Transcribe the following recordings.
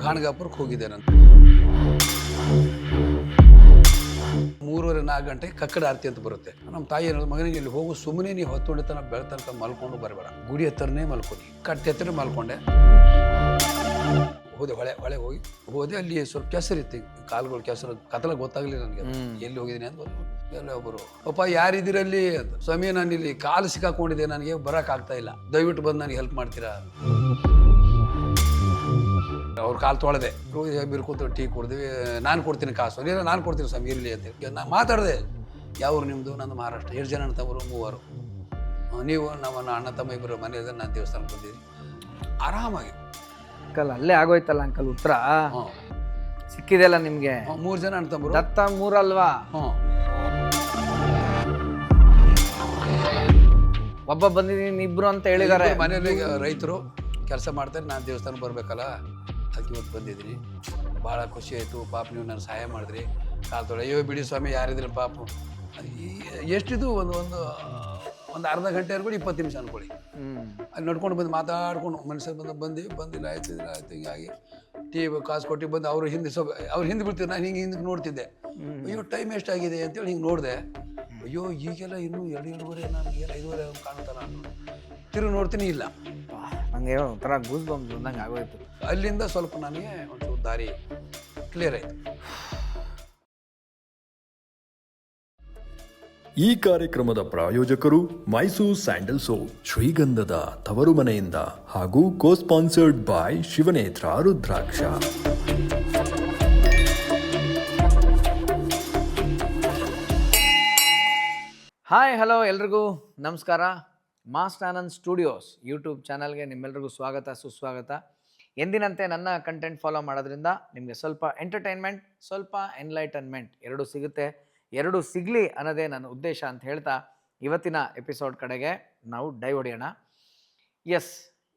ಗಾಣಗಾಪುರಕ್ಕೆ ಹೋಗಿದ್ದೆ ನಾನು 3:30-4 ಗಂಟೆಗೆ ಕಕ್ಕಡ ಆರತಿ ಅಂತ ಬರುತ್ತೆ. ನಮ್ಮ ತಾಯಿ ಅನ್ನೋದು ಮಗನಿಗೆ ಇಲ್ಲಿ ಹೋಗು, ಸುಮ್ಮನೆ ನೀವು ಹೊತ್ತು ತನಕ ಬೆಳತನಕ ಮಲ್ಕೊಂಡು ಬರಬೇಡ, ಗುಡಿ ಹತ್ರನೇ ಮಲ್ಕೊಡಿ. ಕಟ್ಟೆ ಹತ್ರ ಮಲ್ಕೊಂಡೆ. ಹೋದೆ ಹೊಳೆ ಹೋದೆ. ಅಲ್ಲಿ ಸ್ವಲ್ಪ ಕೆಸರಿತ್ತು, ಕಾಲುಗಳು ಕೆಸರು, ಕತ್ತಲ ಗೊತ್ತಾಗಲಿಲ್ಲ ನನಗೆ ಎಲ್ಲಿ ಹೋಗಿದ್ದೀನಿ ಅಂತ. ಎಲ್ಲ ಒಬ್ಬರು, ಪಾಪ ಯಾರಿದ್ದೀರಲ್ಲಿ ಅಂತ. ಸ್ವಾಮಿ, ನಾನು ಇಲ್ಲಿ ಕಾಲು ಸಿಕ್ಕಾಕೊಂಡಿದ್ದೆ, ನನಗೆ ಬರೋಕ್ಕಾಗ್ತಾ ಇಲ್ಲ, ದಯವಿಟ್ಟು ಬಂದು ನನಗೆ ಹೆಲ್ಪ್ ಮಾಡ್ತೀರಾ? ಅವ್ರ ಕಾಲು ತೊಳೆದೆ, ಬಿರ್ಕೂತು ಟೀ ಕುಡ್ದ್ವಿ. ನಾನು ಕೊಡ್ತೀನಿ ಕಾಸು, ಇಲ್ಲ ನಾನು ಕೊಡ್ತೀನಿ ಸ್ವಾಮಿ ಇರಲಿ ಅಂತ ನಾನು ಮಾತಾಡಿದೆ. ಯಾವ್ರು ನಿಮ್ಮದು? ನಂದು ಮಹಾರಾಷ್ಟ್ರ. 2 ಜನ ಅಣ್ಣ ತಮ್ಮರು, 3. ನೀವು ನಮ್ಮ ಅಣ್ಣ ತಮ್ಮ ಇಬ್ಬರು ಮನೆಯಲ್ಲಿ ನಾನು ದೇವಸ್ಥಾನಕ್ಕೆ ಬಂದಿದ್ದೀನಿ. ಆರಾಮಾಗಿ ಅಂಕಲ್ ಅಲ್ಲೇ ಆಗೋಯ್ತಲ್ಲ ಅಂಕಲ್, ಉತ್ತರ ಸಿಕ್ಕಿದೆಲ್ಲ ನಿಮ್ಗೆ. 3 ಜನ ಅಣ್ಣ ತಮ್ಮರು. ದತ್ತ 3 ಅಲ್ವಾ? ಒಬ್ಬ ಬಂದಿದ್ದೀನಿ, ಇಬ್ರು ಅಂತ ಹೇಳಿದಾರೆ. ಮನೆಯಲ್ಲಿ ರೈತರು ಕೆಲಸ ಮಾಡ್ತಾರೆ, ನಾನು ದೇವಸ್ಥಾನಕ್ಕೆ ಬರಬೇಕಲ್ಲ, ಅದಕ್ಕೆ ಇವತ್ತು ಬಂದಿದ್ದೀನಿ. ಭಾಳ ಖುಷಿ ಆಯಿತು. ಪಾಪ ನೀವು ನಾನು ಸಹಾಯ ಮಾಡಿದ್ರಿ. ಕಾಲು ತೊಳೆ, ಅಯ್ಯೋ ಬಿಡಿ ಸ್ವಾಮಿ, ಯಾರಿದ್ರೆ ಪಾಪ. ಎಷ್ಟಿದು ಒಂದು ಅರ್ಧ ಗಂಟೆ ಅನ್ಕೊಳ್ಳಿ, 20 ನಿಮಿಷ ಅನ್ಕೊಳ್ಳಿ. ಅಲ್ಲಿ ನಡ್ಕೊಂಡು ಬಂದು ಮಾತಾಡ್ಕೊಂಡು ಮನುಷ್ಯ ಬಂದಿಲ್ಲ ಆಯ್ತು ಹಿಂಗಾಗಿ ಟೀ ಕಾಸು ಕೊಟ್ಟು ಬಂದು ಅವ್ರು ಹಿಂದೆ ಬಿಡ್ತಿದ್ರು. ನಾನು ಹಿಂಗೆ ನೋಡ್ತಿದ್ದೆ. ಅಯ್ಯೋ ಟೈಮ್ ಎಷ್ಟಾಗಿದೆ ಅಂತೇಳಿ ಹಿಂಗೆ ನೋಡಿದೆ. ಅಯ್ಯೋ ಈಗೆಲ್ಲ ಇನ್ನೂ 2:30 ನನಗೆ 5:30 ಕಾಣ್ತಾರ. ತಿರುಗಿ ನೋಡ್ತೀನಿ, ಇಲ್ಲ. ನಂಗೆ ಒಂಥರ ಗೂಸ್ ಬಂದು ಬಂದಂಗೆ ಆಗೋಯ್ತು. ಅಲ್ಲಿಂದ ಸ್ವಲ್ಪ ನನಗೆ ಒಂಚೂರು ದಾರಿ ಕ್ಲಿಯರ್ ಆಯಿತು. ಈ ಕಾರ್ಯಕ್ರಮದ ಪ್ರಾಯೋಜಕರು ಮೈಸೂರು ಸ್ಯಾಂಡಲ್ ಸೋಪ್, ಶ್ರೀಗಂಧದ ತವರು ಮನೆಯಿಂದ, ಹಾಗೂ ಕೋ-ಸ್ಪಾನ್ಸರ್ಡ್ ಬೈ ಶಿವನೇತ್ರ ರುದ್ರಾಕ್ಷ. ಹಾಯ್ ಹಲೋ ಎಲ್ರಿಗೂ ನಮಸ್ಕಾರ. ಮಾಸ್ಟರ್ ಆನಂದ್ ಸ್ಟುಡಿಯೋಸ್ ಯೂಟ್ಯೂಬ್ ಚಾನಲ್ಗೆ ನಿಮ್ಮೆಲ್ರಿಗೂ ಸ್ವಾಗತ ಸುಸ್ವಾಗತ. ಎಂದಿನಂತೆ ನನ್ನ ಕಂಟೆಂಟ್ ಫಾಲೋ ಮಾಡೋದ್ರಿಂದ ನಿಮಗೆ ಸ್ವಲ್ಪ ಎಂಟರ್ಟೈನ್ಮೆಂಟ್, ಸ್ವಲ್ಪ ಎನ್ಲೈಟನ್ಮೆಂಟ್ ಎರಡೂ ಸಿಗುತ್ತೆ. ಎರಡೂ ಸಿಗಲಿ ಅನ್ನೋದೇ ನನ್ನ ಉದ್ದೇಶ ಅಂತ ಹೇಳ್ತಾ ಇವತ್ತಿನ ಎಪಿಸೋಡ್ ಕಡೆಗೆ ನಾವು ಡೈವ್ ಹೊಡೆಯೋಣ. ಎಸ್,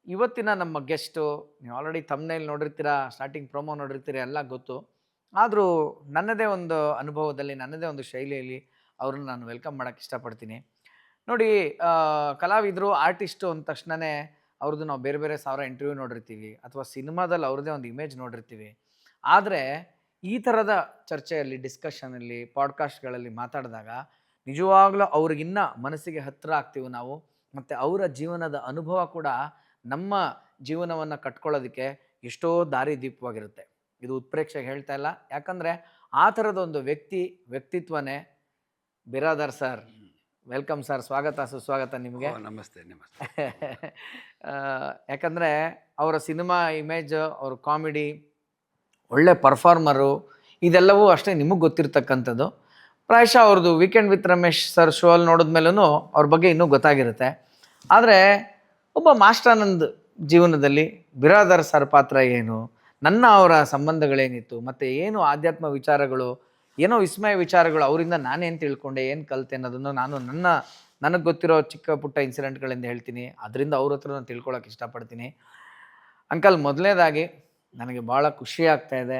ಇವತ್ತಿನ ನಮ್ಮ ಗೆಸ್ಟು ನೀವು ಆಲ್ರೆಡಿ ಥಂಬ್ನೇಲ್ ನೋಡಿರ್ತೀರ, ಸ್ಟಾರ್ಟಿಂಗ್ ಪ್ರೊಮೋ ನೋಡಿರ್ತೀರ, ಎಲ್ಲ ಗೊತ್ತು. ಆದರೂ ನನ್ನದೇ ಒಂದು ಅನುಭವದಲ್ಲಿ, ನನ್ನದೇ ಒಂದು ಶೈಲಿಯಲ್ಲಿ ಅವ್ರನ್ನ ನಾನು ವೆಲ್ಕಮ್ ಮಾಡೋಕ್ಕೆ ಇಷ್ಟಪಡ್ತೀನಿ. ನೋಡಿ, ಕಲಾವಿದರು, ಆರ್ಟಿಸ್ಟು ಅಂದ ತಕ್ಷಣವೇ ಅವ್ರದ್ದು ನಾವು ಬೇರೆ ಬೇರೆ ಸಾವಿರ ಇಂಟರ್ವ್ಯೂ ನೋಡಿರ್ತೀವಿ, ಅಥವಾ ಸಿನಿಮಾದಲ್ಲಿ ಅವ್ರದ್ದೇ ಒಂದು ಇಮೇಜ್ ನೋಡಿರ್ತೀವಿ. ಆದರೆ ಈ ಥರದ ಚರ್ಚೆಯಲ್ಲಿ, ಡಿಸ್ಕಷನಲ್ಲಿ, ಪಾಡ್ಕಾಸ್ಟ್ಗಳಲ್ಲಿ ಮಾತಾಡಿದಾಗ ನಿಜವಾಗ್ಲೂ ಅವ್ರಿಗಿನ್ನ ಮನಸ್ಸಿಗೆ ಹತ್ತಿರ ಆಗ್ತೀವಿ ನಾವು. ಮತ್ತು ಅವರ ಜೀವನದ ಅನುಭವ ಕೂಡ ನಮ್ಮ ಜೀವನವನ್ನು ಕಟ್ಕೊಳ್ಳೋದಕ್ಕೆ ಎಷ್ಟೋ ದಾರಿದೀಪವಾಗಿರುತ್ತೆ. ಇದು ಉತ್ಪ್ರೇಕ್ಷೆಗೆ ಹೇಳ್ತಾ ಇಲ್ಲ, ಯಾಕಂದರೆ ಆ ಥರದ ಒಂದು ವ್ಯಕ್ತಿತ್ವನೇ ಬಿರಾದರ್ ಸರ್. ವೆಲ್ಕಮ್ ಸರ್, ಸ್ವಾಗತ ಸುಸ್ವಾಗತ ನಿಮಗೆ. ನಮಸ್ತೆ. ಯಾಕಂದರೆ ಅವರ ಸಿನಿಮಾ ಇಮೇಜ್, ಅವ್ರ ಕಾಮಿಡಿ, ಒಳ್ಳೆ ಪರ್ಫಾರ್ಮರು, ಇದೆಲ್ಲವೂ ಅಷ್ಟೇ ನಿಮಗೆ ಗೊತ್ತಿರ್ತಕ್ಕಂಥದ್ದು. ಪ್ರಾಯಶಃ ಅವ್ರದ್ದು weekend with Ramesh sir show ಅಲ್ಲಿ ನೋಡಿದ್ಮೇಲೂ ಅವ್ರ ಬಗ್ಗೆ ಇನ್ನೂ ಗೊತ್ತಾಗಿರುತ್ತೆ. ಆದರೆ ಒಬ್ಬ ಮಾಸ್ಟರ್ ಆನಂದ್ ಜೀವನದಲ್ಲಿ ಬಿರಾದರ್ ಸರ್ ಪಾತ್ರ ಏನು, ಅವರ ಸಂಬಂಧಗಳೇನಿತ್ತು, ಮತ್ತು ಏನು ಆಧ್ಯಾತ್ಮ ವಿಚಾರಗಳು, ಏನೋ ವಿಸ್ಮಯ ವಿಚಾರಗಳು, ಅವರಿಂದ ನಾನೇನು ತಿಳ್ಕೊಂಡೆ, ಏನು ಕಲಿತೆ ಅನ್ನೋದನ್ನು ನಾನು ನನಗೆ ಗೊತ್ತಿರೋ ಚಿಕ್ಕ ಪುಟ್ಟ ಇನ್ಸಿಡೆಂಟ್ಗಳಿಂದ ಹೇಳ್ತೀನಿ. ಅದರಿಂದ ಅವ್ರ ಹತ್ರ ನಾನು ತಿಳ್ಕೊಳಕ್ಕೆ ಇಷ್ಟಪಡ್ತೀನಿ. ಅಂಕಲ್, ಮೊದಲನೇದಾಗಿ ನನಗೆ ಭಾಳ ಖುಷಿ ಆಗ್ತಾಯಿದೆ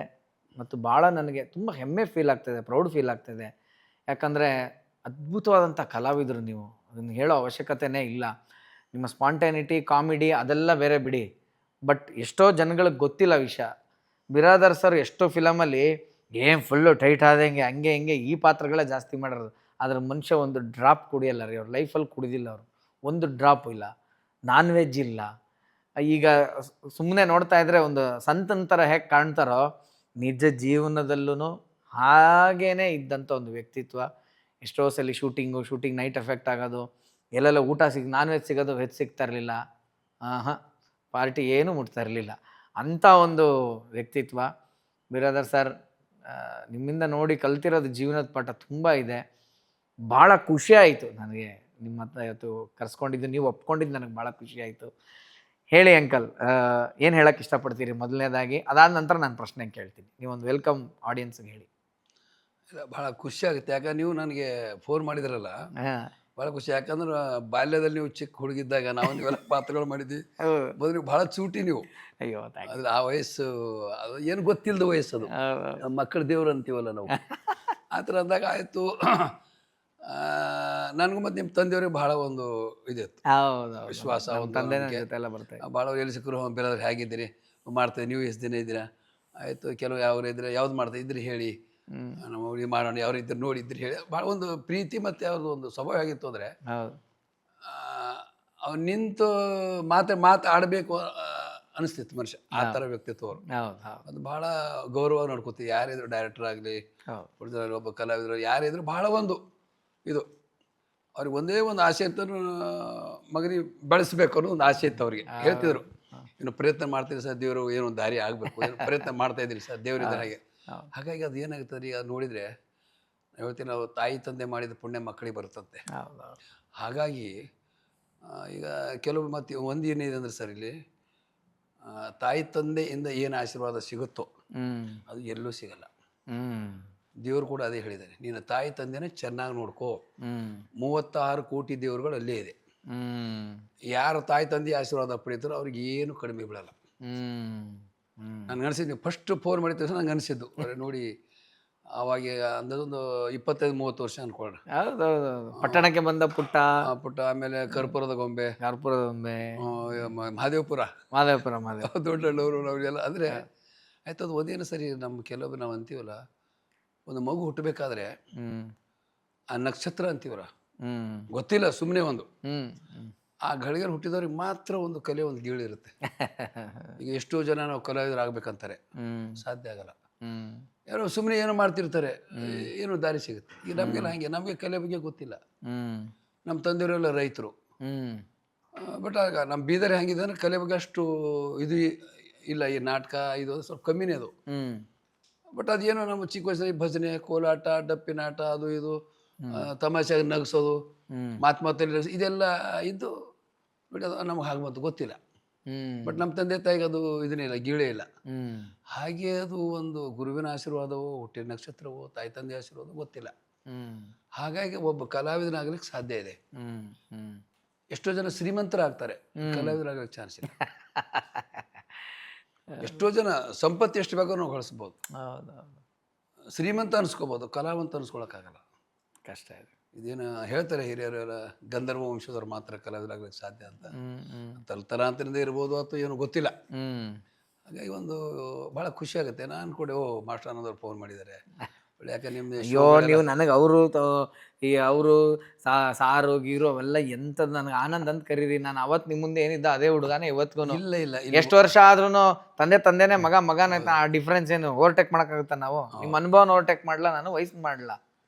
ಮತ್ತು ಭಾಳ ನನಗೆ ತುಂಬ ಹೆಮ್ಮೆ ಫೀಲ್ ಆಗ್ತಾಯಿದೆ, ಪ್ರೌಡ್ ಫೀಲ್ ಆಗ್ತಾಯಿದೆ. ಯಾಕಂದರೆ ಅದ್ಭುತವಾದಂಥ ಕಲಾವಿದರು ನೀವು, ಅದನ್ನು ಹೇಳೋ ಅವಶ್ಯಕತೆಯೇ ಇಲ್ಲ. ನಿಮ್ಮ ಸ್ಪಾಂಟೇನಿಟಿ, ಕಾಮಿಡಿ ಅದೆಲ್ಲ ಬೇರೆ ಬಿಡಿ, ಬಟ್ ಎಷ್ಟೋ ಜನಗಳಿಗೆ ಗೊತ್ತಿಲ್ಲ ವಿಷಯ. ಬಿರಾದರ್ ಸರ್ ಎಷ್ಟೋ ಫಿಲಮಲ್ಲಿ ಏನು ಫುಲ್ಲು ಟೈಟ್ ಆದಂಗೆ ಹಂಗೆ ಹಿಂಗೆ ಈ ಪಾತ್ರಗಳೇ ಜಾಸ್ತಿ ಮಾಡಿರೋದು. ಆದರೆ ಮನುಷ್ಯ ಒಂದು ಡ್ರಾಪ್ ಕುಡಿಯಲ್ಲ ರೀ, ಅವ್ರ ಲೈಫಲ್ಲಿ ಕುಡಿದಿಲ್ಲ ಅವರು, ಒಂದು ಡ್ರಾಪ್ ಇಲ್ಲ, ನಾನ್ ವೆಜ್ ಇಲ್ಲ. ಈಗ ಸುಮ್ಮನೆ ನೋಡ್ತಾ ಇದ್ದರೆ ಒಂದು ಸಂತನ ಥರ ಹೇಗೆ ಕಾಣ್ತಾರೋ, ನಿಜ ಜೀವನದಲ್ಲೂ ಹಾಗೇ ಇದ್ದಂಥ ಒಂದು ವ್ಯಕ್ತಿತ್ವ. ಎಷ್ಟೋ ಸಲ ಶೂಟಿಂಗ್ ನೈಟ್ ಎಫೆಕ್ಟ್ ಆಗೋದು, ಎಲ್ಲೆಲ್ಲ ಊಟ ನಾನ್ ವೆಜ್ ಸಿಗೋದು, ವೆಜ್ ಸಿಗ್ತಾ ಇರಲಿಲ್ಲ, ಪಾರ್ಟಿ ಏನೂ ಮುಟ್ತಾ ಇರಲಿಲ್ಲ. ಅಂಥ ಒಂದು ವ್ಯಕ್ತಿತ್ವ ಬಿರಾದರ್ ಸರ್. ನಿಮ್ಮಿಂದ ನೋಡಿ ಕಲ್ತಿರೋದು ಜೀವನದ ಪಾಠ ತುಂಬ ಇದೆ. ಭಾಳ ಖುಷಿ ಆಯಿತು ನನಗೆ ನಿಮ್ಮ ಹತ್ರ ಇವತ್ತು ಕರೆಸ್ಕೊಂಡಿದ್ದು, ನೀವು ಒಪ್ಕೊಂಡಿದ್ದು ನನಗೆ ಭಾಳ ಖುಷಿ ಆಯಿತು. ಹೇಳಿ ಅಂಕಲ್, ಏನು ಹೇಳೋಕ್ಕೆ ಇಷ್ಟಪಡ್ತೀರಿ ಮೊದಲನೇದಾಗಿ? ಅದಾದ ನಂತರ ನಾನು ಪ್ರಶ್ನೆ ಕೇಳ್ತೀನಿ. ನೀವೊಂದು ವೆಲ್ಕಮ್ ಆಡಿಯನ್ಸ್ಗೆ ಹೇಳಿ. ಇಲ್ಲ, ಭಾಳ ಖುಷಿ ಆಗುತ್ತೆ. ಯಾಕಂದ್ರೆ ನೀವು ನನಗೆ ಫೋನ್ ಮಾಡಿದ್ರಲ್ಲ, ಭಾಳ ಖುಷಿ. ಯಾಕಂದ್ರೆ ಬಾಲ್ಯದಲ್ಲಿ ನೀವು ಚಿಕ್ಕ ಹುಡುಗಿದ್ದಾಗ ನಾವು ನೀವೆಲ್ಲ ಪಾತ್ರಗಳು ಮಾಡಿದ್ವಿ. ಮೊದಲು ಭಾಳ ಚೂಟಿ ನೀವು. ಅಯ್ಯೋ, ಅದ್ರ ಆ ವಯಸ್ಸು ಅದು ಏನು ಗೊತ್ತಿಲ್ಲದ ವಯಸ್ಸು, ಅದು ಮಕ್ಕಳ ದೇವ್ರು ಅಂತೀವಲ್ಲ ನಾವು. ಆ ಥರ ಅಂದಾಗ ಆಯಿತು. ನನಗೂ ಮತ್ತು ನಿಮ್ಮ ತಂದೆಯವ್ರಿಗೆ ಭಾಳ ಒಂದು ಇದಿತ್ತು, ವಿಶ್ವಾಸ, ತಂದೆ ಎಲ್ಲ ಬರ್ತಾರೆ. ಭಾಳ ಎಲ್ಲಿ ಸಿಕ್ಕರು, ಬೇರೆಯವ್ರಿಗೆ ಹೇಗಿದ್ದೀರಿ, ಮಾಡ್ತೀವಿ, ನೀವು ಎಷ್ಟು ದಿನ ಇದ್ದೀರಾ, ಆಯಿತು ಕೆಲವು ಯಾವ್ರು ಇದ್ರೆ ಯಾವ್ದು ಮಾಡ್ತಾ ಇದ್ರೆ ಹೇಳಿ ನಮ್ಮ ಹುಡುಗಿ ಮಾಡೋಣ ಯಾರು ಇದ್ರೆ ನೋಡಿದ್ರೆ ಹೇಳಿ ಭಾಳ ಒಂದು ಪ್ರೀತಿ ಮತ್ತು ಅವ್ರದ್ದು ಒಂದು ಸ್ವಭಾವ ಆಗಿತ್ತು ಅಂದರೆ ಹೌದು. ಅವ್ನು ನಿಂತು ಮಾತಾಡಬೇಕು ಅನಿಸ್ತಿತ್ತು ಮನುಷ್ಯ ಆ ಥರ ವ್ಯಕ್ತಿತ್ವ ಅವರು. ಹೌದು ಹೌದು ಅದು ಭಾಳ ಗೌರವ ನೋಡ್ಕೊತೀವಿ. ಯಾರಿದ್ರು ಡೈರೆಕ್ಟರ್ ಆಗಲಿ ಹೌದು ಒಬ್ಬ ಕಲಾವಿದರು ಯಾರಿದ್ರು ಭಾಳ ಒಂದು ಇದು ಅವ್ರಿಗೆ ಒಂದೇ ಒಂದು ಆಸೆ ಇತ್ತು, ಮಗನಿಗೆ ಬೆಳೆಸ್ಬೇಕು ಅನ್ನೋ ಒಂದು ಆಸೆ ಇತ್ತು ಅವ್ರಿಗೆ. ಹೇಳ್ತಿದ್ರು ಇನ್ನು ಪ್ರಯತ್ನ ಮಾಡ್ತೀರಿ ಸರ್, ದೇವರು ಏನೋ ಒಂದು ದಾರಿ ಆಗಬೇಕು, ಏನೋ ಪ್ರಯತ್ನ ಮಾಡ್ತಾ ಇದ್ದೀರಿ ಸರ್ ದೇವರಿದ್ದ ಹಾಗೆ. ಹಾಗಾಗಿ ಅದು ಏನಾಗ್ತದೆ ಈಗ ಅದು ನೋಡಿದರೆ ಹೇಳ್ತೀನಿ, ನಾವು ತಾಯಿ ತಂದೆ ಮಾಡಿದ ಪುಣ್ಯ ಮಕ್ಕಳಿಗೆ ಬರುತ್ತಂತೆ. ಹಾಗಾಗಿ ಈಗ ಕೆಲವು ಮತ್ತೆ ಒಂದು ಏನಿದೆ ಅಂದರೆ ಸರ್ ಇಲ್ಲಿ ತಾಯಿ ತಂದೆಯಿಂದ ಏನು ಆಶೀರ್ವಾದ ಸಿಗುತ್ತೋ ಅದು ಎಲ್ಲೂ ಸಿಗಲ್ಲ. ದೇವರು ಕೂಡ ಅದೇ ಹೇಳಿದ್ದಾರೆ, ನೀನು ತಾಯಿ ತಂದೆನೇ ಚೆನ್ನಾಗಿ ನೋಡ್ಕೋ. 36 ಕೋಟಿ ದೇವರುಗಳು ಅಲ್ಲೇ ಇದೆ. ಯಾರು ತಾಯಿ ತಂದೆ ಆಶೀರ್ವಾದ ಪಡೀತಾರೋ ಅವ್ರಿಗೆ ಏನು ಕಡಿಮೆ ಬೀಳಲ್ಲ. ನನ್ಗೆ ಅನಿಸಿದ್ದು ನೀವು ಫಸ್ಟ್ ಫೋನ್ ಮಾಡಿದ ತಕ್ಷಣ ನಂಗೆ ಅನಿಸಿದ್ದು ನೋಡಿ ಅವಾಗ ಅಂದದೊಂದು 25-30 ವರ್ಷ ಅನ್ಕೊಳ್ಳೋಣ. ಹೌದೌದು. ಪಟ್ಟಣಕ್ಕೆ ಬಂದ ಪುಟ್ಟ, ಆಮೇಲೆ ಕರ್ಪೂರದ ಗೊಂಬೆ, ಮಹದೇವಪುರ ದೊಡ್ಡಳ್ಳವರು ನಾವೆಲ್ಲ ಅಂದರೆ ಆಯ್ತು. ಅದು ಒಂದೇನು ಸರಿ, ನಮ್ಮ ಕೆಲವೊಬ್ಬರು ನಾವು ಅಂತೀವಲ್ಲ, ಒಂದು ಮಗು ಹುಟ್ಟಬೇಕಾದ್ರೆ ಆ ನಕ್ಷತ್ರ ಅಂತೀವಲ್ಲ, ಗೊತ್ತಿಲ್ಲ ಸುಮ್ಮನೆ ಒಂದು ಆ ಗಳಿಗೆ ಹುಟ್ಟಿದವ್ರಿಗೆ ಮಾತ್ರ ಒಂದು ಕಲೆ ಒಂದು ಗೀಳಿರುತ್ತೆ. ಈಗ ಎಷ್ಟೋ ಜನ ನಾವು ಕಲಾವಿದರು ಆಗ್ಬೇಕಂತಾರೆ, ಸಾಧ್ಯ ಆಗಲ್ಲ. ಯಾರೋ ಸುಮ್ಮನೆ ಏನೋ ಮಾಡ್ತಿರ್ತಾರೆ, ಏನೋ ದಾರಿ ಸಿಗುತ್ತೆ. ಈಗ ನಮಗೆಲ್ಲ ಹಾಗೆ, ನಮಗೆ ಕಲೆ ಬಗ್ಗೆ ಗೊತ್ತಿಲ್ಲ. ನಮ್ಮ ತಂದೆಯವರೆಲ್ಲ ರೈತರು, ಬಟ್ ಆಗ ನಮ್ಮ ಬೀದರ್ ಹೆಂಗಿದೆ ಅಂದರೆ ಕಲೆ ಬಗ್ಗೆ ಅಷ್ಟು ಇದು ಇಲ್ಲ. ಈ ನಾಟಕ ಇದು ಸ್ವಲ್ಪ ಕಮ್ಮಿನೇ ಅದು. ಬಟ್ ಅದೇನೋ ನಮ್ಮ ಚಿಕ್ಕ ವಯಸ್ಸಲ್ಲಿ ಭಜನೆ, ಕೋಲಾಟ, ಡಪ್ಪಿನಾಟ, ಅದು ಇದು ತಮಾಷೆಯಾಗಿ ನಗಿಸೋದು, ಮಾತಲ್ಲಿ ಇದೆಲ್ಲ ಇದ್ದು ಬಟ್ ಅದು ನಮ್ಗೆ ಹಾಗೆ ಬಂತು ಗೊತ್ತಿಲ್ಲ. ಬಟ್ ನಮ್ಮ ತಂದೆ ತಾಯಿಗೆ ಅದು ಇದನ್ನೇ ಇಲ್ಲ, ಗೀಳೇ ಇಲ್ಲ. ಹಾಗೆ ಅದು ಒಂದು ಗುರುವಿನ ಆಶೀರ್ವಾದವೋ, ಹುಟ್ಟಿನ ನಕ್ಷತ್ರವೋ, ತಾಯಿ ತಂದೆ ಆಶೀರ್ವಾದ ಗೊತ್ತಿಲ್ಲ. ಹಾಗಾಗಿ ಒಬ್ಬ ಕಲಾವಿದನಾಗ್ಲಿಕ್ಕೆ ಸಾಧ್ಯ ಇದೆ. ಎಷ್ಟೋ ಜನ ಶ್ರೀಮಂತರಾಗ್ತಾರೆ, ಕಲಾವಿದರಾಗ್ಲಿಕ್ಕೆ ಚಾನ್ಸ್ ಇಲ್ಲ. ಎಷ್ಟೋ ಜನ ಸಂಪತ್ತು ಎಷ್ಟು ಬೇಕಾದ್ರೂ ನಾವು ಗಳಿಸ್ಬೋದು, ಶ್ರೀಮಂತ ಅನ್ಸ್ಕೋಬೋದು, ಕಲಾವಂತ ಅನ್ಸ್ಕೊಳಕ್ಕಾಗಲ್ಲ, ಕಷ್ಟ ಇದೆ. ಇದೇನು ಹೇಳ್ತಾರೆ ಹಿರಿಯರೆಲ್ಲ, ಗಂಧರ್ವ ವಂಶದವ್ರು ಮಾತ್ರ ಕಲಾವಿದರಾಗ್ಲಿಕ್ಕೆ ಸಾಧ್ಯ ಅಂತ. ತಲತಲಾಂತರದಿಂದ ಇರ್ಬೋದು ಅಥವಾ ಏನು ಗೊತ್ತಿಲ್ಲ. ಹಾಗಾಗಿ ಒಂದು ಭಾಳ ಖುಷಿ ಆಗುತ್ತೆ. ನಾನು ಕೂಡ ಮಾಸ್ಟರ್ ಅನ್ನೋದವ್ರು ಫೋನ್ ಮಾಡಿದ್ದಾರೆ, ಯಾಕೆ ನಿಮ್ದು ಅಯ್ಯೋ ನೀವು ನನಗೆ ಅವರು ಸಾರು ಗೀರು ಅವೆಲ್ಲ ಎಂಥದ್ದು ನನಗೆ ಆನಂದ್ ಅಂತ ಕರೀರಿ. ನಾನು ಅವತ್ತು ನಿಮ್ಮ ಮುಂದೆ ಏನಿದ್ದ ಅದೇ ಹುಡುಗಾನೆ ಇವತ್ತಿಗೂ. ಇಲ್ಲ ಎಷ್ಟು ವರ್ಷ ಆದ್ರೂ ತಂದೆನೇ ಮಗನ ಆ ಡಿಫ್ರೆನ್ಸ್ ಏನು ಓವರ್ಟೇಕ್ ಮಾಡೋಕ್ಕಾಗುತ್ತಾ ನಾವು? ನಿಮ್ಮ ಅನುಭವನ ಓವರ್ಟೇಕ್ ಮಾಡಲ್ಲ, ನಾನು ವಯಸ್ಸು ಮಾಡಲ್ಲ,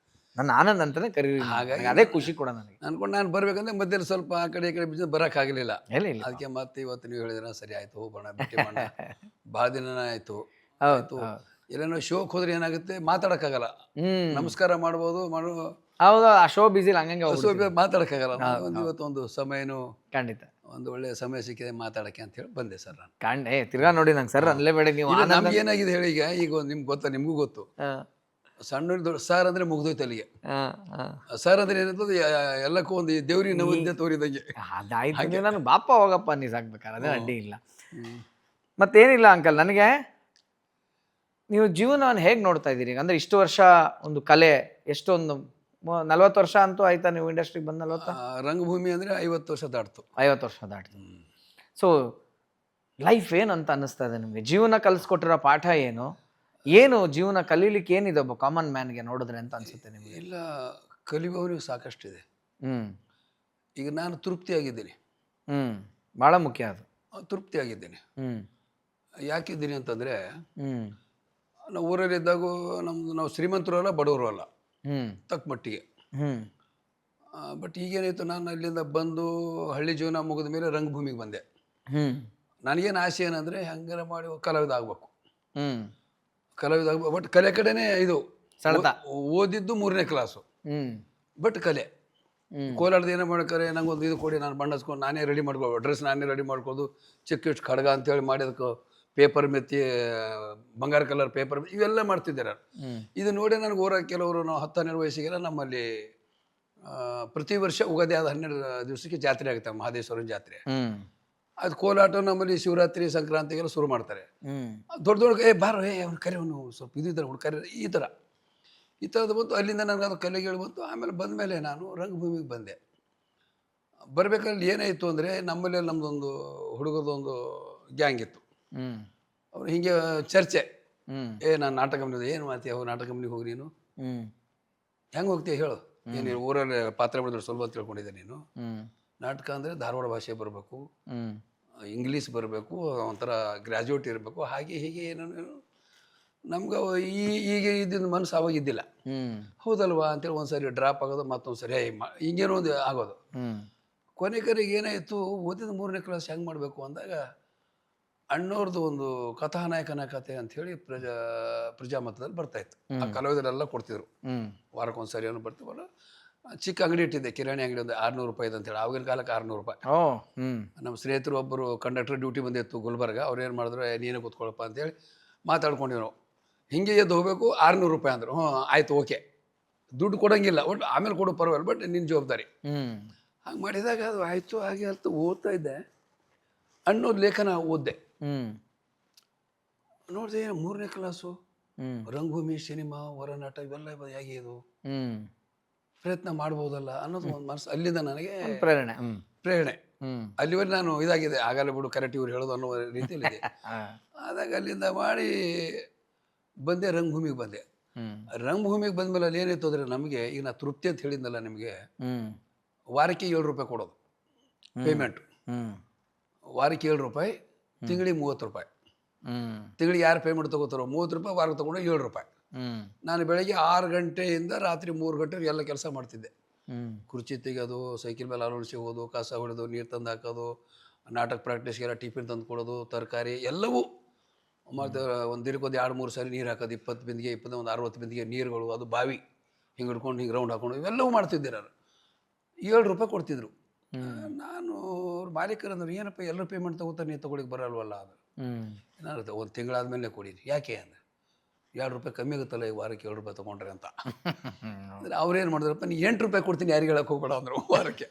ನನ್ನ ಆನಂದ್ ಅಂತಾನೆ ಕರೀರಿ. ಹಾಗಾಗಿ ಅದೇ ಖುಷಿ ಕೂಡ ನನಗೆ. ಅನ್ಕೊಂಡು ನಾನು ಬರ್ಬೇಕಂದ್ರೆ ಮಧ್ಯದಲ್ಲಿ ಸ್ವಲ್ಪ ಆ ಕಡೆ ಈ ಕಡೆ ಬಿದ್ದು ಬರೋಕ್ಕಾಗಲಿಲ್ಲ. ಅದಕ್ಕೆ ಮತ್ತೆ ಇವತ್ತು ನೀವು ಹೇಳಿದ್ರೆ ಸರಿ ಆಯ್ತು, ಹೋಗೋಣ, ಭೇಟಿ ಮಾಡೋಣ. ಭಾಳ ದಿನನೇ ಆಯ್ತು. ಆಯ್ತು, ಎಲ್ಲೇನೋ ಶೋಕ್ ಹೋದ್ರೆ ಏನಾಗುತ್ತೆ, ಮಾತಾಡಕ್ಕಾಗಲ್ಲ. ನಮಸ್ಕಾರ ಮಾಡ್ಬೋದು, ಹೌದು, ಆ ಶೋ ಬಿಸಿ ಹಂಗಂಗೆ ಮಾತಾಡಕ್ಕಾಗಲ್ಲ. ಇವತ್ತು ಒಂದು ಸಮಯನೂ ಖಂಡಿತ ಒಂದು ಒಳ್ಳೆ ಸಮಯ ಸಿಕ್ಕಿದೆ ಮಾತಾಡಕ್ಕೆ ಅಂತ ಹೇಳಿ ಬಂದೆ ಸರ್ ನಾನು. ತಿರ್ಗಾ ನೋಡಿ ನಂಗೆ ಸರ್ ಅನ್ಲೇಬೇಡಿ ನೀವು. ನಮ್ಗೆ ಏನಾಗಿದೆ ಹೇಳಿ, ಈಗ ನಿಮ್ಗೆ ಗೊತ್ತಾ, ನಿಮಗೂ ಗೊತ್ತು, ಸಣ್ಣ ದೊಡ್ಡ ಸಾರ್ ಅಂದ್ರೆ ಮುಗ್ದೋಯ್ತು ಅಲ್ಲಿಗೆ. ಸರ್ ಅಂದ್ರೆ ಏನಂತಂದ್ರೆ ಎಲ್ಲಕ್ಕೂ ಒಂದು ದೇವ್ರಿಗೆ ನೈವೇದ್ಯ ತೋರಿದಂಗೆ. ಅದಾಯ್ತು, ನಾನು ಬಾಪ ಹೋಗಪ್ಪ ನೀ ಸಾಕ್ಬೇಕಾರೆ ಅದೇ ಅಡ್ಡಿ ಇಲ್ಲ. ಮತ್ತೇನಿಲ್ಲ ಅಂಕಲ್, ನನಗೆ ನೀವು ಜೀವನವನ್ನು ಹೇಗೆ ನೋಡ್ತಾ ಇದ್ದೀರಿ? ಅಂದರೆ ಇಷ್ಟು ವರ್ಷ ಒಂದು ಕಲೆ, ಎಷ್ಟೊಂದು 40 ವರ್ಷ ಅಂತೂ ಆಯ್ತಾ ನೀವು ಇಂಡಸ್ಟ್ರಿಗೆ ಬಂದು? 40 ರಂಗಭೂಮಿ ಅಂದರೆ 50 ವರ್ಷ ದಾಟ್ತು. 50 ವರ್ಷ ದಾಟ್ತು. ಸೊ ಲೈಫ್ ಏನು ಅಂತ ಅನ್ನಿಸ್ತಾ ಇದೆ ನಿಮಗೆ? ಜೀವನ ಕಲಿಸ್ಕೊಟ್ಟಿರೋ ಪಾಠ ಏನು ಜೀವನ ಕಲೀಲಿಕ್ಕೆ ಏನಿದೆ ಒಬ್ಬ ಕಾಮನ್ ಮ್ಯಾನ್ಗೆ ನೋಡಿದ್ರೆ ಅಂತ ಅನ್ಸುತ್ತೆ ನಿಮಗೆ? ಇಲ್ಲ, ಕಲಿಯುವವನಿಗೆ ಸಾಕಷ್ಟಿದೆ. ಈಗ ನಾನು ತೃಪ್ತಿಯಾಗಿದ್ದೀನಿ. ಭಾಳ ಮುಖ್ಯ ಅದು. ತೃಪ್ತಿಯಾಗಿದ್ದೀನಿ. ಯಾಕಿದ್ದೀನಿ ಅಂತಂದರೆ, ನಾವು ಊರಲ್ಲಿದ್ದಾಗ ನಾವು ಶ್ರೀಮಂತರು ಅಲ್ಲ, ಬಡವರು ಅಲ್ಲ, ತಕ್ಕ ಮಟ್ಟಿಗೆ. ಬಟ್ ಈಗೇನಾಯಿತು, ನಾನು ಅಲ್ಲಿಂದ ಬಂದು ಹಳ್ಳಿ ಜೀವನ ಮುಗಿದ ಮೇಲೆ ರಂಗಭೂಮಿಗೆ ಬಂದೆ. ನನಗೇನು ಆಸೆ ಏನಂದರೆ, ಹಂಗಾರ ಮಾಡಿ ಕಲಾವಿದ ಆಗ್ಬೇಕು, ಕಲಾವಿದ ಆಗ್ಬೇಕು. ಬಟ್ ಕಲೆ ಕಡೆನೇ ಇದು ಓದಿದ್ದು 3ನೇ ಕ್ಲಾಸು. ಬಟ್ ಕಲೆ ಕೋಲಾರದ ಏನೋ ಮಾಡ್ತಾರೆ, ನಂಗೊಂದು ಇದು ಕೊಡಿ, ನಾನು ಬಣ್ಣಿಸ್ಕೊಂಡು ನಾನೇ ರೆಡಿ ಮಾಡ್ಕೊಬೋದು, ಡ್ರೆಸ್ ನಾನೇ ರೆಡಿ ಮಾಡ್ಕೋದು, ಚಿಕ್ಕ ಖಡ್ಗ ಅಂತೇಳಿ ಮಾಡಿ ಅದಕ್ಕೆ ಪೇಪರ್ ಮೆತ್ತಿ, ಬಂಗಾರ ಕಲರ್ ಪೇಪರ್ ಇವೆಲ್ಲ ಮಾಡ್ತಿದ್ದೆ ನಾನು. ಇದು ನೋಡಿ ನನಗೆ ಊರಾಗ ಕೆಲವರು, ನಾವು 10-12 ವಯಸ್ಸಿಗೆಲ್ಲ ನಮ್ಮಲ್ಲಿ ಪ್ರತಿ ವರ್ಷ ಉಗಾದಿ ಆದ 12 ದಿವಸಕ್ಕೆ ಜಾತ್ರೆ ಆಗುತ್ತೆ, ಮಹದೇಶ್ವರನ ಜಾತ್ರೆ. ಅದು ಕೋಲಾಟ ನಮ್ಮಲ್ಲಿ ಶಿವರಾತ್ರಿ ಸಂಕ್ರಾಂತಿಗೆಲ್ಲ ಶುರು ಮಾಡ್ತಾರೆ. ದೊಡ್ಡ ಬಾರ ಅವ್ನು ಕರೆ, ಅವನು ಸ್ವಲ್ಪ ಇದು ಇದ್ದಾರೆ ಹುಡ್ಕರೆ, ಈ ಥರದ್ದು ಬಂತು. ಅಲ್ಲಿಂದ ನನಗೆ ಅದು ಕಲೆಗಳು ಬಂತು. ಆಮೇಲೆ ಬಂದಮೇಲೆ ನಾನು ರಂಗಭೂಮಿಗೆ ಬಂದೆ. ಬರಬೇಕಾದ್ರೆ ಏನಾಯಿತು ಅಂದರೆ, ನಮ್ಮಲ್ಲಿ ನಮ್ಮದೊಂದು ಹುಡುಗದೊಂದು ಗ್ಯಾಂಗ್ ಇತ್ತು. ಅವ್ರು ಹೀಗೆ ಚರ್ಚೆ, ನಾನು ನಾಟಕ ಕಂಪ್ನಿ ಏನು ಮಾಡ್ತೀಯ ಹೋಗಿ ನಾಟಕ ಕಂಪ್ನಿಗೆ ಹೋಗಿ ನೀನು ಹ್ಞೂ ಹೆಂಗೆ ಹೋಗ್ತೀಯ ಹೇಳು ಏನು ಊರಲ್ಲಿ ಪಾತ್ರ ಮಾಡಿದ್ರೆ ಸ್ವಲ್ಪ ಅಂತ ತಿಳ್ಕೊಂಡಿದ್ದೆ ನೀನು ಹ್ಞೂ ನಾಟಕ ಅಂದರೆ ಧಾರವಾಡ ಭಾಷೆ ಬರಬೇಕು, ಹ್ಞೂ ಇಂಗ್ಲೀಷ್ ಬರಬೇಕು, ಒಂಥರ ಗ್ರ್ಯಾಜುಯೇಟ್ ಇರಬೇಕು, ಹಾಗೆ ಹೀಗೆ ಏನೇನು ನಮ್ಗೆ ಈಗ ಇದ್ದಿದ್ದು ಮನಸ್ಸು ಅವಾಗ ಇದ್ದಿಲ್ಲ. ಹ್ಞೂ ಹೌದಲ್ವಾ ಅಂತೇಳಿ ಒಂದು ಸರಿ ಡ್ರಾಪ್ ಆಗೋದು, ಮತ್ತೊಂದು ಸರಿ ಹಿಂಗೇನೋ ಒಂದು ಆಗೋದು. ಹ್ಞೂ ಕೊನೆಗೆ ಏನಾಯಿತು, ಓದಿದ 3ನೇ ಕ್ಲಾಸ್ ಹೆಂಗೆ ಮಾಡಬೇಕು ಅಂದಾಗ ಅಣ್ಣವ್ರದ್ದು ಒಂದು ಕಥಾನಾಯಕನ ಕಥೆ ಅಂಥೇಳಿ ಪ್ರಜಾಮತದಲ್ಲಿ ಬರ್ತಾಯಿತ್ತು. ಆ ಕಲಾವಿದರೆಲ್ಲ ಕೊಡ್ತಿದ್ರು, ಹ್ಞೂ ವಾರಕ್ಕೊಂದು ಸರಿ ಏನೋ ಬರ್ತೀವಲ್ಲ. ಚಿಕ್ಕ ಅಂಗಡಿ ಇಟ್ಟಿದ್ದೆ, ಕಿರಾಣಿ ಅಂಗಡಿ, ಒಂದು 600 ರೂಪಾಯಿ ಅಂತೇಳಿ. ಆವಾಗಿನ ಕಾಲಕ್ಕೆ 600 ರೂಪಾಯಿ. ಓ ಹ್ಞೂ ನಮ್ಮ ಸ್ನೇಹಿತರು ಒಬ್ಬರು ಕಂಡಕ್ಟರ್ ಡ್ಯೂಟಿ ಬಂದಿತ್ತು ಗುಲ್ಬರ್ಗ. ಅವ್ರು ಏನು ಮಾಡಿದ್ರು, ನೀನೇ ಕೂತ್ಕೊಳ್ಳಪ್ಪ ಅಂತೇಳಿ ಮಾತಾಡ್ಕೊಂಡಿವಿ ನಾವು. ಹಿಂಗೆ ಎದ್ದು ಹೋಗಬೇಕು, 600 ರೂಪಾಯಿ ಅಂದರು. ಹ್ಞೂ ಆಯಿತು, ಓಕೆ, ದುಡ್ಡು ಕೊಡೋಂಗಿಲ್ಲ, ಒಟ್ಟು ಆಮೇಲೆ ಕೊಡು ಪರವಾಗಿಲ್ಲ, ಬಟ್ ನಿನ್ನ ಜವಾಬ್ದಾರಿ. ಹಂಗೆ ಮಾಡಿದಾಗ ಅದು ಆಯಿತು. ಹಾಗೆ ಅಂತ ಓದ್ತಾ ಇದ್ದೆ, ಅನ್ನೋದು ಲೇಖನ ಓದಿದೆ. ನೋಡಿದೆ 3ನೇ ಕ್ಲಾಸು, ರಂಗಭೂಮಿ, ಸಿನಿಮಾ, ಹೊರನಾಟ ಇವೆಲ್ಲ ಹೇಗೆ ಇದು ಪ್ರಯತ್ನ ಮಾಡ್ಬೋದಲ್ಲ ಅನ್ನೋದು ಒಂದು ಮನಸ್ಸು. ಅಲ್ಲಿಂದ ನನಗೆ ಪ್ರೇರಣೆ. ಅಲ್ಲಿವರೆಗೆ ನಾನು ಇದಾಗಿದೆ, ಆಗಲ್ಲ ಬಿಡು ಕರೆಕ್ಟ್ ಇವ್ರು ಹೇಳೋದು ಅನ್ನೋ ರೀತಿಯಲ್ಲಿದೆ. ಆದಾಗ ಅಲ್ಲಿಂದ ಮಾಡಿ ಬಂದೆ, ರಂಗಭೂಮಿಗೆ ಬಂದೆ. ರಂಗಭೂಮಿಗೆ ಬಂದಮೇಲೆ ಅಲ್ಲಿ ಏನಿತ್ತು ಅಂದರೆ ನಮಗೆ, ಈಗ ನಾ ತೃಪ್ತಿ ಅಂತ ಹೇಳಿದ್ನಲ್ಲ ನಿಮಗೆ, ವಾರಕ್ಕೆ 7 ರೂಪಾಯಿ ಕೊಡೋದು ಪೇಮೆಂಟು. ವಾರಕ್ಕೆ 7 ರೂಪಾಯಿ, ತಿಂಗಳಿಗೆ 30 ರೂಪಾಯಿ. ತಿಂಗಳಿಗೆ ಯಾರು ಪೇಮೆಂಟ್ ತೊಗೋತಾರೋ 30 ರೂಪಾಯಿ, ವಾರಕ್ಕೆ ತೊಗೊಂಡು 7 ರೂಪಾಯಿ. ನಾನು ಬೆಳಗ್ಗೆ 6 ಗಂಟೆಯಿಂದ ರಾತ್ರಿ 3 ಗಂಟೆ ಎಲ್ಲ ಕೆಲಸ ಮಾಡ್ತಿದ್ದೆ. ಕುರ್ಚಿ ತೆಗೆಯೋದು, ಸೈಕಲ್ ಮೇಲೆ ಅಲೋಡಿಸಿ ಹೋಗೋದು, ಕಸ ಹೊಡೆದು, ನೀರು ತಂದು ಹಾಕೋದು, ನಾಟಕ ಪ್ರಾಕ್ಟೀಸ್ಗೆಲ್ಲ ಟಿಫಿನ್ ತಂದು ಕೊಡೋದು, ತರಕಾರಿ ಎಲ್ಲವೂ. ಮತ್ತು ಒಂದು ದಿನಕ್ಕೊಂದು 2-3 ಸಾರಿ ನೀರು ಹಾಕೋದು, 20 ಬಿಂದಿಗೆ, ಒಂದು 60 ಬಿಂದಿಗೆ ನೀರುಗಳು, ಅದು ಬಾವಿ ಹಿಂಗೆ ಹಿಡ್ಕೊಂಡು ಹಿಂಗೆ ರೌಂಡ್ ಹಾಕೊಂಡು ಇವೆಲ್ಲವೂ ಮಾಡ್ತಿದ್ದೆ ನಾನು. 7 ರೂಪಾಯಿ ಕೊಡ್ತಿದ್ರು. ನಾನು ಅವ್ರ ಮಾಲೀಕರಂದ್ರೆ, ಏನಪ್ಪ ಎಲ್ಲರೂ ಪೇಮೆಂಟ್ ತೊಗೋತಾರೆ, ನೀವು ತೊಗೊಳಿಕ್ಕೆ ಬರಲ್ವಲ್ಲ ಅದು. ಏನಾಗುತ್ತೆ, ಒಂದು ತಿಂಗಳಾದ್ಮೇಲೆ ಕೊಡಿರಿ. ಯಾಕೆ ಅಂದರೆ 2 ರೂಪಾಯಿ ಕಮ್ಮಿ ಆಗುತ್ತಲ್ಲ ಈ ವಾರಕ್ಕೆ 7 ರೂಪಾಯಿ ತೊಗೊಂಡ್ರೆ ಅಂತ. ಅಂದರೆ ಅವ್ರೇನು ಮಾಡಿದ್ರಪ್ಪ, ನೀ 8 ರೂಪಾಯಿ ಕೊಡ್ತೀನಿ, ಯಾರಿಗೆ ಹೇಳಕ್ಕೆ ಹೋಗ್ಬೇಡ ಅಂದರು ವಾರಕ್ಕೆ.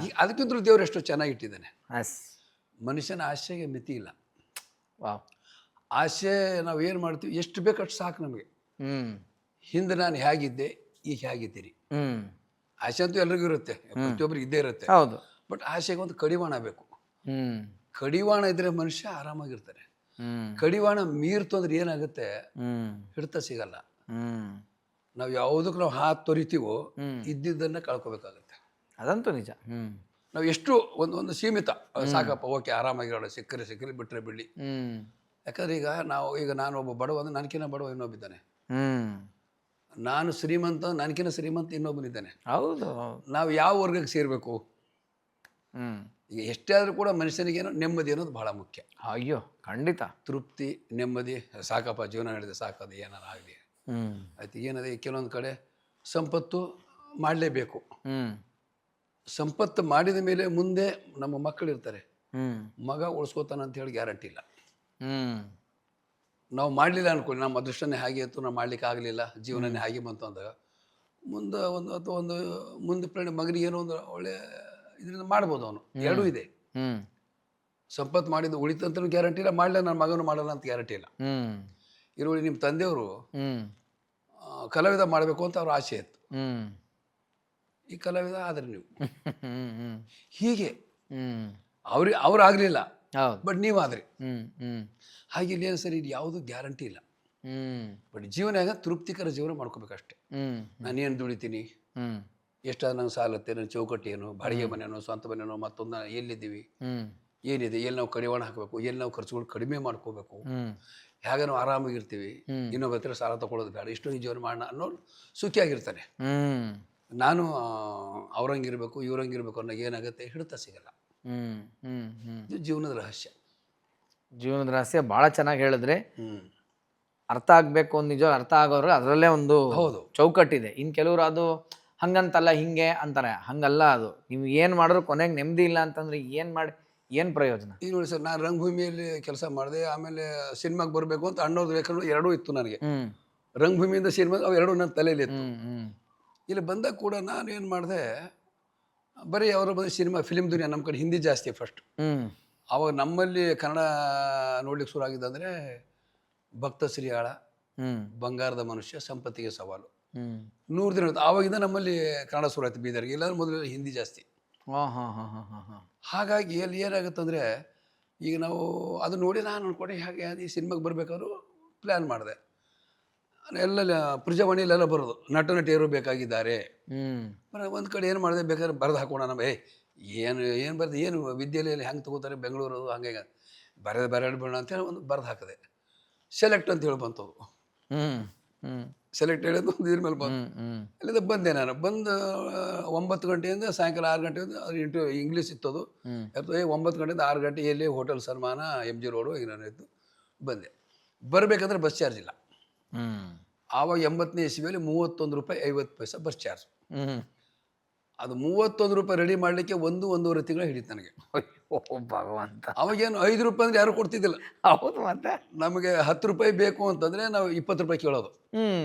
ಈಗ ಅದಕ್ಕಿಂತಲೂ ದೇವ್ರು ಎಷ್ಟು ಚೆನ್ನಾಗಿಟ್ಟಿದ್ದಾನೆ. ಮನುಷ್ಯನ ಆಸೆಗೆ ಮಿತಿ ಇಲ್ಲ. ಆಸೆ ನಾವು ಏನು ಮಾಡ್ತೀವಿ, ಎಷ್ಟು ಬೇಕಷ್ಟು ಸಾಕು ನಮಗೆ. ಹಿಂದೆ ನಾನು ಹೇಗಿದ್ದೆ, ಈಗ ಹೇಗಿದ್ದೀರಿ. ಆಸೆ ಅಂತೂ ಎಲ್ರಿಗೂ ಇರುತ್ತೆ, ಪ್ರತಿಯೊಬ್ಬರು ಇದ್ದೇ ಇರುತ್ತೆ. ಬಟ್ ಆಸೆಗೆ ಒಂದು ಕಡಿವಾಣ ಬೇಕು. ಕಡಿವಾಣ ಇದ್ರೆ ಮನುಷ್ಯ ಆರಾಮಾಗಿರ್ತಾರೆ. ಕಡಿವಾಣ ಮೀರ್ತು ಅಂದ್ರೆ ಏನಾಗುತ್ತೆ, ಹಿಡಿತ ಸಿಗಲ್ಲ. ನಾವು ಯಾವುದಕ್ಕೆ ನಾವು ಹಾತ್ ತೊರಿತೀವೋ ಇದ್ದಿದ್ದನ್ನ ಕಳ್ಕೊಬೇಕಾಗತ್ತೆ. ಅದಂತೂ ನಿಜ. ನಾವು ಎಷ್ಟು ಒಂದು ಸೀಮಿತ, ಸಾಕಪ್ಪ ಓಕೆ ಆರಾಮಾಗಿರೋಣ, ಸಿಕ್ಕರೆ ಬಿಟ್ಟರೆ ಬಿಡಲಿ. ಯಾಕಂದ್ರೆ ಈಗ ನಾನು ಒಬ್ಬ ಬಡವ ಅಂದ್ರೆ ನನಗಿನ್ನ ಬಡವ ಇನ್ನೊಬ್ಬಿದ್ದಾನೆ, ನಾನು ಶ್ರೀಮಂತ ನನಗಿನ್ನ ಶ್ರೀಮಂತ ಇನ್ನೊಬ್ಬನಿದ್ದಾನೆ. ಹೌದು. ನಾವು ಯಾವ ವರ್ಗಕ್ಕೆ ಸೇರಬೇಕು? ಈಗ ಎಷ್ಟೇ ಆದರೂ ಕೂಡ ಮನುಷ್ಯನಿಗೇನೋ ನೆಮ್ಮದಿ ಅನ್ನೋದು ಬಹಳ ಮುಖ್ಯ. ಅಯ್ಯೋ ಖಂಡಿತ. ತೃಪ್ತಿ, ನೆಮ್ಮದಿ, ಸಾಕಪ್ಪ ಜೀವನ ನಡೆದ ಸಾಕದು, ಏನಾರು ಆಗಲಿ ಆಯ್ತು. ಏನದೆ, ಕೆಲವೊಂದು ಕಡೆ ಸಂಪತ್ತು ಮಾಡಲೇಬೇಕು. ಸಂಪತ್ತು ಮಾಡಿದ ಮೇಲೆ ಮುಂದೆ ನಮ್ಮ ಮಕ್ಕಳು ಇರ್ತಾರೆ, ಮಗ ಉಳಿಸ್ಕೋತಾನ ಅಂತ ಹೇಳಿ ಗ್ಯಾರಂಟಿ ಇಲ್ಲ. ನಾವು ಮಾಡಲಿಲ್ಲ ಅನ್ಕೊಳ್ಳಿ, ನಮ್ಮ ಅದೃಷ್ಟನೇ ಹಾಗೆ ಇತ್ತು, ನಾವು ಮಾಡ್ಲಿಕ್ಕೆ ಆಗಲಿಲ್ಲ, ಜೀವನನೇ ಹಾಗೆ ಬಂತು ಅಂದಾಗ ಮುಂದೆ ಒಂದು ಮುಂದೆ ಮಗನಿಗೆ ಏನೋ ಒಂದು ಒಳ್ಳೆ ಇದರಿಂದ ಮಾಡ್ಬೋದು. ಅವನು ಎರಡೂ ಇದೆ. ಸಂಪತ್ತು ಮಾಡಿದ್ದು ಉಳಿತಂತಲೂ ಗ್ಯಾರಂಟಿ ಇಲ್ಲ, ಮಾಡಲಿಲ್ಲ ನನ್ನ ಮಗನು ಮಾಡಲ್ಲ ಅಂತ ಗ್ಯಾರಂಟಿ ಇಲ್ಲ. ಇರುವಳಿ ನಿಮ್ಮ ತಂದೆಯವರು ಕಲಾವಿದ ಮಾಡಬೇಕು ಅಂತ ಅವ್ರ ಆಸೆ ಇತ್ತು, ಈ ಕಲಾವಿದ ಆದರೆ ನೀವು ಹೀಗೆ ಅವ್ರು ಆಗಲಿಲ್ಲ, ಬಟ್ ನೀವಾದ್ರಿ. ಹಾಗೆ ಇಲ್ಲೇನು ಸರಿ, ಇದು ಯಾವುದೂ ಗ್ಯಾರಂಟಿ ಇಲ್ಲ. ಬಟ್ ಜೀವನ ಆಗ ತೃಪ್ತಿಕರ ಜೀವನ ಮಾಡ್ಕೋಬೇಕಷ್ಟೆ. ನಾನೇನು ದುಡಿತೀನಿ, ಎಷ್ಟಾದ ನಂಗೆ ಸಾಲತ್ತೆ, ನನ್ನ ಚೌಕಟ್ಟು ಏನು, ಬಾಡಿಗೆ ಮನೆನೋ, ಸ್ವಂತ ಮನೆನೋ, ಮತ್ತೊಂದು ಎಲ್ಲಿದ್ದೀವಿ, ಏನಿದೆ, ಎಲ್ಲಿ ನಾವು ಕಡಿವಾಣ ಹಾಕಬೇಕು, ಎಲ್ಲಿ ನಾವು ಖರ್ಚುಗಳು ಕಡಿಮೆ ಮಾಡ್ಕೋಬೇಕು, ಹೇಗೆ ನಾವು ಆರಾಮಾಗಿರ್ತೀವಿ, ಇನ್ನೊಬ್ಬ ಹತ್ರ ಸಾಲ ತಗೊಳ್ಳೋದು ಬೇಡ, ಇಷ್ಟೊಂದು ಜೀವನ ಮಾಡೋಣ ಅನ್ನೋರು ಸುಖಿಯಾಗಿರ್ತಾನೆ. ನಾನು ಅವ್ರಂಗಿರ್ಬೇಕು ಇವ್ರಂಗಿರ್ಬೇಕು ಅನ್ನೋ ಏನಾಗುತ್ತೆ, ಹಿಡಿತ ಸಿಗಲ್ಲ. ಇದು ಜೀವನದ ರಹಸ್ಯ. ಜೀವನದ ರಹಸ್ಯ ಭಾಳ ಚೆನ್ನಾಗಿ ಹೇಳಿದ್ರೆ. ಅರ್ಥ ಆಗಬೇಕು, ಒಂದು ನಿಜ ಅರ್ಥ ಆಗೋರು ಅದರಲ್ಲೇ ಒಂದು ಚೌಕಟ್ಟಿದೆ. ಇನ್ನು ಕೆಲವರು ಅದು ಹಂಗಂತಲ್ಲ ಹಿಂಗೆ ಅಂತಾರೆ, ಹಂಗಲ್ಲ. ಅದು ನೀವು ಏನು ಮಾಡಿದ್ರು ಕೊನೆಗೆ ನೆಮ್ಮದಿ ಇಲ್ಲ ಅಂತಂದ್ರೆ ಏನು ಪ್ರಯೋಜನ? ಈಗ ನೋಡಿ ಸರ್, ನಾನು ರಂಗಭೂಮಿಯಲ್ಲಿ ಕೆಲಸ ಮಾಡಿದೆ, ಆಮೇಲೆ ಸಿನಿಮಾಗೆ ಬರಬೇಕು ಅಂತ ಅಣ್ಣವ್ರದ್ದು ಲೇಖನ ಎರಡೂ ಇತ್ತು ನನಗೆ. ರಂಗಭೂಮಿಯಿಂದ ಸಿನಿಮಾಗೆ ಅವು ಎರಡೂ ನನ್ನ ತಲೆಯಲ್ಲಿ ಇತ್ತು. ಇಲ್ಲಿ ಬಂದಾಗ ಕೂಡ ನಾನು ಏನು ಮಾಡಿದೆ, ಬರೀ ಅವರು ಬಂದು ಸಿನಿಮಾ ಫಿಲಿಮ್ ದುನಿಯಾ, ನಮ್ಮ ಕಡೆ ಹಿಂದಿ ಜಾಸ್ತಿ ಫಸ್ಟ್. ಅವಾಗ ನಮ್ಮಲ್ಲಿ ಕನ್ನಡ ನೋಡ್ಲಿಕ್ಕೆ ಶುರು ಆಗಿದ್ದು ಅಂದರೆ ಭಕ್ತ ಶ್ರೀಯಾಳ, ಬಂಗಾರದ ಮನುಷ್ಯ, ಸಂಪತ್ತಿಗೆ ಸವಾಲು, 100 ದಿನ. ಆವಾಗಿಂದ ನಮ್ಮಲ್ಲಿ ಕನ್ನಡ ಶುರು ಆಯ್ತು ಬೀದರ್ಗೆ. ಇಲ್ಲ ಮೊದಲು ಹಿಂದಿ ಜಾಸ್ತಿ. ಹಾಗಾಗಿ ಅಲ್ಲಿ ಏನಾಗುತ್ತೆ ಅಂದರೆ, ಈಗ ನಾವು ಅದು ನೋಡಿ ನಾನು ಅನ್ಕೊಂಡೆ, ಹಾಗೆ ಈ ಸಿನಿಮಾಗೆ ಬರಬೇಕಾದ್ರೂ ಪ್ಲ್ಯಾನ್ ಮಾಡಿದೆ. ಎಲ್ಲ ಪ್ರಜಾವಾಣಿಯಲ್ಲೆಲ್ಲ ಬರೋದು, ನಟ ನಟಿಯರು ಬೇಕಾಗಿದ್ದಾರೆ. ಒಂದು ಕಡೆ ಏನು ಮಾಡಿದೆ, ಬೇಕಾದ್ರೆ ಬರೆದು ಹಾಕೋಣ ನಮ್ಮ ಏನು ಬರೆದು ಏನು ವಿದ್ಯಾಲಯಲ್ಲಿ ಹೆಂಗೆ ತೊಗೋತಾರೆ ಬೆಂಗಳೂರು ಹಂಗೆ ಬರೆಯಬೇಡ ಅಂತೇಳಿ ಒಂದು ಬರೆದು ಹಾಕಿದೆ. ಸೆಲೆಕ್ಟ್ ಅಂತ ಹೇಳಿ ಬಂತು. ಸೆಲೆಕ್ಟ್ ಹೇಳಿದ್ದು ಒಂದು ಇದ್ರ ಮೇಲೆ ಬಂತು. ಅಲ್ಲಿಂದ ಬಂದೆ ನಾನು. ಬಂದು 9 ಗಂಟೆಯಿಂದ ಸಾಯಂಕಾಲ 6 ಗಂಟೆಯಿಂದ ಅದು ಇಂಗ್ಲೀಷ್ ಇತ್ತದು. 9 ಗಂಟೆಯಿಂದ 6 ಗಂಟೆ ಎಲ್ಲಿ ಹೋಟೆಲ್ ಸನ್ಮಾನ MG ರೋಡು ಈಗ ನಾನು ಇತ್ತು. ಬಂದೆ. ಬರಬೇಕಂದ್ರೆ ಬಸ್ ಚಾರ್ಜ್ ಇಲ್ಲ. ಆವಾಗ 80ನೇ ಇಸ್ವಿಯಲ್ಲಿ 31 ರೂಪಾಯಿ 50 ಪೈಸೆ ಬಸ್ ಚಾರ್ಜ್. ಅದು 31 ರೂಪಾಯಿ ರೆಡಿ ಮಾಡಲಿಕ್ಕೆ 1-1.5 ತಿಂಗಳು ಹಿಡಿತು ನನಗೆ. ಭಗವಂತ. ಅವಾಗೇನು 5 ರೂಪಾಯಿ ಅಂದ್ರೆ ಯಾರು ಕೊಡ್ತಿದ್ದಿಲ್ಲ. ಹೌದು. ಮತ್ತೆ ನಮಗೆ 10 ರೂಪಾಯಿ ಬೇಕು ಅಂತಂದರೆ ನಾವು 20 ರೂಪಾಯಿ ಕೇಳೋದು.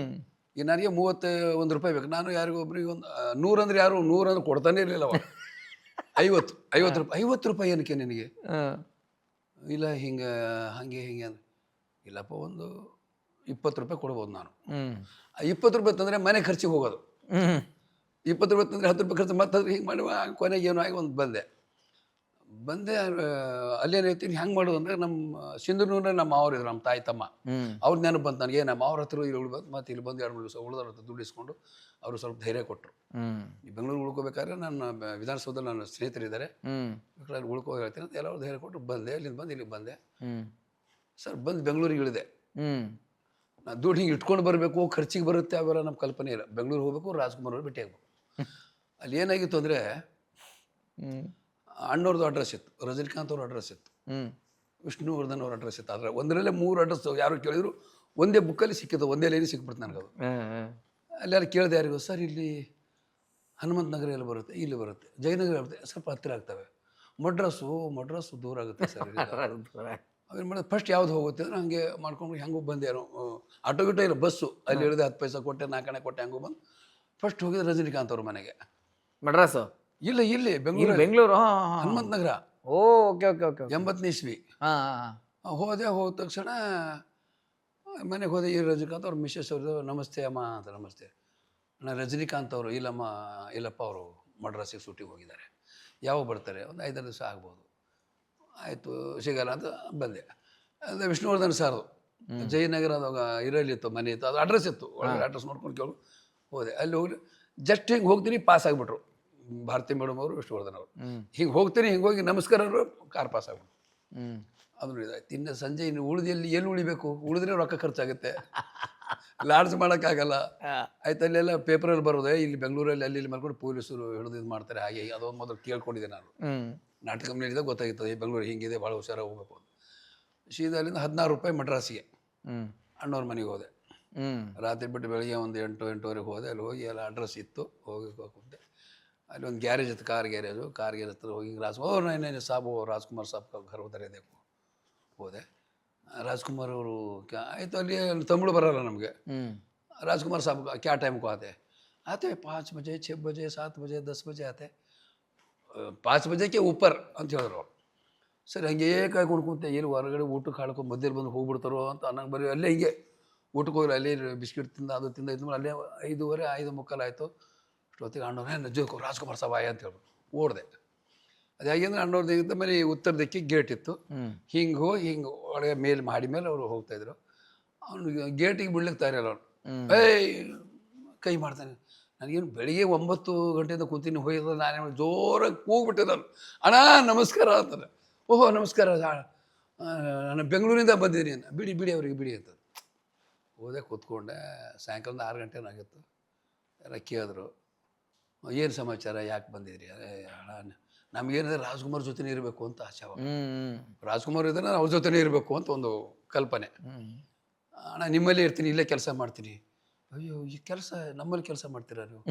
ಈಗ ನನಗೆ 31 ರೂಪಾಯಿ ಬೇಕು. ನಾನು ಯಾರಿಗೂ ಒಬ್ರಿಗೆ ಒಂದು 100 ಅಂದ್ರೆ ಯಾರು 100 ಅಂದ್ರೆ ಕೊಡ್ತಾನೆ ಇರಲಿಲ್ಲ ಅವಾಗ. 50 ರೂಪಾಯಿ. 50 ರೂಪಾಯಿ ಏನಕ್ಕೆ ನಿನಗೆ? ಇಲ್ಲ ಹಿಂಗೆ ಹಿಂಗೆ ಅಂದ್ರೆ ಇಲ್ಲಪ್ಪ ಒಂದು 20 ರೂಪಾಯಿ ಕೊಡ್ಬೋದು ನಾನು. 20 ರೂಪಾಯಿ ತಂದರೆ ಮನೆ ಖರ್ಚಿಗೆ ಹೋಗೋದು. 20 ರೂಪಾಯಿ ತಂದರೆ 10 ರೂಪಾಯಿ ಖರ್ಚು ಮತ್ತೆ ಹಿಂಗೆ ಮಾಡಿ ಕೊನೆಗೆ ಏನೋ ಆಗಿ ಒಂದು ಬಂದೆ. ಅಲ್ಲೇನೈತಿ ಹೆಂಗೆ ಮಾಡೋದು ಅಂದರೆ ನಮ್ಮ ಸಿಂಧನೂರಿನ ನಮ್ಮ ಮಾವರಿದ್ರು, ನಮ್ಮ ತಾಯಿ ತಮ್ಮ. ಅವ್ರ ನೆನಪು ಬಂತು ನನಗೆ. ನಮ್ಮ ಮಾವ್ರ ಹತ್ರ ಇಲ್ಲಿ ಬಂದು ಮತ್ತೆ ಇಲ್ಲಿ ಬಂದು 2-3 ದಿವಸ ಉಳಿದವ್ರ ಹತ್ರ ದುಡ್ಡಿಸ್ಕೊಂಡು ಅವರು ಸ್ವಲ್ಪ ಧೈರ್ಯ ಕೊಟ್ಟರು. ಈ ಬೆಂಗಳೂರು ಉಳ್ಕೋಬೇಕಾದ್ರೆ ನನ್ನ ವಿಧಾನಸೌಧದಲ್ಲಿ ನನ್ನ ಸ್ನೇಹಿತರಿದ್ದಾರೆ, ಬೇಕಾದ್ರೆ ಉಳ್ಕೋ ಹೇಳ್ತೀನಿ ಅಂತ ಎಲ್ಲರೂ ಧೈರ್ಯ ಕೊಟ್ಟು ಬಂದೆ. ಅಲ್ಲಿಂದ ಬಂದು ಇಲ್ಲಿಗೆ ಬಂದೆ. ಸರ್ ಬಂದು ಬೆಂಗಳೂರಿಗೆ ಇಳಿದೆ. ನಾನು ದುಡ್ಡು ಹಿಂಗೆ ಇಟ್ಕೊಂಡು ಬರಬೇಕು, ಖರ್ಚಿಗೆ ಬರುತ್ತೆ ಅವೆಲ್ಲ ನಮ್ಮ ಕಲ್ಪನೆ ಇಲ್ಲ. ಬೆಂಗಳೂರು ಹೋಗಬೇಕು, ರಾಜ್ಕುಮಾರ್ ಅವ್ರು ಭೇಟಿ ಆಗ್ಬೇಕು. ಅಲ್ಲಿ ಏನಾಗಿತ್ತು ಅಂದರೆ ಅಣ್ಣವ್ರದ್ದು ಅಡ್ರೆಸ್ ಇತ್ತು, ರಜನಿಕಾಂತ್ ಅವ್ರ ಅಡ್ರೆಸ್ ಇತ್ತು, ವಿಷ್ಣುವರ್ಧನ್ ಅವ್ರ ಅಡ್ರೆಸ್ ಇತ್ತು. ಆದರೆ ಒಂದರಲ್ಲೇ 3 ಅಡ್ರೆಸ್ ಯಾರು ಕೇಳಿದ್ರು ಒಂದೇ ಬುಕ್ಕಲ್ಲಿ ಸಿಕ್ಕಿತ್ತು, ಒಂದೇ ಲೈನ್ ಸಿಕ್ಬಿಡ್ತು ನನಗದು. ಅಲ್ಲಿ ಕೇಳಿದೆ ಯಾರಿಗೂ, ಸರ್ ಇಲ್ಲಿ ಹನುಮಂತ ನಗರ ಎಲ್ಲ ಬರುತ್ತೆ, ಇಲ್ಲಿ ಬರುತ್ತೆ, ಜಯನಗರ ಬರುತ್ತೆ, ಸ್ವಲ್ಪ ಹತ್ತಿರ ಆಗ್ತವೆ. ಮಡ್ರಾಸು ದೂರ ಆಗುತ್ತೆ ಸರ್. ಅವೇನು ಮಾಡೋದು, ಫಸ್ಟ್ ಯಾವ್ದು ಹೋಗುತ್ತೆ ಅಂದ್ರೆ ಹಂಗೆ ಮಾಡ್ಕೊಂಡು ಹೆಂಗೂ ಬಂದೆ. ಆಟೋ ಗಿಟೋ ಇಲ್ಲ, ಬಸ್ಸು. ಅಲ್ಲಿ ಹೇಳಿದೆ 10 ಪೈಸೆ ಕೊಟ್ಟೆ, 4 ಆಣೆ ಕೊಟ್ಟೆ, ಹೆಂಗೂ ಬಂದು ಫಸ್ಟ್ ಹೋಗಿದ್ದೆ ರಜನಿಕಾಂತ್ ಅವ್ರ ಮನೆಗೆ. ಮಡ್ರಾಸು? ಇಲ್ಲಿ ಬೆಂಗಳೂರು ಹನುಮಂತ ನಗರ. ಓಕೆ. 80ನೇ ಇಸ್ವಿ. ಹೋದೆ. ಹೋದ ತಕ್ಷಣ ಮನೆಗೆ ಹೋದೆ. ಈ ರಜನಿಕಾಂತ್ ಅವ್ರ ಮಿಸ್ಸಸ್ ಅವ್ರದ್ದು, ನಮಸ್ತೆ ಅಮ್ಮ ಅಂತ. ನಮಸ್ತೆ. ನಾನು ರಜನಿಕಾಂತ್ ಅವರು. ಇಲ್ಲಪ್ಪ ಅವರು ಮಡ್ರಾಸಿಗೆ ಶೂಟಿಂಗ್ ಹೋಗಿದ್ದಾರೆ, ಯಾವಾಗ ಬರ್ತಾರೆ? ಒಂದು 5-6 ದಿವಸ ಆಗ್ಬೋದು. ಆಯಿತು, ಸಿಗಲ್ಲ ಅಂತ ಬಂದೆ. ಅದೇ ವಿಷ್ಣುವರ್ಧನ್ ಸಾರ್ದು ಜಯನಗರದಾಗ ಇರಲಿತ್ತು, ಮನೆ ಇತ್ತು, ಅದು ಅಡ್ರೆಸ್ ಇತ್ತು. ಒಳಗಡೆ ಅಡ್ರೆಸ್ ನೋಡ್ಕೊಂಡು ಕೇಳು ಹೋದೆ. ಅಲ್ಲಿ ಹೋಗಿ ಜಸ್ಟ್ ಹಿಂಗೆ ಹೋಗ್ತೀನಿ, ಪಾಸ್ ಆಗಿಬಿಟ್ರು ಭಾರತಿ ಮೇಡಮ್ ಅವರು, ವಿಷ್ಣುವರ್ಧನ್ ಅವರು. ಹಿಂಗೆ ಹೋಗ್ತೀನಿ, ಹಿಂಗೆ ಹೋಗಿ ನಮಸ್ಕಾರ ಅವರು, ಕಾರ್ ಪಾಸ್ ಆಗ್ಬಿಟ್ರು. ಅದನ್ನು ಇದಾಯ್ತು. ಇನ್ನು ಸಂಜೆ ಇನ್ನು ಎಲ್ಲಿ ಉಳಿಬೇಕು? ಉಳಿದ್ರೆ ರೊಕ್ಕ ಖರ್ಚಾಗುತ್ತೆ, ಲಾಡ್ಜ್ ಮಾಡೋಕ್ಕಾಗಲ್ಲ. ಆಯ್ತು, ಅಲ್ಲೆಲ್ಲ ಪೇಪರಲ್ಲಿ ಬರೋದೆ, ಇಲ್ಲಿ ಬೆಂಗಳೂರಲ್ಲಿ ಅಲ್ಲಿ ಮಾಡ್ಕೊಂಡು ಪೊಲೀಸರು ಹಿಡಿದು ಇದು ಮಾಡ್ತಾರೆ. ಹಾಗೆ ಅದೊಂದು ಮೊದಲು ಕೇಳ್ಕೊಂಡಿದ್ದೆ ನಾನು. ನಾಟಕ ಕಂಪ್ನಿಯಿಂದ ಗೊತ್ತಾಗಿತ್ತು, ಈ ಬೆಂಗಳೂರು ಹಿಂಗಿದೆ, ಭಾಳ ಹುಷಾರಾಗಿ ಹೋಗ್ಬೇಕು ಅಂತ. ಸೀದಾ ಅಲ್ಲಿಂದ 16 ರೂಪಾಯಿ ಮಡ್ರಾಸಿಗೆ ಅಣ್ಣವ್ರ ಮನೆಗೆ ಹೋದೆ. ರಾತ್ರಿ ಬಿಟ್ಟು ಬೆಳಗ್ಗೆ ಒಂದು 8-8:30 ಹೋದೆ. ಅಲ್ಲಿ ಹೋಗಿ ಎಲ್ಲ ಅಡ್ರೆಸ್ ಇತ್ತು, ಹೋಗಿ ಕೂತೆ. ಅಲ್ಲಿ ಒಂದು ಗ್ಯಾರೇಜ್ ಇತ್ತು, ಕಾರ್ ಗ್ಯಾರೇಜ್ ಹತ್ರ ಹೋಗಿ ರಾಜ್ಕುಮಾರ್ ಸಾಬು ರಾಜ್ಕುಮಾರ್ ಸಾಬ್ ಘರ್ ಉಧರ್ ಇದೆ ಹೋದೆ. ರಾಜ್ಕುಮಾರ್ ಅವರು ಆಯಿತು. ಅಲ್ಲಿ ತಮಿಳು ಬರೋಲ್ಲ ನಮಗೆ. ರಾಜ್ಕುಮಾರ್ ಸಾಬ್ ಕ್ಯಾ ಟೈಮ್ ಕೋ ಆತೆ 5 ಬಜೆ 6 ಬಜೆ 7 ಬಜೆ 10 ಬಜೆ ಆತೆ, 5 ಬಜೆಗೆ ಉಪ್ಪರ್ ಅಂತ ಹೇಳಿದ್ರು ಅವ್ರು. ಸರಿ, ಹಂಗೆ ಕಾಯ್ಕೊಂಡು ಕೂತೆ. ಎಲ್ಲಿ ಹೊರಗಡೆ ಊಟಕ್ಕೆ ಹಾಡ್ಕೊಂಡು ಮಧ್ಯದಲ್ಲಿ ಬಂದು ಹೋಗ್ಬಿಡ್ತಾರೋ ಅಂತ ಅನ್ನಂಗೆ ಬರೀ ಅಲ್ಲೇ ಹಿಂಗೆ ಊಟಕ್ಕೆ ಹೋಗಿ ಅಲ್ಲಿ ಬಿಸ್ಕಿಟ್ ತಿಂದ, ಅದು ತಿಂದ, ಇದು ಅಲ್ಲೇ 5:15 5:45 ಆಯಿತು. ಅಷ್ಟೊತ್ತಿಗೆ ಅಣ್ಣವ್ರೆ ನಜ್ಜೋಕು ರಾಜ್ಕುಮಾರ್ ಸಾಬ್ ಆಯ ಅಂತ ಹೇಳ್ಬಿಟ್ಟು ಓಡಿದೆ. ಅದು ಹೇಗೆಂದ್ರೆ ಅಣ್ಣವ್ರದ್ದು ಹೆಂಗಿದ್ದ ಮೇಲೆ ಉತ್ತರ ದಿಕ್ಕಿಗೆ ಗೇಟ್ ಇತ್ತು. ಹಿಂಗೆ ಹೋಗಿ ಹಿಂಗೆ ಒಳಗೆ ಮೇಲೆ ಮಾಡಿ ಮೇಲೆ ಅವರು ಹೋಗ್ತಾಯಿದ್ರು. ಅವ್ನು ಗೇಟಿಗೆ ಬಿಡ್ಲಿಕ್ಕೆ ತಯಾರಿಲ್ಲ ಅವ್ನು. ಕೈ ಮಾಡ್ತಾನೆ. ನನಗೇನು ಬೆಳಿಗ್ಗೆ 9 ಗಂಟೆಯಿಂದ ಕೂತೀನಿ, ಹೋಗಿದ್ದು ನಾನೇನು ಜೋರಾಗಿ ಕೂಗ್ಬಿಟ್ಟೆ ನಾನು, ಅಣ್ಣ ನಮಸ್ಕಾರ ಅಂತಾನೆ. ಓಹೋ ನಮಸ್ಕಾರ, ನಾನು ಬೆಂಗಳೂರಿಂದ ಬಂದಿದ್ದೀನಿ ಅಂತ. ಬಿಡಿ ಅವ್ರಿಗೆ ಬಿಡಿ ಅಂತ ಹೋದೆ. ಕೂತ್ಕೊಂಡೆ. ಸಾಯಂಕಾಲದ 6 ಗಂಟೆನೂ ಆಗಿತ್ತು. ಎಲ್ಲ ಕೇಳಿದ್ರು, ಏನು ಸಮಾಚಾರ, ಯಾಕೆ ಬಂದಿದ್ರಿ? ಅದೇ ಅಣ್ಣ ನಮಗೇನಿದೆ ರಾಜ್ಕುಮಾರ್ ಜೊತೆನೇ ಇರಬೇಕು ಅಂತ ಆಸೆ. ಅವಾಗ ರಾಜ್ಕುಮಾರ್ ಇದ್ರೆ ಅವ್ರ ಜೊತೆನೇ ಇರಬೇಕು ಅಂತ ಒಂದು ಕಲ್ಪನೆ. ಅಣ್ಣ ನಿಮ್ಮಲ್ಲೇ ಇರ್ತೀನಿ, ಇಲ್ಲೇ ಕೆಲಸ ಮಾಡ್ತೀನಿ. ಅಯ್ಯೋ, ಈ ಕೆಲಸ ನಮ್ಮಲ್ಲಿ ಕೆಲಸ ಮಾಡ್ತೀರಾ ನೀವು?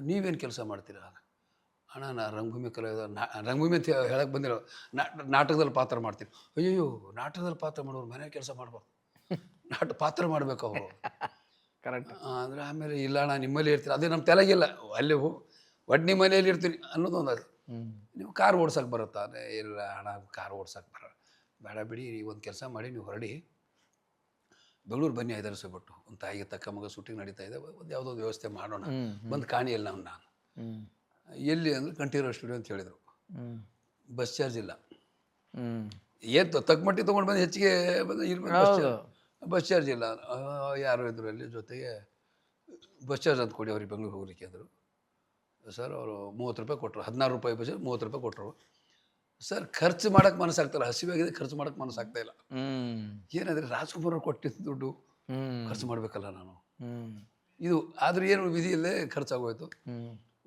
ನೀವೇನು ಕೆಲಸ ಮಾಡ್ತೀರಾ? ಅಣ್ಣ ನಾ ರಂಗಭೂಮಿ ರಂಗಭೂಮಿ ಅಂತ ಹೇಳಕ್ಕೆ ಬಂದಿರೋ, ನಾಟಕದಲ್ಲಿ ಪಾತ್ರ ಮಾಡ್ತೀನಿ. ಅಯ್ಯೋ, ನಾಟಕದಲ್ಲಿ ಪಾತ್ರ ಮಾಡೋರು ಮನೆ ಕೆಲಸ ಮಾಡ್ಬಾರ್ದು, ಪಾತ್ರ ಮಾಡ್ಬೇಕು ಅವರು. ಕರೆಕ್ಟ್ ಅಂದರೆ ಆಮೇಲೆ ಇಲ್ಲ ಅಣ್ಣ ನಿಮ್ಮಲ್ಲಿ ಇರ್ತೀನಿ, ಅದೇ ನಮ್ಮ ತಲೆಗಿಲ್ಲ. ಅಲ್ಲಿ ಒಡ್ನಿ ಮನೆಯಲ್ಲಿ ಇರ್ತೀನಿ ಅನ್ನೋದೊಂದು. ಅದು ನೀವು ಕಾರ್ ಓಡ್ಸೋಕೆ ಬರುತ್ತಾ? ಅಂದರೆ ಇಲ್ಲ ಅಣ್ಣ ಕಾರ್ ಓಡ್ಸೋಕೆ ಬರೋಲ್ಲ. ಬೇಡ ಬಿಡಿ, ಒಂದು ಕೆಲಸ ಮಾಡಿ, ನೀವು ಹೊರಡಿ ಬೆಂಗಳೂರು ಬನ್ನಿ 5 ವರ್ಷ ಬಿಟ್ಟು. ಒಂದು ತಾಯಿಗೆ ತಕ್ಕ ಮಗ ಶೂಟಿಂಗ್ ನಡೀತಾ ಇದೆ, ಒಂದು ಯಾವುದೋ ವ್ಯವಸ್ಥೆ ಮಾಡೋಣ, ಬಂದು ಕಾಣಿಯಲ್ಲಿ ನಾನು ಎಲ್ಲಿ ಅಂದರೆ ಕಂಠೀರವ ಸ್ಟುಡಿಯೋ ಅಂತ ಹೇಳಿದರು. ಬಸ್ ಚಾರ್ಜ್ ಇಲ್ಲ. ಏನು ತಕ್ಕ ಮಟ್ಟಿ ತೊಗೊಂಡು ಬಂದು ಹೆಚ್ಚಿಗೆ ಬಂದು ಇಲ್ಲಿ ಬಸ್ ಚಾರ್ಜ್ ಬಸ್ ಚಾರ್ಜ್ ಇಲ್ಲ. ಯಾರು ಇದ್ರು ಅಲ್ಲಿ ಜೊತೆಗೆ ಬಸ್ ಚಾರ್ಜ್ ಅಂತ ಕೊಡಿ ಅವ್ರಿಗೆ ಬೆಂಗಳೂರು ಹೋಗ್ಲಿಕ್ಕೆ ಅಂದರು. ಸರ್ ಅವರು 30 ರೂಪಾಯಿ ಕೊಟ್ಟರು. 16 ರೂಪಾಯಿ ಬಸ್ 30 ರೂಪಾಯಿ ಕೊಟ್ಟರು. ಸರ್ ಖರ್ಚು ಮಾಡೋಕ್ಕೆ ಮನಸ್ಸಾಗ್ತಾಯಿಲ್ಲ, ಹಸಿವಾಗಿದೆ, ಖರ್ಚು ಮಾಡೋಕ್ಕೆ ಮನಸ್ಸಾಗ್ತಾಯಿಲ್ಲ. ಏನಂದರೆ ರಾಜ್ಕುಮಾರ್ ಅವ್ರು ಕೊಟ್ಟಿದ್ದು ದುಡ್ಡು ಖರ್ಚು ಮಾಡಬೇಕಲ್ಲ ನಾನು. ಇದು ಆದರೂ ಏನು ವಿಧಿ ಇಲ್ಲದೆ ಖರ್ಚಾಗೋಯ್ತು.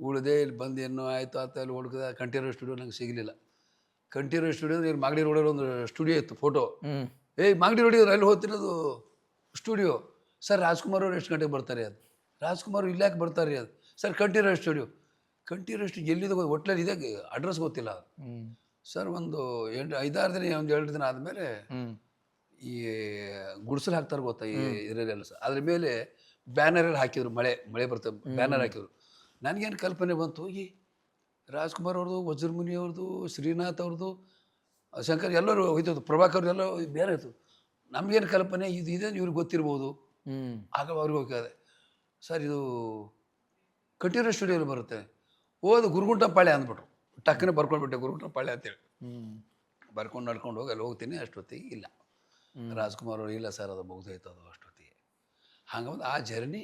ಉಳಿದೆ ಇಲ್ಲಿ ಬಂದು ಏನೋ ಆಯಿತು ಆತ ಅಲ್ಲಿ ಹುಡುಕಿದ ಕಂಠೀರವ ಸ್ಟುಡಿಯೋ ನಂಗೆ ಸಿಗಲಿಲ್ಲ. ಕಂಠೀರವ ಸ್ಟುಡಿಯೋ ಇಲ್ಲಿ ಮಾಗಡಿ ರೋಡಲ್ಲಿ ಒಂದು ಸ್ಟುಡಿಯೋ ಇತ್ತು, ಫೋಟೋ. ಮಾಗಡಿ ರೋಡಿಯವ್ರು ಅಲ್ಲಿ ಹೋಗ್ತಿರೋದು ಸ್ಟುಡಿಯೋ. ಸರ್ ರಾಜ್ಕುಮಾರ್ ಅವ್ರು ಎಷ್ಟು ಗಂಟೆಗೆ ಬರ್ತಾರೆ? ಅದು ರಾಜ್ಕುಮಾರ್ ಇಲ್ಲಿ ಯಾಕೆ ಬರ್ತಾರೆ? ಅದು sir Kanteerava studio. Kanteerava studio ಎಲ್ಲಿದೆ ಒಟ್ಲಲ್ಲಿ ಇದೆ, ಅಡ್ರೆಸ್ ಗೊತ್ತಿಲ್ಲ. ಸರ್ ಒಂದು 5-6 ದಿನ, ಒಂದು 2 ದಿನ ಆದಮೇಲೆ ಈ ಗುಡಿಸಲು ಹಾಕ್ತಾರೆ ಗೊತ್ತಾ ಈ ಇದರಲ್ಲೆಲ್ಲ ಸರ್, ಅದ್ರ ಮೇಲೆ ಬ್ಯಾನರಲ್ಲಿ ಹಾಕಿದ್ರು, ಮಳೆ ಬರ್ತದೆ ಬ್ಯಾನರ್ ಹಾಕಿದ್ರು. ನನಗೇನು ಕಲ್ಪನೆ ಬಂತು, ಈ ರಾಜ್ಕುಮಾರ್ ಅವ್ರದ್ದು, ವಜ್ರಮುನಿ ಅವ್ರದ್ದು, ಶ್ರೀನಾಥ್ ಅವ್ರದ್ದು, ಶಂಕರ್ ಎಲ್ಲರೂ ಹೋಯ್ತದ್ದು, ಪ್ರಭಾಕರ್ ಎಲ್ಲ ಬೇರೆ ಇತ್ತು. ನಮಗೇನು ಕಲ್ಪನೆ ಇದು ಇದೆ ಇವ್ರಿಗೆ ಗೊತ್ತಿರ್ಬೋದು. ಆಗ ಅವ್ರಿಗೆ ಹೋಗ್ತದೆ. ಸರ್ ಇದು ಕಂಠೀರವ ಸ್ಟುಡಿಯೋಲ್ಲಿ ಬರುತ್ತೆ. ಹೋದ ಗುರುಗುಂಟಪಾಳ್ಯ ಅಂದ್ಬಿಟ್ರು. ಟಕ್ಕನೆ ಬರ್ಕೊಂಡ್ಬಿಟ್ಟೆ ಗುರುಗುಂಟಪಾಳ್ಯ ಅಂತೇಳಿ. ಬರ್ಕೊಂಡು ನಡ್ಕೊಂಡು ಹೋಗಿ ಅಲ್ಲಿ ಹೋಗ್ತೀನಿ. ಅಷ್ಟೊತ್ತಿಗೆ ಇಲ್ಲ, ರಾಜ್ಕುಮಾರ್ ಅವರು ಇಲ್ಲ ಸರ್, ಅದು ಮುಗ್ದೋಯ್ತು ಅದು ಅಷ್ಟೊತ್ತಿಗೆ. ಹಂಗಂದು ಆ ಜರ್ನಿ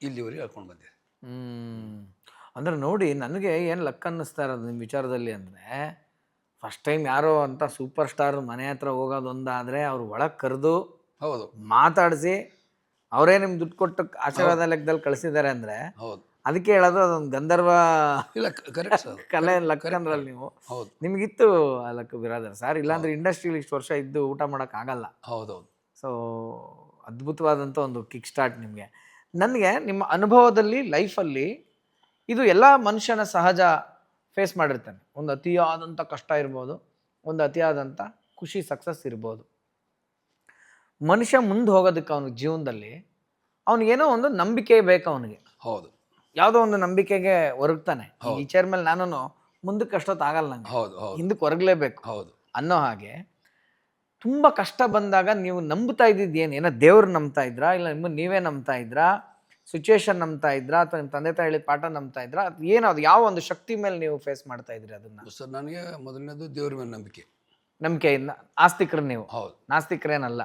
ಇಲ್ಲಿವರೆಗೆ ಹೇಳ್ಕೊಂಡು ಬಂದಿದೆ. ಅಂದರೆ ನೋಡಿ, ನನಗೆ ಏನು ಲಕ್ ಅನ್ನಿಸ್ತಾ ಇರೋದು ನಿಮ್ಮ ವಿಚಾರದಲ್ಲಿ ಅಂದರೆ, ಫಸ್ಟ್ ಟೈಮ್ ಯಾರೋ ಅಂತ ಸೂಪರ್ ಸ್ಟಾರ್ ಮನೆ ಹತ್ರ ಹೋಗೋದೊಂದಾದರೆ ಅವ್ರು ಒಳಗೆ ಕರೆದು ಹೌದು ಮಾತಾಡಿಸಿ ಅವರೇ ನಿಮ್ಗೆ ದುಡ್ಡು ಕೊಟ್ಟು ಆಶೀರ್ವಾದ ಲೆಕ್ಕದಲ್ಲಿ ಕಳಿಸಿದ್ದಾರೆ ಅಂದರೆ, ಹೌದು ಅದಕ್ಕೆ ಹೇಳೋದು ಅದೊಂದು ಗಂಧರ್ವ ಇಲ್ಲ, ಕರೆಕ್ಟ್ ಸರ್, ಕಲೆ ಲಕ್ ಅಂದ್ರಲ್ಲಿ ನೀವು. ಹೌದು ನಿಮಗಿತ್ತು ಆ ಲಕ್ ಬಿರಾದರ್ ಸರ್. ಇಲ್ಲಾಂದ್ರೆ ಇಂಡಸ್ಟ್ರಿಲಿ ಇಷ್ಟು ವರ್ಷ ಇದ್ದು ಊಟ ಮಾಡೋಕ್ಕಾಗಲ್ಲ. ಹೌದೌದು. ಸೊ ಅದ್ಭುತವಾದಂಥ ಒಂದು ಕಿಕ್ ಸ್ಟಾರ್ಟ್ ನಿಮಗೆ. ನನಗೆ ನಿಮ್ಮ ಅನುಭವದಲ್ಲಿ ಲೈಫಲ್ಲಿ ಇದು ಎಲ್ಲ ಮನುಷ್ಯನ ಸಹಜ ಫೇಸ್ ಮಾಡಿರ್ತಾನೆ. ಒಂದು ಅತಿಯಾದಂಥ ಕಷ್ಟ ಇರ್ಬೋದು, ಒಂದು ಅತಿಯಾದಂಥ ಖುಷಿ ಸಕ್ಸಸ್ ಇರ್ಬೋದು. ಮನುಷ್ಯ ಮುಂದೆ ಹೋಗೋದಕ್ಕೆ ಅವನಿಗೆ ಜೀವನದಲ್ಲಿ ಅವನಿಗೇನೋ ಒಂದು ನಂಬಿಕೆ ಬೇಕು ಅವನಿಗೆ. ಹೌದು, ಯಾವುದೋ ಒಂದು ನಂಬಿಕೆಗೆ ಹೊರಗ್ತಾನೆ. ಈ ಚೇರ್ ಮೇಲೆ ನಾನು ಮುಂದಕ್ಕೆ ಅಷ್ಟೊತ್ತಾಗಲ್ಲ, ನಂಗೆ ಹೌದು ಹೌದು ಹಿಂದಕ್ಕೆ ಹೊರಗಲೇಬೇಕು ಹೌದು ಅನ್ನೋ ಹಾಗೆ. ತುಂಬ ಕಷ್ಟ ಬಂದಾಗ ನೀವು ನಂಬ್ತಾ ಇದ್ದಿದ್ದು ಏನೋ ದೇವ್ರು ನಂಬ್ತಾ ಇದ್ರಾ, ಇಲ್ಲ ನಿಮ್ಮನ್ನು ನೀವೇ ನಂಬ್ತಾ ಇದ್ರಾ, ಸಿಚುವೇಶನ್ ನಂಬ್ತಾ ಇದ್ರಾ, ಅಥವಾ ನಿಮ್ಮ ತಂದೆ ತಾಯಿ ಹೇಳಿದ ಪಾಠ ನಂಬ್ತಾ ಇದ್ರಾ, ಅದು ಏನೋ ಅದು ಯಾವ ಒಂದು ಶಕ್ತಿ ಮೇಲೆ ನೀವು ಫೇಸ್ ಮಾಡ್ತಾ ಇದ್ರಿ ಅದನ್ನ? ಸರ್ ನನಗೆ ಮೊದಲನೇದು ದೇವ್ರ ಮೇಲೆ ನಂಬಿಕೆಯಿಂದ. ಆಸ್ತಿಕರು ನೀವು? ಹೌದು, ನಾಸ್ತಿಕರೇನಲ್ಲ,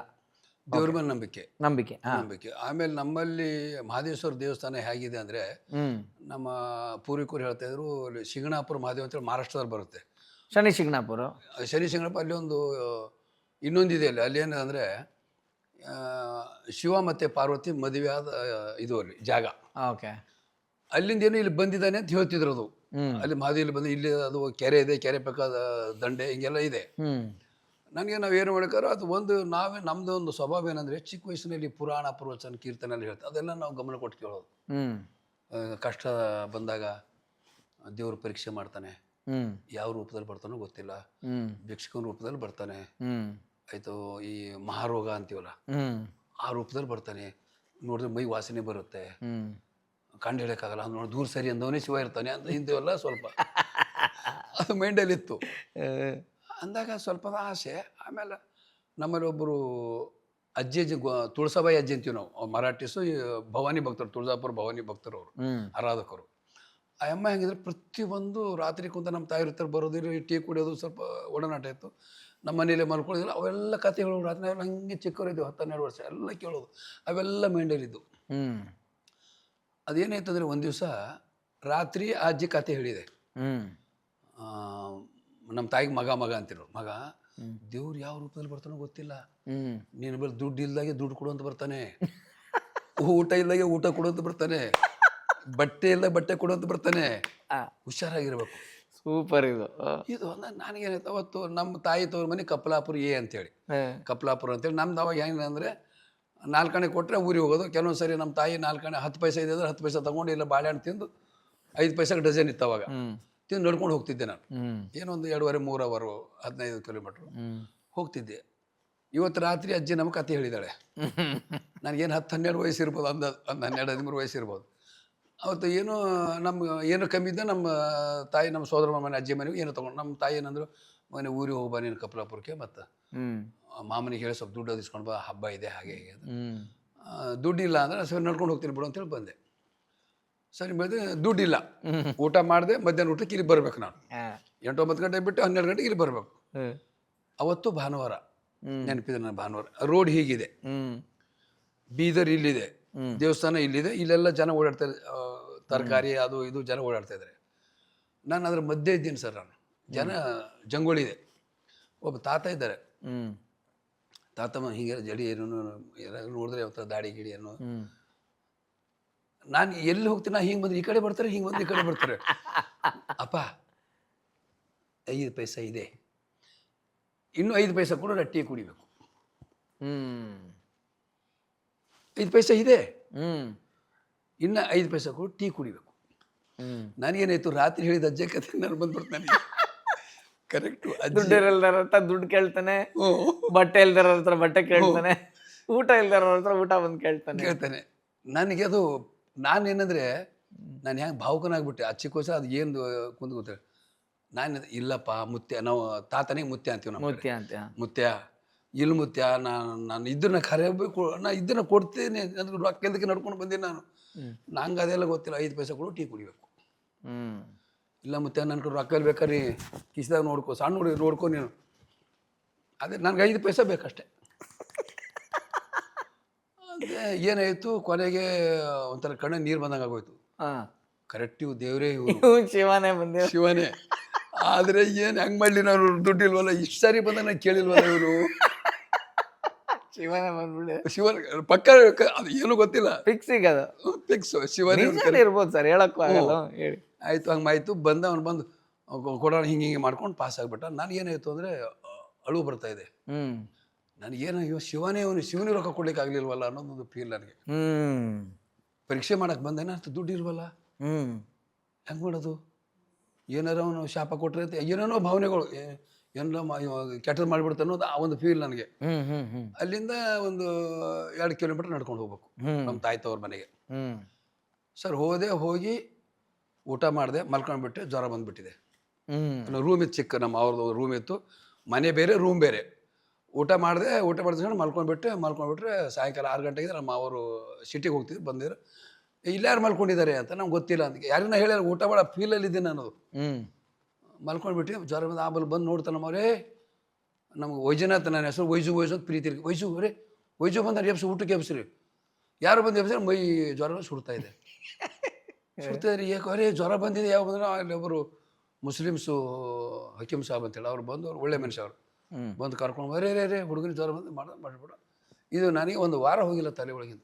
ದೇವ್ರ ಮೇಲೆ ನಂಬಿಕೆ. ನಂಬಿಕೆ. ಆಮೇಲೆ ನಮ್ಮಲ್ಲಿ ಮಹದೇಶ್ವರ ದೇವಸ್ಥಾನ ಹೇಗಿದೆ ಅಂದರೆ, ನಮ್ಮ ಪೂರ್ವಿಕರು ಹೇಳ್ತಾ ಇದ್ರು, ಶಿಂಗಣಾಪುರ ಮಹಾದೇವ ಅಂತೇಳಿ ಮಹಾರಾಷ್ಟ್ರದಲ್ಲಿ ಬರುತ್ತೆ. ಶನಿ ಶಿಂಗಣಾಪುರ ಅಲ್ಲಿ ಒಂದು ಇನ್ನೊಂದಿದೆ. ಅಲ್ಲಿ ಏನಂದರೆ ಶಿವ ಮತ್ತು ಪಾರ್ವತಿ ಮದುವೆ ಆದ ಇದು ಅಲ್ಲಿ ಜಾಗ. ಓಕೆ. ಅಲ್ಲಿಂದ ಏನೋ ಇಲ್ಲಿ ಬಂದಿದ್ದಾನೆ ಅಂತ ಹೇಳ್ತಿದ್ರು. ಅದು ಅಲ್ಲಿ ಮಹಾದೇವಿಲಿ ಬಂದು ಇಲ್ಲಿ ಅದು ಕೆರೆ ಇದೆ, ಕೆರೆ ಪಕ್ಕದ ದಂಡೆ ಹಿಂಗೆಲ್ಲ ಇದೆ. ನನಗೆ ನಾವೇನು ಮಾಡ್ಕಾರ ಅದು ಒಂದು ನಮ್ಮದು ಒಂದು ಸ್ವಭಾವ ಏನಂದರೆ, ಚಿಕ್ಕ ವಯಸ್ಸಿನಲ್ಲಿ ಪುರಾಣ ಪ್ರವಚನ ಕೀರ್ತನೆ ಎಲ್ಲ ಹೇಳ್ತಾರೆ, ಅದೆಲ್ಲ ನಾವು ಗಮನ ಕೊಟ್ಟು ಕೇಳೋದು. ಕಷ್ಟ ಬಂದಾಗ ದೇವ್ರ ಪರೀಕ್ಷೆ ಮಾಡ್ತಾನೆ, ಯಾವ ರೂಪದಲ್ಲಿ ಬರ್ತಾನೋ ಗೊತ್ತಿಲ್ಲ, ಭಿಕ್ಷಕನ ರೂಪದಲ್ಲಿ ಬರ್ತಾನೆ, ಆಯಿತು ಈ ಮಹಾರೋಗ ಅಂತೀವಲ್ಲ ಆ ರೂಪದಲ್ಲಿ ಬರ್ತಾನೆ. ನೋಡಿದ್ರೆ ಮೈ ವಾಸನೆ ಬರುತ್ತೆ, ಕಂಡು ಹೇಳೋಕ್ಕಾಗಲ್ಲ, ನೋಡಿ ದೂರ ಸರಿ ಅಂದವನೇ ಶಿವ ಇರ್ತಾನೆ ಅಂತ ಇಂಥವೆಲ್ಲ ಸ್ವಲ್ಪ ಅದು ಮೈಂಡಲ್ಲಿತ್ತು. ಅಂದಾಗ ಸ್ವಲ್ಪ ಆಸೆ. ಆಮೇಲೆ ನಮ್ಮಲ್ಲಿ ಒಬ್ಬರು ಅಜ್ಜಿ ತುಳಸಾಬಾಯಿ ಅಜ್ಜಿ ಅಂತೀವಿ ನಾವು, ಮರಾಠಿಸು, ಭವಾನಿ ಭಕ್ತರು, ತುಳಜಾಪುರ ಭವಾನಿ ಭಕ್ತರು, ಅವರು ಆರಾಧಕರು. ಆ ಅಮ್ಮ ಹೆಂಗಿದ್ರೆ ಪ್ರತಿಯೊಂದು ರಾತ್ರಿ ಕುಂತ ನಮ್ಮ ತಾಯಿ ಇರ್ತಾರೆ, ಬರೋದಿಲ್ಲ, ಟೀ ಕುಡಿಯೋದು, ಸ್ವಲ್ಪ ಒಡನಾಟ ಇತ್ತು. ನಮ್ಮ ಮನೇಲಿ ಮಲ್ಕೊಳ್ಳೋದಿಲ್ಲ, ಅವೆಲ್ಲ ಕತೆ ಹೇಳೋರು. ರಾತ್ರಿ ನಾವೆಲ್ಲ ಹಂಗೆ ಚಿಕ್ಕವರಿದ್ದೆವು, 10-12 ವರ್ಷ, ಎಲ್ಲ ಕೇಳೋದು, ಅವೆಲ್ಲ ಮೈಂಡಲ್ಲಿದ್ದು. ಅದೇನಾಯ್ತು ಅಂದರೆ, ಒಂದು ದಿವಸ ರಾತ್ರಿ ಆ ಅಜ್ಜಿ ಕತೆ ಹೇಳಿದೆ. ನಮ್ಮ ತಾಯಿಗೆ ಮಗ ಅಂತಿರು. ಮಗ ದೇವ್ರು ಯಾವ ರೂಪದಲ್ಲಿ ಬರ್ತಾನೋ ಗೊತ್ತಿಲ್ಲ, ನೀನು ಬಳಿ ದುಡ್ಡು ಇಲ್ದಾಗೆ ದುಡ್ಡು ಕೊಡುವಂತ ಬರ್ತಾನೆ, ಊಟ ಇಲ್ದಾಗೆ ಊಟ ಕೊಡುವಂತ ಬರ್ತಾನೆ, ಬಟ್ಟೆ ಇಲ್ದಾಗ ಬಟ್ಟೆ ಕೊಡುವಂತ ಬರ್ತಾನೆ, ಹುಷಾರಾಗಿರ್ಬೇಕು. ಸೂಪರ್. ಇದು ನನಗೇನಾಯ್ತು, ಅವತ್ತು ನಮ್ಮ ತಾಯಿ ತವ್ರ ಮನೆ ಕಪ್ಪಲಾಪುರ ಅಂತೇಳಿ, ಕಪ್ಪಲಾಪುರ ಅಂತೇಳಿ. ನಮ್ದು ಅವಾಗ ಹೆಂಗಂದ್ರೆ 4 ಆಣೆ ಕೊಟ್ಟರೆ ಊರಿಗೆ ಹೋಗೋದು. ಕೆಲವೊಂದು ಸರಿ ನಮ್ಮ ತಾಯಿ 4 ಆಣೆ 10 ಪೈಸೆ ಇದೆ ಅಂದ್ರೆ 10 ಪೈಸೆ ತೊಗೊಂಡು, ಇಲ್ಲ ಬಾಳೆಹಣ್ಣು ತಿಂದು 5 ಪೈಸೆಗೆ ಡಜನ್ ಇತ್ತು ಅವಾಗ, ತಿಂದು ನಡ್ಕೊಂಡು ಹೋಗ್ತಿದ್ದೆ ನಾನು. ಏನೊಂದು 2.5-3 ಅವರು 15 ಕಿಲೋಮೀಟ್ರು ಹೋಗ್ತಿದ್ದೆ. ಇವತ್ತು ರಾತ್ರಿ ಅಜ್ಜಿ ನಮ್ಮ ಕತೆ ಹೇಳಿದ್ದಾಳೆ. ನನಗೇನು 10-12 ವಯಸ್ಸು ಇರ್ಬೋದು, ಒಂದು 12-13 ವಯಸ್ಸು ಇರ್ಬೋದು. ಅವತ್ತು ಏನು ಕಮ್ಮಿ ಇದ್ದ ನಮ್ಮ ತಾಯಿ, ನಮ್ಮ ಸೋದರ ಮನೆ ಅಜ್ಜಿ ಮನೆಗೆ ಏನು ತೊಗೊಂಡು, ನಮ್ಮ ತಾಯಿ ಏನಂದ್ರು, ಮನೆ ಊರಿಗೆ ಹೋಗ್ಬಾ ನೀನು ಕಪ್ಪಲಾಪುರಕ್ಕೆ, ಮತ್ತು ಮಾಮನಿಗೆ ಹೇಳಿ ಸ್ವಲ್ಪ ದುಡ್ಡು ಇಸ್ಕೊಂಡು ಬಾ, ಹಬ್ಬ ಇದೆ ಹಾಗೆ ಹೀಗೆ. ದುಡ್ಡಿಲ್ಲ ಅಂದರೆ ಸರಿ ನಡ್ಕೊಂಡು ಹೋಗ್ತೀನಿ ಬಿಡು ಅಂತೇಳಿ ಬಂದೆ. ಸರಿ ಬೆಳೆದು ದುಡ್ಡಿಲ್ಲ, ಊಟ ಮಾಡಿದೆ, ಮಧ್ಯಾಹ್ನ ಊಟಕ್ಕೆ ಇಲ್ಲಿ ಬರ್ಬೇಕು ನಾನು. 8-9 ಗಂಟೆ ಬಿಟ್ಟು 12 ಗಂಟೆಗೆ ಇಲ್ಲಿ ಬರಬೇಕು. ಅವತ್ತು ಭಾನುವಾರ, ನೆನಪಿದೆ ನನ್ನ ಭಾನುವಾರ. ರೋಡ್ ಹೀಗಿದೆ, ಬೀದರ್ ಇಲ್ಲಿದೆ, ದೇವಸ್ಥಾನ ಇಲ್ಲಿದೆ, ಇಲ್ಲೆಲ್ಲ ಜನ ಓಡಾಡ್ತಾರೆ, ತರಕಾರಿ ಅದು ಇದು ಜನ ಓಡಾಡ್ತಾ ಇದ್ದಾರೆ. ನಾನು ಅದ್ರ ಮಧ್ಯೆ ಇದ್ದೀನಿ ಸರ್. ನಾನು ಜನ ಜಂಗುಳಿದೆ. ಒಬ್ಬ ತಾತ ಇದ್ದಾರೆ. ತಾತಮ್ಮ ಹೀಗೆ ಜಡಿ ಏನು ನೋಡಿದ್ರೆ ಅವತ್ತ ದಾಡಿ ಗಿಡಿ ಅನ್ನೋ. ನಾನು ಎಲ್ಲಿ ಹೋಗ್ತೀನಿ, ನಾ ಹಿಂಗೆ ಬಂದ್ರೆ ಈ ಕಡೆ ಬರ್ತಾರೆ, ಹಿಂಗೆ ಬಂದ್ರೆ ಈ ಕಡೆ ಬರ್ತಾರೆ. ಅಪ್ಪ 5 ಪೈಸೆ ಇದೆ, ಇನ್ನೂ 5 ಪೈಸೆ ಕೂಡ ಟೀ ಕುಡಿಬೇಕು. 5 ಪೈಸೆ ಇದೆ, ಇನ್ನು 5 ಪೈಸೆ ಕೂಡ ಟೀ ಕುಡಿಬೇಕು. ನನಗೇನಾಯ್ತು, ರಾತ್ರಿ ಹೇಳಿದ ಅಜ್ಜ ಕತೆ ನಾನು ಬಂದ್ಬಿಡ್ತಾನೆ. ಕರೆಕ್ಟು. ದುಡ್ಡಿರಲ್ದಾರ ಹತ್ರ ದುಡ್ಡು ಕೇಳ್ತಾನೆ, ಬಟ್ಟೆ ಇಲ್ದಾರ ಹತ್ರ ಬಟ್ಟೆ ಕೇಳ್ತಾನೆ, ಊಟ ಇಲ್ದಾರ ಹತ್ರ ಊಟ ಬಂದು ಕೇಳ್ತಾನೆ. ನನಗೆ ಅದು ನಾನೇನಂದ್ರೆ ನಾನು ಹೆಂಗೆ ಭಾವುಕನಾಗ್ಬಿಟ್ಟೆ. ಆ ಚಿಕ್ಕ ವಯಸ್ಸು ಅದು ಏನು ಕುಂದು ಗೊತ್ತಿಲ್ಲ. ನಾನು ಇಲ್ಲಪ್ಪ ಮುತ್ಯ, ನಾವು ತಾತನಿಗೆ ಮುತ್ಯ ಅಂತೀವಿ ನಾವು. ಮುತ್ಯ ಇಲ್ಲಿ ಮುತ್ಯ, ನಾನು ಇದನ್ನ ಕರೆಯಬೇಕು, ನಾ ಇದನ್ನ ಕೊಡ್ತೇನೆ ಅಂದ್ರೆ ರೊಕ್ಕ ಎದಕ್ಕೆ ನಡ್ಕೊಂಡು ಬಂದೀನಿ ನಾನು. ನಂಗೆ ಅದೆಲ್ಲ ಗೊತ್ತಿಲ್ಲ. 5 ಪೈಸೆ ಕೂಡ ಟೀ ಕುಡಿಬೇಕು. ಇಲ್ಲ ಮುತ್ಯ, ನನ್ನ ಕಡೆ ರೊಕ್ಕ ಬೇಕಾರಿ ಕಿಸಿದಾಗ ನೋಡ್ಕೊ, ಸಣ್ಣ ಹುಡುಗಿ ನೋಡ್ಕೊ ನೀನು. ಅದೇ ನನಗೆ 5 ಪೈಸೆ ಬೇಕಷ್ಟೆ. ಅದೇ ಏನಾಯಿತು, ಕೊನೆಗೆ ಒಂಥರ ಕಣ್ಣ ನೀರು ಬಂದಂಗೆ ಆಗೋಯ್ತು. ಕರೆಕ್ಟ್ ಇವು ದೇವರೇ, ಶಿವನೇ. ಆದರೆ ಏನು ಹೆಂಗೆ ಮಾಡಲಿ, ನಾವು ದುಡ್ಡು ಇಲ್ವಲ್ಲ, ಇಷ್ಟು ಸಾರಿ ಬಂದ ನಾನು ಕೇಳಿಲ್ವಲ್ಲ ಇವರು. ಶಿವನ ಪಕ್ಕ ಅದು ಏನು ಗೊತ್ತಿಲ್ಲ, ಫಿಕ್ಸ್ ಶಿವನೇ ಇರ್ಬೋದು ಸರ್, ಹೇಳಕ್ಕೂ ಆಗಲ್ಲ. ಆಯ್ತು, ಹಂಗಾಯ್ತು. ಅವ್ನು ಬಂದು ಕೊಡೋಣ ಹಿಂಗೆ ಮಾಡ್ಕೊಂಡು ಪಾಸ್ ಆಗ್ಬಿಟ್ಟ. ನನಗೇನಾಯ್ತು ಅಂದರೆ ಅಳು ಬರ್ತಾ ಇದೆ. ನನಗೇನು ಶಿವನೇ ರೊಕ್ಕ ಕೊಡ್ಲಿಕ್ಕೆ ಆಗ್ಲಿಲ್ವಲ್ಲ ಅನ್ನೋದೊಂದು ಫೀಲ್ ನನಗೆ. ಪರೀಕ್ಷೆ ಮಾಡಕ್ಕೆ ಬಂದೇನ ಅಷ್ಟು ದುಡ್ಡು ಇಲ್ವಲ್ಲ, ಹೆಂಗೆ ಮಾಡೋದು, ಏನಾರ ಅವನು ಶಾಪ ಕೊಟ್ಟರೆ ಏನೇನೋ ಭಾವನೆಗಳು, ಏನೋ ಕೆಟ್ಟದ್ದು ಮಾಡಿಬಿಡ್ತಾನೆ ಅನ್ನೋದು ಆ ಒಂದು ಫೀಲ್ ನನಗೆ. ಅಲ್ಲಿಂದ ಒಂದು 2 ಕಿಲೋಮೀಟರ್ ನಡ್ಕೊಂಡು ಹೋಗ್ಬೇಕು ನಮ್ಮ ತಾಯ್ತವ್ರ ಮನೆಗೆ. ಸರ್ ಹೋಗಿ ಊಟ ಮಾಡಿದೆ, ಮಲ್ಕೊಂಡ್ಬಿಟ್ಟೆ, ಜ್ವರ ಬಂದುಬಿಟ್ಟಿದೆ. ರೂಮ್ ಇತ್ತು, ಚಿಕ್ಕ ನಮ್ಮ ಅವ್ರದ್ದು ರೂಮ್ ಇತ್ತು, ಮನೆ ಬೇರೆ ರೂಮ್ ಬೇರೆ. ಊಟ ಮಾಡಿದ್ರೆ ಮಲ್ಕೊಂಡ್ಬಿಟ್ರೆ ಸಾಯಂಕಾಲ 6 ಗಂಟೆಗೆ ನಮ್ಮ ಅವರು ಸಿಟಿಗೆ ಹೋಗ್ತಿದ್ರು, ಬಂದಿದ್ರು. ಇಲ್ಲಾರು ಮಲ್ಕೊಂಡಿದ್ದಾರೆ ಅಂತ ನಮ್ಗೆ ಗೊತ್ತಿಲ್ಲ ಅಂತ, ಯಾರನ್ನ ಹೇಳ್ಯಾರ, ಊಟ ಮಾಡೋ ಫೀಲಲ್ಲಿದ್ದೀನಿ ಅನ್ನೋದು. ಮಲ್ಕೊಂಡ್ಬಿಟ್ಟು ಜ್ವರ ಬಂದು ಆಮೇಲೆ ಬಂದು ನೋಡ್ತಾನೆ ನಮ್ಮವರೇ, ನಮ್ಗೆ ವೈಜನಾಥ್, ನನ್ನ ಹೆಸರು ವೈಜು ಅಂತ ಪ್ರೀತಿ. ವೈಜು ಬಂದ್ರೆ ಎಬ್ಸಿ, ಊಟಕ್ಕೆ ಎಬ್ಸ್ರಿ. ಯಾರು ಬಂದು ಎಬ್ಸ್ರೆ ಮೈ ಜ್ವರ ಸುಡ್ತಾ ಇದೆ. ಯಾಕೆ ಜ್ವರ ಬಂದಿದೆ, ಯಾವ ಬಂದ್ರೆ ಅಲ್ಲಿ ಒಬ್ಬರು ಮುಸ್ಲಿಮ್ಸು ಹಕೀಮ್ ಸಾಬ್ ಅಂತೇಳಿ ಅವ್ರು ಬಂದು, ಅವ್ರು ಒಳ್ಳೆ ಮನುಷ್ಯ ಅವರು ಬಂದು ಕರ್ಕೊಂಡು ರೇ ಹುಡುಗನ ಜ್ವರ ಬಂದು ಮಾಡಿಬಿಡ. ಇದು ನನಗೆ ಒಂದು ವಾರ ಹೋಗಿಲ್ಲ ತಲೆ ಒಳಗಿಂದ.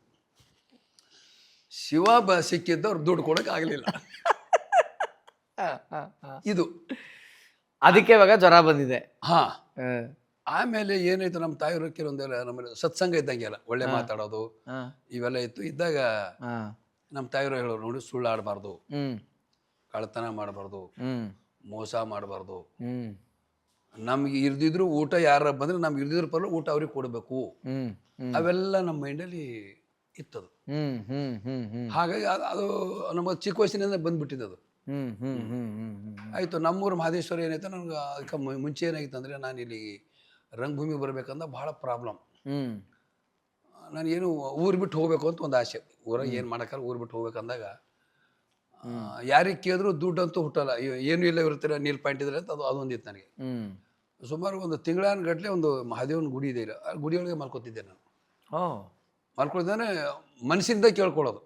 ಶಿವ ಸಿಕ್ಕಿದ್ದವ್ರು ದುಡ್ಡು ಕೊಡೋಕೆ ಆಗಲಿಲ್ಲ. ಇದು ಅದಕ್ಕೆ ಇವಾಗ ಜ್ವರ ಬಂದಿದೆ. ಆಮೇಲೆ ಏನಾಯ್ತು, ನಮ್ಮ ತಾಯಿಯವರು ಕೆಲವೊಂದೆಲ್ಲ ನಮ್ಮಲ್ಲಿ ಸತ್ಸಂಗ ಇದ್ದಂಗೆಲ್ಲ ಒಳ್ಳೆ ಮಾತಾಡೋದು ಇವೆಲ್ಲ ಇದ್ದಾಗ ನಮ್ಮ ತಾಯಿಯವರು ಹೇಳೋರು, ನೋಡಿ ಸುಳ್ಳು ಆಡಬಾರ್ದು, ಕಳ್ತನ ಮಾಡಬಾರ್ದು, ಮೋಸ ಮಾಡಬಾರ್ದು, ನಮ್ಗೆ ಇರ್ದಿದ್ರು ಊಟ ಯಾರ ಬಂದ್ರೆ ನಮ್ಗೆ ಇರ್ದಿದ್ರು ಪರ್ಲ ಊಟ ಅವ್ರಿಗೆ ಕೊಡಬೇಕು. ಅವೆಲ್ಲ ನಮ್ಮ ಮೈಂಡಲ್ಲಿ ಇತ್ತದು. ಹಾಗಾಗಿ ಅದು ನಮ್ಮ ಚಿಕ್ಕ ವಯಸ್ಸಿನಿಂದ ಬಂದ್ಬಿಟ್ಟಿದ್ದು ಅದು. ಆಯಿತು. ನಮ್ಮೂರು ಮಹದೇಶ್ವರ ಏನಾಯ್ತು, ನನಗೆ ಅದಕ್ಕೆ ಮುಂಚೆ ಏನಾಗಿತ್ತು ಅಂದರೆ, ನಾನು ಇಲ್ಲಿ ರಂಗಭೂಮಿಗೆ ಬರ್ಬೇಕಂದ್ರೆ ಭಾಳ ಪ್ರಾಬ್ಲಮ್. ನಾನೇನು ಊರು ಬಿಟ್ಟು ಹೋಗ್ಬೇಕು ಅಂತ ಒಂದು ಆಸೆ. ಊರಾಗ ಏನು ಮಾಡೋಕ್ಕಲ್ಲ, ಊರು ಬಿಟ್ಟು ಹೋಗ್ಬೇಕಂದಾಗ ಯಾರಿಗೆ ಕೇಳಿದ್ರು ದುಡ್ಡು ಅಂತೂ ಹುಟ್ಟಲ್ಲ, ಏನು ಇಲ್ಲ ಇರ್ತೀರ, ನೀಲ್ ಪಾಯಿಂಟ್ ಇದ್ರೆ ಅಂತ ಅದೊಂದಿತ್ತು ನನಗೆ. ಸುಮಾರು ಒಂದು ತಿಂಗಳಾನುಗಟ್ಟಲೆ ಒಂದು ಮಹಾದೇವನ ಗುಡಿ ಇದೆ, ಆ ಗುಡಿಯೊಳಗೆ ಮಲ್ಕೊತಿದ್ದೆ ನಾನು. ಮಲ್ಕೊಳ್ತಾನೆ ಮನಸ್ಸಿಂದ ಕೇಳ್ಕೊಳ್ಳೋದು.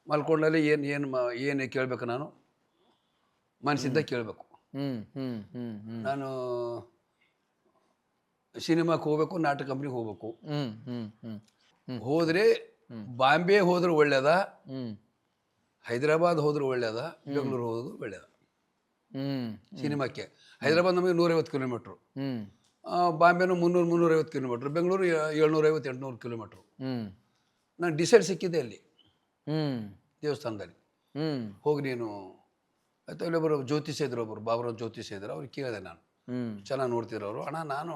ಮಲ್ಕೊಂಡಲ್ಲಿ ಏನು ಕೇಳಬೇಕು, ನಾನು ಮನಸ್ಸಿಂದ ಕೇಳಬೇಕು. ನಾನು ಸಿನಿಮಾಕ್ಕೆ ಹೋಗ್ಬೇಕು, ನಾಟಕ ಕಂಪ್ನಿಗೆ ಹೋಗ್ಬೇಕು. ಹೋದರೆ ಬಾಂಬೆ ಹೋದ್ರೆ ಒಳ್ಳೇದ, ಹೈದರಾಬಾದ್ ಹೋದ್ರೆ ಒಳ್ಳೇದ, ಬೆಂಗಳೂರು ಹೋದ್ರು ಒಳ್ಳೇದ. ಸಿನಿಮಾಕ್ಕೆ ಹೈದರಾಬಾದ್ ನಮಗೆ 150 ಕಿಲೋಮೀಟ್ರು, ಬಾಂಬೆನೂ 300-350 ಕಿಲೋಮೀಟ್ರು, ಬೆಂಗಳೂರು 750-800 ಕಿಲೋಮೀಟ್ರು. ನಾನು ಡಿಸೈಡ್ ಸಿಕ್ಕಿದ್ದೆ ಅಲ್ಲಿ ದೇವಸ್ಥಾನದಲ್ಲಿ. ಹೋಗಿ ನೀನು ಆಯ್ತು, ಇಲ್ಲೊಬ್ಬರು ಜ್ಯೋತಿಷ ಇದ್ರು, ಒಬ್ಬರು ಬಾಬುರಾವ್ ಜ್ಯೋತಿಷ ಇದ್ರು, ಅವ್ರಿಗೆ ಕೇಳಿದೆ ನಾನು. ಚೆನ್ನಾಗಿ ನೋಡ್ತಿದ್ರು ಅವರು. ಅಣ್ಣ, ನಾನು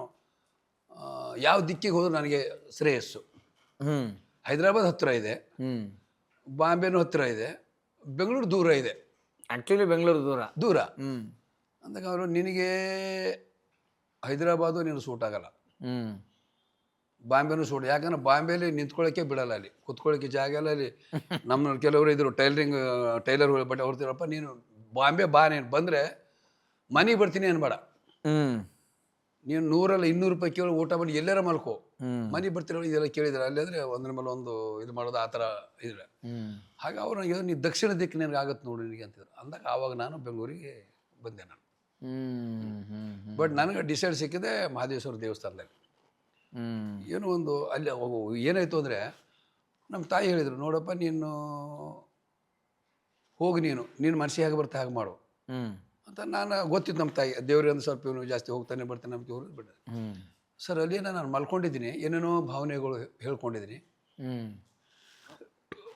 ಯಾವ ದಿಕ್ಕಿಗೆ ಹೋದ್ರು ನನಗೆ ಶ್ರೇಯಸ್ಸು. ಹೈದರಾಬಾದ್ ಹತ್ತಿರ ಇದೆ, ಬಾಂಬೆನೂ ಹತ್ತಿರ ಇದೆ, ಬೆಂಗಳೂರು ದೂರ ಇದೆ. ಆ್ಯಕ್ಚುಲಿ ಬೆಂಗಳೂರು ದೂರ ಅಂದಾಗ ಅವರು, ನಿನಗೆ ಹೈದರಾಬಾದು ನೀನು ಸೂಟ್ ಆಗಲ್ಲ, ಬಾಂಬೆನೂ ಸೂಟ್. ಯಾಕಂದ್ರೆ ಬಾಂಬೆಲಿ ನಿಂತ್ಕೊಳ್ಳೋಕ್ಕೆ ಬಿಡಲ್ಲ, ಅಲ್ಲಿ ಕುತ್ಕೊಳ್ಳೋಕ್ಕೆ ಜಾಗ ಎಲ್ಲ. ಅಲ್ಲಿ ನಮ್ಮ ಕೆಲವರು ಇದ್ರು ಟೈಲರ್ ಬಟ್ಟೆ ಹೊರ್ತಿರಪ್ಪ, ನೀನು ಬಾಂಬೆ ಬಾ, ನೀನು ಬಂದರೆ ಮನೆಗೆ ಬರ್ತೀನಿ ಅನ್ಬೇಡ, ನೀನು 100 200 ರೂಪಾಯಿ ಕೇಳಿ ಊಟ ಮಾಡಿ ಎಲ್ಲಾರ ಮಲ್ಕೋ, ಮನೆ ಬರ್ತಿರೋ ಇದೆಲ್ಲ ಕೇಳಿದ್ರೆ ಅಲ್ಲಿ ಅಂದರೆ ಒಂದ್ರ ಮೇಲೆ ಒಂದು ಇದು ಮಾಡೋದು ಆ ಥರ ಇದ್ರೆ. ಹಾಗೆ ಅವ್ರು ನನಗೆ ನೀ ದಕ್ಷಿಣ ದಿಕ್ಕು ನಿನಗೆ ಆಗುತ್ತೆ ನೋಡಿ ನಿನಗೆ ಅಂತಿದ್ರು. ಅಂದಾಗ ಆವಾಗ ನಾನು ಬೆಂಗಳೂರಿಗೆ ಬಂದೆ ನಾನು. ಬಟ್ ನನಗೆ ಡಿಸೈಡ್ ಸಿಕ್ಕಿದೆ ಮಹಾದೇಶ್ವರ ದೇವಸ್ಥಾನದಲ್ಲಿ. ಏನೋ ಒಂದು ಅಲ್ಲಿ ಏನಾಯಿತು ಅಂದರೆ ನಮ್ಮ ತಾಯಿ ಹೇಳಿದರು, ನೋಡಪ್ಪ ನೀನು ಹೋಗಿ ನೀನು ಮನಸ್ಸಿಗೆ ಹೇಗೆ ಬರ್ತಾ ಹಾಗೆ ಮಾಡು ಅಂತ. ನಾನು ಗೊತ್ತಿತ್ತು ನಮ್ಮ ತಾಯಿ ದೇವ್ರಿಗೆ ಸ್ವಲ್ಪ ಇವನು ಜಾಸ್ತಿ ಹೋಗ್ತಾನೆ ಬರ್ತಾನೆ ನಮ್ಗೆ ಇವರು ಬಿಡ. ಸರ್ ಅಲ್ಲಿ ನಾನು ಮಲ್ಕೊಂಡಿದ್ದೀನಿ, ಏನೇನೋ ಭಾವನೆಗಳು ಹೇಳ್ಕೊಂಡಿದ್ದೀನಿ.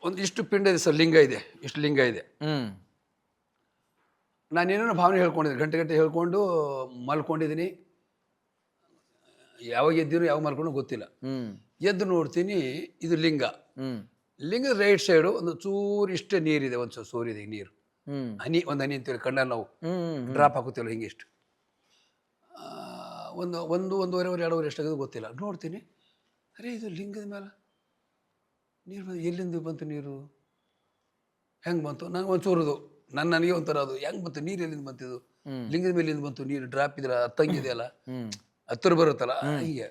ಒಂದು ಇಷ್ಟು ಪಿಂಡ ಇದೆ ಸರ್, ಲಿಂಗ ಇದೆ, ಇಷ್ಟು ಲಿಂಗ ಇದೆ. ನಾನೇನೇನೋ ಭಾವನೆ ಹೇಳ್ಕೊಂಡಿದ್ದೀನಿ, ಗಂಟೆ ಹೇಳ್ಕೊಂಡು ಮಲ್ಕೊಂಡಿದ್ದೀನಿ. ಯಾವಾಗ ಎದ್ದೀನೋ ಯಾವಾಗ ಮಲ್ಕೊಂಡು ಗೊತ್ತಿಲ್ಲ. ಎದ್ದು ನೋಡ್ತೀನಿ ಇದು ಲಿಂಗ. ಲಿಂಗದ ರೈಟ್ ಸೈಡು ಒಂದು ಚೂರು ಇಷ್ಟೇ ನೀರಿದೆ, ಒಂದು ಸೋರಿದೆ ನೀರು, ಹನಿ, ಒಂದು ಹನಿ ಅಂತೀವಿ ಕಣ್ಣಲ್ಲಿ ನಾವು ಡ್ರಾಪ್ ಹಾಕುತ್ತೇವಲ್ಲ ಹಿಂಗೆ ಇಷ್ಟು. ಒಂದೂವರೆ 2 ಎಷ್ಟಾಗೋದು ಗೊತ್ತಿಲ್ಲ. ನೋಡ್ತೀನಿ, ಅರೆ ಇದು ಲಿಂಗದ ಮೇಲೆ ನೀರು ಬಂದು ಎಲ್ಲಿಂದ ಬಂತು, ನೀರು ಹೆಂಗೆ ಬಂತು? ನಂಗೆ ಒಂಚೂರದು ನನಗೆ ಒಂಥರ ಅದು ಹೆಂಗೆ ಬಂತು ನೀರು, ಎಲ್ಲಿಂದ ಬಂತಿದ್ದು, ಲಿಂಗದ ಮೇಲಿಂದ ಬಂತು ನೀರು, ಡ್ರಾಪ್ ಇದ್ರೆ ಹತ್ತಂಗಿದೆಯಲ್ಲ, ಹತ್ತಿರ ಬರುತ್ತಲ್ಲ ಹೀಗೆ.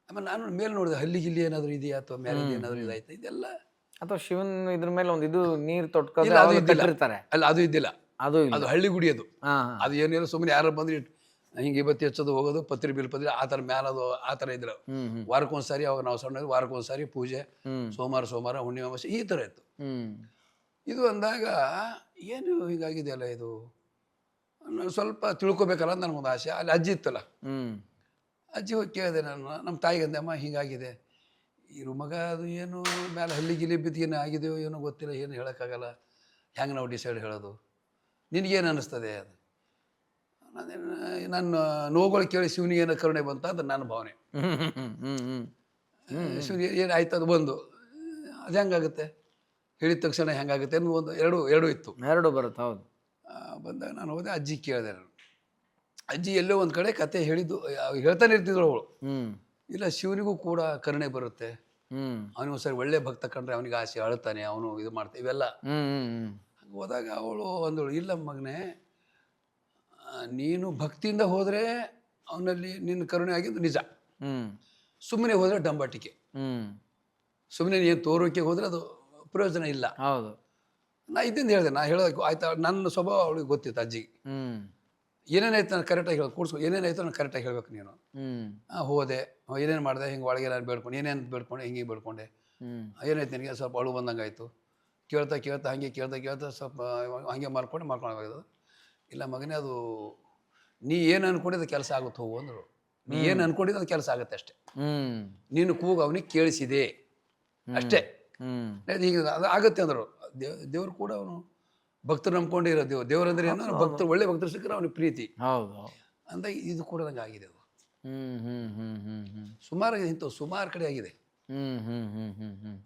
ಆಮೇಲೆ ನಾನು ಮೇಲೆ ನೋಡಿದೆ, ಹಲ್ಲಿಗಿಲ್ಲಿ ಏನಾದರೂ ಇದೆಯಾ ಅಥವಾ ಮೇಲೆ ಏನಾದರೂ ಇದಾಯ್ತಾ ಇದೆಲ್ಲ, ಅಥವಾ ಶಿವನ್ ಇದ್ರ ಮೇಲೆ ಒಂದು ಇದು ನೀರು ತೊಟ್ಕೊತಾರೆ ಅಲ್ಲ, ಅದು ಇದ್ದಿಲ್ಲ. ಅದು ಹಳ್ಳಿ ಗುಡಿ ಅದು. ಅದು ಏನಿಲ್ಲ, ಸುಮ್ಮನೆ ಯಾರು ಬಂದ್ರೆ ಹಿಂಗೆ ಬತ್ತಿ ಹಚ್ಚೋದು ಹೋಗೋದು, ಪತ್ರಿ ಬಿಲ್ಪತ್ರಿ ಆ ಥರ ಮ್ಯಾಲದು ಆ ಥರ ಇದ್ರು. ವಾರಕ್ಕೊಂದ್ಸಾರಿ, ಅವಾಗ ನಾವು ಸಣ್ಣ ವಾರಕ್ಕೊಂದ್ಸಾರಿ ಪೂಜೆ, ಸೋಮವಾರ ಹುಣ್ಣಿಮೆ ಅಮಾವಾಸ್ಯೆ ಈ ಥರ ಇತ್ತು. ಇದು ಅಂದಾಗ ಏನು ಹೀಗಾಗಿದೆಯಲ್ಲ ಇದು, ಸ್ವಲ್ಪ ತಿಳ್ಕೊಬೇಕಲ್ಲ ಅಂತ ನನಗೊಂದು ಆಸೆ. ಅಲ್ಲಿ ಅಜ್ಜಿ ಇತ್ತಲ್ಲ, ಅಜ್ಜಿ ಹೋಗಿ ಕೇಳಿದೆ ನಾನು, ನಮ್ಮ ತಾಯಿಗಂದೆ, ಅಮ್ಮ ಹೀಗಾಗಿದೆ, ಇರು ಮಗ, ಅದು ಏನು ಮೇಲೆ ಹಲ್ಲಿಗಿಲಿ ಬಿದ್ದಿಗೇನು ಆಗಿದೆಯೋ ಏನೋ ಗೊತ್ತಿಲ್ಲ, ಏನು ಹೇಳೋಕ್ಕಾಗಲ್ಲ, ಹೆಂಗೆ ನಾವು ಡಿಸೈಡ್ ಹೇಳೋದು, ನಿನಗೇನು ಅನ್ನಿಸ್ತದೆ? ಅದು ನನ್ನ ನೋವುಗಳು ಕೇಳಿ ಶಿವನಿಗೆ ಏನೋ ಕರುಣೆ ಬಂತ ಅಂತ ನನ್ನ ಭಾವನೆ. ಶಿವನಿಗೆ ಏನಾಯ್ತು ಅದು ಬಂದು, ಅದು ಹೆಂಗಾಗುತ್ತೆ ಹೇಳಿದ ತಕ್ಷಣ ಹೆಂಗಾಗುತ್ತೆ ಅನ್ನೋ ಒಂದು ಎರಡು ಇತ್ತು. ಎರಡು ಬರುತ್ತೆ. ಹೌದು. ಬಂದಾಗ ನಾನು ಹೋದೆ, ಅಜ್ಜಿ ಕೇಳಿದೆ ನಾನು. ಅಜ್ಜಿ ಎಲ್ಲೋ ಒಂದು ಕಡೆ ಕತೆ ಹೇಳಿದ್ದು ಹೇಳ್ತಾನೆ ಇರ್ತಿದ್ರು ಅವಳು. ಇಲ್ಲ, ಶಿವನಿಗೂ ಕೂಡ ಕರುಣೆ ಬರುತ್ತೆ, ಅವನಿಗೆ ಸರಿ ಒಳ್ಳೆ ಭಕ್ತ ಕಂಡ್ರೆ ಅವನಿಗೆ ಆಸೆ, ಅಳ್ತಾನೆ, ಅವನು ಇದು ಮಾಡ್ತಾನೆ, ಇವೆಲ್ಲ. ಹೋದಾಗ ಅವಳು ಅಂದಳು, ಇಲ್ಲ ಮಗನೇ, ನೀನು ಭಕ್ತಿಯಿಂದ ಹೋದರೆ ಅವನಲ್ಲಿ ನಿನ್ನ ಕರುಣೆ ಆಗಿದ್ದು ನಿಜ, ಸುಮ್ಮನೆ ಹೋದರೆ ಡಂಬಾಟಿಕೆ, ಸುಮ್ಮನೆ ನೀನು ತೋರೋಕೆ ಹೋದರೆ ಅದು ಪ್ರಯೋಜನ ಇಲ್ಲ. ಹೌದು. ನಾ ಇದರಿಂದ ಹೇಳಿದೆ, ನಾ ಹೇಳೋದಕ್ಕೆ ಆಯ್ತಾ, ನನ್ನ ಸ್ವಭಾವ ಅವಳಿಗೆ ಗೊತ್ತಿತ್ತು ಅಜ್ಜಿಗೆ. ಏನೇನಾಯ್ತು ನಾನು ಕರೆಕ್ಟಾಗಿ ಕೂಡ್ಸ್ಕೊ, ಏನೇನಾಯ್ತು ನಾನು ಕರೆಕ್ಟಾಗಿ ಹೇಳ್ಬೇಕು ನೀನು. ಹೋದೆ, ಏನೇನು ಮಾಡಿದೆ, ಹಿಂಗೆ ಒಳಗೆ ನಾನು ಬೇಡ್ಕೊಂಡು, ಏನೇನು ಬೇಡ್ಕೊಂಡೆ, ಹಿಂಗೆ ಬೇಡ್ಕೊಂಡೆ, ಏನಾಯ್ತು ನಿನಗೆ? ಸ್ವಲ್ಪ ಅಳು ಬಂದಂಗೆ ಆಯಿತು. ಕೇಳ್ತಾ ಹಾಗೆ ಕೇಳ್ತಾ ಸ್ವಲ್ಪ ಹಾಗೆ ಮಾಡ್ಕೊಂಡು ಇಲ್ಲ ಮಗನೇ, ಅದು ನೀ ಏನು ಅನ್ಕೊಂಡಿದ್ದು ಕೆಲಸ ಆಗುತ್ತೆ ಹೋಗು ಅಂದರು. ನೀ ಏನು ಅನ್ಕೊಂಡಿದ್ದು ಅದು ಕೆಲಸ ಆಗುತ್ತೆ ಅಷ್ಟೇ. ನೀನು ಕೂಗು ಅವನಿಗೆ ಕೇಳಿಸಿದೆ ಅಷ್ಟೇ, ಹೀಗೆ ಅದು ಆಗುತ್ತೆ ಅಂದರು. ದೇವ್ರು ಕೂಡ ಅವನು ಭಕ್ತರು ನಂಬ್ಕೊಂಡಿರೋ ದೇವ್ರಂದ್ರೆ ಏನೋ, ಭಕ್ತರು ಒಳ್ಳೆ ಭಕ್ತರು ಸಿಕ್ಕರೆ ಅವನಿಗೆ ಪ್ರೀತಿ. ಹೌದು. ಅಂದಾಗ ಇದು ಕೂಡ ನಂಗೆ ಆಗಿದೆ. ಅದು ಸುಮಾರು ಕಡೆ ಆಗಿದೆ.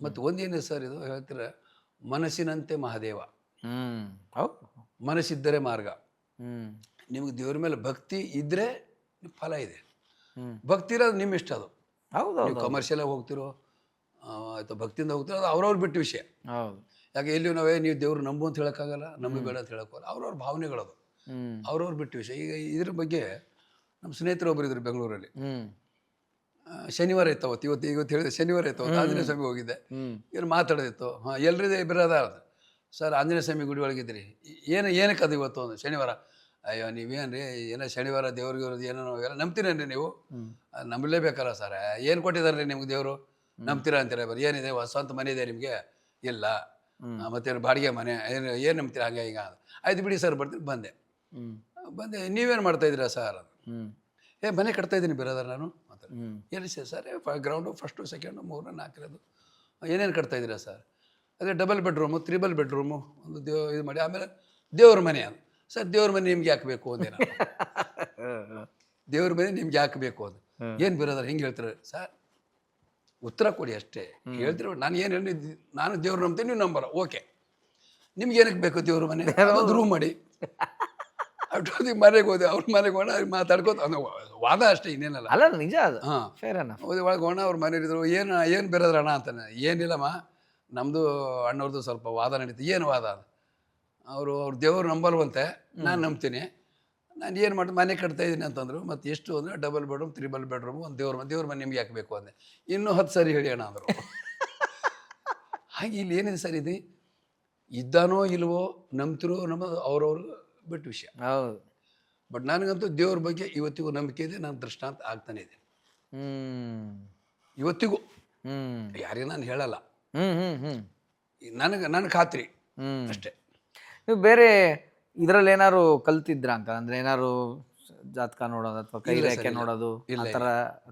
ಮತ್ತು ಒಂದೇನು ಸರ್, ಇದು ಹೇಳ್ತೀರ, ಮನಸ್ಸಿನಂತೆ ಮಹಾದೇವ, ಮನಸ್ಸಿದ್ದರೆ ಮಾರ್ಗ. ನಿಮ್ಗೆ ದೇವ್ರ ಮೇಲೆ ಭಕ್ತಿ ಇದ್ರೆ ಫಲ ಇದೆ, ಭಕ್ತಿ ಇರೋದು ನಿಮ್ಮ ಇಷ್ಟ. ಅದು ನೀವು ಕಮರ್ಷಿಯಲ್ ಆಗಿ ಹೋಗ್ತಿರೋ ಆಯ್ತು, ಭಕ್ತಿಯಿಂದ ಹೋಗ್ತಿರೋ, ಅದು ಅವ್ರವ್ರು ಬಿಟ್ಟು ವಿಷಯ. ಯಾಕೆ ಎಲ್ಲಿ ನಾವೇ ನೀವು ದೇವ್ರು ನಂಬು ಅಂತ ಹೇಳೋಕ್ಕಾಗಲ್ಲ, ನಂಬಬೇಡ ಅಂತ ಹೇಳೋಕ್ಕಾಗಲ್ಲ, ಅವ್ರವ್ರ ಭಾವನೆಗಳದು, ಅವ್ರವ್ರು ಬಿಟ್ಟು ವಿಷಯ. ಈಗ ಇದ್ರ ಬಗ್ಗೆ ನಮ್ಮ ಸ್ನೇಹಿತರು ಒಬ್ಬರು ಇದ್ರು ಬೆಂಗಳೂರಲ್ಲಿ. ಶನಿವಾರ ಇತ್ತು ಅವತ್ತು, ಇವತ್ತು ಹೇಳಿದೆ ಶನಿವಾರ ಇತ್ತು ಅವತ್ತು. ಆಂಜನೇಯ ಸ್ವಾಮಿ ಹೋಗಿದ್ದೆ, ಏನು ಮಾತಾಡೋದಿತ್ತು. ಎಲ್ರಿದೆ ಬಿರದ ಸರ್, ಆಂಜನೇಯ ಸ್ವಾಮಿ ಗುಡಿ ಒಳಗಿದ್ರಿ, ಏನಕ್ಕೆ ಅದು ಇವತ್ತು ಒಂದು ಶನಿವಾರ? ಅಯ್ಯೋ ನೀವೇನು ರೀ, ಏನೋ ಶನಿವಾರ ದೇವ್ರಿಗೆ ಇರೋದು ಏನೋ ಎಲ್ಲ ನಂಬ್ತೀರೇನ್ರಿ ನೀವು? ನಂಬಲೇಬೇಕಲ್ಲ ಸರ್, ಏನು ಕೊಟ್ಟಿದ್ದಾರೆ ರೀ ನಿಮ್ಗೆ ದೇವರು, ನಂಬ್ತೀರಾ ಅಂತೀರ? ಬರೀ ಏನಿದೆ, ಸ್ವಂತ ಮನೆ ಇದೆ ನಿಮಗೆ? ಇಲ್ಲ. ಮತ್ತೇನು ಬಾಡಿಗೆ ಮನೆ, ಏನು ನಂಬ್ತೀರಾ? ಹಂಗೆ ಈಗ ಆಯ್ತು ಬಿಡಿ ಸರ್, ಬರ್ತೀನಿ. ಬಂದೆ, ನೀವೇನು ಮಾಡ್ತಾಯಿದ್ದೀರಾ ಸರ್? ಮನೆ ಕಟ್ತಾ ಇದ್ದೀನಿ ಬಿರೋದರ್ ನಾನು. ಎಲ್ಲಿ ಸರ್? ಗ್ರೌಂಡು, ಫಸ್ಟು, ಸೆಕೆಂಡು, 3, 4 ಏನೇನು ಕಟ್ತಾ ಇದ್ದೀರಾ ಸರ್? ಅದೇ ಡಬಲ್ ಬೆಡ್ರೂಮು, 3 ಬೆಡ್ರೂಮು ಒಂದು ಇದು ಮಾಡಿ, ಆಮೇಲೆ ದೇವ್ರ ಮನೆ. ಅದು ಸರ್, ದೇವ್ರ ಮನೆ ನಿಮ್ಗೆ ಯಾಕೆ ಬೇಕು ಅಂದೆ ನಾನು. ದೇವ್ರ ಮನೆ ನಿಮ್ಗೆ ಯಾಕೆ ಬೇಕು ಅದು? ಏನು ಬಿರೋದರ್ ಹಿಂಗೆ ಹೇಳ್ತಾರೆ ಸರ್? ಉತ್ತರ ಕೊಡಿ ಅಷ್ಟೇ. ಹೇಳ್ತಿರೋ ನಾನು ಏನು ಹೇಳಿದ್ದು, ನಾನು ದೇವ್ರು ನಂಬ್ತೀನಿ, ನೀವು ನಂಬರ, ಓಕೆ. ನಿಮ್ಗೆ ಏನಕ್ಕೆ ಬೇಕು ದೇವ್ರ ಮನೆ? ಒಂದು ರೂಮ್ ಮಾಡಿ. ಅಷ್ಟೊತ್ತಿಗೆ ಮನೆಗೆ ಹೋದೆ, ಅವ್ರ ಮನೆಗೆ ಹೋಣ, ಮಾತಾಡ್ಕೋತ ವಾದ ಅಷ್ಟೇ, ಇನ್ನೇನಲ್ಲ. ಅಲ್ಲ, ನಿಜ ಅದು. ಹೋದೆ ಒಳಗೆ ಹೋಣ, ಅವ್ರ ಮನೆ ಇದ್ರು. ಏನು ಬೇರೆದ್ರ ಅಣ್ಣ ಅಂತಾನೆ. ಏನಿಲ್ಲಮ್ಮ, ನಮ್ಮದು ಅಣ್ಣವ್ರದ್ದು ಸ್ವಲ್ಪ ವಾದ ನಡೀತು. ಏನು ವಾದ? ಅವ್ರ ದೇವ್ರು ನಂಬಲ್ವಂತೆ, ನಾನು ನಂಬ್ತೀನಿ. ನಾನು ಏನು ಮಾಡಿ ಮನೆ ಕಟ್ತಾ ಇದ್ದೀನಿ ಅಂತಂದರು. ಮತ್ತು ಎಷ್ಟು ಅಂದರೆ ಡಬಲ್ ಬೆಡ್ರೂಮ್, ತ್ರಿಬಲ್ ಬೆಡ್ರೂಮ್, ಒಂದು ದೇವ್ರ ಮನೆ ನಿಮ್ಗೆ ಯಾಕೆ ಬೇಕು ಅಂದೆ. ಇನ್ನೂ 10 ಸರಿ ಹೇಳಿ ಅಣ್ಣ ಅಂದರು. ಹಾಗೆ ಇಲ್ಲಿ ಏನಿದೆ ಸರ್, ಇದು ಇದ್ದಾನೋ ಇಲ್ವೋ ನಂಬ್ತಿರೋ ನಮ್ಮದು ಅವ್ರವ್ರು ಬಿಟ್ಟು ವಿಷಯ. ಹೌದು. ಬಟ್ ನನಗಂತೂ ದೇವ್ರ ಬಗ್ಗೆ ಇವತ್ತಿಗೂ ನಂಬಿಕೆ ಇದೆ. ನಾನು ದೃಷ್ಟಾಂತ ಆಗ್ತಾನೆ ಇದೆ ಇವತ್ತಿಗೂ. ಯಾರಿಗೆ ನಾನು ಹೇಳಲ್ಲ, ನನ್ನ ಖಾತ್ರಿ ಅಷ್ಟೇ. ನೀವು ಬೇರೆ ಇದರಲ್ಲಿ ಏನಾದ್ರು ಕಲ್ತಿದ್ರ ಅಂಕ, ಅಂದ್ರೆ ಏನಾದ್ರು ಜಾತಕ ನೋಡೋದು ಅಥವಾ ಕೈ ರೇಖೆ ನೋಡೋದು ಆ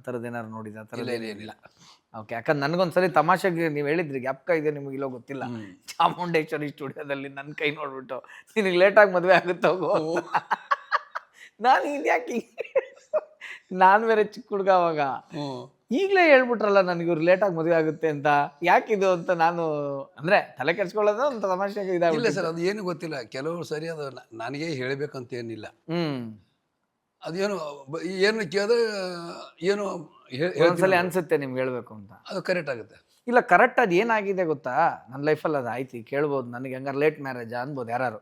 ಥರದ್ದು ಏನಾದ್ರು ನೋಡಿದ? ಆ ಥರದ್ದು ಏನಿಲ್ಲ. ಓಕೆ. ಯಾಕಂದ್ರೆ ನನಗೊಂದ್ಸಲಿ ತಮಾಷೆಗೆ ನೀವು ಹೇಳಿದ್ರಿ, ಜ್ಞಾಪಕ ಇದೆ ನಿಮಗೆ, ಇಲ್ಲೋ ಗೊತ್ತಿಲ್ಲ, ಚಾಮುಂಡೇಶ್ವರಿ ಸ್ಟುಡಿಯೋದಲ್ಲಿ ನನ್ನ ಕೈ ನೋಡ್ಬಿಟ್ಟು ನಿನಗೆ ಲೇಟಾಗಿ ಮದುವೆ ಆಗುತ್ತೆ ಹೋಗೋ. ನಾನು ಇದ್ಯಾಕೆ, ನಾನು ಬೇರೆ ಚಿಕ್ಕ ಹುಡುಗ ಅವಾಗ, ಈಗಲೇ ಹೇಳ್ಬಿಟ್ರಲ್ಲ ನನಗೆ ಇವ್ರು ಲೇಟಾಗಿ ಮದುವೆ ಆಗುತ್ತೆ ಅಂತ, ಯಾಕಿದು ಅಂತ ನಾನು ಅಂದರೆ ತಲೆ ಕೆಡ್ಸ್ಕೊಳ್ಳೋದು ಅಂತ ತಮಾಷೆಗೆ ಇದಾಗಿಲ್ಲ. ಇಲ್ಲ ಸರ್, ಅದು ಏನು ಗೊತ್ತಿಲ್ಲ. ಕೆಲವರು ಸರಿ ಅದು ನನಗೆ ಹೇಳಬೇಕಂತ ಏನಿಲ್ಲ. ಅದೇನು ಏನು ಕೇಳಿದ್ರೆ ಏನು ಒಂದ್ಸಲಿ ಅನ್ಸುತ್ತೆ ನಿಮ್ಗೆ ಹೇಳ್ಬೇಕು ಅಂತ, ಅದು ಕರೆಕ್ಟ್ ಆಗುತ್ತೆ. ಇಲ್ಲ ಕರೆಕ್ಟ್ ಅದು ಏನಾಗಿದೆ ಗೊತ್ತಾ, ನನ್ನ ಲೈಫಲ್ಲಿ ಅದು ಆಯ್ತು. ಕೇಳ್ಬೋದು ನನಗೆ ಹಂಗಾರೆ ಲೇಟ್ ಮ್ಯಾರೇಜಾ ಅನ್ಬೋದು ಯಾರು.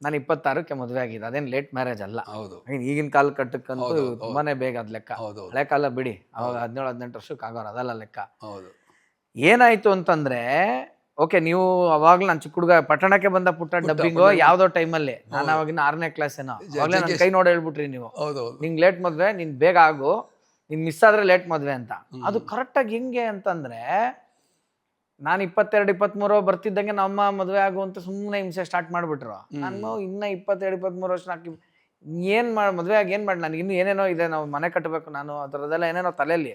ನಾನು 26ಕ್ಕೆ ಮದುವೆ ಆಗಿದೆ, ಅದೇನು ಲೇಟ್ ಮ್ಯಾರೇಜ್ ಅಲ್ಲ. ಹೌದು. ಈಗಿನ ಕಾಲ ಕಟ್ಟಕ್ಕಂತೂ ತುಂಬಾನೇ ಬೇಗ ಅದು ಲೆಕ್ಕ. ಹೌದು. ಹಳೆ ಕಾಲ ಬಿಡಿ, ಅವಾಗ 17-18 ವರ್ಷಕ್ಕೆ ಆಗೋರು, ಅದಲ್ಲ ಲೆಕ್ಕ. ಹೌದು. ಏನಾಯ್ತು ಅಂತಂದ್ರೆ, ಓಕೆ ನೀವು ಅವಾಗ್ಲೂ ನಾನು ಚಿಕ್ಕ ಹುಡುಗ, ಪಟ್ಟಣಕ್ಕೆ ಬಂದ ಪುಟ್ಟ ಡಬ್ಬಿಂಗೋ ಯಾವ್ದೋ ಟೈಮಲ್ಲಿ, ನಾನು ಅವಾಗಿನ 6ನೇ ಕ್ಲಾಸ್ ಏನೋ, ಅವಾಗಲೇ ನನ್ನ ಕೈ ನೋಡಿ ಹೇಳ್ಬಿಟ್ರಿ ನೀವು, ನಿಂಗೆ ಲೇಟ್ ಮದ್ವೆ, ನೀನ್ ಬೇಗ ಆಗು, ನೀನ್ ಮಿಸ್ ಆದ್ರೆ ಲೇಟ್ ಮದ್ವೆ ಅಂತ. ಅದು ಕರೆಕ್ಟಾಗಿ ಹೆಂಗೆ ಅಂತಂದ್ರೆ, ನಾನು 22-23 ಬರ್ತಿದ್ದಂಗೆ ನಮ್ಮ ಮದುವೆ ಆಗು ಅಂತ ಸುಮ್ಮನೆ ಹಿಂಸೆ ಸ್ಟಾರ್ಟ್ ಮಾಡ್ಬಿಟ್ರು. ನಾನು ಇನ್ನ 22-23 ವರ್ಷ ಏನ್ ಮದುವೆ ಆಗಿ ಏನ್ ಮಾಡಿ, ನನಗೆ ಇನ್ನು ಏನೇನೋ ಇದೆ, ನಾವು ಮನೆ ಕಟ್ಟಬೇಕು, ನಾನು ಅದರದೆಲ್ಲ ಏನೇನೋ ತಲೆಯಲ್ಲಿ.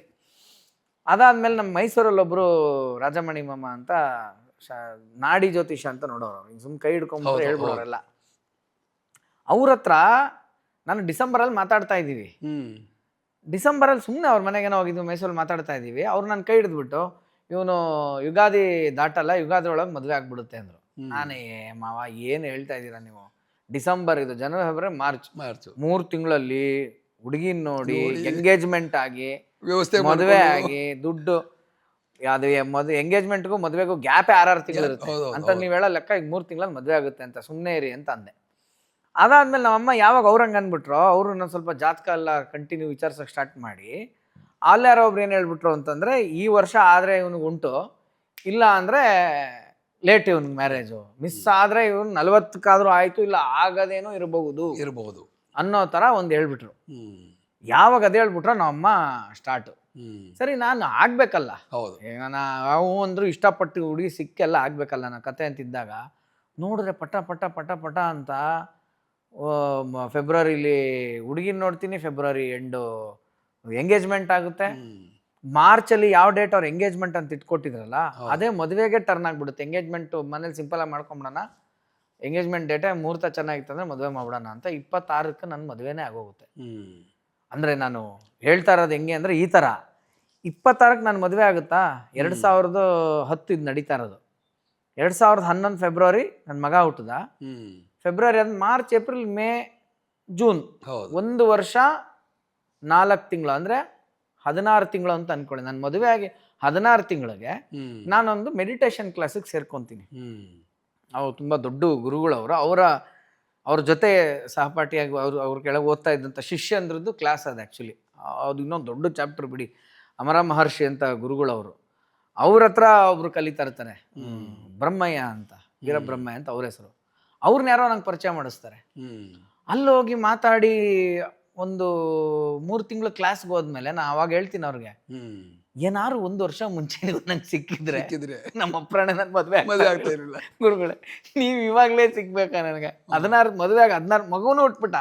ಅದಾದ್ಮೇಲೆ ನಮ್ಮ ಮೈಸೂರಲ್ಲಿ ಒಬ್ರು ರಾಜಮಣಿ ಮಾಮ ಅಂತ ನಾಡಿ ಜ್ಯೋತಿಷ ಅಂತ ನೋಡೋರು, ಸುಮ್ಮನೆ ಕೈ ಹಿಡ್ಕೊಂಡ್ಬಿಟ್ಟು ಹೇಳ್ಬಿಡೋರೆಲ್ಲ. ಅವ್ರ ಹತ್ರ ನಾನು ಡಿಸೆಂಬರಲ್ಲಿ ಮಾತಾಡ್ತಾ ಇದ್ದೀವಿ. ಡಿಸೆಂಬರಲ್ಲಿ ಸುಮ್ಮನೆ ಅವ್ರ ಮನೆಗೇನೋ ಹೋಗಿದ್ವಿ, ಮೈಸೂರಲ್ಲಿ ಮಾತಾಡ್ತಾ ಇದ್ದೀವಿ. ಅವ್ರು ನನ್ನ ಕೈ ಹಿಡಿದ್ಬಿಟ್ಟು, ಇವನು ಯುಗಾದಿ ದಾಟಲ್ಲ, ಯುಗಾದಿ ಒಳಗೆ ಮದುವೆ ಆಗ್ಬಿಡುತ್ತೆ ಅಂದರು. ನಾನೇ ಮಾವ ಏನು ಹೇಳ್ತಾ ಇದ್ದೀರಾ ನೀವು, ಡಿಸೆಂಬರ್ ಇದು, ಜನವರಿ, ಫೆಬ್ರವರಿ, ಮಾರ್ಚ್ 3 ತಿಂಗಳಲ್ಲಿ ಹುಡುಗಿನ ನೋಡಿ ಎಂಗೇಜ್ಮೆಂಟ್ ಆಗಿ ವ್ಯವಸ್ಥೆ ಮದುವೆ ಆಗಿ ದುಡ್ಡು ಅದು ಎಂಗೇಜ್ಮೆಂಟ್ಗೂ ಮದುವೆಗೂ ಗ್ಯಾಪ್ 6 ತಿಂಗಳು ಇರುತ್ತೆ ಅಂತ ನೀವು ಹೇಳೋ ಲೆಕ್ಕ, ಈಗ 3 ತಿಂಗಳಲ್ಲಿ ಮದುವೆ ಆಗುತ್ತೆ ಅಂತ ಸುಮ್ಮನೆ ಇರಿ ಅಂತ ಅಂದೆ. ಅದಾದ್ಮೇಲೆ ನಮ್ಮಮ್ಮ ಯಾವಾಗ ಅವ್ರಂಗೆ ಅಂದ್ಬಿಟ್ರು, ಅವರು ನಾನು ಸ್ವಲ್ಪ ಜಾತಕ ಎಲ್ಲ ಕಂಟಿನ್ಯೂ ವಿಚಾರಿಸೋಕೆ ಸ್ಟಾರ್ಟ್ ಮಾಡಿ, ಅಲ್ಲಾರೋ ಒಬ್ರು ಏನು ಹೇಳ್ಬಿಟ್ರು ಅಂತಂದರೆ, ಈ ವರ್ಷ ಆದರೆ ಇವನಿಗೆ ಉಂಟು, ಇಲ್ಲ ಅಂದರೆ ಲೇಟ್ ಇವನಿಗೆ ಮ್ಯಾರೇಜು, ಮಿಸ್ ಆದರೆ ಇವನು 40ಕ್ಕಾದ್ರೂ ಆಯಿತು, ಇಲ್ಲ ಆಗದೇನೋ ಇರಬಹುದು ಅನ್ನೋ ಥರ ಒಂದು ಹೇಳ್ಬಿಟ್ರು. ಯಾವಾಗ ಅದೇ ಹೇಳ್ಬಿಟ್ರೆ ನಮ್ಮಮ್ಮ ಸ್ಟಾರ್ಟು. ಸರಿ, ನಾನು ಆಗ್ಬೇಕಲ್ಲ, ನಾವು ಅಂದ್ರು ಇಷ್ಟಪಟ್ಟು ಹುಡುಗಿ ಸಿಕ್ಕೆಲ್ಲ ಆಗ್ಬೇಕಲ್ಲ ನಾ ಕತೆ ಅಂತಿದ್ದಾಗ, ನೋಡಿದ್ರೆ ಪಟ ಪಟ ಪಟ ಪಟ ಅಂತ ಫೆಬ್ರವರಿಲಿ ಹುಡುಗಿನ ನೋಡ್ತೀನಿ, ಫೆಬ್ರವರಿ ಎಂಡು ಎಂಗೇಜ್ಮೆಂಟ್ ಆಗುತ್ತೆ, ಮಾರ್ಚಲ್ಲಿ ಯಾವ ಡೇಟ್ ಅವ್ರು ಎಂಗೇಜ್ಮೆಂಟ್ ಅಂತ ಇಟ್ಕೊಟ್ಟಿದ್ರಲ್ಲ ಅದೇ ಮದುವೆಗೆ ಟರ್ನ್ ಆಗ್ಬಿಡುತ್ತೆ. ಎಂಗೇಜ್ಮೆಂಟ್ ಮನೇಲಿ ಸಿಂಪಲ್ ಆಗಿ ಮಾಡ್ಕೊಂಬಿಡೋಣ, ಎಂಗೇಜ್ಮೆಂಟ್ ಡೇಟೇ ಮುಹೂರ್ತ ಚೆನ್ನಾಗಿತ್ತಂದ್ರೆ ಮದುವೆ ಮಾಡ್ಬಿಡೋಣ ಅಂತ 26ಕ್ಕೆ ನನ್ನ ಮದುವೆನೇ ಆಗೋಗುತ್ತೆ. ಅಂದರೆ ನಾನು ಹೇಳ್ತಾ ಇರೋದು ಹೆಂಗೆ ಅಂದರೆ, ಈ ಥರ 26ಕ್ಕೆ ನಾನು ಮದುವೆ ಆಗುತ್ತಾ, 2010 ಇದು ನಡೀತಾ ಇರೋದು. 2011 ಫೆಬ್ರವರಿ ನನ್ನ ಮಗ ಹುಟ್ಟದ, ಫೆಬ್ರವರಿ ಅದು ಮಾರ್ಚ್, ಏಪ್ರಿಲ್, ಮೇ, ಜೂನ್, 1 ವರ್ಷ 4 ತಿಂಗಳು, ಅಂದರೆ 16 ತಿಂಗಳು ಅಂತ ಅನ್ಕೊಳ್ಳಿ. ನಾನು ಮದುವೆ ಆಗಿ 16 ತಿಂಗಳಿಗೆ ನಾನೊಂದು ಮೆಡಿಟೇಷನ್ ಕ್ಲಾಸಿಗೆ ಸೇರ್ಕೊತೀನಿ. ಅವ್ರು ತುಂಬ ದೊಡ್ಡ ಗುರುಗಳವರು, ಅವ್ರ ಜೊತೆ ಸಹಪಾಠಿಯಾಗಿ ಅವ್ರ ಕೆಳಗೆ ಓದ್ತಾ ಇದ್ದಂಥ ಶಿಷ್ಯಂದ್ರದ್ದು ಕ್ಲಾಸ್ ಅದು. ಆ್ಯಕ್ಚುಲಿ ಅದು ಇನ್ನೊಂದು ದೊಡ್ಡ ಚಾಪ್ಟರ್ ಬಿಡಿ. ಅಮರ ಮಹರ್ಷಿ ಅಂತ ಗುರುಗಳವರು, ಅವ್ರ ಹತ್ರ ಒಬ್ರು ಕಲಿತಾ ಇರ್ತಾರೆ, ಬ್ರಹ್ಮಯ್ಯ ಅಂತ, ವೀರಬ್ರಹ್ಮಯ್ಯ ಅಂತ ಅವ್ರ ಹೆಸರು. ಅವ್ರನ್ನ ಯಾರೋ ನಂಗೆ ಪರಿಚಯ ಮಾಡಿಸ್ತಾರೆ. ಅಲ್ಲೋಗಿ ಮಾತಾಡಿ ಒಂದು 3 ತಿಂಗಳು ಕ್ಲಾಸ್ಗೆ ಹೋದ್ಮೇಲೆ ನಾ ಅವಾಗ ಹೇಳ್ತೀನಿ ಅವ್ರಿಗೆ, ಏನಾರು 1 ವರ್ಷ ಮುಂಚೆ ನಂಗೆ ಸಿಕ್ಕಿದ್ರೆ ನಮ್ಮ ಅಪ್ರಾಣ ನನ್ನ ಮದುವೆ ಆಗ್ತಾ ಇರಲಿಲ್ಲ. ಗುರುಗಳೇ, ನೀವು ಇವಾಗಲೇ ಸಿಗ್ಬೇಕಾ ನನಗೆ? 16 ಮದುವೆ ಆಗ 16 ಮಗುನೂ ಉಟ್ಬಿಟ್ಟ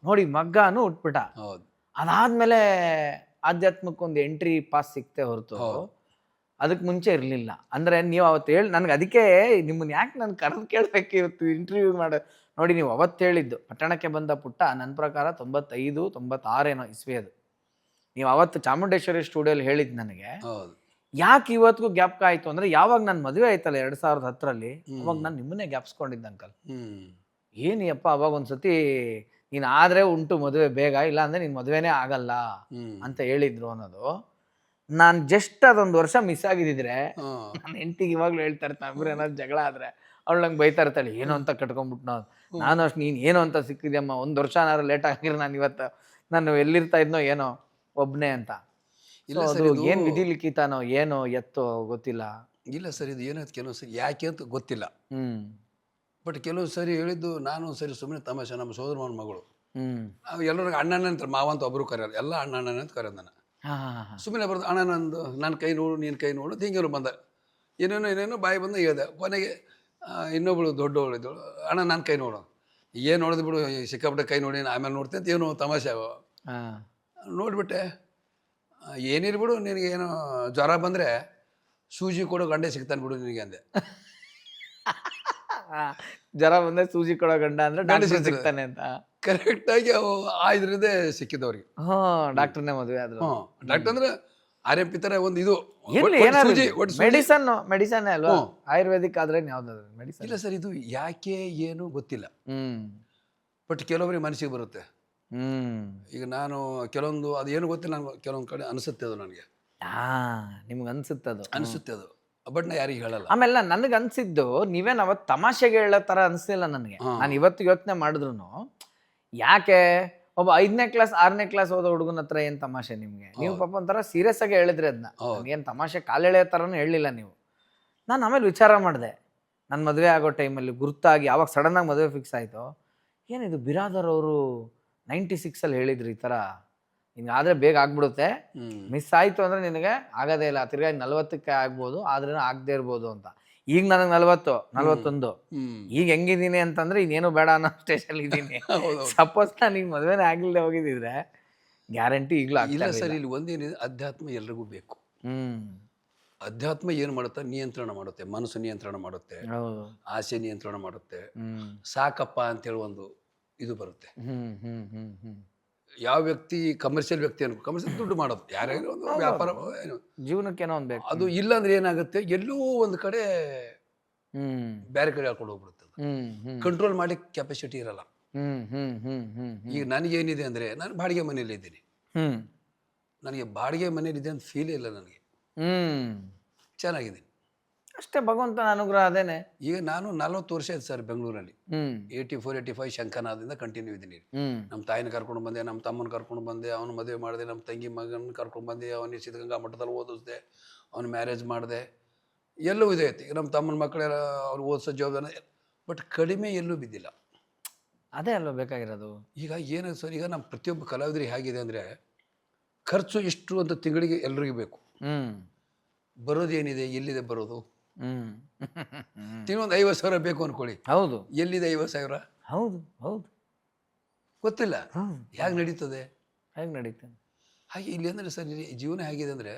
ನೋಡಿ, ಮಗನೂ ಉಟ್ಬಿಟ್ಟ. ಅದಾದ್ಮೇಲೆ ಆಧ್ಯಾತ್ಮಕ್ಕೊಂದು ಎಂಟ್ರಿ ಪಾಸ್ ಸಿಕ್ತೆ ಹೊರತು ಅದಕ್ಕೆ ಮುಂಚೆ ಇರಲಿಲ್ಲ. ಅಂದರೆ ನೀವು ಅವತ್ತು ನನಗೆ ಅದಕ್ಕೆ ನಿಮ್ಮನ್ನ ಯಾಕೆ ನಾನು ಕರೆದು ಕೇಳಬೇಕಿತ್ತು ಇಂಟರ್ವ್ಯೂ ನೋಡಿ. ನೀವು ಅವತ್ತು ಹೇಳಿದ್ದು ಪಟ್ಟಣಕ್ಕೆ ಬಂದ ಪುಟ್ಟ, ನನ್ನ ಪ್ರಕಾರ 95-96 ಏನೋ ಇಸ್ವಿ ಅದು. ನೀವು ಅವತ್ತು ಚಾಮುಂಡೇಶ್ವರಿ ಸ್ಟುಡಿಯೋಲಿ ಹೇಳಿದ್ದು ನನಗೆ. ಯಾಕೆ ಇವತ್ತಿಗೂ ಜ್ಞಾಪಕ ಆಯಿತು ಅಂದರೆ, ಯಾವಾಗ ನನ್ನ ಮದುವೆ ಆಯ್ತಲ್ಲ 2010ರಲ್ಲಿ, ಅವಾಗ ನಾನು ನಿಮ್ಮನ್ನೇ ಜ್ಞಾಪಿಸ್ಕೊಂಡಿದ್ದೆ ಅಂಕಲ್. ಏನಪ್ಪ ಅವಾಗ ಒಂದ್ಸತಿ ನೀನು ಆದರೆ ಉಂಟು ಮದುವೆ ಬೇಗ, ಇಲ್ಲ ಅಂದರೆ ನಿನ್ನ ಮದುವೆನೇ ಆಗಲ್ಲ ಅಂತ ಹೇಳಿದ್ರು ಅನ್ನೋದು ನಾನು ಜಸ್ಟ್ ಅದೊಂದು ವರ್ಷ ಮಿಸ್ ಆಗಿದ್ದಿದ್ರೆ ಹಾಂ ನನ್ನ ಹೆಂಡತಿಗೆ ಇವಾಗಲೂ ಹೇಳ್ತಾ ಇರ್ತಾನೆ, ಇಬ್ರು ಏನಾದ್ರು ಜಗಳ ಆದ್ರೆ ಅವಳು ನಂಗೆ ಬೈತಾ ಇರ್ತಾಳೆ, ಏನು ಅಂತ ಕಟ್ಕೊಂಡ್ಬಿಟ್ಟು ನಾನು ಅಷ್ಟು ನೀನು ಏನು ಅಂತ ಸಿಕ್ಕಿದ್ಯಮ್ಮ, ಒಂದು ವರ್ಷ ಏನಾದ್ರು ಲೇಟ್ ಆಗಿರೋ ನಾನು ಇವತ್ತು ನಾನು ಎಲ್ಲಿರ್ತಾ ಇದ್ನೋ ಏನೋ ಒಬ್ಬನೇ ಅಂತ. ಇಲ್ಲ So ಸರ್, ಅದು ಇದು ಏನು ವಿಧಿ ಲಿಖಿತನೋ ಏನೋ ಎತ್ತೋ ಗೊತ್ತಿಲ್ಲ. ಇಲ್ಲ ಸರ್, ಇದು ಏನಾಯ್ತು ಕೆಲವು ಸರಿ ಯಾಕೆ ಅಂತ ಗೊತ್ತಿಲ್ಲ. ಹ್ಮ್ ಬಟ್ ಕೆಲವು ಸರಿ ಹೇಳಿದ್ದು ನಾನು ಸರಿ ಸುಮ್ಮನೆ ತಮಾಷೆ, ನಮ್ಮ ಸೋದರಮ್ಮನ ಮಗಳು, ಹ್ಮ್ ನಾವು ಎಲ್ಲರಿಗೂ ಅಣ್ಣನ ಅಂತ, ಮಾವ ಅಂತ ಒಬ್ಬರು ಕರೆಯೋದು, ಎಲ್ಲ ಅಣ್ಣನ ಅಂತ ಕರೆಯೋದು. ನಾನು ಹಾ ಹಾ ಹಾ ಸುಮ್ಮನೆ ಬರೋದು, ಅಣ್ಣ ನಂದು ನನ್ನ ಕೈ ನೋಡು ನೀನು ಕೈ ನೋಡು ಹಿಂಗೇನು ಬಂದ, ಏನೇನೋ ಬಾಯಿ ಬಂದ ಹೇಳಿದೆ. ಕೊನೆಗೆ ಇನ್ನೊಬ್ಳು ದೊಡ್ಡವಳು ಇದ್ದಳು, ಅಣ್ಣ ನನ್ನ ಕೈ ನೋಡು, ಏನು ನೋಡಿದ್ ಬಿಡು ಸಿಕ್ಕಾಪಟ್ಟೆ ಕೈ ನೋಡಿ ಆಮೇಲೆ ನೋಡ್ತೀನಿ ಅಂತ ಏನೋ ತಮಾಷೆ. ಹಾ ನೋಡಿಬಿಟ್ಟೆ, ಏನಿಲ್ಲ ಬಿಡು, ನಿನಗೇನು ಜ್ವರ ಬಂದರೆ ಸೂಜಿ ಕೊಡೋ ಗಂಡೆ ಸಿಗ್ತಾನೆ ಬಿಡು ನಿನಗೆ ಅಂದೆ. ಜ್ವರ ಬಂದ್ರೆ ಸೂಜಿ ಕೊಡೋ ಗಂಡ ಅಂದ್ರೆ ಡಾಕ್ಟರ್ ಸಿಗ್ತಾನೆ ಅಂತ. ಕರೆಕ್ಟಾಗಿ ಅವು ಇದರದೇ ಸಿಕ್ಕಿದ್ದವ್ರಿಗೆ. ಹಾ ಡಾಕ್ಟರ್ನೇ ಮದುವೆ ಆದ್ರು. ಹ್ಞೂ ಡಾಕ್ಟರ್ ಅಂದರೆ RMP ಥರ ಒಂದು ಇದು ಎಲ್ಲಿ ಒಟ್ಟು ಏನಾದ್ರು ಸೂಜಿ, ಒಟ್ಟು ಸೂಜಿ. ಮೆಡಿಸನ್ ಅಲ್ವಾ, ಆಯುರ್ವೇದಿಕ್ ಆದ್ರೆ ಯಾವ್ದಾದ್ರು ಮೆಡಿಸನ್. ಇಲ್ಲ ಸರ್, ಇದು ಯಾಕೆ ಏನು ಗೊತ್ತಿಲ್ಲ. ಹ್ಮ್ ಬಟ್ ಕೆಲವೊಬ್ಬರಿಗೆ ಮನಸ್ಸಿಗೆ ಬರುತ್ತೆ. ಹ್ಮ್ ಈಗ ನಾನು ಕೆಲವೊಂದು ಅದು ಏನು ಗೊತ್ತಿಲ್ಲ, ನಾನು ಕೆಲವೊಂದು ಕಡೆ ಅನಿಸುತ್ತೆ, ಅದು ನನಗೆ ಹಾ ನಿಮ್ಗೆ ಅನ್ಸುತ್ತದು. ಅನಿಸುತ್ತೆ ಅದು, ಬಟ್ ನಾ ಯಾರಿಗೆ ಹೇಳಲ್ಲ. ಆಮೇಲೆ ನನಗೆ ಅನ್ಸಿದ್ದು, ನೀವೇನು ಅವತ್ತು ತಮಾಷೆಗೆ ಹೇಳೋ ಥರ ಅನಿಸ್ಲಿಲ್ಲ ನನಗೆ. ನಾನು ಇವತ್ತು ಯೋಚನೆ ಮಾಡಿದ್ರು ಯಾಕೆ ಒಬ್ಬ 5ನೇ ಕ್ಲಾಸ್ 6ನೇ ಕ್ಲಾಸ್ ಓದೋ ಹುಡುಗನ ಹತ್ರ ಏನು ತಮಾಷೆ ನಿಮಗೆ, ನೀವು ಪಾಪ ಒಂಥರ ಸೀರಿಯಸ್ ಆಗಿ ಹೇಳಿದ್ರಿ ಅದನ್ನ, ಏನು ತಮಾಷೆ ಕಾಲೆಳೆಯೋ ಥರನೂ ಹೇಳಲಿಲ್ಲ ನೀವು. ನಾನು ಆಮೇಲೆ ವಿಚಾರ ಮಾಡಿದೆ, ನನ್ನ ಮದುವೆ ಆಗೋ ಟೈಮಲ್ಲಿ ಗುರುತಾಗಿ ಯಾವಾಗ ಸಡನ್ನಾಗಿ ಮದುವೆ ಫಿಕ್ಸ್ ಆಯಿತು, ಏನಿದು ಬಿರಾದರ್ ಅವರು 96 ಹೇಳಿದ್ರು ಈ ಥರ, ಹಿಂಗೆ ಆದರೆ ಬೇಗ ಆಗ್ಬಿಡುತ್ತೆ, ಮಿಸ್ ಆಯಿತು ಅಂದರೆ ನಿನಗೆ ಆಗೋದೇ ಇಲ್ಲ, ತಿರ್ಗಾ 40ಕ್ಕೆ ಆಗ್ಬೋದು ಆದ್ರೂ ಆಗದೆ ಇರ್ಬೋದು ಅಂತ. ಈಗ ನನಗೆ 40 41, ಈಗ ಹೆಂಗಿದ್ದೀನಿ ಅಂತಂದ್ರೆ ಇನ್ನೇನು ಬೇಡ ಅನ್ನೋ ಸ್ಟೇಜಲ್ಲಿ ಇದ್ದೀನಿ. ಸಪೋಸ್ ನಾನು ಈಗ ಮದುವೆನೇ ಆಗಲಿಲ್ಲ ಹೋಗಿದ್ದಿದ್ರೆ ಗ್ಯಾರಂಟಿ ಈಗಲೂ ಇಲ್ಲ ಆಗ್ತಿಲ್ಲ. ಸರ್, ಇಲ್ಲಿ ಒಂದೇನಿದೆ, ಅಧ್ಯಾತ್ಮ ಎಲ್ರಿಗೂ ಬೇಕು. ಅಧ್ಯಾತ್ಮ ಏನು ಮಾಡುತ್ತೆ, ನಿಯಂತ್ರಣ ಮಾಡುತ್ತೆ, ಮನಸ್ಸು ನಿಯಂತ್ರಣ ಮಾಡುತ್ತೆ, ಹೌದು. ಆಸೆ ನಿಯಂತ್ರಣ ಮಾಡುತ್ತೆ. ಸಾಕಪ್ಪ ಅಂತೇಳಿ ಒಂದು ಇದು ಬರುತ್ತೆ. ಯಾವ ವ್ಯಕ್ತಿ ಕಮರ್ಷಿಯಲ್ ವ್ಯಕ್ತಿ ಅನ್ಕೋ, ಕಮರ್ಷಿಯಲ್ ದುಡ್ಡು ಮಾಡೋದು, ಯಾರ್ಯಾರು ಒಂದು ವ್ಯಾಪಾರ ಏನು, ಜೀವನಕ್ಕೇನೋ ಒಂದು ಬೇಕು. ಅದು ಇಲ್ಲ ಅಂದ್ರೆ ಏನಾಗುತ್ತೆ, ಎಲ್ಲೂ ಒಂದು ಕಡೆ ಬೇರೆ ಕಡೆ ಹಾಕೊಂಡು ಹೋಗ್ಬಿಡುತ್ತೆ. ಕಂಟ್ರೋಲ್ ಮಾಡಿ ಕೆಪಾಸಿಟಿ ಇರಲ್ಲ. ಈಗ ನನಗೇನಿದೆ ಅಂದರೆ, ನಾನು ಬಾಡಿಗೆ ಮನೇಲಿ ಇದ್ದೀನಿ, ನನಗೆ ಬಾಡಿಗೆ ಮನೇಲಿದೆ ಅಂತ ಫೀಲೇ ಇಲ್ಲ ನನಗೆ, ಚೆನ್ನಾಗಿದ್ದೀನಿ ಅಷ್ಟೇ, ಭಗವಂತನ ಅನುಗ್ರಹ ಅದೇನೆ. ಈಗ ನಾನು 40 ವರ್ಷ ಆಯ್ತು ಸರ್ ಬೆಂಗಳೂರಲ್ಲಿ, 84 85 ಶಂಕನಾದಿಂದ ಕಂಟಿನ್ಯೂ ಇದ್ದೀನಿ. ನಮ್ಮ ತಾಯಿನ ಕರ್ಕೊಂಡು ಬಂದೆ, ನಮ್ಮ ತಮ್ಮನ ಕರ್ಕೊಂಡು ಬಂದೆ, ಅವನು ಮದುವೆ ಮಾಡಿದೆ, ನಮ್ಮ ತಂಗಿ ಮಗನ ಕರ್ಕೊಂಡು ಬಂದೆ, ಅವನಿಗೆ ಸಿದ್ಧಗಂಗಾ ಮಠದಲ್ಲಿ ಓದಿಸ್ದೆ, ಅವನು ಮ್ಯಾರೇಜ್ ಮಾಡಿದೆ, ಎಲ್ಲವೂ ಇದೆ ಐತಿ. ನಮ್ಮ ತಮ್ಮನ ಮಕ್ಕಳೆಲ್ಲ ಅವ್ರು ಓದಿಸೋ ಜವಾಬ್ದಾರಿ, ಬಟ್ ಕಡಿಮೆ ಎಲ್ಲೂ ಬಿದ್ದಿಲ್ಲ. ಅದೇ ಅಲ್ವಾ ಬೇಕಾಗಿರೋದು. ಈಗ ಏನಾಗ ಸರ್, ಈಗ ನಮ್ಮ ಪ್ರತಿಯೊಬ್ಬ ಕಲಾವಿದರಿಗೆ ಹೇಗಿದೆ ಅಂದರೆ, ಖರ್ಚು ಇಷ್ಟು ಅಂತ ತಿಂಗಳಿಗೆ ಎಲ್ರಿಗೂ ಬೇಕು, ಬರೋದೇನಿದೆ, ಎಲ್ಲಿದೆ ಬರೋದು, ತಿನ್ನೊಂದು 50,000 ಬೇಕು ಅನ್ಕೊಳ್ಳಿ, ಹೌದು, ಎಲ್ಲಿದೆ 50,000? ಹೌದು ಹೌದು ಗೊತ್ತಿಲ್ಲ ಹೇಗೆ ನಡೀತದೆ, ಹೇಗೆ ನಡೀತದೆ. ಹಾಗೆ ಇಲ್ಲಿ ಅಂದರೆ ಸರ್, ಜೀವನ ಹೇಗಿದೆ ಅಂದರೆ,